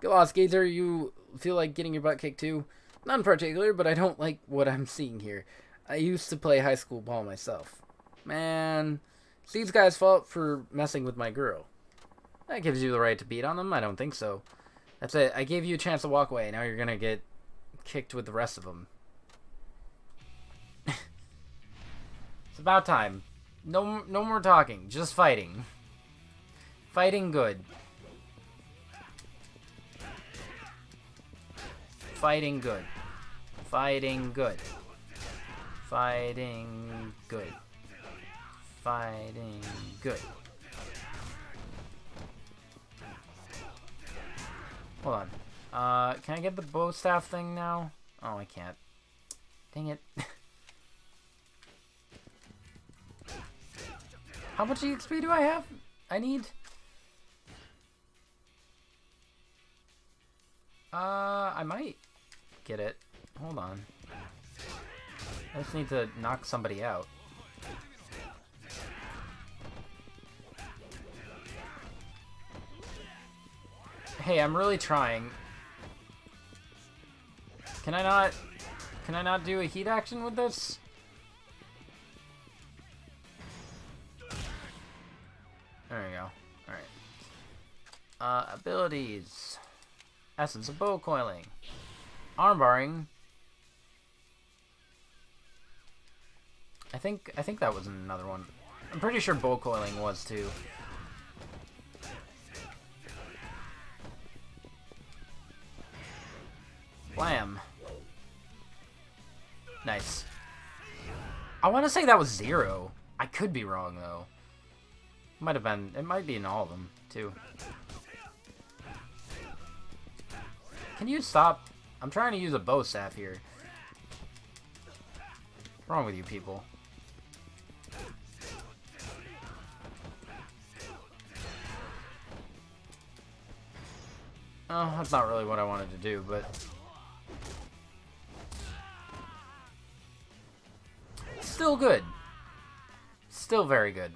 Get lost, Gazer. You feel like getting your butt kicked too? Not in particular, but I don't like what I'm seeing here. I used to play high school ball myself. Man, it's these guys' fault for messing with my girl. That gives you the right to beat on them? I don't think so. That's it. I gave you a chance to walk away. Now you're gonna get kicked with the rest of them. It's about time. No more talking. Just fighting. Fighting good. Fighting good. Fighting good. Fighting good. Fighting good. Hold on. Can I get the bow staff thing now? Oh, I can't. Dang it. How much EXP do I have? I need... I might get it. Hold on. I just need to knock somebody out. Hey, I'm really trying. Can I not do a heat action with this? There we go. Alright. Abilities. Essence of bow coiling. Armbarring. I think that was another one. I'm pretty sure bow coiling was too. Blam. Nice. I want to say that was 0. I could be wrong though. Might have been. It might be in all of them too. Can you stop? I'm trying to use a bow staff here. What's wrong with you people? Oh, that's not really what I wanted to do, but... Still good. Still very good.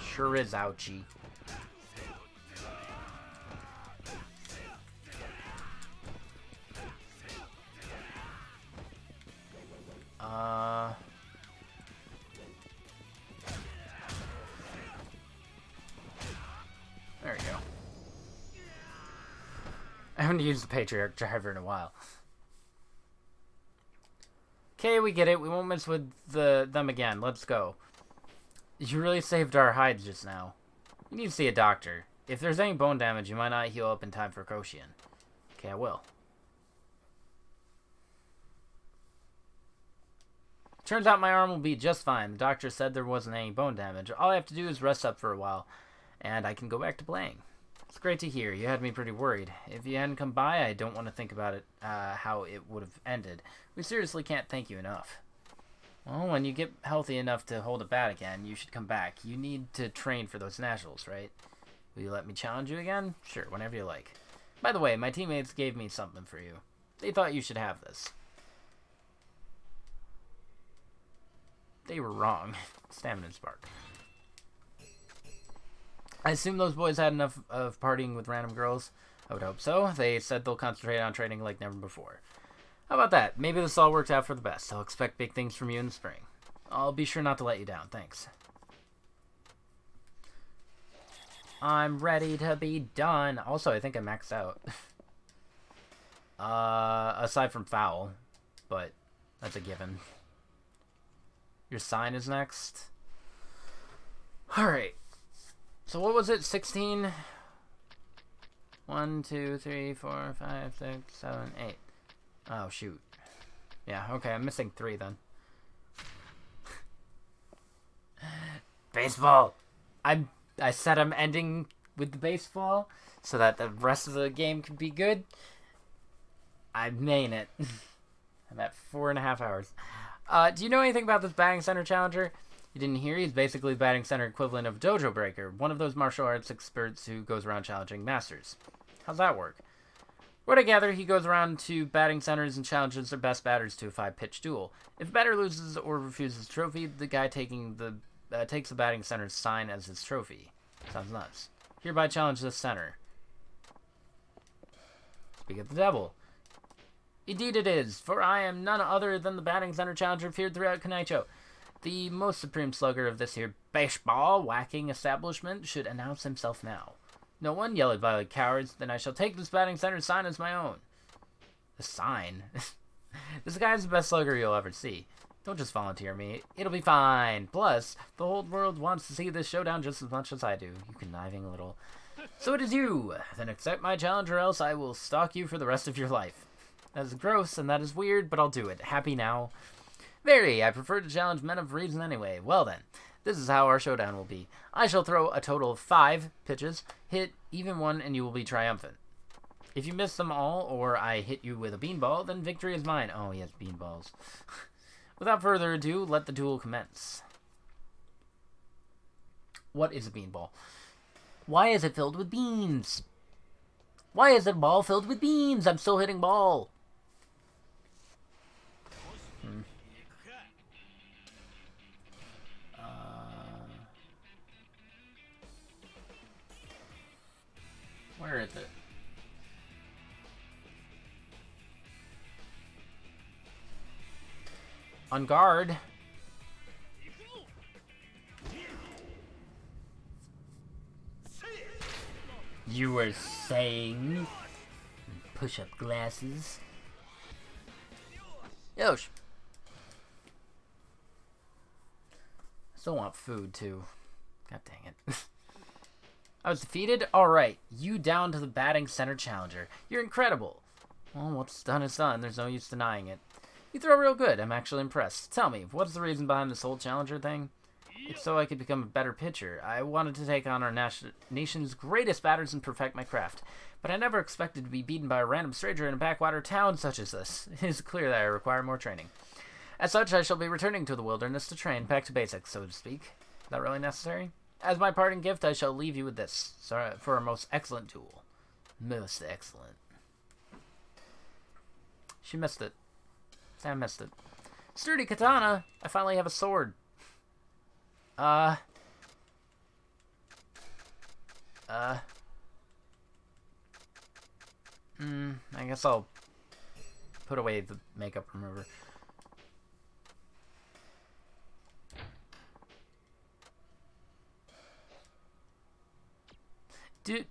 Sure is ouchie. There we go. I haven't used the Patriarch driver in a while. Okay, we get it. We won't mess with them again. Let's go. You really saved our hides just now. You need to see a doctor. If there's any bone damage, you might not heal up in time for Koshian. Okay, I will. Turns out my arm will be just fine. The doctor said there wasn't any bone damage. All I have to do is rest up for a while, and I can go back to playing. It's great to hear. You had me pretty worried. If you hadn't come by, I don't want to think about it, how it would have ended. We seriously can't thank you enough. Well, when you get healthy enough to hold a bat again, you should come back. You need to train for those nationals, right? Will you let me challenge you again? Sure, whenever you like. By the way, my teammates gave me something for you. They thought you should have this. They were wrong. Stamina Spark. I assume those boys had enough of partying with random girls. I would hope so. They said they'll concentrate on training like never before. How about that? Maybe this all worked out for the best. I'll expect big things from you in the spring. I'll be sure not to let you down. Thanks. I'm ready to be done. Also, I think I maxed out. Aside from foul. But that's a given. Your sign is next. Alright. So what was it? 16? 1, 2, 3, 4, 5, 6, 7, 8. Oh, shoot. Yeah, okay, I'm missing 3 then. Baseball! I said I'm ending with the baseball so that the rest of the game could be good. I'm main it. I'm at 4.5 hours. Do you know anything about this batting center challenger? You didn't hear? He's basically the batting center equivalent of Dojo Breaker, one of those martial arts experts who goes around challenging masters. How's that work? What I gather, he goes around to batting centers and challenges their best batters to a 5-pitch duel. If a batter loses or refuses a trophy, the guy takes the batting center's sign as his trophy. Sounds nuts. Hereby challenge this center. Speak of the devil. Indeed it is, for I am none other than the batting center challenger feared throughout Kanaicho. The most supreme slugger of this here baseball whacking establishment should announce himself now. No one, yell at violent cowards, then I shall take this batting center sign as my own. The sign? This guy's the best slugger you'll ever see. Don't just volunteer me. It'll be fine. Plus, the whole world wants to see this showdown just as much as I do. You conniving little... So it is you. Then accept my challenge or else I will stalk you for the rest of your life. That is gross and that is weird, but I'll do it. Happy now? Very. I prefer to challenge men of reason anyway. Well then. This is how our showdown will be. I shall throw a total of 5 pitches, hit even one, and you will be triumphant. If you miss them all, or I hit you with a beanball, then victory is mine. Oh, he has beanballs. Without further ado, let the duel commence. What is a beanball? Why is it filled with beans? Why is it a ball filled with beans? I'm still hitting ball. Where is it? On guard. You were saying push-up glasses. Yosh. Still want food too. God dang it. I was defeated? Alright, you down to the batting center challenger. You're incredible. Well, what's done is done. There's no use denying it. You throw real good. I'm actually impressed. Tell me, what's the reason behind this whole challenger thing? It's so I could become a better pitcher. I wanted to take on our nation's greatest batters and perfect my craft. But I never expected to be beaten by a random stranger in a backwater town such as this. It is clear that I require more training. As such, I shall be returning to the wilderness to train, back to basics, so to speak. Is that really necessary? As my parting gift, I shall leave you with this, for a most excellent duel. Most excellent. She missed it. Sam missed it. Sturdy katana! I finally have a sword. I guess I'll put away the makeup remover. Dude.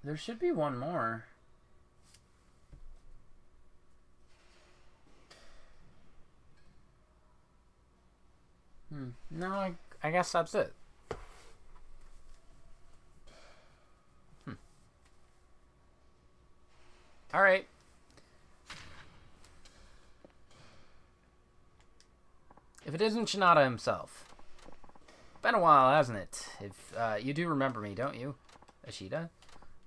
There should be one more. No, I guess that's it. Alright. If it isn't Shinada himself. Been a while, hasn't it? If you do remember me, don't you? Ashida?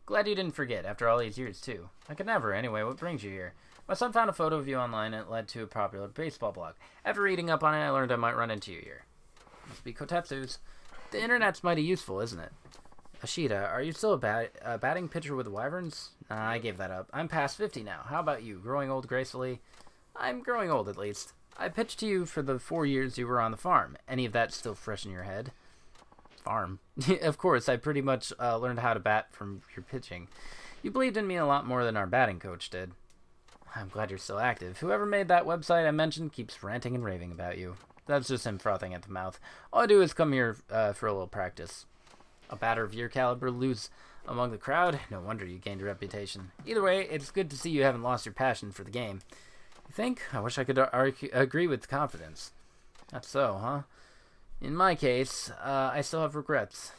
Glad you didn't forget, after all these years, too. I could never. Anyway, what brings you here? My son found a photo of you online and it led to a popular baseball blog. After reading up on it, I learned I might run into you here. Must be Kotetsu's. The internet's mighty useful, isn't it? Ashida, are you still a batting pitcher with the Wyverns? Nah, I gave that up. I'm past 50 now. How about you? Growing old gracefully? I'm growing old, at least. I pitched to you for the 4 years you were on the farm. Any of that still fresh in your head? Farm? Of course, I pretty much learned how to bat from your pitching. You believed in me a lot more than our batting coach did. I'm glad you're still active. Whoever made that website I mentioned keeps ranting and raving about you. That's just him frothing at the mouth. All I do is come here for a little practice. A batter of your caliber lose among the crowd? No wonder you gained a reputation. Either way, it's good to see you haven't lost your passion for the game. You think? I wish I could agree with confidence. That's so, huh? In my case, I still have regrets.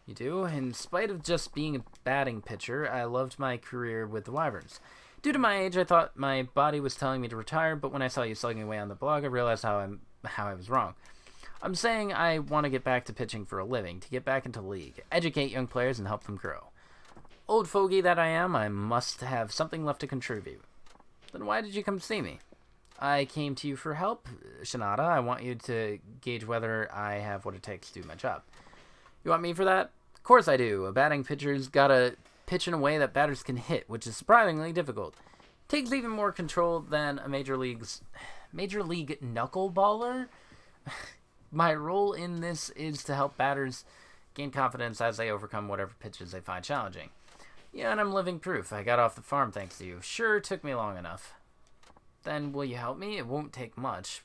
You do? In spite of just being a batting pitcher, I loved my career with the Wyverns. Due to my age, I thought my body was telling me to retire, but when I saw you slugging away on the blog, I realized how I was wrong. I'm saying I want to get back to pitching for a living, to get back into the league, educate young players, and help them grow. Old fogey that I am, I must have something left to contribute. Then why did you come to see me? I came to you for help, Shinada. I want you to gauge whether I have what it takes to do my job. You want me for that? Of course I do. A batting pitcher's gotta pitch in a way that batters can hit, which is surprisingly difficult. Takes even more control than a major league knuckleballer. My role in this is to help batters gain confidence as they overcome whatever pitches they find challenging. Yeah, and I'm living proof. I got off the farm thanks to you. Sure, it took me long enough. Then will you help me? It won't take much.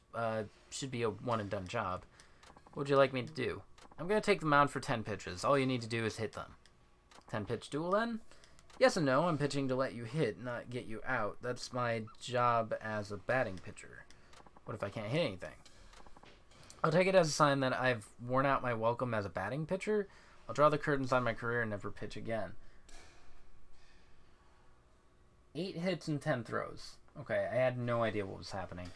Should be a one-and-done job. What would you like me to do? I'm going to take the mound for 10 pitches. All you need to do is hit them. 10-pitch duel, then? Yes and no. I'm pitching to let you hit, not get you out. That's my job as a batting pitcher. What if I can't hit anything? I'll take it as a sign that I've worn out my welcome as a batting pitcher. I'll draw the curtains on my career and never pitch again. 8 hits and 10 throws. Okay, I had no idea what was happening.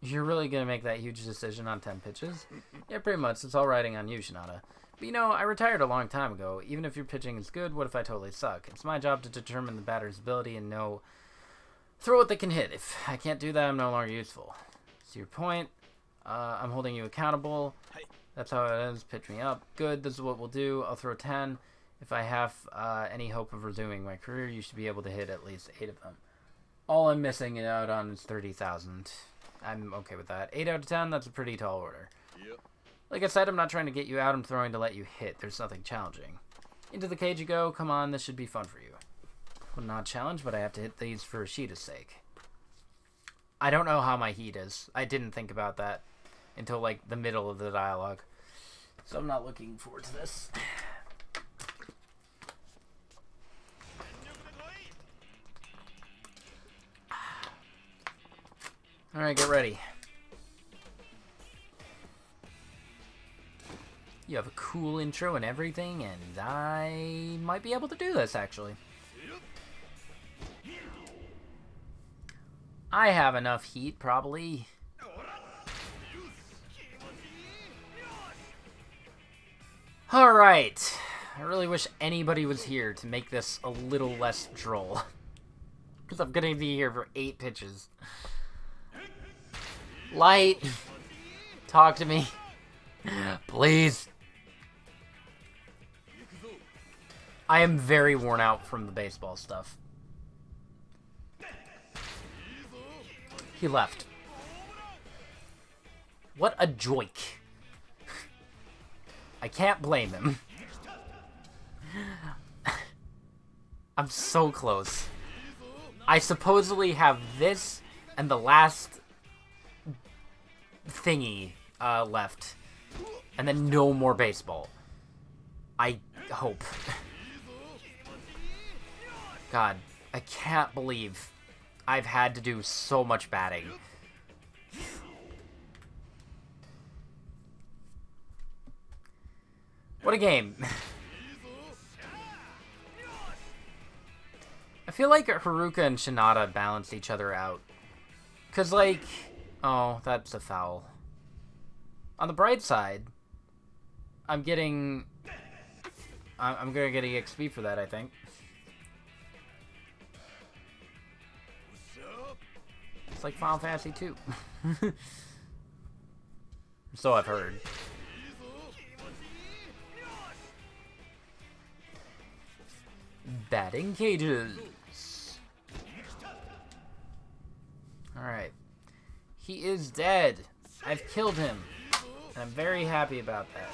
You're really gonna make that huge decision on 10 pitches? Yeah, pretty much. It's all riding on you, Shinada. But you know, I retired a long time ago. Even if your pitching is good, what if I totally suck? It's my job to determine the batter's ability and know... throw what they can hit. If I can't do that, I'm no longer useful. To your point, I'm holding you accountable. That's how it is. Pitch me up. Good, this is what we'll do. I'll throw 10. If I have any hope of resuming my career, you should be able to hit at least 8 of them. All I'm missing out on is 30,000. I'm okay with that. 8 out of 10, that's a pretty tall order.
Yep.
Like I said, I'm not trying to get you out. I'm throwing to let you hit. There's nothing challenging. Into the cage you go. Come on, this should be fun for you. Well, not challenge, but I have to hit these for Ishida's sake. I don't know how my heat is. I didn't think about that until, like, the middle of the dialogue. So I'm not looking forward to this. Alright, get ready. You have a cool intro and everything, and I might be able to do this, actually. I have enough heat, probably. Alright. I really wish anybody was here to make this a little less droll. Because I'm gonna be here for 8 pitches. Light. Talk to me. Please. I am very worn out from the baseball stuff. He left. What a joik. I can't blame him. I'm so close. I supposedly have this and the last thingy left. And then no more baseball. I hope. God, I can't believe I've had to do so much batting. What a game. I feel like Haruka and Shinada balanced each other out. Because, like... oh, that's a foul. On the bright side, I'm getting... I'm gonna get EXP for that, I think. It's like Final Fantasy 2. So I've heard. Batting cages. Alright. He is dead. I've killed him. And I'm very happy about that.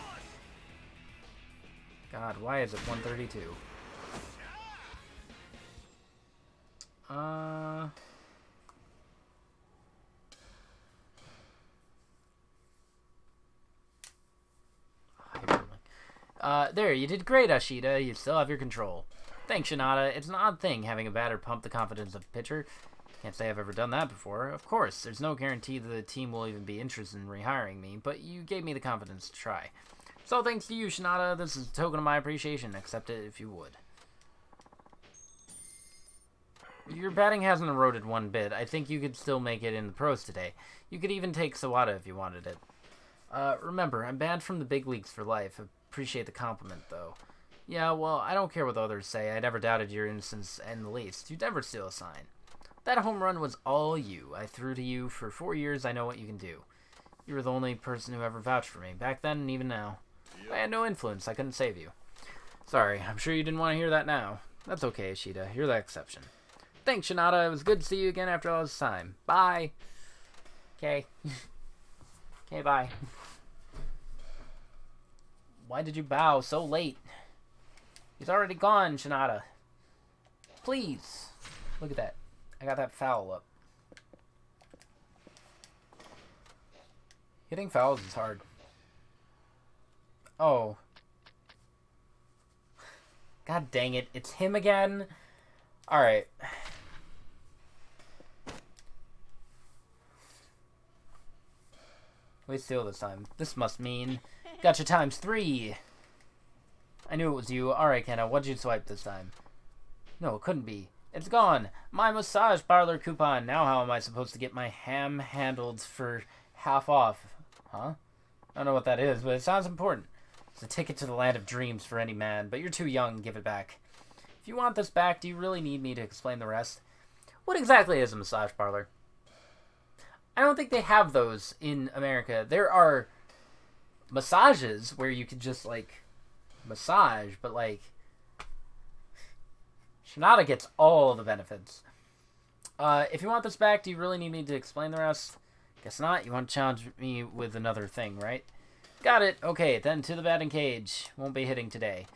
God, why is it 132? There, you did great, Ashida. You still have your control. Thanks, Shinada. It's an odd thing having a batter pump the confidence of a pitcher. Can't say I've ever done that before. Of course, there's no guarantee that the team will even be interested in rehiring me, but you gave me the confidence to try. So thanks to you, Shinada. This is a token of my appreciation. Accept it if you would. Your batting hasn't eroded one bit. I think you could still make it in the pros today. You could even take Sawada if you wanted it. Remember, I'm banned from the big leagues for life. Appreciate the compliment, though. Yeah, well, I don't care what the others say. I never doubted your innocence in the least. You'd never steal a sign. That home run was all you. I threw to you for 4 years. I know what you can do. You were the only person who ever vouched for me, back then and even now. I had no influence. I couldn't save you. Sorry, I'm sure you didn't want to hear that now. That's okay, Ishida. You're the exception. Thanks, Shinada. It was good to see you again after all this time. Bye. Okay. Okay, bye. Why did you bow so late? He's already gone, Shinada. Please. Look at that. I got that foul up. Hitting fouls is hard. Oh. God dang it. It's him again. Alright. We steal this time. This must mean... Gotcha times 3. I knew it was you. Alright, Kenna. What'd you swipe this time? No, it couldn't be. It's gone. My massage parlor coupon. Now how am I supposed to get my ham handled for half off? Huh? I don't know what that is, but it sounds important. It's a ticket to the land of dreams for any man, but you're too young. Give it back. If you want this back, do you really need me to explain the rest? What exactly is a massage parlor? I don't think they have those in America. There are massages where you could just, like, massage, but, like, Shinada gets all the benefits. If you want this back, do you really need me to explain the rest? Guess not. You want to challenge me with another thing, right? Got it. Okay, then to the batting cage. Won't be hitting today.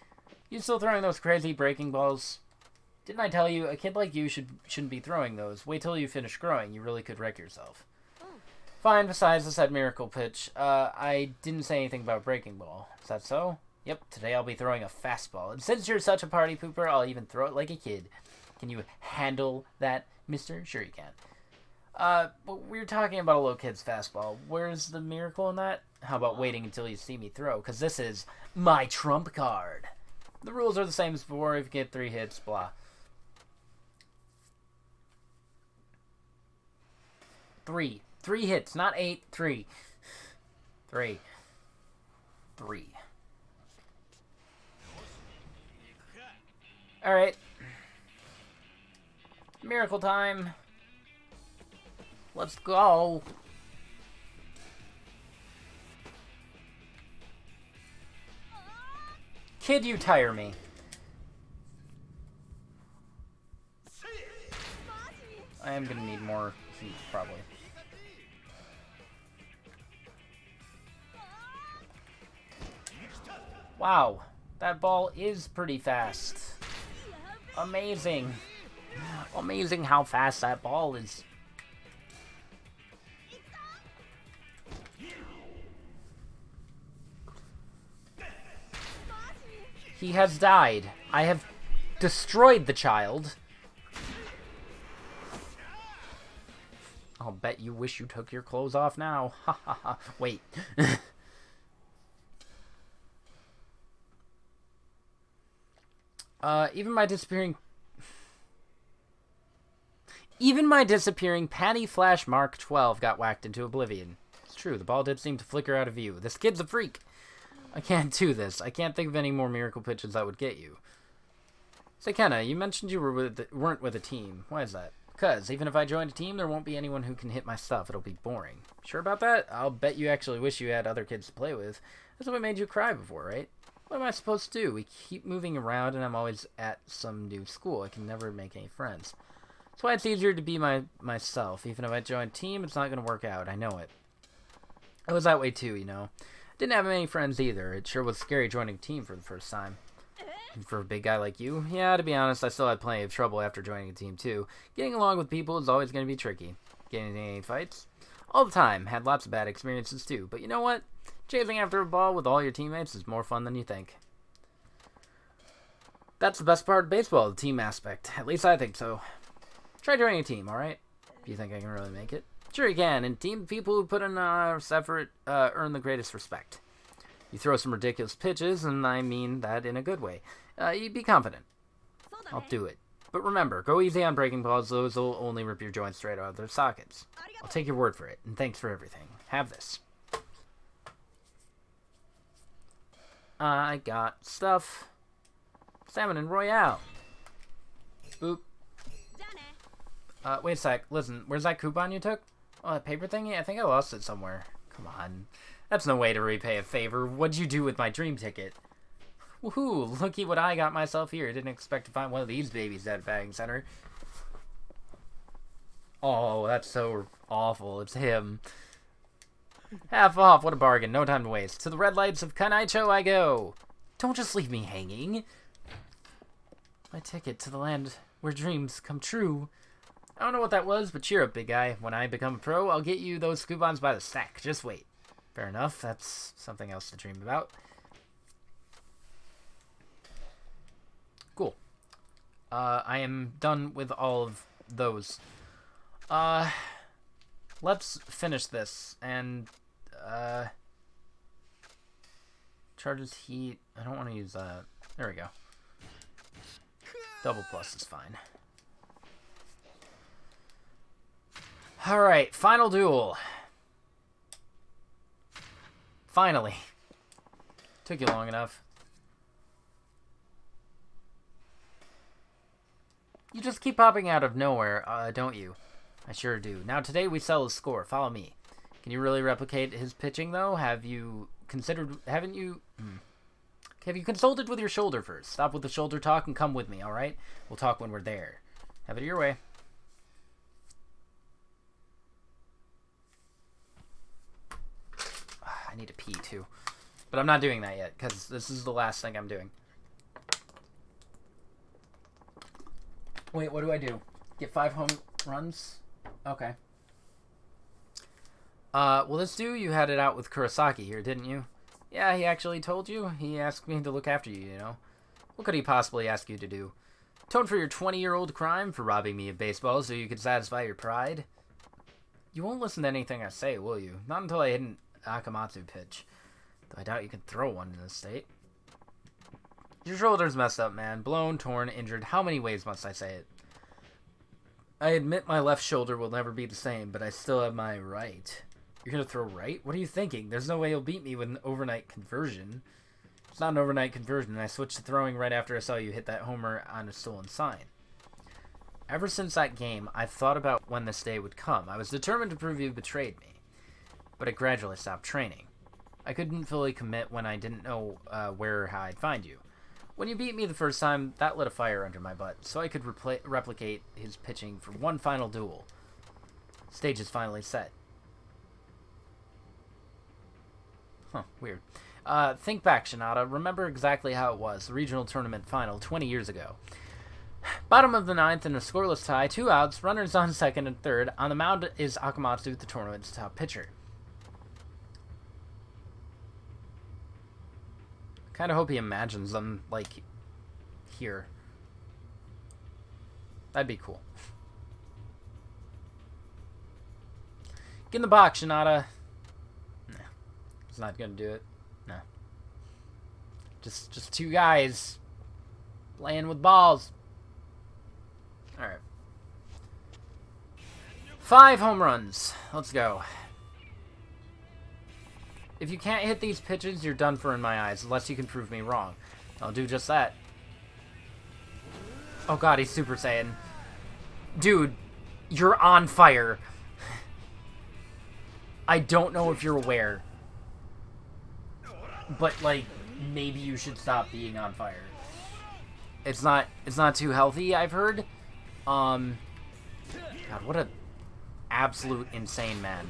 You still throwing those crazy breaking balls? Didn't I tell you, a kid like you shouldn't be throwing those. Wait till you finish growing. You really could wreck yourself. Fine, besides, I said miracle pitch. I didn't say anything about breaking ball. Is that so? Yep, today I'll be throwing a fastball. And since you're such a party pooper, I'll even throw it like a kid. Can you handle that, mister? Sure you can. But we were talking about a little kid's fastball. Where's the miracle in that? How about waiting until you see me throw? Because this is my trump card. The rules are the same as before. If you get 3 hits, blah. 3. 3 hits, not 8. 3. 3. 3. Alright. Miracle time. Let's go. Kid, you tire me. I am gonna need more heat, probably. Wow, that ball is pretty fast. Amazing. Amazing how fast that ball is. He has died. I have destroyed the child. I'll bet you wish you took your clothes off now. Ha ha ha. Wait. Even my disappearing Patty Flash Mark 12 got whacked into oblivion. It's true, the ball did seem to flicker out of view. This kid's a freak. I can't do this. I can't think of any more miracle pitches that would get you. Say, Kenna, you mentioned you weren't with a team. Why is that? Because even if I joined a team, there won't be anyone who can hit my stuff. It'll be boring. Sure about that? I'll bet you actually wish you had other kids to play with. That's what made you cry before, right? What am I supposed to do? We keep moving around and I'm always at some new school. I can never make any friends. That's why it's easier to be myself. Even if I join a team, it's not going to work out. I know it. I was that way too, you know. Didn't have many friends either. It sure was scary joining a team for the first time. And for a big guy like you, yeah, to be honest, I still had plenty of trouble after joining a team too. Getting along with people is always going to be tricky. Getting into any fights? All the time. Had lots of bad experiences too. But you know what? Chasing after a ball with all your teammates is more fun than you think. That's the best part of baseball, the team aspect. At least I think so. Try joining a team, alright? If you think I can really make it. Sure you can, and team people who put in effort earn the greatest respect. You throw some ridiculous pitches, and I mean that in a good way. You be confident. I'll do it. But remember, go easy on breaking balls, those will only rip your joints straight out of their sockets. I'll take your word for it, and thanks for everything. Have this. I got stuff. Salmon and Royale. Boop. Wait a sec. Listen, where's that coupon you took? Oh, that paper thingy? I think I lost it somewhere. Come on. That's no way to repay a favor. What'd you do with my dream ticket? Woohoo! Looky what I got myself here. Didn't expect to find one of these babies at a batting center. Oh, that's so awful. It's him. Half off. What a bargain. No time to waste. To the red lights of Kanaicho I go. Don't just leave me hanging. My ticket to the land where dreams come true. I don't know what that was, but cheer up, big guy. When I become a pro, I'll get you those coupons by the stack. Just wait. Fair enough. That's something else to dream about. Cool. I am done with all of those. Let's finish this. And, charges heat. I don't want to use that. There we go. Double plus is fine. Alright, final duel. Finally. Took you long enough. You just keep popping out of nowhere, don't you? I sure do. Now today we sell his score. Follow me. Can you really replicate his pitching, though? Have you considered... Have you consulted with your shoulder first? Stop with the shoulder talk and come with me, alright? We'll talk when we're there. Have it your way. I need to pee, too. But I'm not doing that yet, because this is the last thing I'm doing. Wait, what do I do? Get 5 home runs? Okay. Well, this dude, you had it out with Kurosaki here, didn't you? Yeah, he actually told you. He asked me to look after you, you know. What could he possibly ask you to do? Atone for your 20-year-old crime for robbing me of baseball so you could satisfy your pride? You won't listen to anything I say, will you? Not until I hit an Akamatsu pitch. Though I doubt you can throw one in this state. Your shoulder's messed up, man. Blown, torn, injured. How many ways must I say it? I admit my left shoulder will never be the same, but I still have my right. You're gonna throw right? What are you thinking? There's no way you'll beat me with an overnight conversion. It's not an overnight conversion. I switched to throwing right after I saw you hit that homer on a stolen sign. Ever since that game, I've thought about when this day would come. I was determined to prove you betrayed me. But I gradually stopped training. I couldn't fully commit when I didn't know where or how I'd find you. When you beat me the first time, that lit a fire under my butt, so I could replicate his pitching for one final duel. Stage is finally set. Huh, weird. Think back, Shinada. Remember exactly how it was, the regional tournament final 20 years ago. Bottom of the ninth in a scoreless tie, 2 outs, runners on second and third. On the mound is Akamatsu, the tournament's top pitcher. Kind of hope he imagines them, like, here. That'd be cool. Get in the box, Shinada. Nah. He's not gonna do it. No. Just 2 guys playing with balls. Alright. 5 home runs. Let's go. If you can't hit these pitches, you're done for in my eyes, unless you can prove me wrong. I'll do just that. Oh god, he's Super Saiyan. Dude, you're on fire. I don't know if you're aware. But, like, maybe you should stop being on fire. It's not too healthy, I've heard. God, what a absolute insane man.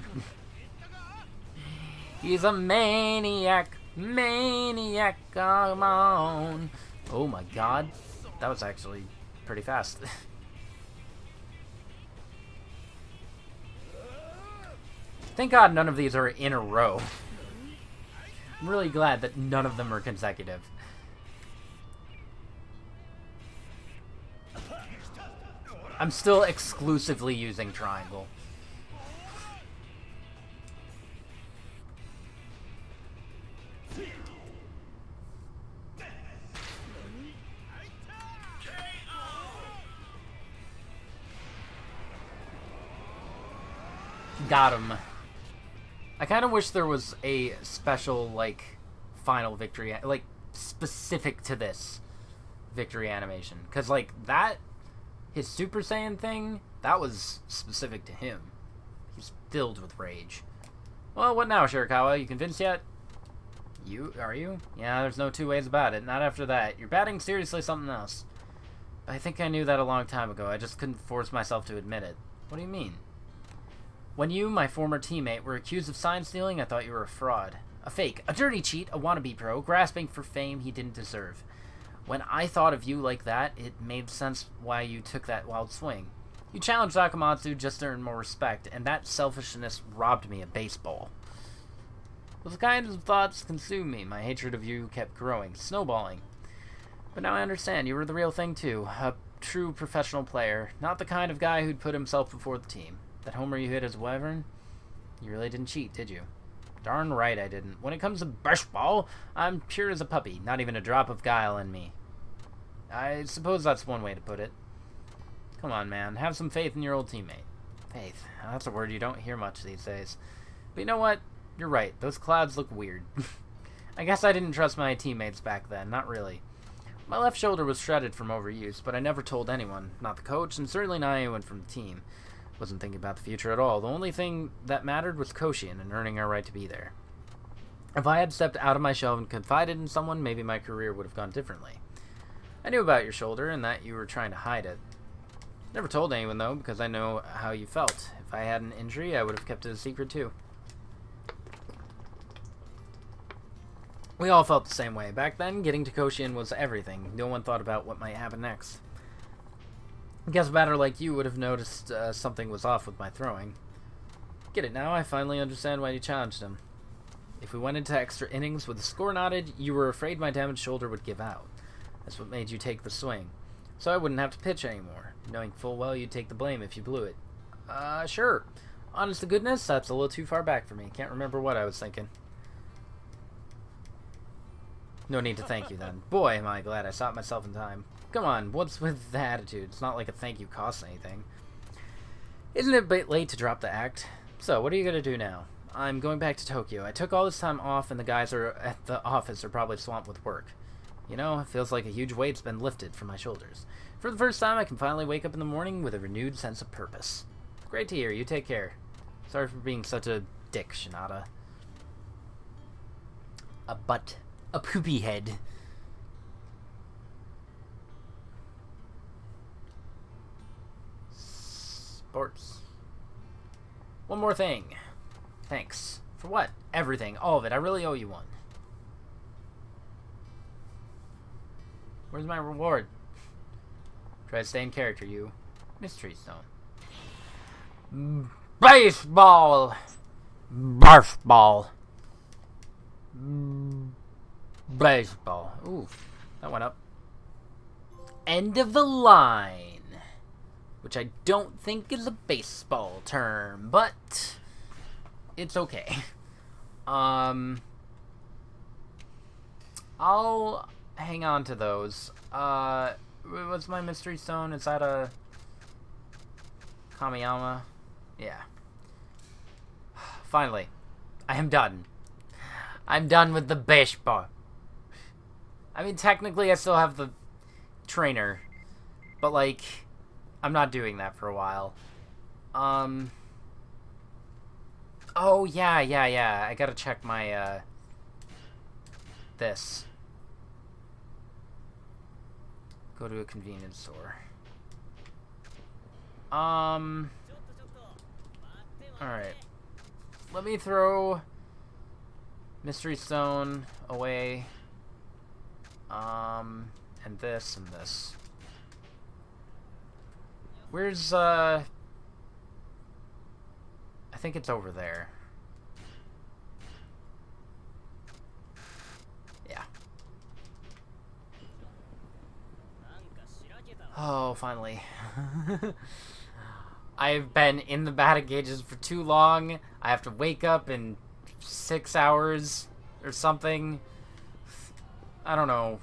He's a maniac, come on. Oh my god, that was actually pretty fast. Thank god none of these are in a row. I'm really glad that none of them are consecutive. I'm still exclusively using triangle. Got him. I kind of wish there was a special, like, final victory, like, specific to this victory animation. Because, like, that, his Super Saiyan thing, that was specific to him. He's filled with rage. Well, what now, Shirakawa? You convinced yet? Are you? Yeah, there's no 2 ways about it. Not after that. You're batting seriously something else. I think I knew that a long time ago. I just couldn't force myself to admit it. What do you mean? When you, my former teammate, were accused of sign stealing, I thought you were a fraud. A fake. A dirty cheat. A wannabe pro. Grasping for fame he didn't deserve. When I thought of you like that, it made sense why you took that wild swing. You challenged Akamatsu just to earn more respect, and that selfishness robbed me of baseball. Those kinds of thoughts consumed me. My hatred of you kept growing, snowballing. But now I understand. You were the real thing, too. A true professional player. Not the kind of guy who'd put himself before the team. That homer you hit as a wyvern? You really didn't cheat, did you? Darn right I didn't. When it comes to baseball, I'm pure as a puppy. Not even a drop of guile in me. I suppose that's one way to put it. Come on, man. Have some faith in your old teammate. Faith. That's a word you don't hear much these days. But you know what? You're right. Those clouds look weird. I guess I didn't trust my teammates back then. Not really. My left shoulder was shredded from overuse, but I never told anyone. Not the coach, and certainly not anyone from the team. Wasn't thinking about the future at all. The only thing that mattered was Koshian and earning our right to be there. If I had stepped out of my shell and confided in someone, maybe my career would have gone differently. I knew about your shoulder and that you were trying to hide it. Never told anyone, though, because I know how you felt. If I had an injury, I would have kept it a secret, too. We all felt the same way. Back then, getting to Koshian was everything. No one thought about what might happen next. I guess a batter like you would have noticed something was off with my throwing. Get it now? I finally understand why you challenged him. If we went into extra innings with the score knotted, you were afraid my damaged shoulder would give out. That's what made you take the swing. So I wouldn't have to pitch anymore, knowing full well you'd take the blame if you blew it. Sure. Honest to goodness, that's a little too far back for me. Can't remember what I was thinking. No need to thank you, then. Boy, am I glad I stopped myself in time. Come on, what's with the attitude? It's not like a thank you costs anything. Isn't it a bit late to drop the act? So, what are you going to do now? I'm going back to Tokyo. I took all this time off, and the guys at the office are probably swamped with work. You know, it feels like a huge weight's been lifted from my shoulders. For the first time, I can finally wake up in the morning with a renewed sense of purpose. Great to hear. You take care. Sorry for being such a dick, Shinada. A butt. A poopy head. Sports. One more thing. Thanks. For what? Everything. All of it. I really owe you one. Where's my reward? Try to stay in character, you. Mystery Stone. Baseball! Barfball. Baseball. Ooh, that went up. End of the line. Which I don't think is a baseball term, but it's okay. I'll hang on to those. What's my mystery stone? Is that a Kamiyama? Yeah. Finally. I am done. I'm done with the baseball. I mean, technically I still have the trainer, but like, I'm not doing that for a while. Oh, yeah. I gotta check my, this. Go to a convenience store. Alright. Let me throw Mystery Stone away. And this and this. Where's, I think it's over there. Yeah. Oh, finally. I've been in the batting cages for too long. I have to wake up in 6 hours or something. I don't know.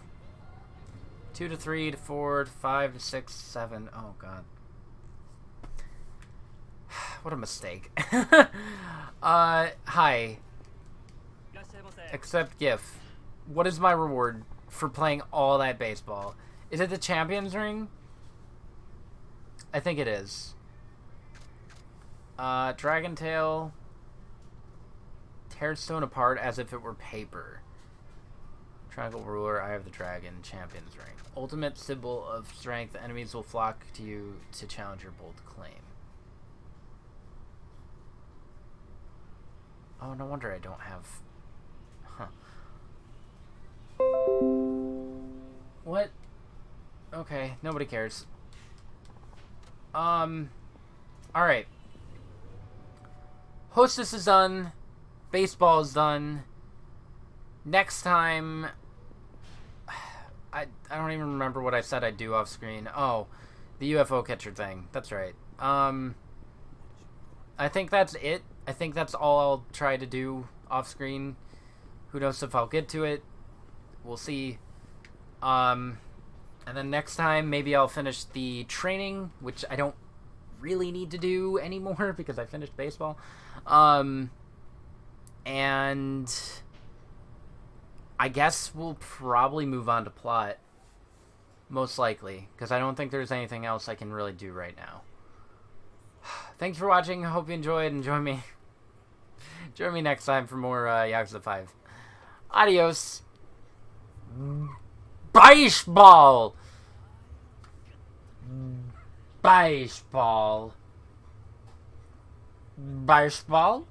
2 to 3 to 4 to 5 to 6, 7. Oh, God. What a mistake. Hi. Accept GIF. What is my reward for playing all that baseball? Is it the Champions Ring? I think it is. Dragon Tail. Tear stone apart as if it were paper. Triangle ruler, Eye of the Dragon, Champions Ring. Ultimate symbol of strength. Enemies will flock to you to challenge your bold claim. Oh, no wonder I don't have... Huh. What? Okay, nobody cares. Alright. Hostess is done. Baseball is done. Next time... I don't even remember what I said I'd do off screen. Oh, the UFO catcher thing. That's right. I think that's it. I think that's all I'll try to do off screen. Who knows if I'll get to it. We'll see. And then next time, maybe I'll finish the training, which I don't really need to do anymore because I finished baseball. And I guess we'll probably move on to plot. Most likely, because I don't think there's anything else I can really do right now. Thanks for watching. I hope you enjoyed, and join me next time for more Yakuza 5. Adios. Baseball. Baseball. Baseball.